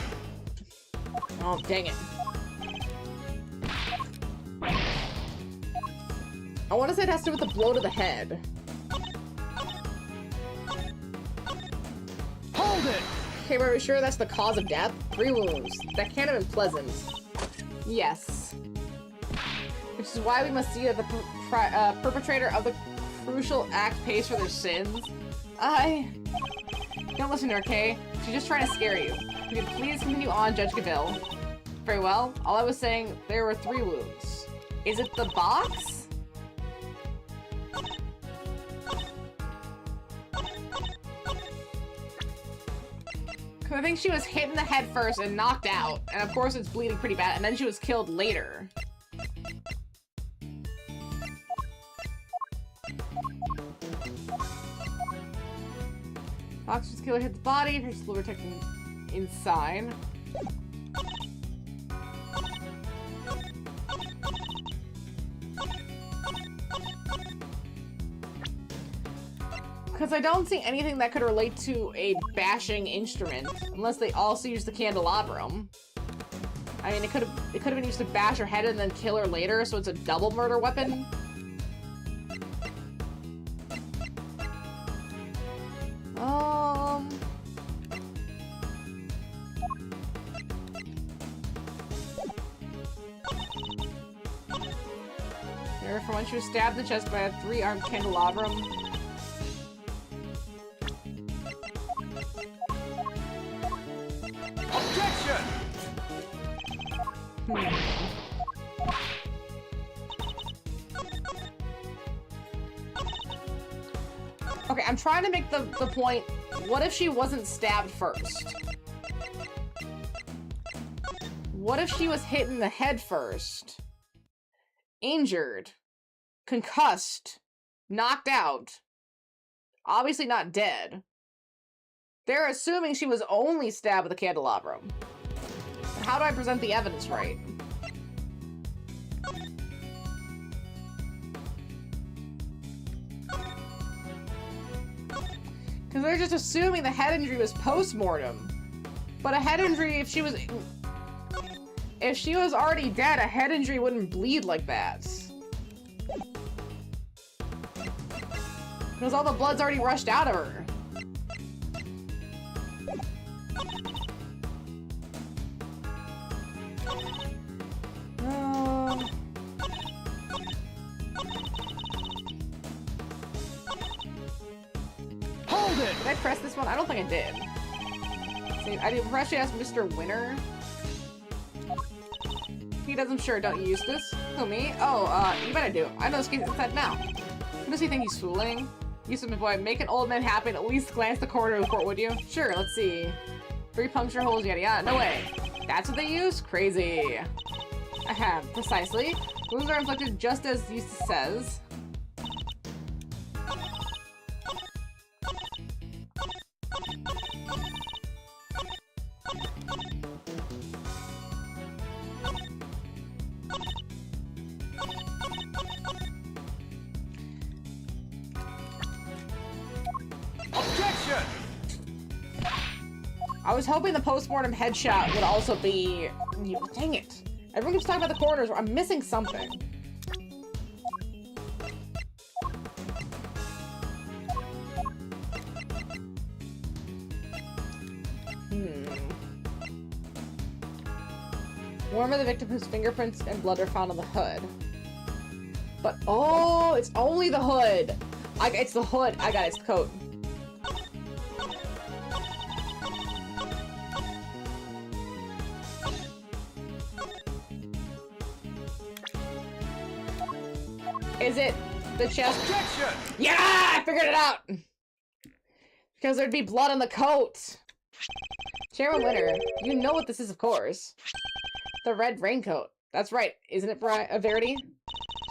Oh, dang it. I want to say it has to do with the blow to the head. Hold it! Okay, but are we sure that's the cause of death? 3 wounds. That can't have been pleasant. Yes. Which is why we must see that the perpetrator of the crucial act pays for their sins. Don't listen to her, okay? She's just trying to scare you. Could you please continue on, Judge Gaville? Very well. All I was saying, there were 3 wounds. Is it the box? I think she was hit in the head first and knocked out, and of course it's bleeding pretty bad, and then she was killed later. Fox's killer hit the body, her liver protecting inside. Because I don't see anything that could relate to a bashing instrument, unless they also use the candelabrum. I mean, it could have been used to bash her head and then kill her later, so it's a double murder weapon. There, for when she was stabbed in the chest by a 3-armed candelabrum. Objection! Okay, I'm trying to make the point, what if she wasn't stabbed first? What if she was hit in the head first? Injured. Concussed. Knocked out. Obviously not dead. They're assuming she was only stabbed with a candelabrum. How do I present the evidence right? Because they're just assuming the head injury was post-mortem. But a head injury, if she was already dead, a head injury wouldn't bleed like that. Because all the blood's already rushed out of her. Hold it! Did I press this one? I don't think I did. See, I did actually ask Mr. Winner. He does, I'm sure. Don't you, Eustace? Who, me? Oh, you better do. I know this game's inside now. Who does he think he's fooling? Eustace, my boy, make an old man happy and at least glance the corner of the court, would you? Sure, let's see. 3 puncture holes, yada yada. No way. That's what they use? Crazy. I have, precisely. Wounds are inflicted just as Eustace says. Objection! I was hoping the post-mortem headshot would also be... Dang it. Everyone keeps talking about the corners. I'm missing something. Warm of the victim whose fingerprints and blood are found on the hood. But, oh, it's only the hood. It's the hood. I got it. It's the coat. Is it the chest? Objection! Yeah! I figured it out! Because there'd be blood on the coat. Chairman Winter, you know what this is, of course. The red raincoat. That's right. Isn't it, Verity?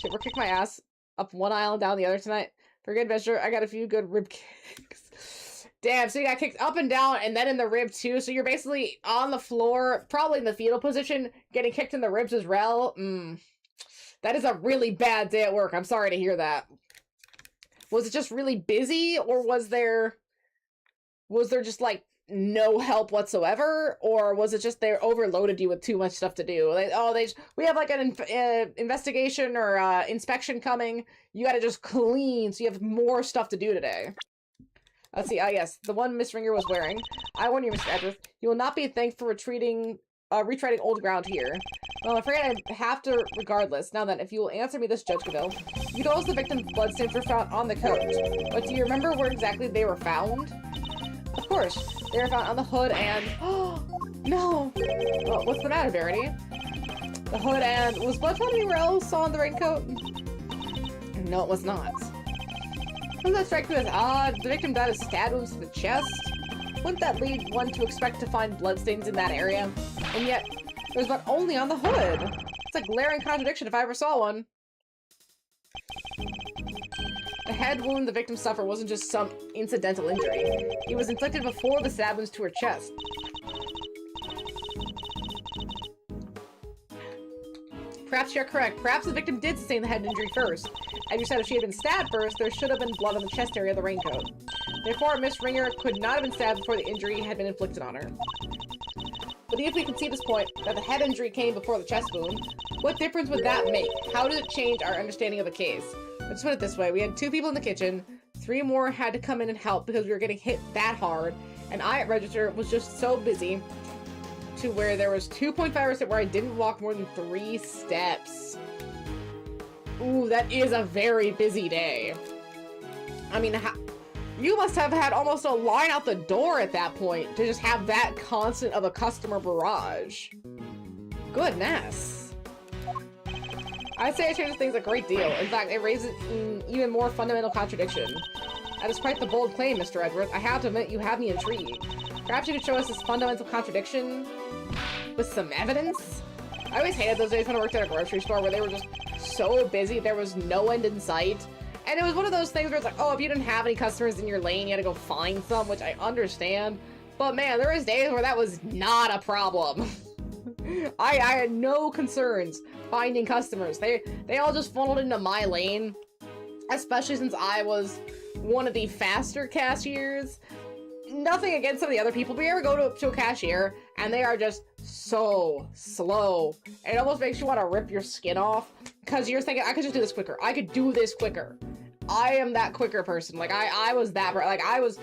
Should we kick my ass up one aisle and down the other tonight? For good measure, I got a few good rib kicks. Damn, so you got kicked up and down and then in the rib too, so you're basically on the floor, probably in the fetal position, getting kicked in the ribs as well. That is a really bad day at work. I'm sorry to hear that. Was it just really busy, or was there just, like, no help whatsoever? Or was it just they overloaded you with too much stuff to do? Like, we have, like, an investigation or inspection coming. You gotta just clean, so you have more stuff to do today. Let's see, yes, the one Miss Ringer was wearing. I warn you, Mr. Edwards, you will not be thanked for retreading old ground here. Well, I'm afraid I have to regardless. Now then, if you will answer me this, Judge Goodell. You told us the victim's bloodstains were found on the coat, but do you remember where exactly they were found? Of course, they were found on the hood and... Oh, no! Well, what's the matter, Verity? The hood and... Was blood found anywhere else on the raincoat? No, it was not. Doesn't that strike you as odd? The victim died of stab wounds to the chest? Wouldn't that lead one to expect to find bloodstains in that area? And yet, there's blood only on the hood. It's a glaring contradiction if I ever saw one. The head wound the victim suffered wasn't just some incidental injury. It was inflicted before the stab wounds to her chest. Perhaps you're correct. Perhaps the victim did sustain the head injury first. As you said, if she had been stabbed first, there should have been blood on the chest area of the raincoat. Therefore, Miss Ringer could not have been stabbed before the injury had been inflicted on her. But if we can see this point, that the head injury came before the chest wound, what difference would that make? How did it change our understanding of the case? Let's put it this way. We had 2 people in the kitchen, 3 more had to come in and help because we were getting hit that hard, and I at register was just so busy to where there was 2.5% where I didn't walk more than 3 steps. Ooh, that is a very busy day. I mean, you must have had almost a line out the door at that point to just have that constant of a customer barrage. Goodness. I'd say it changes things a great deal. In fact, it raises an even more fundamental contradiction. That is quite the bold claim, Mr. Edwards. I have to admit, you have me intrigued. Perhaps you could show us this fundamental contradiction with some evidence? I always hated those days when I worked at a grocery store where they were just so busy, there was no end in sight. And it was one of those things where it's like, oh, if you didn't have any customers in your lane, you had to go find some, which I understand. But man, there was days where that was not a problem. I had no concerns finding customers. They all just funneled into my lane, especially since I was one of the faster cashiers. Nothing against some of the other people, but you ever go to a cashier and they are just so slow. It almost makes you want to rip your skin off because you're thinking, I could just do this quicker. I could do this quicker. I am that quicker person. Like I was that, like I was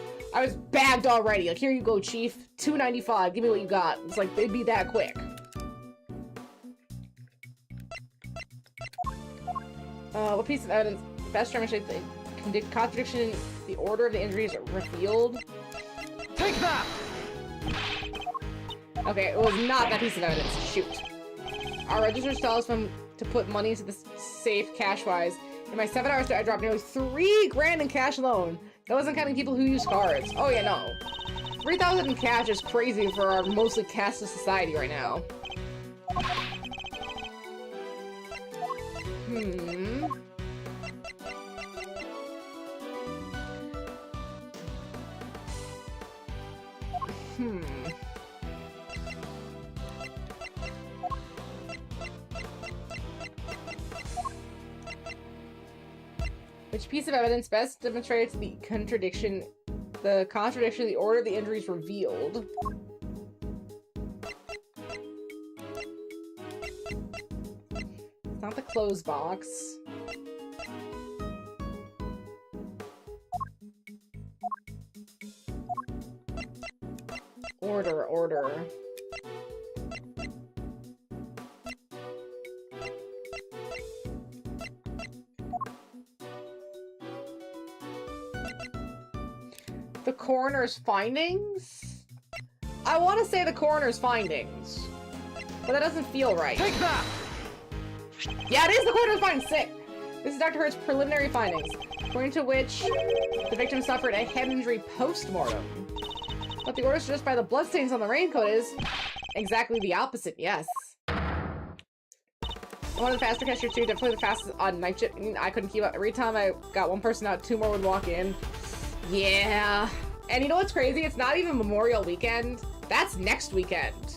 bagged already. Like, here you go, chief. $2.95. Give me what you got. It's like, they'd be that quick. What piece of evidence best demonstrates the contradiction in the order of the injuries revealed? Take that! Okay, it was not that piece of evidence. Shoot. Our registers tell us to put money into the safe cash-wise. In my 7 hours, I dropped nearly $3 grand in cash alone. That wasn't counting people who use cards. Oh yeah, no. 3,000 in cash is crazy for our mostly cashless society right now. Which piece of evidence best demonstrates the contradiction in the order of the injuries revealed? It's not the clothes box. Order. The coroner's findings? I want to say the coroner's findings, but that doesn't feel right. Take that! Yeah, it is the coroner's findings. Sick. This is Dr. Hurt's preliminary findings, according to which the victim suffered a head injury post-mortem. But the order suggested by the bloodstains on the raincoat is exactly the opposite, yes. One of the faster cashier too, definitely the fastest on night shift. I couldn't keep up. Every time I got one person out, 2 more would walk in. Yeah. And you know what's crazy? It's not even Memorial Weekend. That's next weekend.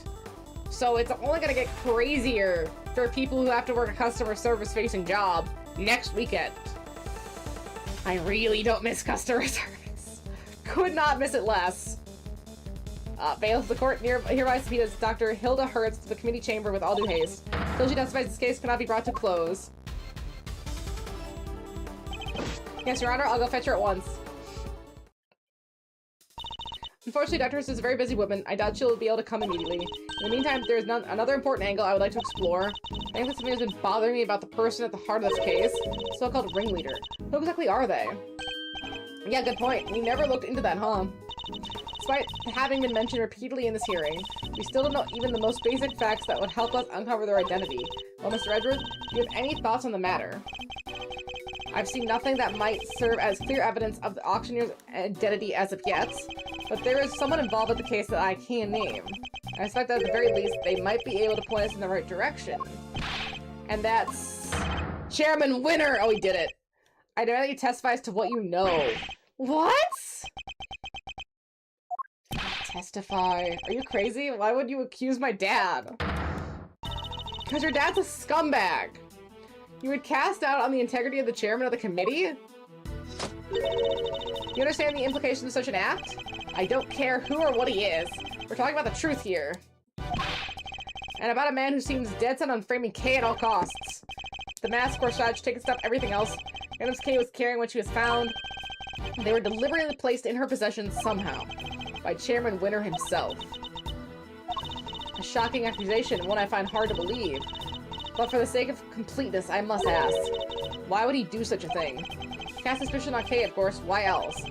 So it's only gonna get crazier for people who have to work a customer service facing job next weekend. I really don't miss customer service. Could not miss it less. Bailiff of the court hereby subpoenas Dr. Hilda Hertz to the committee chamber with all due haste. Until she testifies, this case cannot be brought to close. Yes, Your Honor, I'll go fetch her at once. Unfortunately, Dr. Hertz is a very busy woman. I doubt she'll be able to come immediately. In the meantime, there's another important angle I would like to explore. I think that something has been bothering me about the person at the heart of this case. So-called ringleader. Who exactly are they? Yeah, good point. We never looked into that, huh? Despite having been mentioned repeatedly in this hearing, we still don't know even the most basic facts that would help us uncover their identity. Well, Mr. Edwards, do you have any thoughts on the matter? I've seen nothing that might serve as clear evidence of the auctioneer's identity as of yet, but there is someone involved with the case that I can name. I suspect that at the very least, they might be able to point us in the right direction. And that's... Chairman Winner! Oh, he did it. I demand that you testify as to what you know. What? Testify. Are you crazy? Why would you accuse my dad? Because your dad's a scumbag. You would cast doubt on the integrity of the chairman of the committee? You understand the implications of such an act? I don't care who or what he is. We're talking about the truth here. And about a man who seems dead set on framing Kay at all costs. The mask, corsage, ticket stuff, everything else. Items Kay was carrying when she was found. They were deliberately placed in her possession somehow. By Chairman Winner himself. A shocking accusation, one I find hard to believe. But for the sake of completeness, I must ask. Why would he do such a thing? Cast suspicion on Kay, of course. Why else?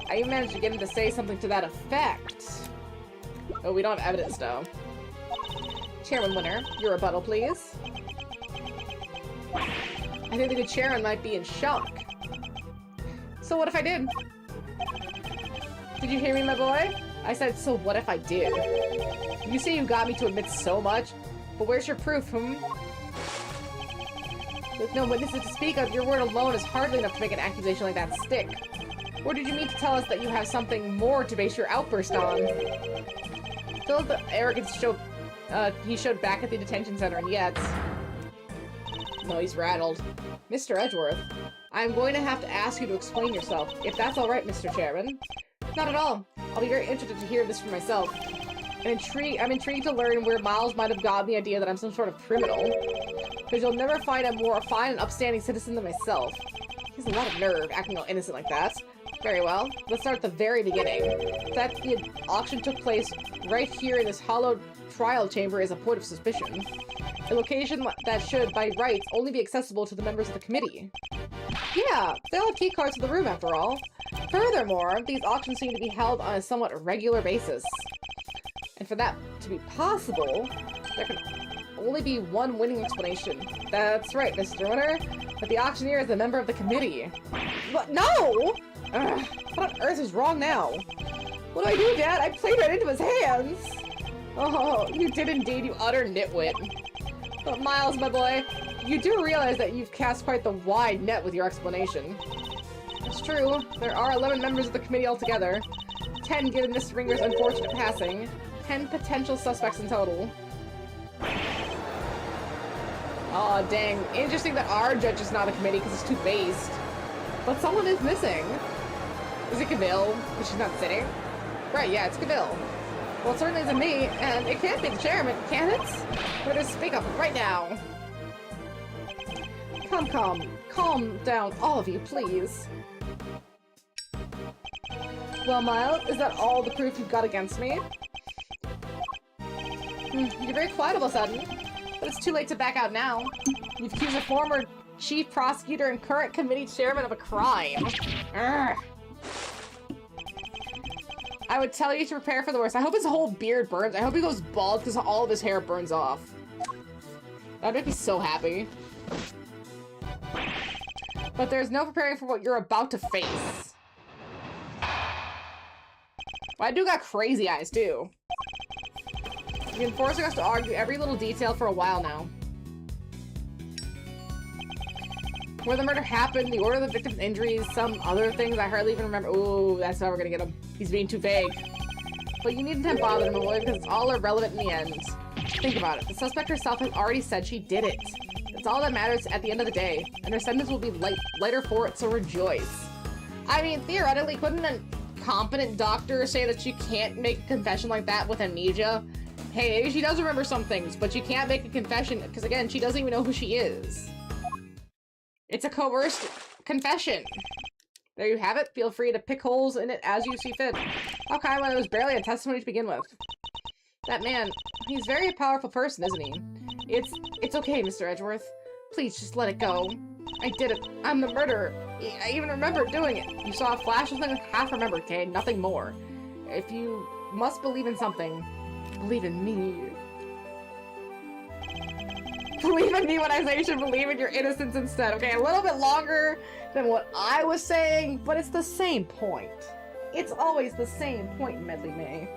I even managed to get him to say something to that effect. Oh, we don't have evidence, though. Chairman Winner, your rebuttal, please. I think the good chairman might be in shock. So what if I did? Did you hear me, my boy? I said, so what if I did? You say you got me to admit so much, but where's your proof, With no witnesses to speak of, your word alone is hardly enough to make an accusation like that stick. Or did you mean to tell us that you have something more to base your outburst on? Still the arrogance he showed back at the detention center, and yet... No, he's rattled. Mr. Edgeworth, I'm going to have to ask you to explain yourself, if that's alright, Mr. Chairman. Not at all. I'll be very interested to hear this for myself. I'm intrigued to learn where Miles might have gotten the idea that I'm some sort of criminal. Because you'll never find a more fine and upstanding citizen than myself. He has a lot of nerve, acting all innocent like that. Very well. Let's start at the very beginning. The fact that the auction took place right here in this hollowed trial chamber is a point of suspicion. A location that should, by rights, only be accessible to the members of the committee. Yeah, they all have key cards to the room after all. Furthermore, these auctions seem to be held on a somewhat irregular basis. And for that to be possible, there can only be one winning explanation. That's right, Mr. Winner, but the auctioneer is a member of the committee. What? No! Ugh, what on earth is wrong now? What do I do, Dad? I played right into his hands! Oh, you did indeed, you utter nitwit. But Miles, my boy, you do realize that you've cast quite the wide net with your explanation. It's true, there are 11 members of the committee altogether. 10 given Miss Ringer's unfortunate passing. 10 potential suspects in total. Aw, dang. Interesting that our judge is not a committee because it's too based. But someone is missing. Is it Camille? Because she's not sitting? Right, yeah, it's Camille. Well, it certainly isn't me, and it can't be the chairman, can it? Better speak up right now. Calm down, all of you, please. Well, Miles, is that all the proof you've got against me? You're very quiet all of a sudden, but it's too late to back out now. You've accused a former chief prosecutor and current committee chairman of a crime. Urgh. I would tell you to prepare for the worst. I hope his whole beard burns. I hope he goes bald because all of his hair burns off. That'd make me so happy. But there's no preparing for what you're about to face. Well, I do got crazy eyes, too. You've been forcing us to argue every little detail for a while now. Where the murder happened, the order of the victim's injuries, some other things I hardly even remember. Ooh, that's how we're gonna get him. He's being too vague. But you needn't have bothered him, boy, because it's all irrelevant in the end. Think about it. The suspect herself has already said she did it. That's all that matters at the end of the day. And her sentence will be lighter for it, so rejoice. I mean, theoretically, couldn't a competent doctor say that she can't make a confession like that with amnesia? Hey, maybe she does remember some things, but she can't make a confession because, again, she doesn't even know who she is. It's a coerced confession. There you have it. Feel free to pick holes in it as you see fit. Okay, well, it was barely a testimony to begin with. That man, he's a very powerful person, isn't he? It's okay, Mr. Edgeworth. Please, just let it go. I did it. I'm the murderer. I even remember doing it. You saw a flash of something half remembered, okay? Nothing more. If you must believe in something, believe in me. Believe in me when I say you should believe in your innocence instead. Okay, a little bit longer than what I was saying, but it's the same point. It's always the same point, Medley May.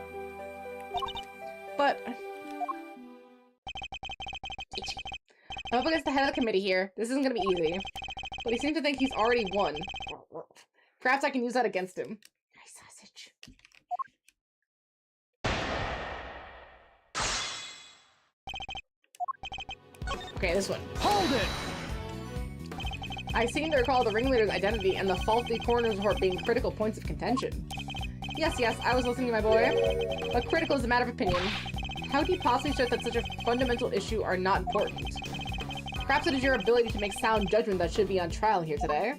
But I'm up against the head of the committee here. This isn't gonna be easy. But he seems to think he's already won. Perhaps I can use that against him. Nice sausage. Okay, this one. Hold it! I seem to recall the ringleader's identity and the faulty coroner's report being critical points of contention. Yes, I was listening to my boy. But critical is a matter of opinion. How do you possibly assert that such a fundamental issue are not important? Perhaps it is your ability to make sound judgment that should be on trial here today.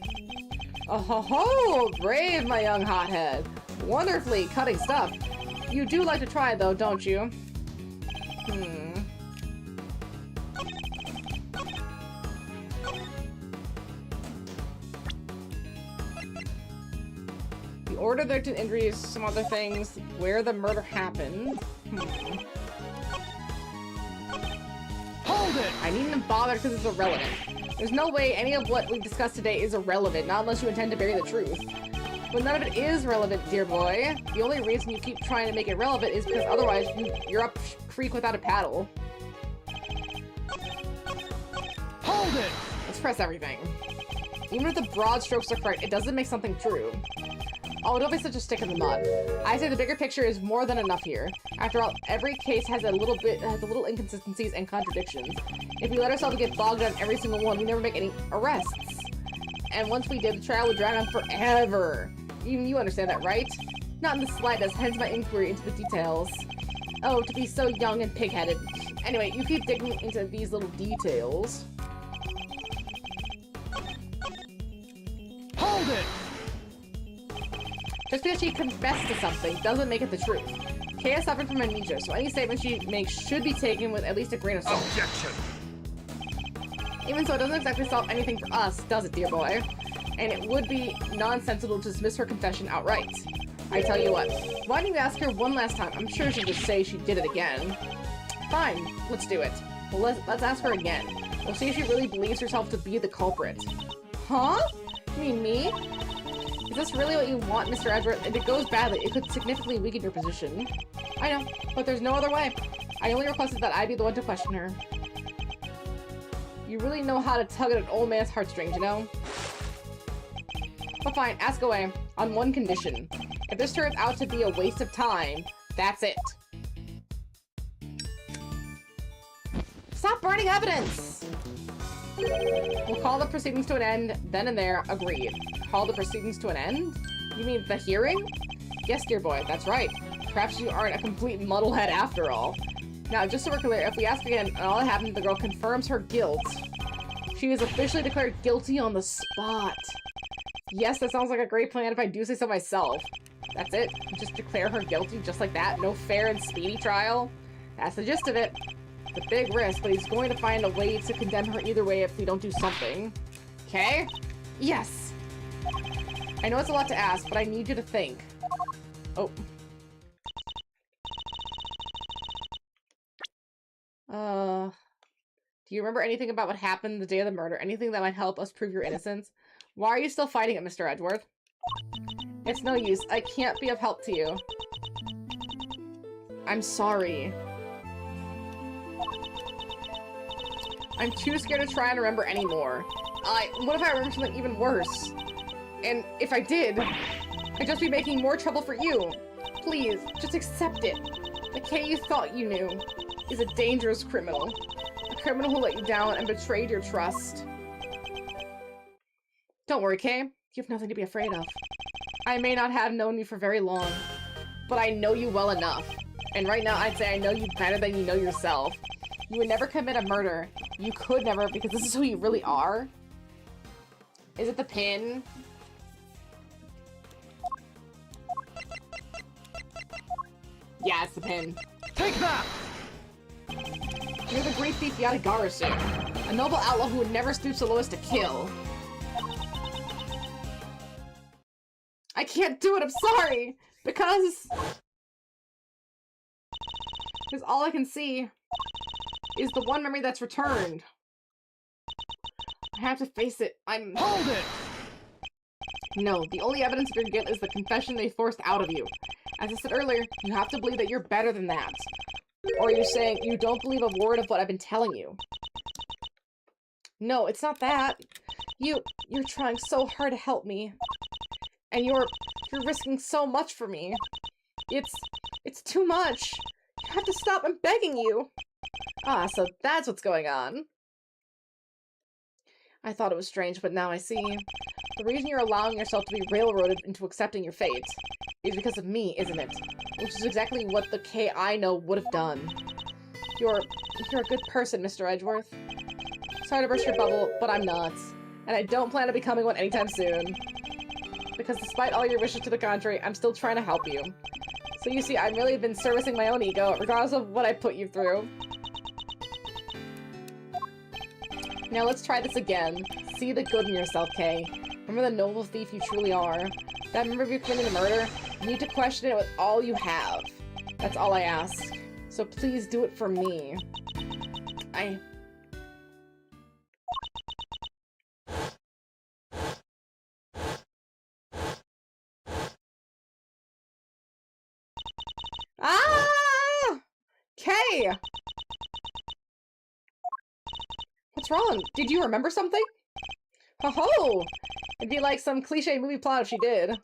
Oh ho ho! Brave, my young hothead! Wonderfully cutting stuff. You do like to try, though, don't you? The order of the injuries, some other things, where the murder happened. Hold it! I needn't bother because it's irrelevant. There's no way any of what we've discussed today is irrelevant, not unless you intend to bury the truth. But none of it is relevant, dear boy. The only reason you keep trying to make it relevant is because otherwise you're up creek without a paddle. Hold it! Let's press everything. Even if the broad strokes are correct, it doesn't make something true. Oh, don't be such a stick in the mud. I say the bigger picture is more than enough here. After all, every case has a little inconsistencies and contradictions. If we let ourselves get bogged down every single one, we never make any arrests. And once we did, the trial would drag on forever. Even you understand that, right? Not in the slightest, hence my inquiry into the details. Oh, to be so young and pig-headed. Anyway, you keep digging into these little details. Hold it! Just because she confessed to something doesn't make it the truth. Kay has suffered from amnesia, so any statement she makes should be taken with at least a grain of salt. Objection! Even so, it doesn't exactly solve anything for us, does it, dear boy? And it would be nonsensical to dismiss her confession outright. I tell you what, why don't you ask her one last time? I'm sure she'll just say she did it again. Fine, let's do it. Well, let's ask her again. We'll see if she really believes herself to be the culprit. Huh? You mean me? Is this really what you want, Mr. Edgeworth? If it goes badly, it could significantly weaken your position. I know, but there's no other way. I only requested that I be the one to question her. You really know how to tug at an old man's heartstrings, you know? But fine, ask away. On one condition. If this turns out to be a waste of time, that's it. Stop burning evidence! We'll call the proceedings to an end, then and there, agreed. Call the proceedings to an end? You mean the hearing? Yes, dear boy, that's right. Perhaps you aren't a complete muddlehead after all. Now, just so we're clear, if we ask again and all that happened, the girl confirms her guilt. She is officially declared guilty on the spot. Yes, that sounds like a great plan if I do say so myself. That's it. Just declare her guilty just like that. No fair and speedy trial. That's the gist of it. It's a big risk, but he's going to find a way to condemn her either way if we don't do something. Okay? Yes. I know it's a lot to ask, but I need you to think. Oh. Do you remember anything about what happened the day of the murder? Anything that might help us prove your innocence? Why are you still fighting it, Mr. Edgeworth? It's no use. I can't be of help to you. I'm sorry. I'm too scared to try and remember anymore. What if I remember something even worse? And if I did, I'd just be making more trouble for you. Please, just accept it. The Kay you thought you knew is a dangerous criminal. A criminal who let you down and betrayed your trust. Don't worry, Kay. You have nothing to be afraid of. I may not have known you for very long, but I know you well enough. And right now, I'd say I know you better than you know yourself. You would never commit a murder. You could never, because this is who you really are. Is it the pin? Yeah, it's the pin. Take that! You're the great thief Yatagarasu, a noble outlaw who would never stoop so low as to kill. I can't do it, I'm sorry! Because all I can see is the one memory that's returned. I have to face it. Hold it! No, the only evidence of your guilt is the confession they forced out of you. As I said earlier, you have to believe that you're better than that. Or you're saying you don't believe a word of what I've been telling you. No, it's not that. You're trying so hard to help me. And you're risking so much for me. It's too much. You have to stop, I'm begging you. Ah, so that's what's going on. I thought it was strange, but now I see. The reason you're allowing yourself to be railroaded into accepting your fate is because of me, isn't it? Which is exactly what the Kay I know would have done. You're a good person, Mr. Edgeworth. Sorry to burst your bubble, but I'm not. And I don't plan on becoming one anytime soon. Because despite all your wishes to the contrary, I'm still trying to help you. So you see, I've really been servicing my own ego, regardless of what I put you through. Now let's try this again. See the good in yourself, Kay. Remember the noble thief you truly are. That memory of you committing the murder? You need to question it with all you have. That's all I ask. So please do it for me. Ah! Kay! What's wrong? Did you remember something? Ho-ho! It'd be like some cliche movie plot if she did.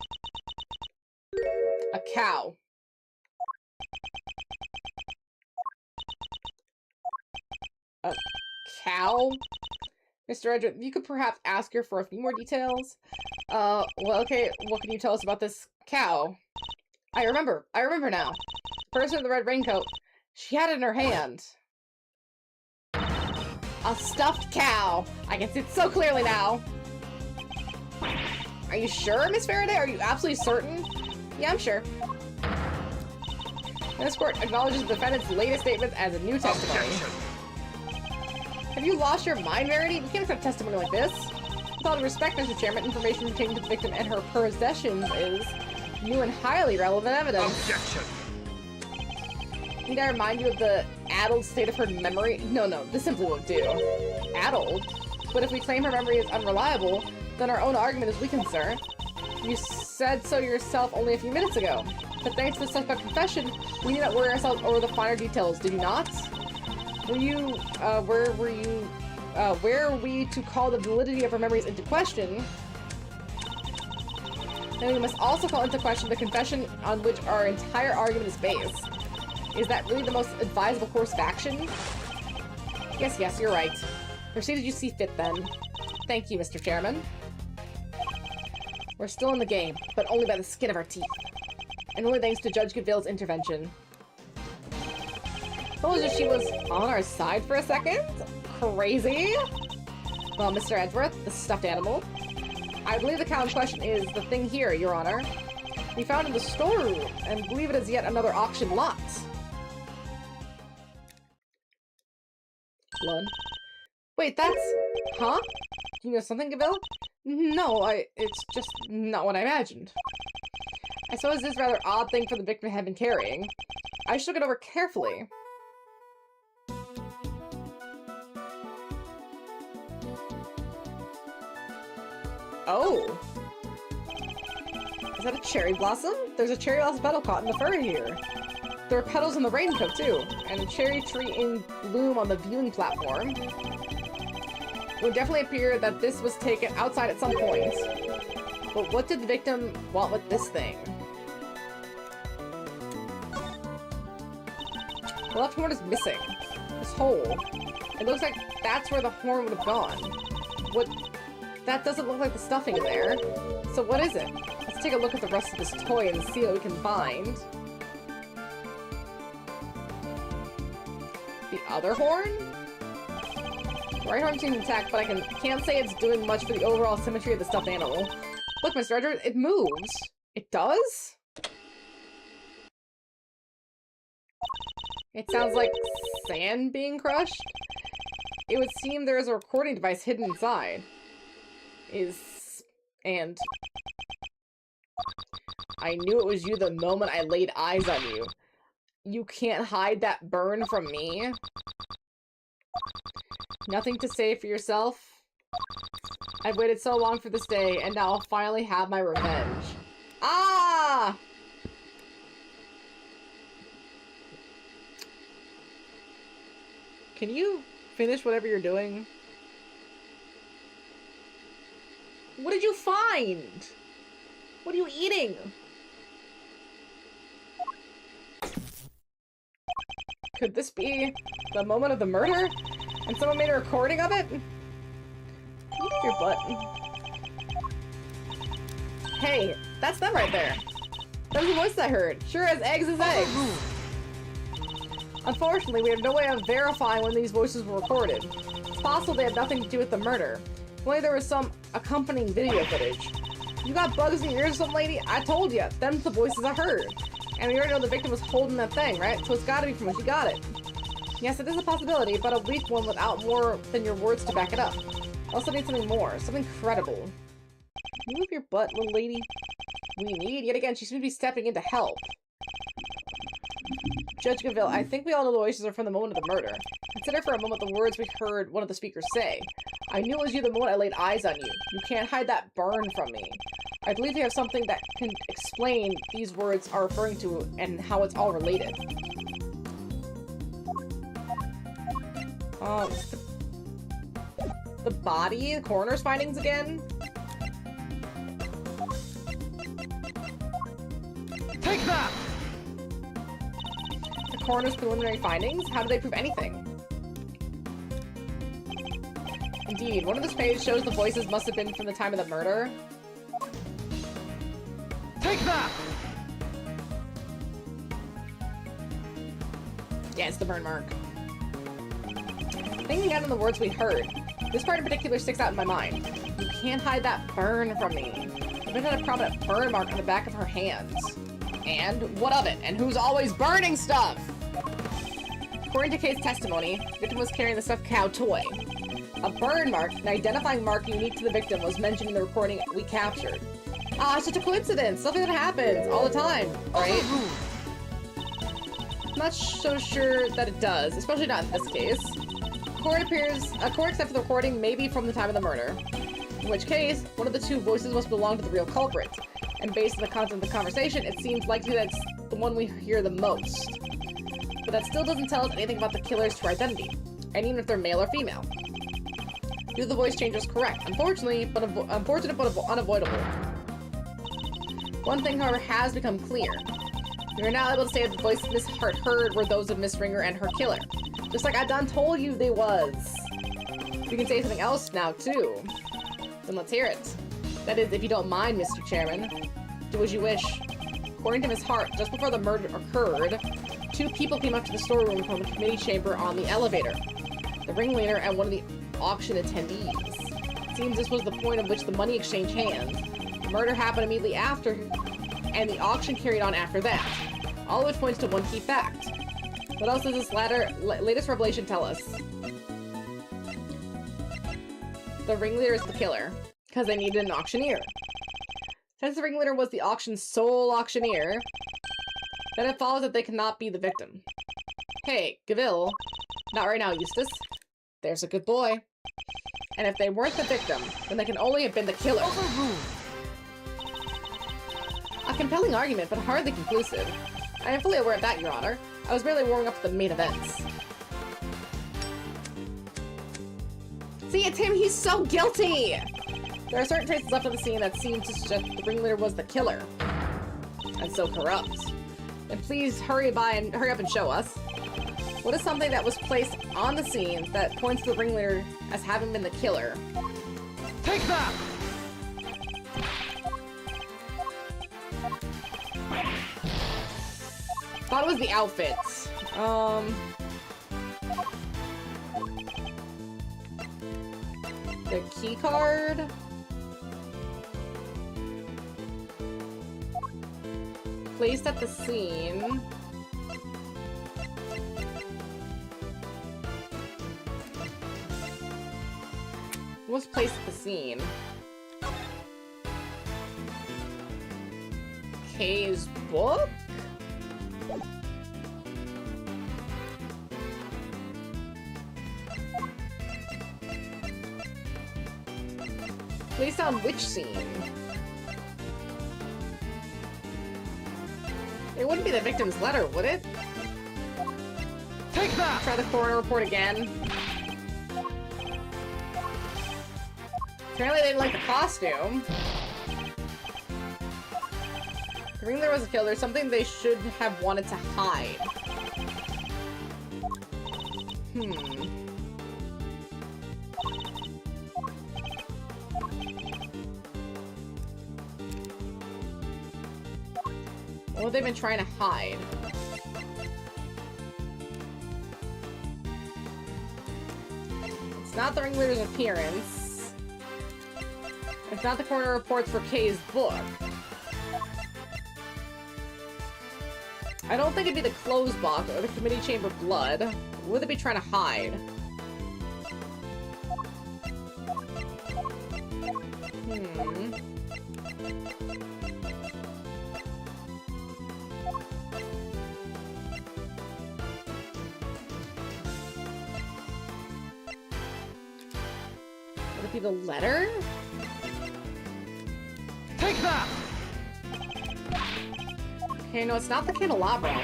A cow. A cow? Mr. Edgeworth, you could perhaps ask her for a few more details? Well, okay, what can you tell us about this cow? I remember now. The person in the red raincoat, she had it in her hand. A stuffed cow. I can see it so clearly now. Are you sure, Miss Faraday? Are you absolutely certain? Yeah, I'm sure. This court acknowledges the defendant's latest statement as a new testimony. Have you lost your mind, Verity? We can't accept testimony like this. With all due respect, Mr. Chairman, information pertaining to the victim and her possessions is new and highly relevant evidence. Objection. Need I remind you of the addled state of her memory? No, this simply won't do. Addled? But if we claim her memory is unreliable, then our own argument is weakened, sir. You said so yourself only a few minutes ago. But thanks to the suspect confession, we need not worry ourselves over the finer details, did you not? Where were we to call the validity of her memories into question? Then we must also call into question the confession on which our entire argument is based. Is that really the most advisable course of action? Yes, you're right. Proceed as you see fit, then. Thank you, Mr. Chairman. We're still in the game, but only by the skin of our teeth. And only thanks to Judge Gaville's intervention. Suppose if she was on our side for a second? Crazy? Well, Mr. Edgeworth, the stuffed animal. I believe the cow in question is the thing here, Your Honor. We found in the storeroom, and believe it is yet another auction lot. Blood. Wait, that's... Huh? Do you know something, Gaville? No, it's just not what I imagined. I suppose this is a rather odd thing for the victim to have been carrying. I should look it over carefully. Oh! Is that a cherry blossom? There's a cherry blossom petal caught in the fur here. There are petals in the raincoat, too, and a cherry tree in bloom on the viewing platform. It would definitely appear that this was taken outside at some point. But what did the victim want with this thing? The left horn is missing. This hole. It looks like that's where the horn would have gone. What? That doesn't look like the stuffing there. So what is it? Let's take a look at the rest of this toy and see what we can find. The other horn? The right horn seems intact, but I can't say it's doing much for the overall symmetry of the stuffed animal. Look, Mr. Edgeworth, it moves. It does? It sounds like sand being crushed. It would seem there is a recording device hidden inside. And I knew it was you the moment I laid eyes on you. You can't hide that burn from me. Nothing to say for yourself? I've waited so long for this day, and now I'll finally have my revenge. Ah! Can you finish whatever you're doing? What did you find? What are you eating? Could this be the moment of the murder? And someone made a recording of it? Eat your butt. Hey, that's them right there. That was the voice I heard. Sure as eggs is eggs. Unfortunately, we have no way of verifying when these voices were recorded. It's possible they had nothing to do with the murder. Only there was some accompanying video footage. You got bugs in your ears or something, lady? I told you. Them's the voices I heard. And we already know the victim was holding that thing, right? So it's gotta be from when she got it. Yes, it is a possibility, but a weak one without more than your words to back it up. I also need something more. Something credible. Can you move your butt, little lady? We need, yet again, she seems to be stepping in to help. Judge Gaville, I think we all know the voices are from the moment of the murder. Consider for a moment the words we heard one of the speakers say. I knew it was you the moment I laid eyes on you. You can't hide that burn from me. I believe we have something that can explain these words are referring to and how it's all related. The body? The coroner's findings again? Take that! The coroner's preliminary findings? How do they prove anything? Indeed, one of this page shows the voices must have been from the time of the murder. Take that! Yeah, it's the burn mark. Thinking out on the words we heard, this part in particular sticks out in my mind. You can't hide that burn from me. The victim had a prominent burn mark on the back of her hands. And what of it? And who's always burning stuff? According to Kay's testimony, the victim was carrying the stuffed cow toy. A burn mark, an identifying mark unique to the victim, was mentioned in the recording we captured. Ah, it's just a coincidence. Something that happens all the time, right? I'm not so sure that it does, especially not in this case. Cord except for the recording may be from the time of the murder. In which case, one of the two voices must belong to the real culprit. And based on the content of the conversation, it seems likely that it's the one we hear the most. But that still doesn't tell us anything about the killer's true identity, and even if they're male or female. Do the voice change is correct. Unfortunate but unavoidable. One thing, however, has become clear. We are now able to say that the voices Miss Hart heard were those of Miss Ringer and her killer. Just like I done told you they was. We can say something else now, too. Then let's hear it. That is, if you don't mind, Mr. Chairman. Do as you wish. According to Miss Hart, just before the murder occurred, two people came up to the storeroom from the committee chamber on the elevator. The ringleader and one of the auction attendees. It seems this was the point at which the money exchanged hands. The murder happened immediately after, and the auction carried on after that. All of which points to one key fact. What else does this latest revelation tell us? The ringleader is the killer, because they needed an auctioneer. Since the ringleader was the auction's sole auctioneer, then it follows that they cannot be the victim. Hey, Gavil. Not right now, Eustace. There's a good boy. And if they weren't the victim, then they can only have been the killer. A compelling argument, but hardly conclusive. I am fully aware of that, Your Honor. I was merely warming up for the main events. See, it's him! He's so guilty! There are certain traces left of the scene that seem to suggest the ringleader was the killer. And so corrupt. Then please hurry up and show us. What is something that was placed on the scene that points to the ringleader as having been the killer? Take that! Thought it was the outfit. The key card? Placed at the scene. Was placed at the scene. Kay's book? Placed on which scene? It wouldn't be the victim's letter, would it? Take that! Try the coroner report again. Apparently they didn't like the costume. The ringleader was a killer. There's something they should have wanted to hide. What have they been trying to hide? It's not the ringleader's appearance. It's not the coroner reports for Kay's book. I don't think it'd be the clothes box or the committee chamber blood. What would they be trying to hide? Would it be the letter? Take that! Okay, no, it's not the candelabrum.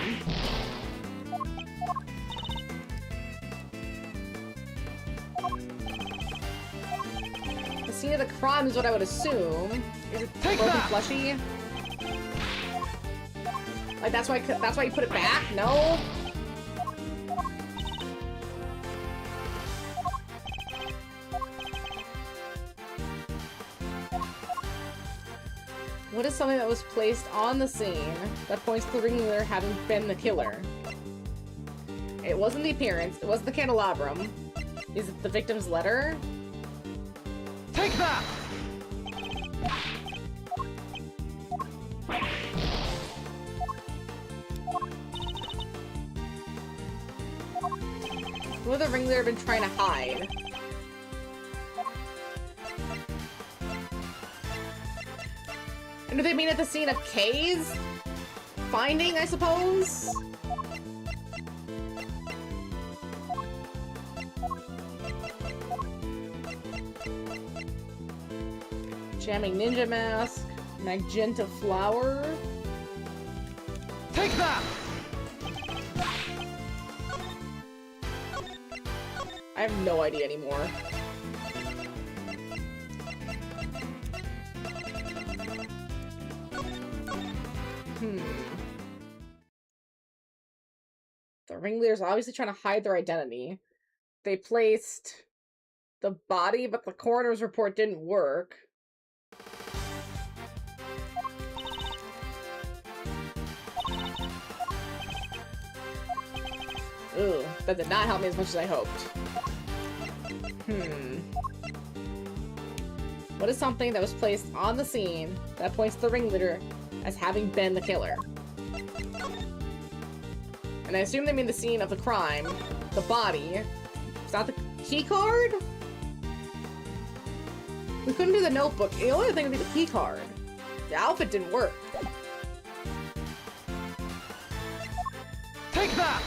The scene of the crime is what I would assume. Is it Take broken that! plushie? Like, that's why you put it back? No? What is something that was placed on the scene that points to the ringleader having been the killer? It wasn't the appearance. It wasn't the candelabrum. Is it the victim's letter? Take that! What would the ringleader have been trying to hide? And do they mean at the scene of Kay's finding, I suppose? Jamming ninja mask, magenta flower. Take that! I have no idea anymore. The ringleader's obviously trying to hide their identity. They placed the body, but the coroner's report didn't work. Ooh, that did not help me as much as I hoped. What is something that was placed on the scene that points to the ringleader as having been the killer? And I assume they mean the scene of the crime, the body. It's not the key card? We couldn't do the notebook. The only thing would be the key card. The outfit didn't work. Take that!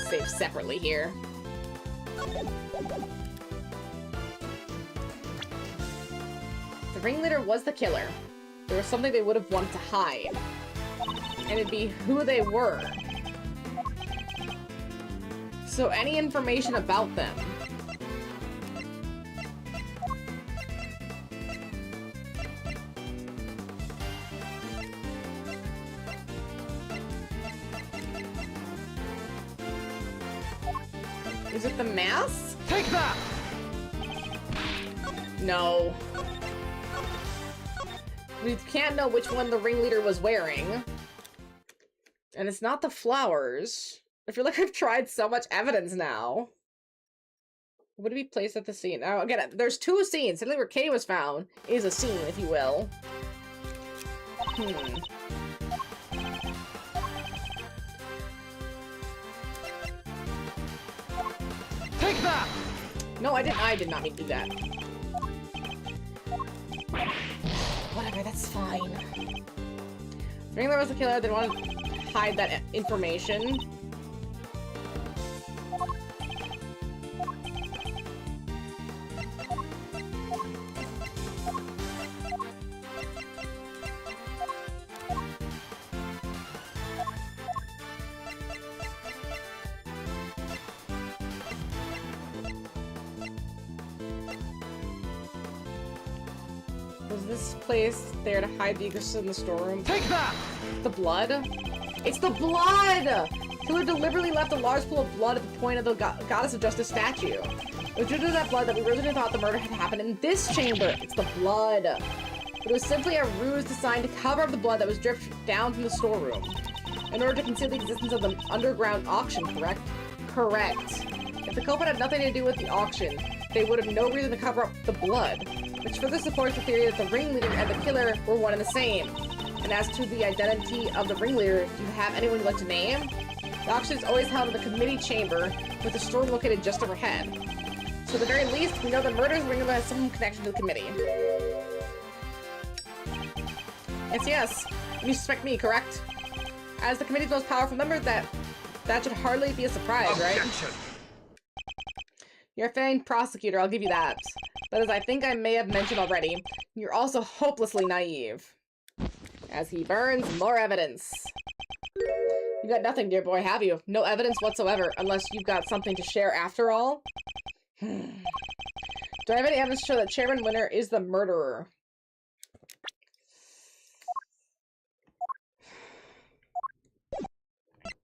Save separately here. The ringleader was the killer. There was something they would have wanted to hide. And it'd be who they were. So any information about them. Is it the mask? Take that! No. We can't know which one the ringleader was wearing. And it's not the flowers. I feel like I've tried so much evidence now. Would it be placed at the scene? Oh, again, there's two scenes. Certainly where Kay was found is a scene, if you will. Take that! No, I did not mean to do that. Whatever, that's fine. The ringleader was the killer. They want to hide that information. Was this place there to hide the exorcist in the storeroom? Take that! The blood? It's the blood! Killer deliberately left a large pool of blood at the point of the Goddess of Justice statue. It was due to that blood that we originally thought the murder had happened in this chamber. It's the blood. But it was simply a ruse designed to cover up the blood that was dripped down from the storeroom. In order to conceal the existence of the underground auction, correct? Correct. If the culprit had nothing to do with the auction, they would have no reason to cover up the blood, which further supports the theory that the ringleader and the killer were one and the same. And as to the identity of the ringleader, do you have anyone you'd like to name? The auction is always held in the committee chamber, with the store located just overhead. So at the very least, we know the murder's ringleader has some connection to the committee. Yes. You suspect me, correct? As the committee's most powerful member, that should hardly be a surprise, Objection. right? You're a fine prosecutor, I'll give you that. But as I think I may have mentioned already, you're also hopelessly naive. As he burns more evidence. You got nothing, dear boy, have you? No evidence whatsoever, unless you've got something to share after all? Do I have any evidence to show that Chairman Winter is the murderer?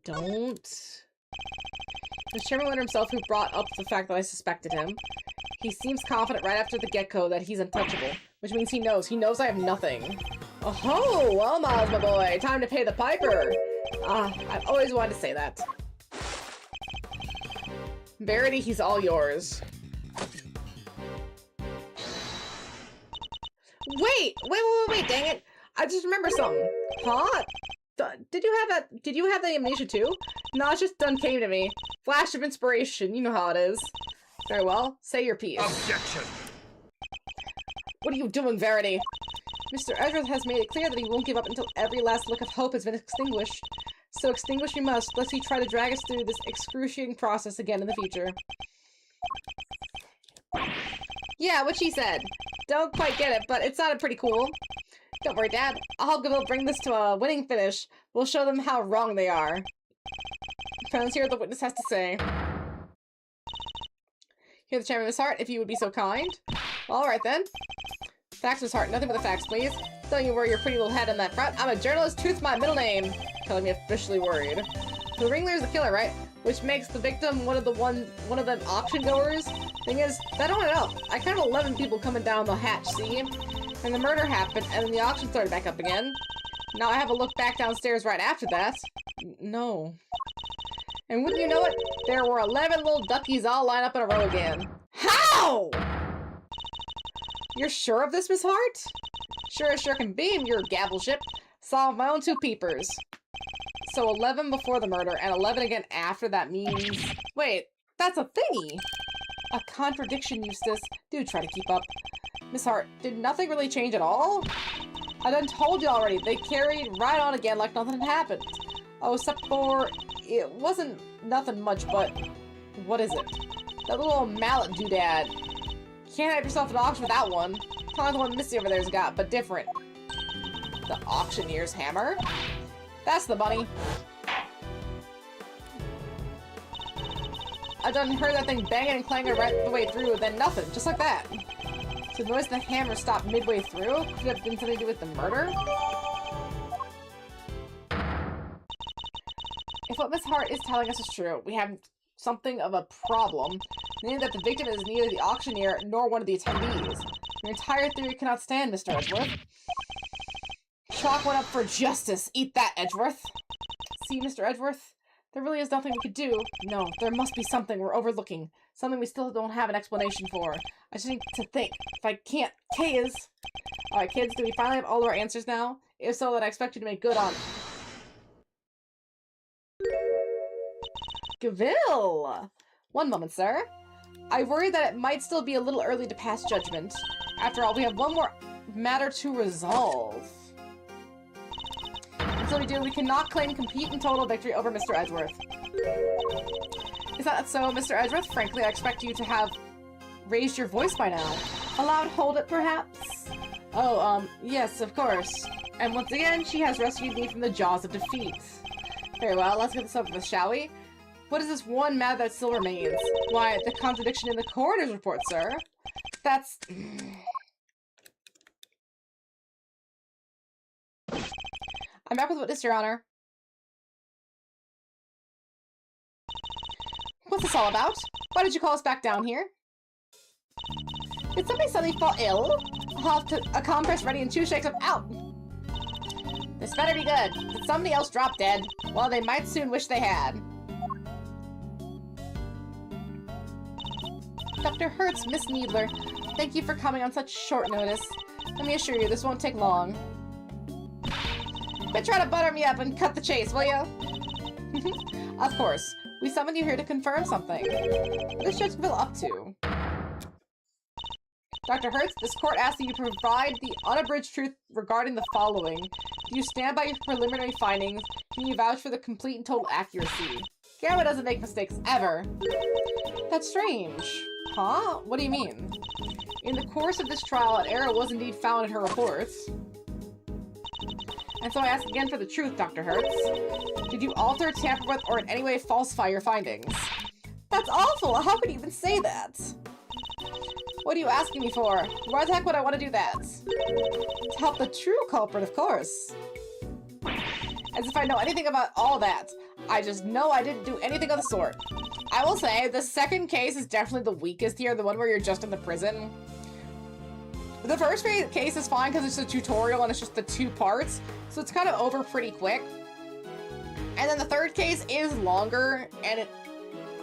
Don't. It was Chairman Winter himself who brought up the fact that I suspected him. He seems confident right after the get-go that he's untouchable, which means he knows. He knows I have nothing. Oh-ho! Well, Miles, my boy, time to pay the piper. I've always wanted to say that. Verity, he's all yours. Wait, dang it. I just remembered something. Huh? Did you have the amnesia too? No, it just done came to me. Flash of inspiration, you know how it is. Very well, say your piece. Objection! What are you doing, Verity? Mr. Edgeworth has made it clear that he won't give up until every last lick of hope has been extinguished. So extinguish we must, lest he try to drag us through this excruciating process again in the future. Yeah, what she said. Don't quite get it, but it sounded pretty cool. Don't worry, Dad. I'll help Gabriel bring this to a winning finish. We'll show them how wrong they are. Friends, hear what the witness has to say. Hear the chairman, Miss Hart, if you would be so kind. Alright then. Facts, Miss Hart. Nothing but the facts, please. Don't you worry your pretty little head on that front. I'm a journalist. Truth's my middle name. Telling me officially worried. The ringleader's the killer, right? Which makes the victim one of them auction goers. Thing is, I don't know. I counted 11 people coming down the hatch, see? And the murder happened, and then the auction started back up again. Now I have a look back downstairs right after that. No. And wouldn't you know it, there were 11 little duckies all lined up in a row again. How? You're sure of this, Miss Hart? Sure as sure can be, your gavel ship. Saw my own two peepers. So 11 before the murder, and 11 again after that means... Wait, that's a thingy! A contradiction, Eustace. Do try to keep up. Miss Hart, did nothing really change at all? I done told you already, they carried right on again like nothing had happened. Oh, except for... It wasn't nothing much, but... What is it? That little mallet doodad. Can't have yourself an auction without one. Kind of like the one Missy over there's got, but different. The auctioneer's hammer? That's the money. I done heard that thing banging and clanging right the way through, then nothing, just like that. So the noise of the hammer stopped midway through? Could it have been something to do with the murder? If what Miss Hart is telling us is true, we have something of a problem, meaning that the victim is neither the auctioneer nor one of the attendees. Your entire theory cannot stand, Mr. Edgeworth. Chalk went up for justice. Eat that, Edgeworth. See, Mr. Edgeworth? There really is nothing we could do. No, there must be something we're overlooking. Something we still don't have an explanation for. I just need to think. If I can't, Kiz. Alright, kids, do we finally have all of our answers now? If so, then I expect you to make good on... Gavril! One moment, sir. I worry that it might still be a little early to pass judgment. After all, we have one more matter to resolve. Until we do, we cannot claim complete and total victory over Mr. Edgeworth. Is that so, Mr. Edgeworth? Frankly, I expect you to have raised your voice by now. Allowed hold it, perhaps? Oh, yes, of course. And once again, she has rescued me from the jaws of defeat. Very well, let's get this over with, shall we? What is this one matter that still remains? Why, the contradiction in the coroner's report, sir. That's... I'm back with witness, Your Honor. What's this all about? Why did you call us back down here? Did somebody suddenly fall ill? I'll have a compress ready in 2 shakes of out. This better be good. Did somebody else drop dead? Well, they might soon wish they had. Dr. Hertz, Miss Needler, thank you for coming on such short notice. Let me assure you, this won't take long. But try to butter me up and cut the chase, will you? Of course. We summoned you here to confirm something. What is Judge Gavril up to? Dr. Hertz, this court asks that you provide the unabridged truth regarding the following. Do you stand by your preliminary findings? Can you vouch for the complete and total accuracy? Gamma doesn't make mistakes, ever. That's strange. Huh? What do you mean? In the course of this trial, an error was indeed found in her reports. And so I ask again for the truth, Dr. Hertz. Did you alter, tamper with, or in any way falsify your findings? That's awful! How could you even say that? What are you asking me for? Why the heck would I want to do that? To help the true culprit, of course. As if I know anything about all that. I just know I didn't do anything of the sort. I will say, the second case is definitely the weakest here, the one where you're just in the prison. The first case is fine because it's a tutorial and it's just the 2 parts, so it's kind of over pretty quick. And then the third case is longer, and it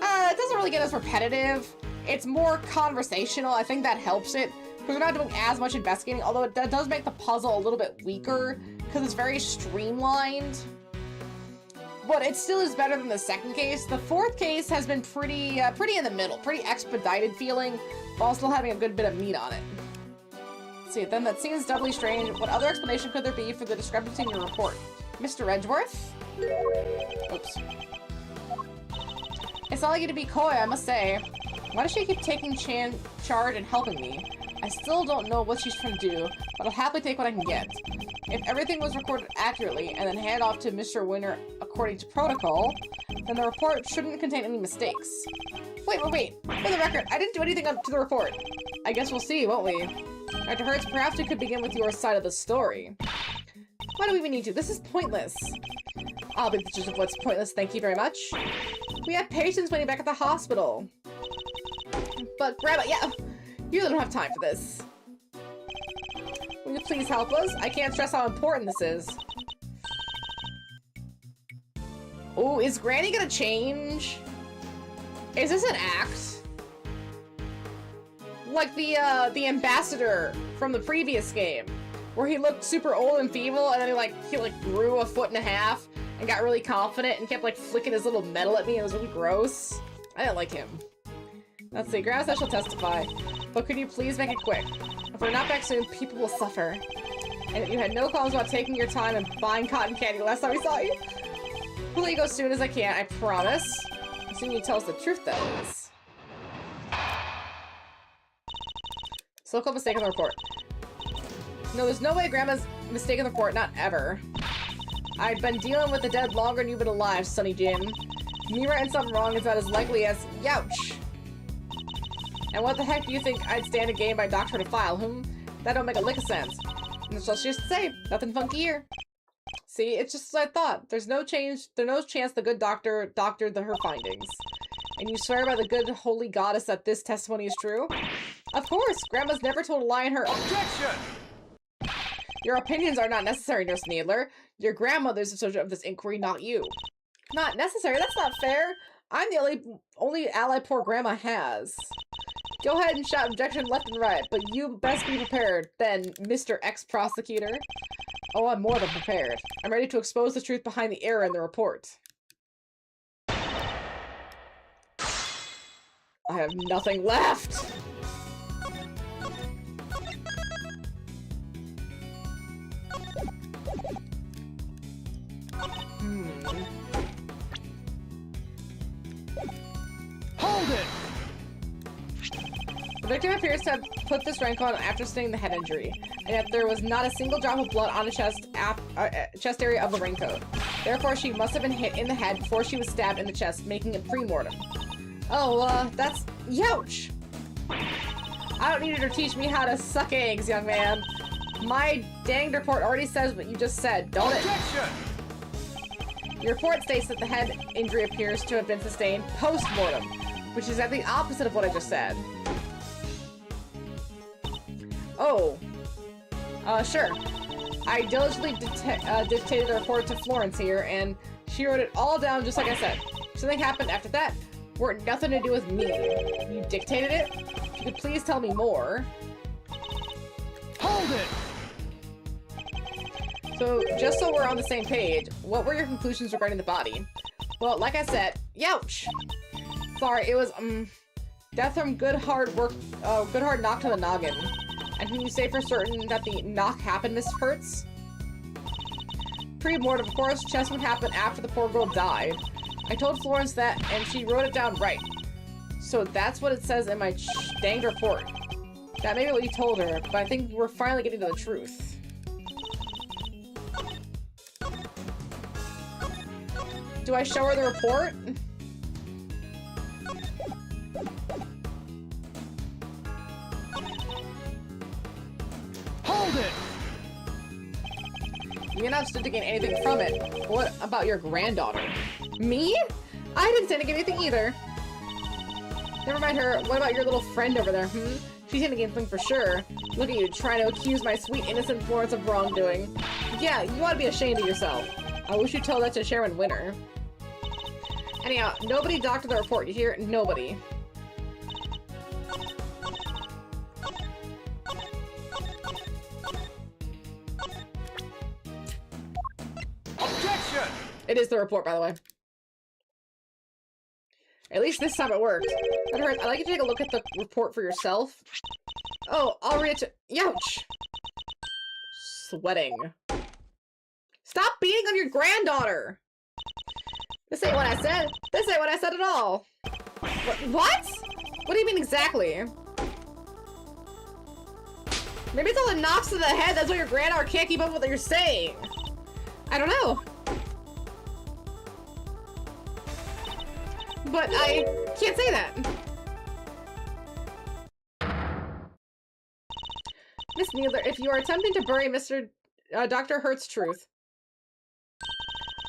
doesn't really get as repetitive. It's more conversational. I think that helps it, because we're not doing as much investigating, although that does make the puzzle a little bit weaker, because it's very streamlined. But it still is better than the second case. The fourth case has been pretty in the middle, pretty expedited feeling, while still having a good bit of meat on it. Let's see, then that seems doubly strange. What other explanation could there be for the discrepancy in your report? Mr. Edgeworth? Oops. It's not like you to be coy, I must say. Why does she keep taking charge and helping me? I still don't know what she's trying to do, but I'll happily take what I can get. If everything was recorded accurately and then handed off to Mr. Winter according to protocol, then the report shouldn't contain any mistakes. Wait. For the record, I didn't do anything to the report. I guess we'll see, won't we? Dr. Hertz, perhaps we could begin with your side of the story. Why do we even need to? This is pointless. I'll be the judge of what's pointless, thank you very much. We have patients waiting back at the hospital. But Grandma, yeah, you don't have time for this. Will you please help us? I can't stress how important this is. Oh, is Granny gonna change? Is this an act? Like the ambassador from the previous game, where he looked super old and feeble, and then he grew 1.5 feet and got really confident and kept like flicking his little medal at me. It was really gross. I didn't like him. Let's see, Grandma says she'll testify, but could you please make it quick? If we're not back soon, people will suffer. And if you had no qualms about taking your time and buying cotton candy last time we saw you, we'll let you go as soon as I can, I promise. As soon as you tell us the truth, that is. So local mistake in the report. No, there's no way Grandma's mistaken the report, not ever. I've been dealing with the dead longer than you've been alive, Sonny Jim. Me writing something wrong is about as likely as youch. And what the heck do you think I'd stand a game by doctor to file? That don't make a lick of sense. And that's all she has to say. Nothing funky here. See, it's just as I thought. There's no chance the good doctor doctored her findings. And you swear by the good holy goddess that this testimony is true? Of course! Grandma's never told a lie in her— Objection! Your opinions are not necessary, Nurse Needler. Your grandmother's the subject of this inquiry, not you. Not necessary? That's not fair! I'm the only ally poor Grandma has. Go ahead and shout objection left and right, but you best be prepared, then, Mr. Ex-Prosecutor. Oh, I'm more than prepared. I'm ready to expose the truth behind the error in the report. I have nothing left! Hold it! The victim appears to have put this rank on after sustaining the head injury, and yet there was not a single drop of blood on the chest area of the raincoat. Therefore, she must have been hit in the head before she was stabbed in the chest, making it pre-mortem. Oh, that's— youch! I don't need you to teach me how to suck eggs, young man. My danged report already says what you just said, don't it? Objection! Your report states that the head injury appears to have been sustained post-mortem, which is exactly the opposite of what I just said. Oh. Sure. I diligently dictated the report to Florence here, and she wrote it all down just like I said. Something happened after that. Weren't nothing to do with me. You dictated it? If you could please tell me more. Hold it! So, just so we're on the same page, what were your conclusions regarding the body? Well, like I said, youch! Sorry, it was, death from good hard knock to the noggin. And can you say for certain that the knock happened, Miss Hertz? Pre-mortem, of course, chest would happen after the poor girl died. I told Florence that, and she wrote it down right. So that's what it says in my danged report. That may be what you told her, but I think we're finally getting to the truth. Do I show her the report? Hold it! You're not stood to gain anything from it. What about your granddaughter? Me? I didn't stand to gain anything either. Never mind her. What about your little friend over there, She's gonna gain something for sure. Look at you, trying to accuse my sweet innocent Florence of wrongdoing. Yeah, you ought to be ashamed of yourself. I wish you'd tell that to Sharon Winter. Anyhow, nobody doctored the report, you hear? Nobody. Objection! It is the report, by the way. At least this time it worked. But I'd like you to take a look at the report for yourself. Oh, I'll read it to- Youch! Sweating. Stop beating on your granddaughter! This ain't what I said. This ain't what I said at all. What? What do you mean exactly? Maybe it's all the knocks to the head, that's why your granddaughter can't keep up with what you're saying. I don't know. But I can't say that. Miss Needler, if you are attempting to bury Dr. Hurt's truth,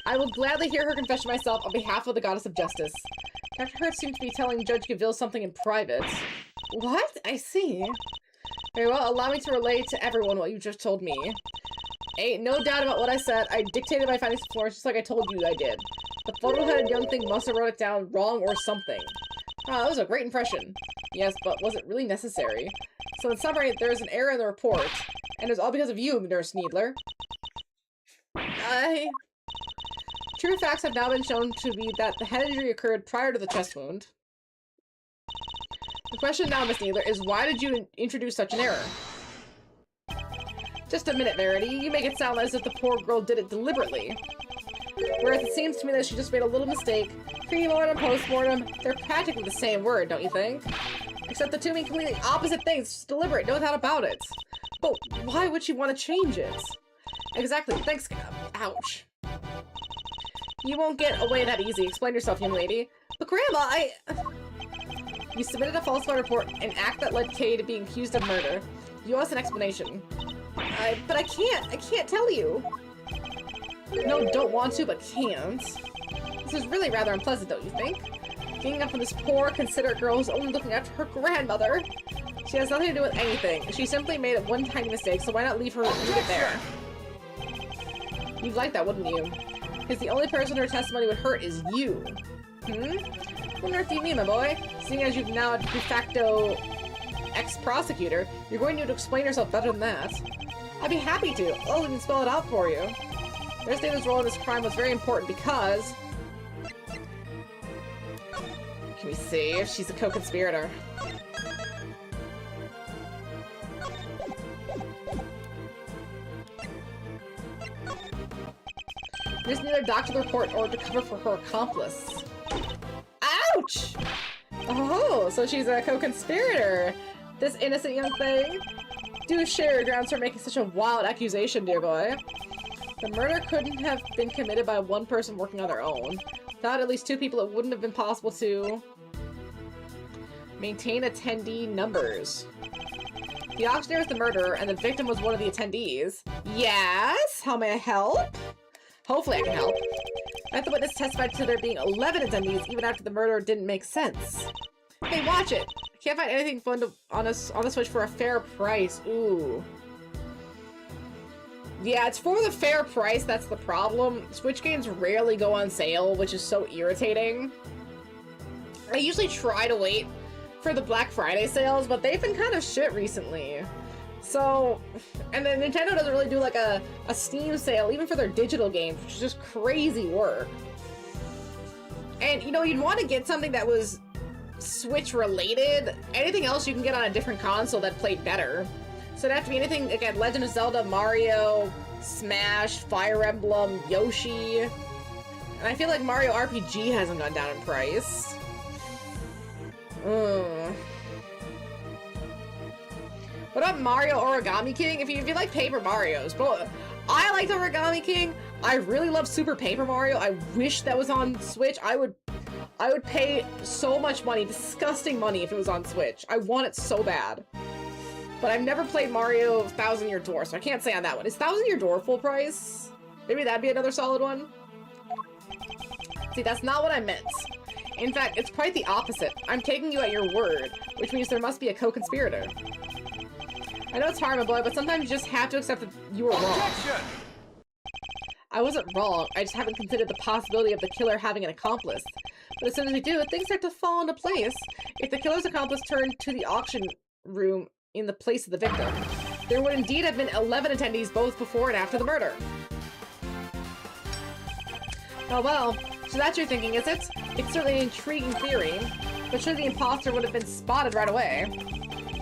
I will gladly hear her confession myself on behalf of the Goddess of Justice. Dr. Hurt seemed to be telling Judge Gaville something in private. What? I see. Very well, allow me to relay to everyone what you just told me. Ain't no doubt about what I said. I dictated my findings to Florence just like I told you I did. The photo-headed young thing must have wrote it down wrong or something. Oh, that was a great impression. Yes, but was it really necessary? So in summary, there is an error in the report, and it's all because of you, Nurse Needler. True facts have now been shown to be that the head injury occurred prior to the chest wound. The question now, Miss Needler, is why did you introduce such an error? Just a minute, Verity. You make it sound as if the poor girl did it deliberately. Whereas it seems to me that she just made a little mistake. Pre-mortem, post-mortem, they're practically the same word, don't you think? Except the two mean completely opposite things. It's just deliberate, no doubt about it. But why would she want to change it? Exactly. Thanks, Gab. Ouch. You won't get away that easy. Explain yourself, young lady. But Grandma, You submitted a falsified report, an act that led Kay to being accused of murder. You owe us an explanation. But I can't tell you. No, don't want to, but can't. This is really rather unpleasant, don't you think? Ganging up on this poor, considerate girl who's only looking after her grandmother. She has nothing to do with anything. She simply made one tiny mistake, so why not leave it there? You'd like that, wouldn't you? Because the only person her testimony would hurt is you. What on earth do you mean, my boy? Seeing as you've now a de facto ex-prosecutor, you're going to need to explain yourself better than that. I'd be happy to. I'll even spell it out for you. Nurse David's role in this crime was very important because... Can we see if she's a co-conspirator? Nurse Needler doctored the report in order to cover for her accomplice. Ouch! Oh, so she's a co-conspirator. This innocent young thing. Do share your grounds for making such a wild accusation, dear boy. The murder couldn't have been committed by one person working on their own. Without at least two people, it wouldn't have been possible to maintain attendee numbers. The auctioneer was the murderer, and the victim was one of the attendees. Yes? How may I help? Hopefully I can help. I have the witness testified to there being 11 attendees even after the murder didn't make sense. Hey, watch it! I can't find anything fun on a Switch for a fair price. Ooh. Yeah, it's for the fair price, that's the problem. Switch games rarely go on sale, which is so irritating. I usually try to wait for the Black Friday sales, but they've been kind of shit recently. So, and then Nintendo doesn't really do like a Steam sale, even for their digital games, which is just crazy work. And, you know, you'd want to get something that was Switch related. Anything else you can get on a different console that played better. So it'd have to be anything, again, Legend of Zelda, Mario, Smash, Fire Emblem, Yoshi. And I feel like Mario RPG hasn't gone down in price. What about Mario Origami King? If you like Paper Marios, but I liked Origami King. I really love Super Paper Mario. I wish that was on Switch. I would pay so much money, disgusting money, if it was on Switch. I want it so bad. But I've never played Mario Thousand Year Door, so I can't say on that one. Is Thousand Year Door full price? Maybe that'd be another solid one. See, that's not what I meant. In fact, it's quite the opposite. I'm taking you at your word, which means there must be a co-conspirator. I know it's hard, my boy, but sometimes you just have to accept that you were wrong. I wasn't wrong. I just haven't considered the possibility of the killer having an accomplice. But as soon as we do, things start to fall into place. If the killer's accomplice turned to the auction room in the place of the victim, there would indeed have been 11 attendees both before and after the murder. Oh well, so that's your thinking, is it? It's certainly an intriguing theory, but surely the imposter would have been spotted right away.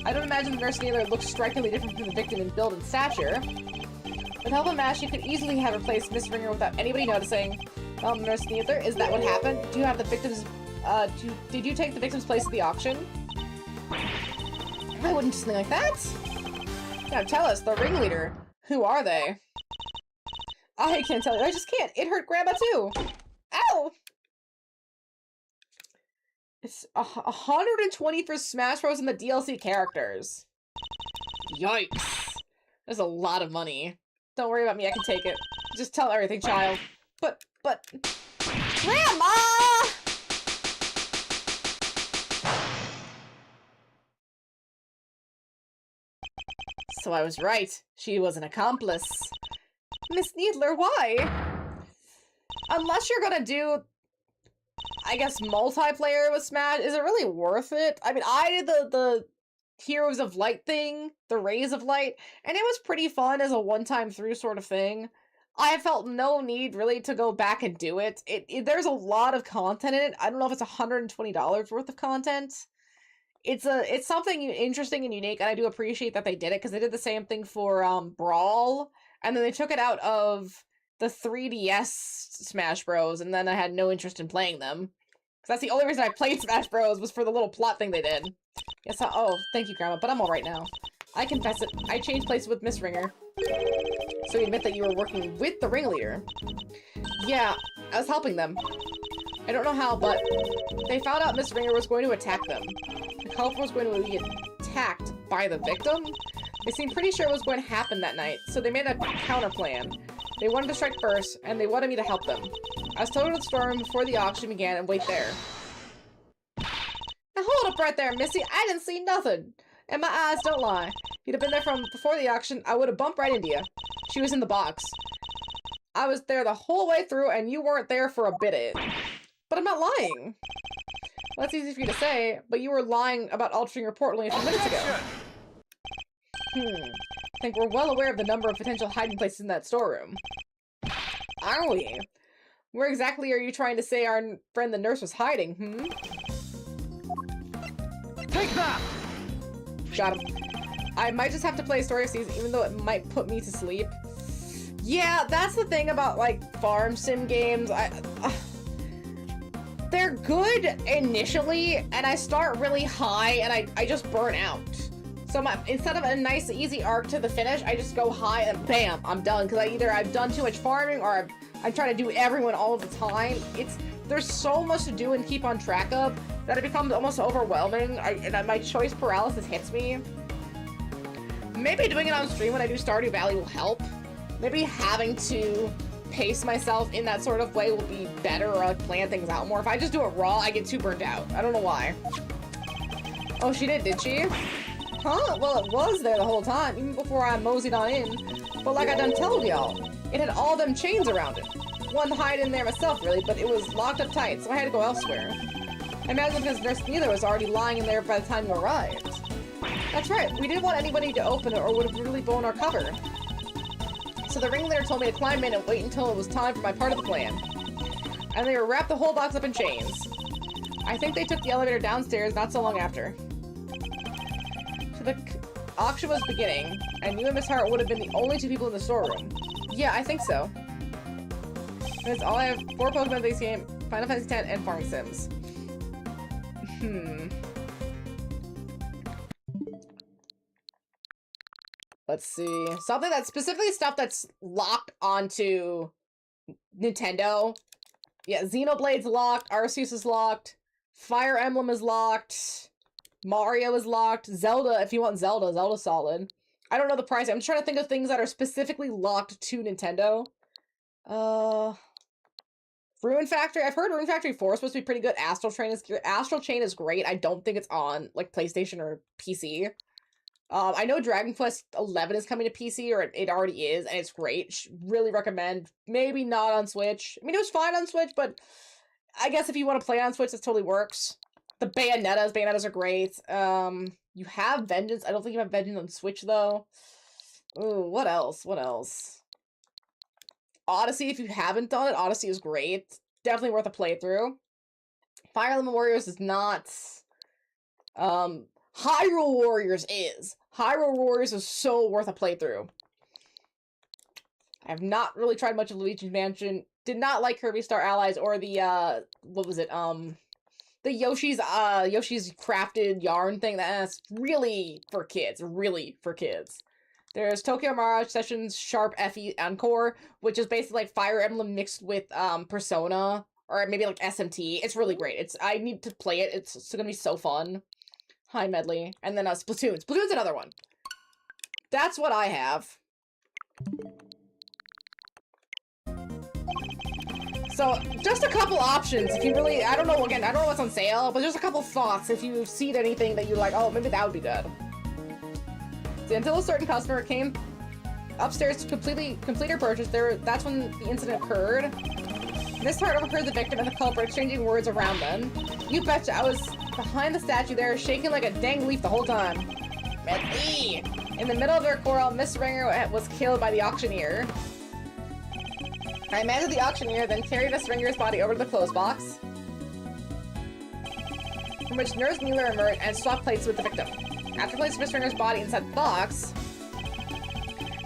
I don't imagine the nurse either looks strikingly different from the victim in build and stature. With help of Mash, you could easily have replaced Miss Ringer without anybody noticing. Well, Nurse Neither, is that what happened? Do you have the victim's, did you take the victim's place at the auction? I wouldn't do something like that. Now tell us, the ringleader. Who are they? I can't tell you, I just can't. It hurt Grandma too. Ow! It's 120 for Smash Bros. And the DLC characters. Yikes. There's a lot of money. Don't worry about me, I can take it. Just tell everything, child. But... Grandma! So I was right. She was an accomplice. Miss Needler, why? Unless you're gonna do, I guess, multiplayer with Smash, is it really worth it? I mean, I did the Heroes of Light thing, the Rays of Light, and it was pretty fun as a one-time through sort of thing. I felt no need really to go back and do it. There's a lot of content in it. I don't know if it's $120 worth of content. It's something interesting and unique, and I do appreciate that they did it, because they did the same thing for Brawl, and then they took it out of the 3DS Smash Bros, and then I had no interest in playing them. Because that's the only reason I played Smash Bros was for the little plot thing they did. Yes, oh, thank you, Grandma, but I'm alright now. I confess it, I changed places with Miss Ringer. So you admit that you were working with the ringleader? Yeah, I was helping them. I don't know how, but they found out Miss Ringer was going to attack them. The culprit was going to be attacked by the victim? They seemed pretty sure it was going to happen that night, so they made a counter plan. They wanted to strike first, and they wanted me to help them. I was told to the storeroom before the auction began and wait there. Now hold up right there, Missy. I didn't see nothing. And my eyes don't lie. If you'd have been there from before the auction, I would have bumped right into you. She was in the box. I was there the whole way through, and you weren't there for a bit of it. But I'm not lying. Well, that's easy for you to say, but you were lying about altering your report only a few minutes ago. I think we're well aware of the number of potential hiding places in that storeroom. Are we? Where exactly are you trying to say our friend the nurse was hiding, Take that! Got him. I might just have to play Story of Seasons, even though it might put me to sleep. Yeah, that's the thing about, like, farm sim games. They're good initially, and I start really high, and I just burn out. So instead of a nice, easy arc to the finish, I just go high, and bam, I'm done. Because either I've done too much farming, or I'm trying to do everyone all the time. There's so much to do and keep on track of that it becomes almost overwhelming, and my choice paralysis hits me. Maybe doing it on stream when I do Stardew Valley will help. Maybe having to pace myself in that sort of way will be better, or like plan things out more. If I just do it raw, I get too burnt out. I don't know why. Oh, she did she? Huh? Well, it was there the whole time, even before I moseyed on in. But like I done told y'all, it had all them chains around it. Wanted to hide in there myself, really, but it was locked up tight, so I had to go elsewhere. I imagine because Nurse Neither was already lying in there by the time you arrived. That's right, we didn't want anybody to open it or would have really blown our cover. So the ringleader told me to climb in and wait until it was time for my part of the plan. And they wrapped the whole box up in chains. I think they took the elevator downstairs not so long after. So the auction was beginning, and you and Miss Hart would have been the only two people in the storeroom. Yeah, I think so. That's all I have. 4 Pokemon base game, Final Fantasy X, and Farming Sims. Let's see. Something that's specifically stuff that's locked onto Nintendo. Yeah, Xenoblade's locked. Arceus is locked. Fire Emblem is locked. Mario is locked. Zelda, if you want Zelda, Zelda's solid. I don't know the price. I'm trying to think of things that are specifically locked to Nintendo. Ruin Factory. I've heard Ruin Factory 4 is supposed to be pretty good. Astral Chain is great. I don't think it's on, like, PlayStation or PC. I know Dragon Quest 11 is coming to PC, or it already is, and it's great. Really recommend. Maybe not on Switch. I mean, it was fine on Switch, but I guess if you want to play it on Switch, this totally works. The Bayonettas are great. You have Vengeance. I don't think you have Vengeance on Switch, though. Ooh, what else? What else? Odyssey, if you haven't done it, Odyssey is great. Definitely worth a playthrough. Fire Emblem Warriors is not. Hyrule Warriors is. Hyrule Warriors is so worth a playthrough. I have not really tried much of Luigi's Mansion. Did not like Kirby Star Allies or the, what was it, the Yoshi's Crafted Yarn thing. That's really for kids. Really for kids. There's Tokyo Mirage Sessions Sharp FE Encore, which is basically like Fire Emblem mixed with Persona, or maybe like SMT. It's really great. I need to play it. It's gonna be so fun. Hi, Medley. And then Splatoon. Splatoon's another one. That's what I have. So, just a couple options if you really, I don't know what's on sale, but just a couple thoughts if you've seen anything that you're like, oh, maybe that would be good. So, until a certain customer came upstairs to complete her purchase, that's when the incident occurred. Miss Hart overheard the victim and the culprit exchanging words around them. You betcha, I was behind the statue there, shaking like a dang leaf the whole time. Medley! In the middle of their quarrel, Miss Ringer was killed by the auctioneer. I imagine the auctioneer then carried Miss Ringer's body over to the clothes box, from which Nurse Mueller emerged and swapped places with the victim. After placing Miss Ringer's body inside the box,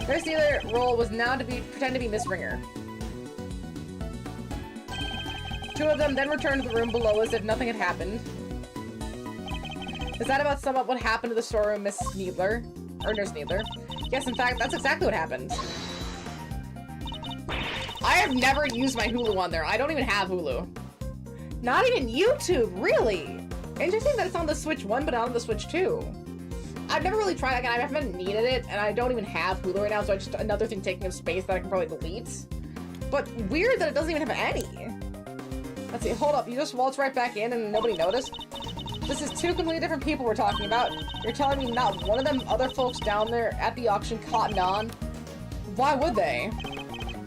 Nurse Mueller's role was now to pretend to be Miss Ringer. Two of them then returned to the room below as if nothing had happened. Does that about sum up what happened to the storeroom, Miss Needler? Or Nurse Needler? Yes, in fact, that's exactly what happened. I have never used my Hulu on there. I don't even have Hulu. Not even YouTube, really? Interesting that it's on the Switch 1, but not on the Switch 2. I've never really tried it. Again, I haven't needed it, and I don't even have Hulu right now, so it's just another thing taking up space that I can probably delete. But weird that it doesn't even have any. Let's see, hold up. You just waltz right back in and nobody noticed? This is two completely different people we're talking about. You're telling me not one of them other folks down there at the auction cottoned on? Why would they?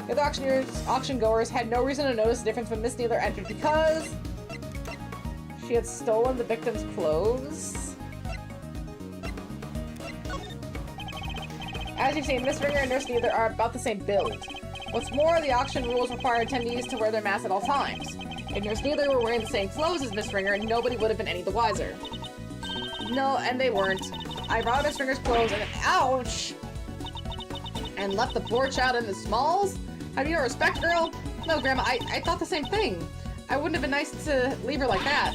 The other auction goers had no reason to notice the difference when Miss Needler entered because she had stolen the victim's clothes. As you've seen, Miss Ringer and Nurse Needler are about the same build. What's more, the auction rules require attendees to wear their masks at all times. If Nurse Needler were wearing the same clothes as Miss Ringer, nobody would have been any the wiser. No, and they weren't. I brought Miss Ringer's clothes and ouch! And left the poor child in the smalls? Have you no respect, girl? No, Grandma, I thought the same thing. I wouldn't have been nice to leave her like that.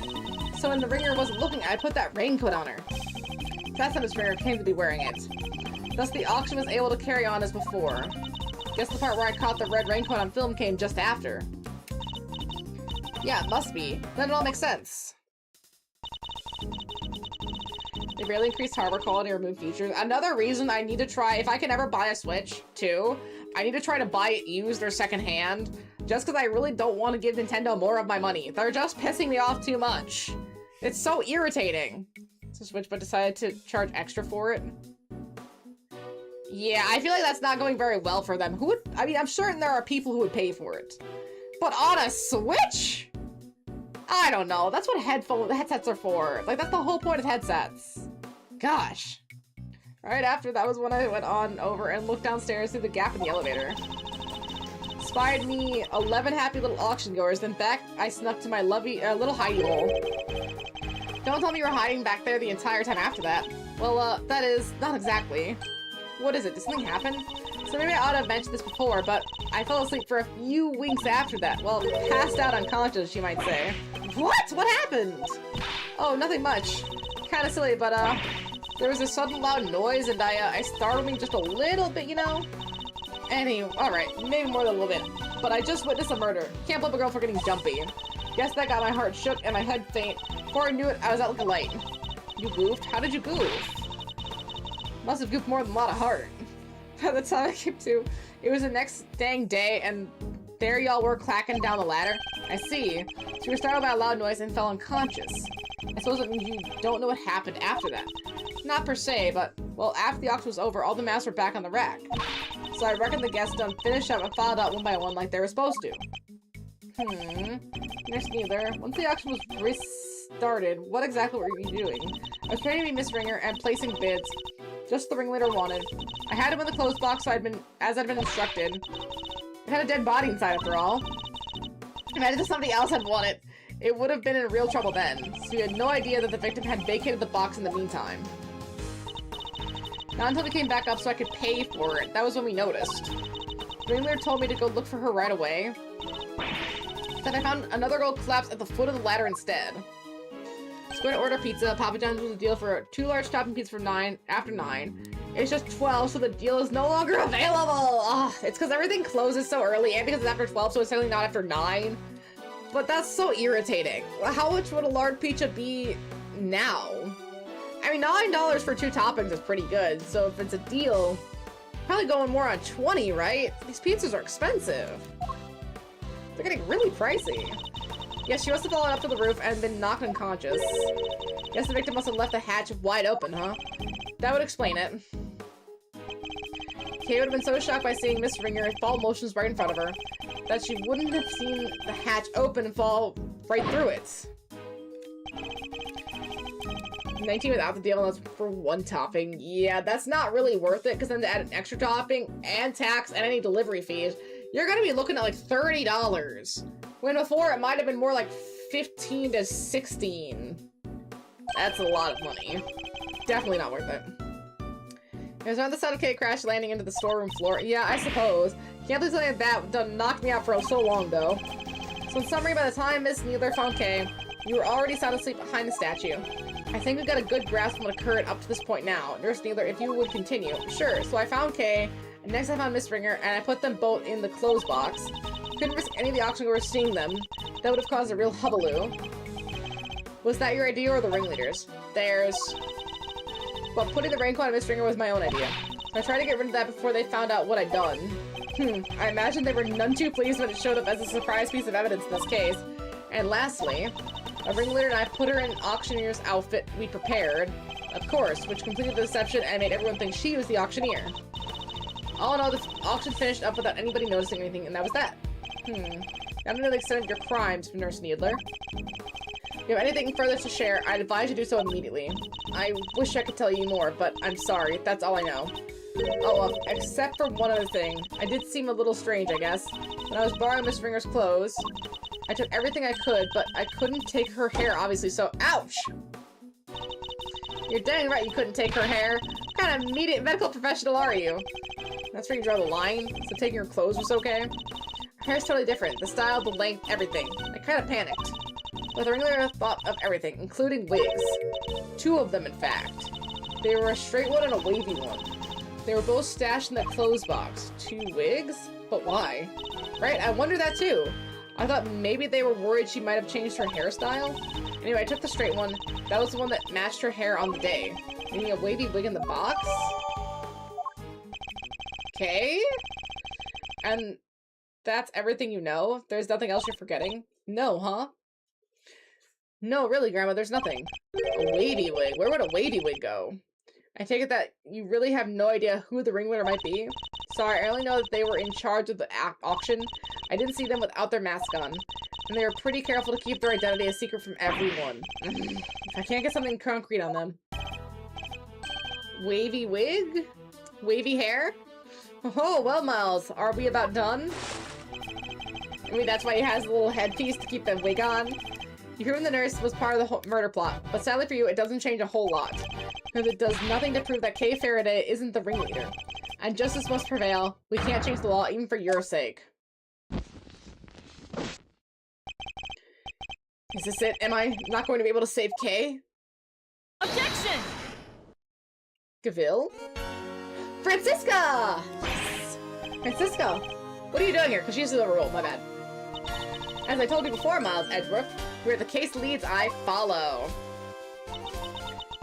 So when the Ringer wasn't looking, I put that raincoat on her. That's how Miss Ringer came to be wearing it. Thus the auction was able to carry on as before. Guess the part where I caught the red raincoat on film came just after. Yeah, it must be. Then it all makes sense. They barely increased hardware quality or removed features. Another reason I need to try, if I can ever buy a Switch, too, I need to try to buy it used or secondhand, just because I really don't want to give Nintendo more of my money. They're just pissing me off too much. It's so irritating. So Switch, but decided to charge extra for it. Yeah, I feel like that's not going very well for them. Who would, I mean, I'm certain there are people who would pay for it. But on a Switch? I don't know. That's what headsets are for. Like, that's the whole point of headsets. Gosh. Right after that was when I went on over and looked downstairs through the gap in the elevator. Spied me 11 happy little auction goers, then back I snuck to my little hidey hole. Don't tell me you were hiding back there the entire time after that. Well, that is, not exactly. What is it? Did something happen? So maybe I ought to have mentioned this before, but I fell asleep for a few winks after that. Well, passed out unconscious, you might say. What? What happened? Oh, nothing much. Kinda silly, but, There was a sudden loud noise, and I startled me just a little bit, you know? Anyway, alright, maybe more than a little bit. But I just witnessed a murder. Can't blame a girl for getting jumpy. Guess that got my heart shook and my head faint. Before I knew it, I was out like a light. You goofed? How did you goof? Must have goofed more than a lot of heart. By the time I came to, it was the next dang day, and there y'all were clacking down the ladder. I see. So you were startled by a loud noise and fell unconscious. I suppose it means you don't know what happened after that. Not per se, but, well, after the auction was over, all the masks were back on the rack. So I reckon the guests done finished up and filed out one by one like they were supposed to. There's neither. Once the auction was restarted, what exactly were you doing? I was trying to be Miss Ringer and placing bids. Just the ringleader wanted. I had him in the clothes box so as I'd been instructed. It had a dead body inside after all. Imagine if somebody else had won it. It would have been in real trouble then. So you had no idea that the victim had vacated the box in the meantime. Not until we came back up so I could pay for it. That was when we noticed. The ringleader told me to go look for her right away. Then I found another girl collapsed at the foot of the ladder instead. I was going to order pizza. Papa John's was a deal for 2 large topping pizzas for 9 after 9. It's just 12, so the deal is no longer available. Oh, it's because everything closes so early and because it's after 12, so it's technically not after 9. But that's so irritating. How much would a large pizza be now? I mean, $9 for 2 toppings is pretty good, so if it's a deal, probably going more on 20, right? These pizzas are expensive. They're getting really pricey. Yes, she must have fallen up to the roof and been knocked unconscious. Guess the victim must have left the hatch wide open, huh? That would explain it. Kay would have been so shocked by seeing Miss Ringer fall motions right in front of her that she wouldn't have seen the hatch open and fall right through it. 19 without the deal, and that's for 1 topping. Yeah, that's not really worth it, because then to add an extra topping and tax and any delivery fees, you're gonna be looking at like $30. When before it might have been more like 15 to 16. That's a lot of money. Definitely not worth it. It was around the sound of Kay crash landing into the storeroom floor. Yeah, I suppose. Can't believe something like that done knocked me out for so long, though. So in summary, by the time Miss Needler found Kay, you were already sound asleep behind the statue. I think we've got a good grasp on what occurred up to this point now. Nurse Needler, if you would continue. Sure, so I found Kay, and next I found Miss Ringer, and I put them both in the clothes box. Couldn't risk any of the auction goers seeing them. That would have caused a real hullabaloo. Was that your idea or the ringleader's? Theirs. But putting the raincoat on Miss Ringer was my own idea. I tried to get rid of that before they found out what I'd done. I imagine they were none too pleased when it showed up as a surprise piece of evidence in this case. And lastly, a ringleader and I put her in an auctioneer's outfit we prepared, of course, which completed the deception and made everyone think she was the auctioneer. All in all, the auction finished up without anybody noticing anything, and that was that. Now to know the extent of your crimes, Nurse Needler. If you have anything further to share, I'd advise you do so immediately. I wish I could tell you more, but I'm sorry, that's all I know. Oh, except for one other thing. I did seem a little strange, I guess. When I was borrowing Miss Ringer's clothes, I took everything I could, but I couldn't take her hair, obviously, so ouch! You're dang right you couldn't take her hair. What kind of medical professional are you? That's where you draw the line, so taking her clothes was okay? Her hair's totally different. The style, the length, everything. I kind of panicked. But the ringleader thought of everything, including wigs. 2 of them, in fact. They were a straight one and a wavy one. They were both stashed in that clothes box. 2 wigs? But why? Right, I wonder that too. I thought maybe they were worried she might have changed her hairstyle. Anyway, I took the straight one. That was the one that matched her hair on the day. Meaning a wavy wig in the box? Okay. And that's everything you know? There's nothing else you're forgetting? No, huh? No, really, Grandma, there's nothing. A wavy wig? Where would a wavy wig go? I take it that you really have no idea who the ringleader might be? Sorry, I only know that they were in charge of the auction. I didn't see them without their mask on. And they were pretty careful to keep their identity a secret from everyone. If I can't get something concrete on them. Wavy wig? Wavy hair? Oh, well, Miles, are we about done? I mean, that's why he has a little headpiece to keep the wig on. You hear from the nurse was part of the murder plot, but sadly for you, it doesn't change a whole lot. Because it does nothing to prove that Kay Faraday isn't the ringleader. And justice must prevail. We can't change the law, even for your sake. Is this it? Am I not going to be able to save Kay? Objection! Gavil? Francisca! Yes! Francisco, what are you doing here? Because she's overruled, my bad. As I told you before, Miles Edgeworth, where the case leads, I follow.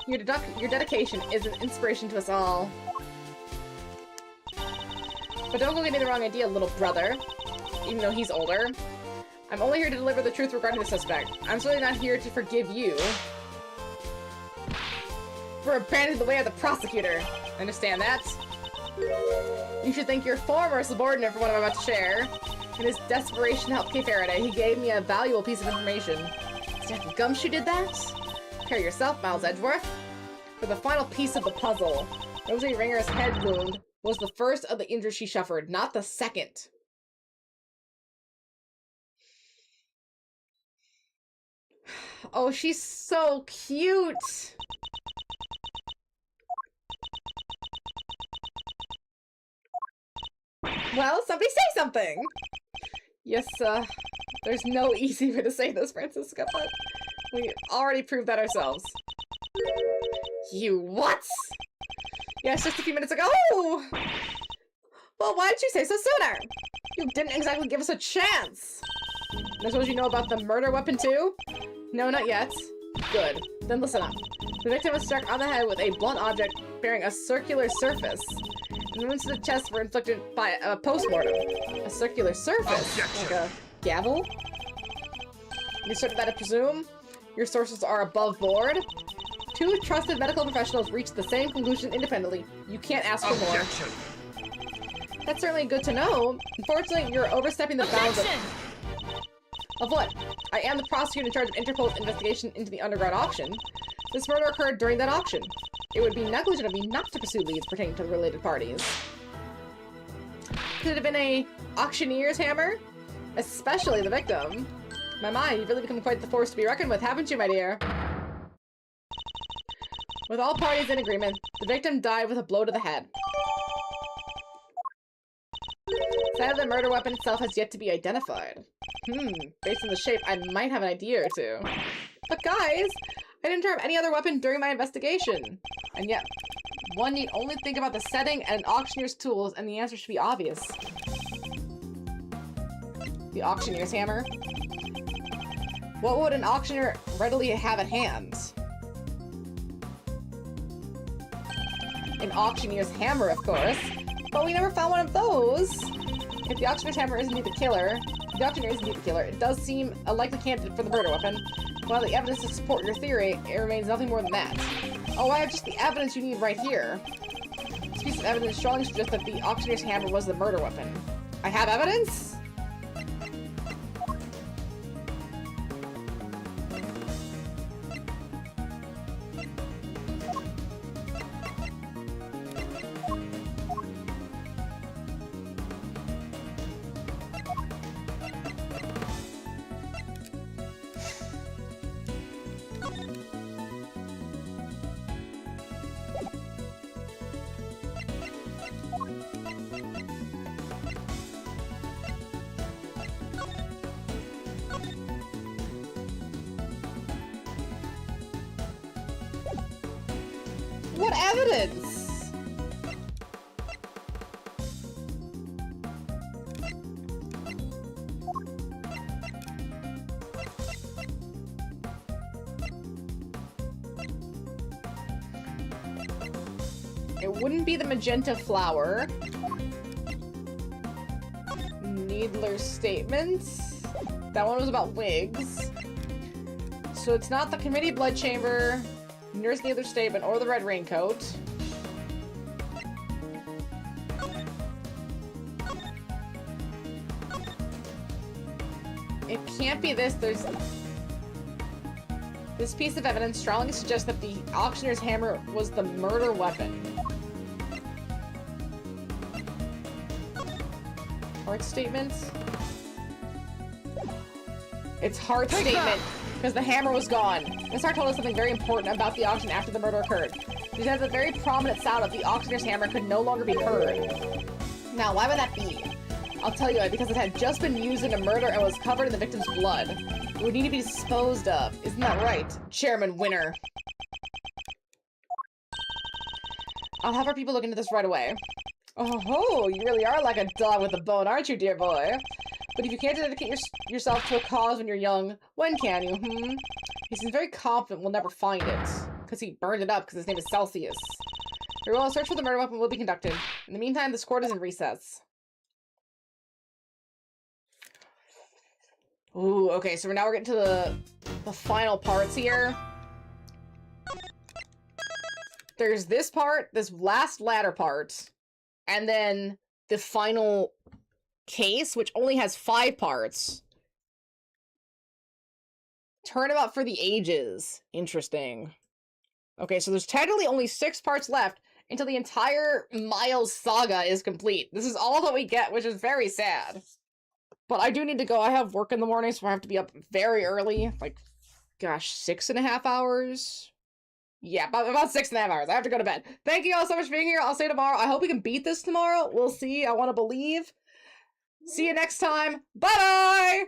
Your dedication is an inspiration to us all. But don't go get me the wrong idea, little brother. Even though he's older. I'm only here to deliver the truth regarding the suspect. I'm certainly not here to forgive you for abandoning the way of the prosecutor. Understand that? You should thank your former subordinate for what I'm about to share. In his desperation to help Kay Faraday, he gave me a valuable piece of information. Is that Gumshoe did that? Prepare yourself, Miles Edgeworth. For the final piece of the puzzle, Rosie Ringer's head wound was the first of the injuries she suffered, not the second. Oh, she's so cute! Well, somebody say something! Yes, there's no easy way to say this, Francisca, but we already proved that ourselves. You what? Yes, just a few minutes ago! Well, why didn't you say so sooner? You didn't exactly give us a chance! I suppose you know about the murder weapon too? No, not yet. Good. Then listen up. The victim was struck on the head with a blunt object bearing a circular surface. And wounds to the chest were inflicted by a postmortem. A circular surface? Objection. Like a gavel? You're certain that I presume? Your sources are above board? Two trusted medical professionals reached the same conclusion independently. You can't ask for more. Objection. That's certainly good to know. Unfortunately, you're overstepping the bounds of what? I am the prosecutor in charge of Interpol's investigation into the underground auction. This murder occurred during that auction. It would be negligent of me not to pursue leads pertaining to the related parties. Could it have been a auctioneer's hammer? Especially the victim. My, you've really become quite the force to be reckoned with, haven't you, my dear? With all parties in agreement, the victim died with a blow to the head. The side of the murder weapon itself has yet to be identified. Based on the shape, I might have an idea or two. But guys, I didn't turn up any other weapon during my investigation. And yet, one need only think about the setting and an auctioneer's tools, and the answer should be obvious. The auctioneer's hammer? What would an auctioneer readily have at hand? An auctioneer's hammer, of course. But we never found one of those. If the auctioneer's hammer is indeed the killer, it does seem a likely candidate for the murder weapon. While the evidence to support your theory, it remains nothing more than that. Oh, I have just the evidence you need right here. This piece of evidence strongly suggests that the auctioneer's hammer was the murder weapon. I have evidence? What evidence? It wouldn't be the magenta flower. Needler's statements. That one was about wigs. So it's not the committee blood chamber, Nurse Needler's statement, or the red raincoat. It can't be this. This piece of evidence strongly suggests that the auctioneer's hammer was the murder weapon. Heart statements? It's Hart's statement, because the hammer was gone. Miss Hart told us something very important about the auction after the murder occurred. She said the very prominent sound of the auctioneer's hammer could no longer be heard. Now, why would that be? I'll tell you, because it had just been used in a murder and was covered in the victim's blood. It would need to be disposed of. Isn't that right, Chairman Winner? I'll have our people look into this right away. Oh ho, you really are like a dog with a bone, aren't you, dear boy? But if you can't dedicate yourself to a cause when you're young, when can you, He seems very confident we'll never find it. Because he burned it up because his name is Celsius. Very well, a search for the murder weapon will be conducted. In the meantime, this court is in recess. Ooh, okay, so now we're getting to the final parts here. There's this part, this last ladder part, and then the final case, which only has 5 parts. Turnabout for the ages. Interesting. Okay, so there's technically only 6 parts left until the entire Miles saga is complete. This is all that we get, which is very sad. But I do need to go. I have work in the morning, so I have to be up very early. Like, gosh, 6.5 hours? Yeah, about 6.5 hours. I have to go to bed. Thank you all so much for being here. I'll see you tomorrow. I hope we can beat this tomorrow. We'll see. I want to believe. See you next time. Bye-bye!